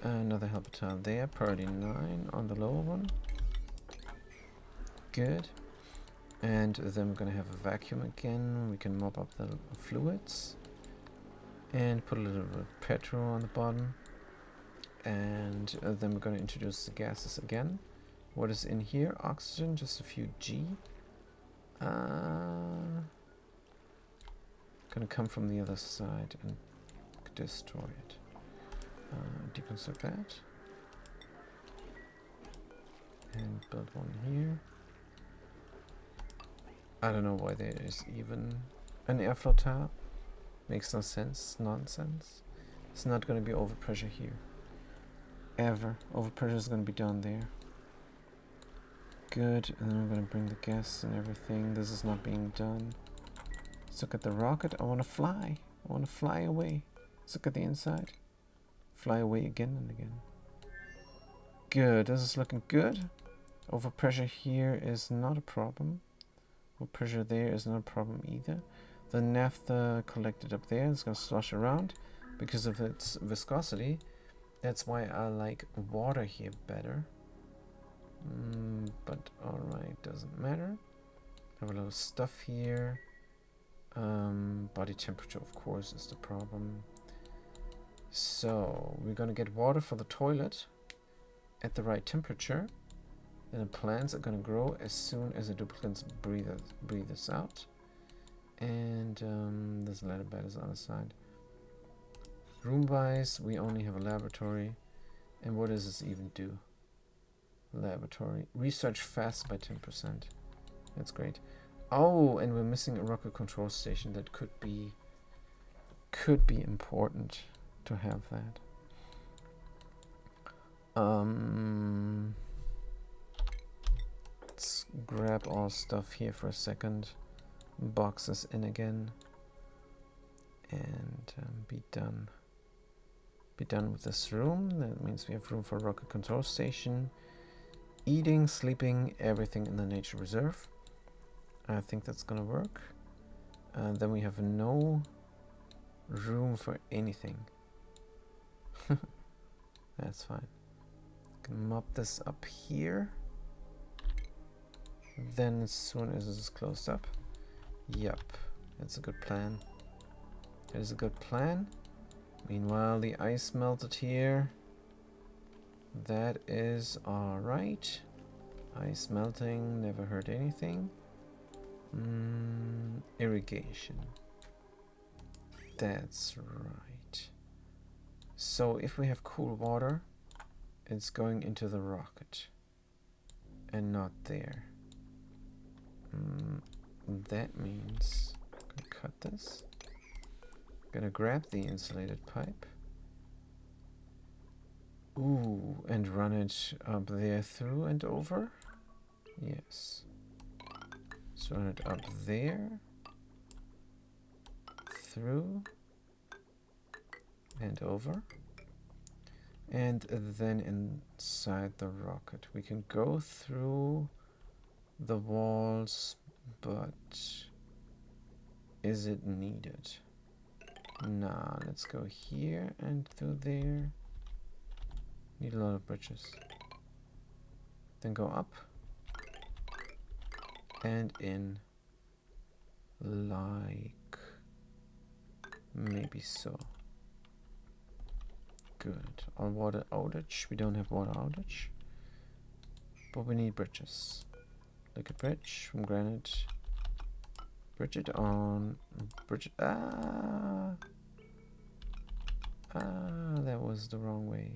Another helper tile there. Priority 9 on the lower one. Good. And then we're going to have a vacuum again. We can mop up the fluids. And put a little bit of petrol on the bottom. And then we're going to introduce the gases again. What is in here? Oxygen, just a few G. Gonna come from the other side and destroy it. Deconstruct that. And build one here. I don't know why there is even an airflow tile. Makes no sense. Nonsense. It's not going to be overpressure here. Ever. Overpressure is going to be down there. Good. And then we're going to bring the gas and everything. This is not being done. Let's look at the rocket. I want to fly. I want to fly away. Let's look at the inside. Fly away again and again. Good. This is looking good. Overpressure here is not a problem. Overpressure there is not a problem either. The naphtha collected up there is going to slosh around because of its viscosity. That's why I like water here better. But alright, doesn't matter. Have a little stuff here. Body temperature, of course, is the problem. So we're going to get water for the toilet at the right temperature. Then the plants are going to grow as soon as the duplicants breathe this out. And this ladder bed is on the side. Room wise, we only have a laboratory. And what does this even do? Laboratory. Research fast by 10%. That's great. Oh, and we're missing a rocket control station. That could be important to have that. Let's grab all stuff here for a second. Boxes in again. And be done. Be done with this room. That means we have room for a rocket control station. Eating, sleeping, everything in the nature reserve. I think that's gonna work. Then we have no room for anything. That's fine. Can mop this up here. Then as soon as this is closed up. Yep, that's a good plan. That is a good plan. Meanwhile, the ice melted here. That is alright. Ice melting, never hurt anything. Irrigation. That's right. So if we have cool water, it's going into the rocket. And not there. That means I'm gonna cut this. Gonna grab the insulated pipe. Ooh, and run it up there through and over. Yes. So run it up there. Through. And over. And then inside the rocket. We can go through the walls, but is it needed? Nah, let's go here and through there. Need a lot of bridges. Then go up and in, like maybe so. Good. Our water outage. We don't have water outage, but we need bridges. Like a bridge from granite. Bridge it on. Bridge it. That was the wrong way.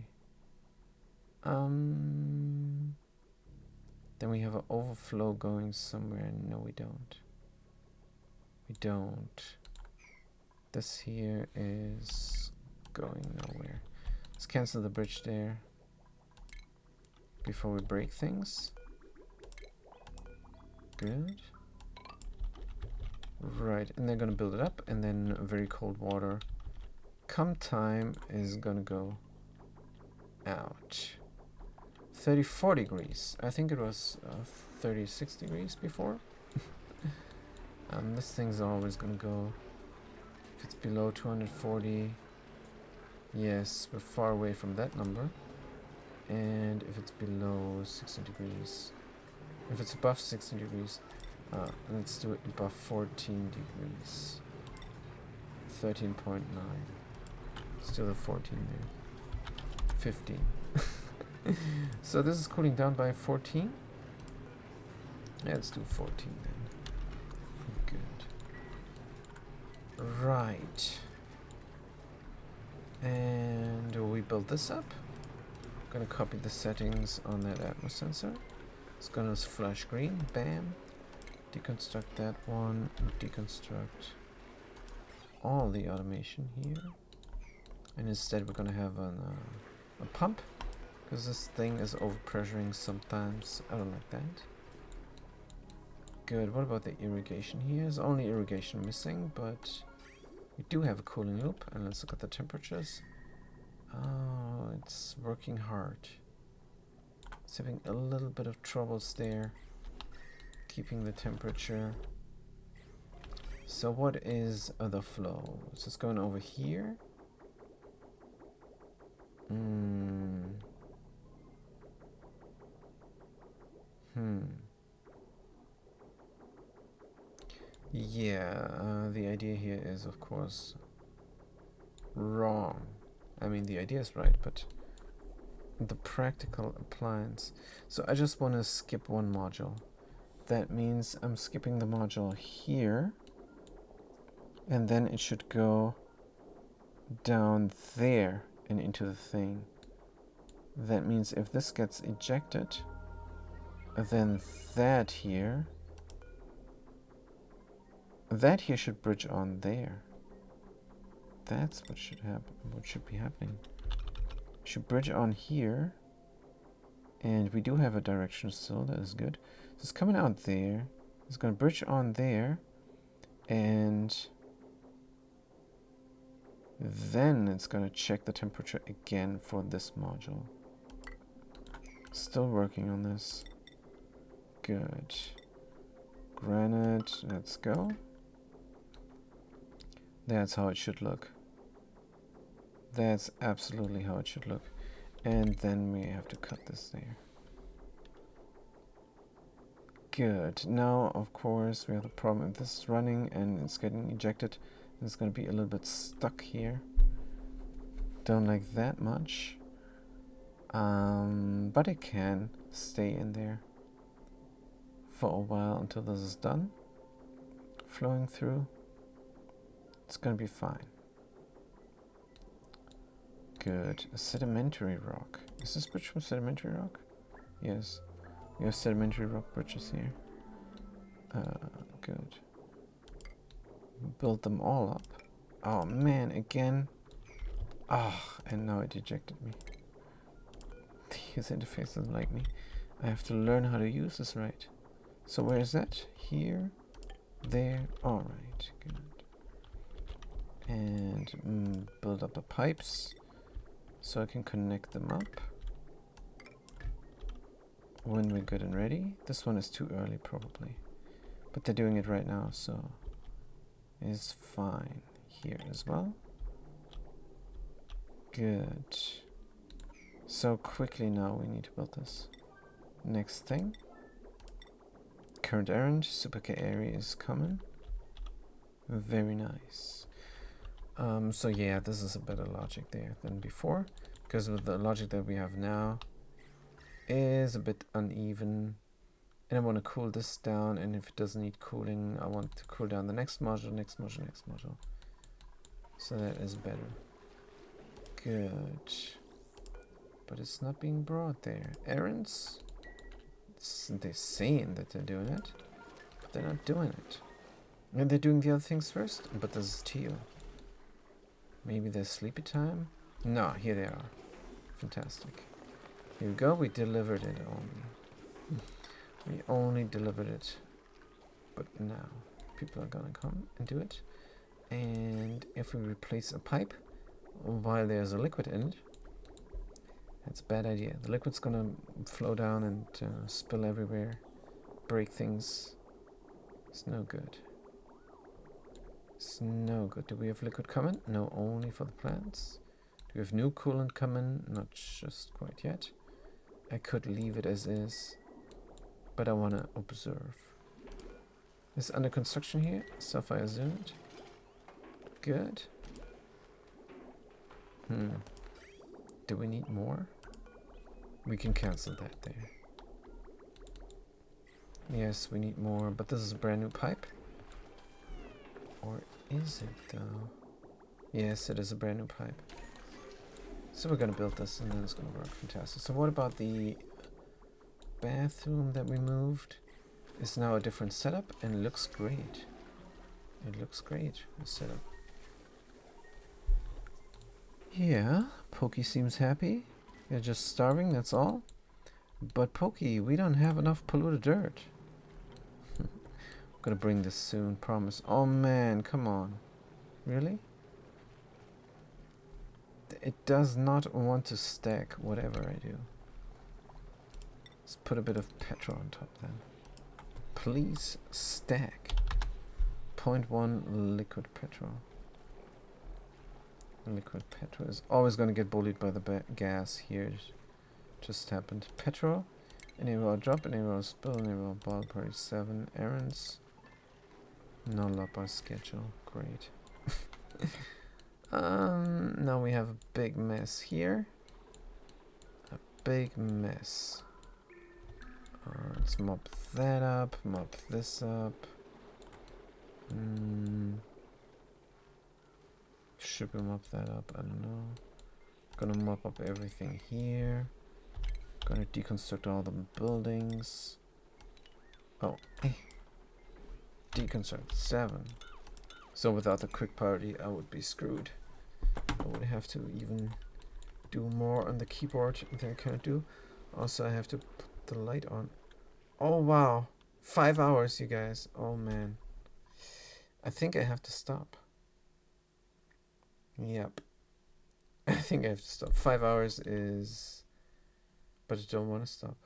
Then we have an overflow going somewhere. No, we don't. We don't. This here is going nowhere. Let's cancel the bridge there before we break things. Good. Right, and they're gonna build it up, and then very cold water come time is gonna go out. 34 degrees. I think it was 36 degrees before. This thing's always gonna go. If it's below 240, yes, we're far away from that number. And if it's below 60 degrees, if it's above 60 degrees, let's do it above 14 degrees. 13.9. Still a 14 there. 15. So this is cooling down by 14. Yeah, let's do 14 then. Good. Right. And we build this up. Gonna copy the settings on that Atmos sensor. It's gonna flash green. Bam. Deconstruct that one. Deconstruct all the automation here. And instead we're gonna have a pump, because this thing is overpressuring sometimes. I don't like that. Good. What about the irrigation here? There's only irrigation missing, but we do have a cooling loop. And let's look at the temperatures. Oh, it's working hard. It's having a little bit of troubles there, keeping the temperature. So what is the flow? Is this going over here? Yeah, the idea here is, of course, wrong. I mean, the idea is right, but the practical appliance. So I just want to skip one module. That means I'm skipping the module here, and then it should go down there and into the thing. That means if this gets ejected, then that here should bridge on there. That's what should happen. What should be happening? Should bridge on here, and we do have a direction still. That is good. So it's coming out there. It's going to bridge on there, and then it's going to check the temperature again for this module. Still working on this. Good. Granite, let's go. That's how it should look. That's absolutely how it should look. And then we have to cut this there. Good. Now, of course, we have the problem if this is running and it's getting ejected. It's going to be a little bit stuck here. Don't like that much. But it can stay in there for a while until this is done. Flowing through. It's going to be fine. Good. A sedimentary rock. Is this bridge from sedimentary rock? Yes. We have sedimentary rock bridges here. Good. Build them all up. Oh man, again. Ah, and now it ejected me. The user interface doesn't like me. I have to learn how to use this right. So where is that? Here. There. Alright, good. And build up the pipes so I can connect them up when we're good and ready. This one is too early probably, but they're doing it right now, so it's fine. Here as well. Good. So quickly now we need to build this. Next thing. Current errand, super K area is coming. Very nice. So yeah, this is a better logic there than before, because with the logic that we have now is a bit uneven, and I want to cool this down, and if it doesn't need cooling, I want to cool down the next module, next module, next module. So that is better. Good. But it's not being brought there. Errands? They're saying that they're doing it, but they're not doing it. And they're doing the other things first, but this is teal. Maybe there's sleepy time? No, here they are. Fantastic. Here we go, we delivered it only. We only delivered it. But now, people are gonna come and do it. And if we replace a pipe while there's a liquid in it, that's a bad idea. The liquid's gonna flow down and spill everywhere, break things. It's no good. It's no good. Do we have liquid coming? No, only for the plants. Do we have new coolant coming? Not just quite yet. I could leave it as is, but I want to observe. It's under construction here. Sapphire Zone. Good. Do we need more? We can cancel that there. Yes, we need more, but this is a brand new pipe. Or is it though? Yes, it is a brand new pipe. So we're gonna build this and then it's gonna work fantastic. So what about the bathroom that we moved? It's now a different setup and it looks great. It looks great, the setup. Yeah, Pokey seems happy. You're just starving, that's all. But Pokey, we don't have enough polluted dirt. I'm gonna bring this soon, promise. Oh man, come on. Really? It does not want to stack whatever I do. Let's put a bit of petrol on top then. Please stack. 0.1 liquid petrol. Liquid petrol is always going to get bullied by the gas here. Just happened. Petrol. Enable drop, enable spill, enable ball party 7 errands. No lot by schedule. Great. Now we have a big mess here. A big mess. Let's mop that up, mop this up. Should we mop that up? I don't know. Gonna mop up everything here. Gonna deconstruct all the buildings. Oh, deconstruct 7. So without the quick party, I would be screwed. I would have to even do more on the keyboard than I can do. Also, I have to put the light on. Oh wow, 5 hours, you guys. Oh man, I think I have to stop. Yep, I think I have to stop. 5 hours is, but I don't want to stop.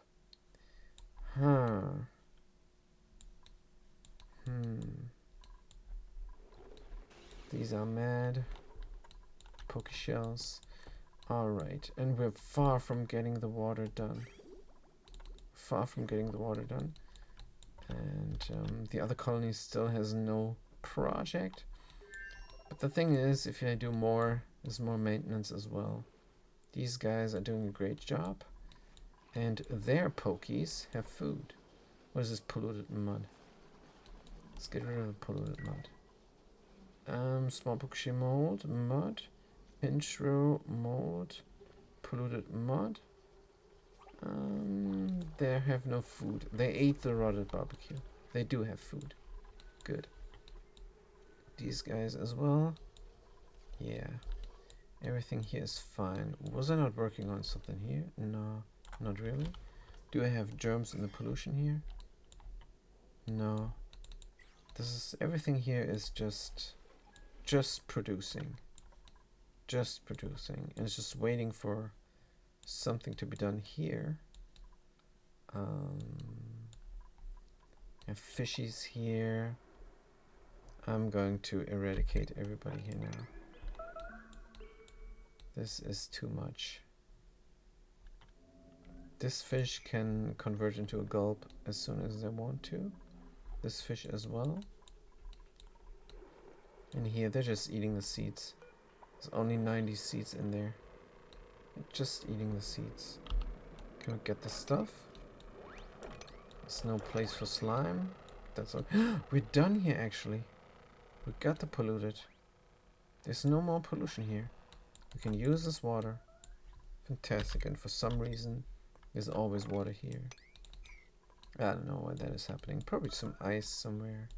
These are mad poke shells. Alright, and we're far from getting the water done. Far from getting the water done. And the other colony still has no project. But the thing is, if I do more, there's more maintenance as well. These guys are doing a great job. And their pokies have food. What is this polluted mud? Let's get rid of the polluted mud. Small Pokshi mold, mud, intro mold, polluted mud. They have no food. They ate the rotted barbecue. They do have food. Good. These guys as well. Yeah. Everything here is fine. Was I not working on something here? No, not really. Do I have germs in the pollution here? No. This is, everything here is just producing. Just producing. And it's just waiting for something to be done here. I have fishies here. I'm going to eradicate everybody here now. This is too much. This fish can convert into a gulp as soon as they want to. This fish as well. And here they're just eating the seeds. There's only 90 seeds in there. Just eating the seeds. Can we get the stuff? There's no place for slime. That's all. We're done here actually. We got the polluted. There's no more pollution here. We can use this water. Fantastic. And for some reason, there's always water here. I don't know why that is happening. Probably some ice somewhere.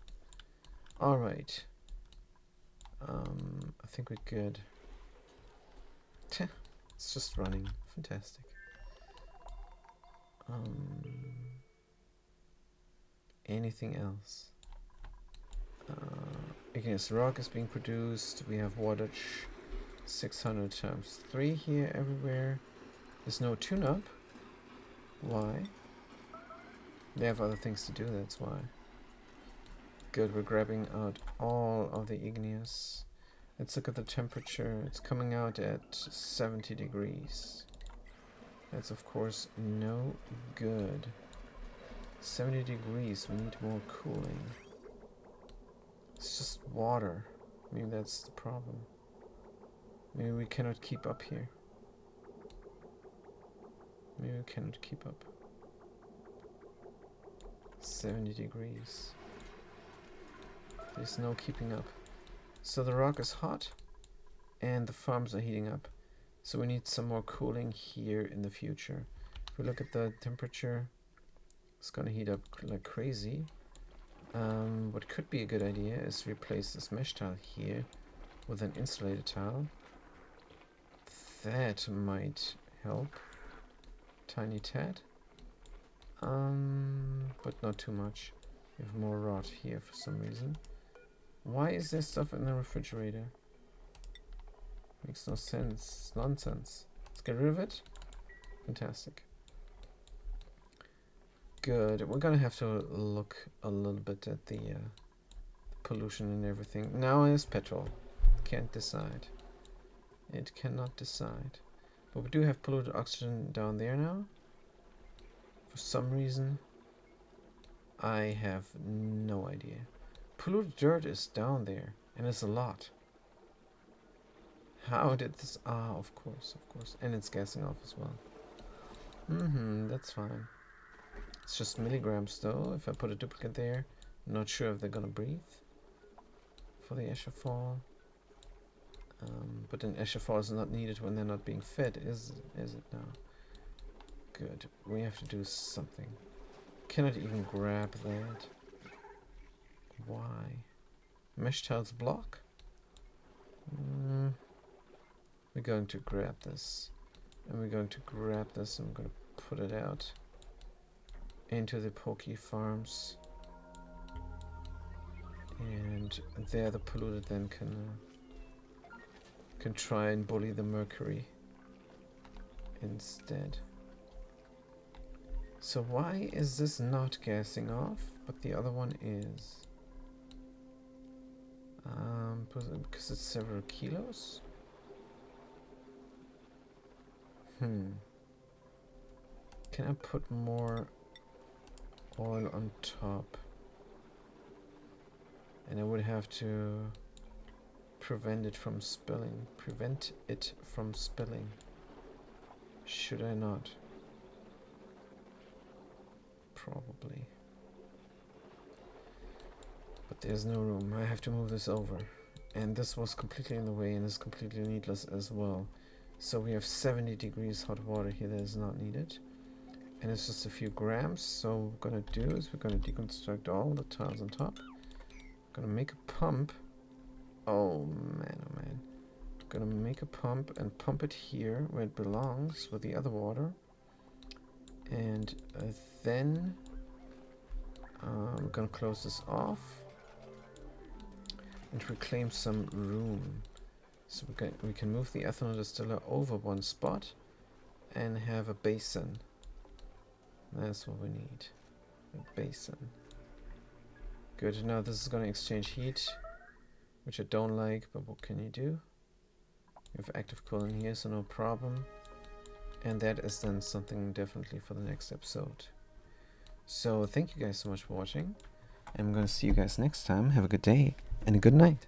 Alright. I think we're good. It's just running. Fantastic. Anything else? Igneous rock is being produced. We have water 600 times 3 here everywhere. There's no tune-up. Why? They have other things to do, that's why. Good, we're grabbing out all of the igneous. Let's look at the temperature. It's coming out at 70 degrees. That's of course no good. 70 degrees, we need more cooling. It's just water. Maybe that's the problem. Maybe we cannot keep up here. Maybe we cannot keep up. 70 degrees. There's no keeping up. So the rock is hot and the farms are heating up. So we need some more cooling here in the future. If we look at the temperature, it's gonna heat up like crazy. What could be a good idea is replace this mesh tile here with an insulated tile. That might help. Tiny tad. But not too much. We have more rot here for some reason. Why is there stuff in the refrigerator? Makes no sense. It's nonsense. Let's get rid of it. Fantastic. Good. We're gonna have to look a little bit at the pollution and everything. Now is petrol. Can't decide. It cannot decide. But we do have polluted oxygen down there now. For some reason. I have no idea. Polluted dirt is down there. And it's a lot. How did this... Ah, of course, of course. And it's gassing off as well. That's fine. It's just milligrams though. If I put a duplicate there, I'm not sure if they're gonna breathe for the Escherfall. But an Escherfall is not needed when they're not being fed, is it now? Good. We have to do something. Cannot even grab that. Why? Mesh tiles block? We're going to grab this. And we're going to grab this and we're going to put it out into the Pokey farms. And there the polluted then can try and bully the mercury instead. So why is this not gassing off, but the other one is? Because it's several kilos? Can I put more oil on top? And I would have to prevent it from spilling. Should I not? Probably. But there's no room. I have to move this over. And this was completely in the way and is completely needless as well. So we have 70 degrees hot water here that is not needed. And it's just a few grams. So what we're going to do is we're going to deconstruct all the tiles on top. We're going to make a pump. Oh man, oh man. We're going to make a pump and pump it here where it belongs with the other water. And then we're going to close this off and reclaim some room. So we can move the ethanol distiller over one spot and have a basin. That's what we need. A basin. Good. Now this is going to exchange heat, which I don't like, but what can you do? We have active cooling here, so no problem. And that is then something definitely for the next episode. So thank you guys so much for watching. I'm going to see you guys next time. Have a good day and a good night.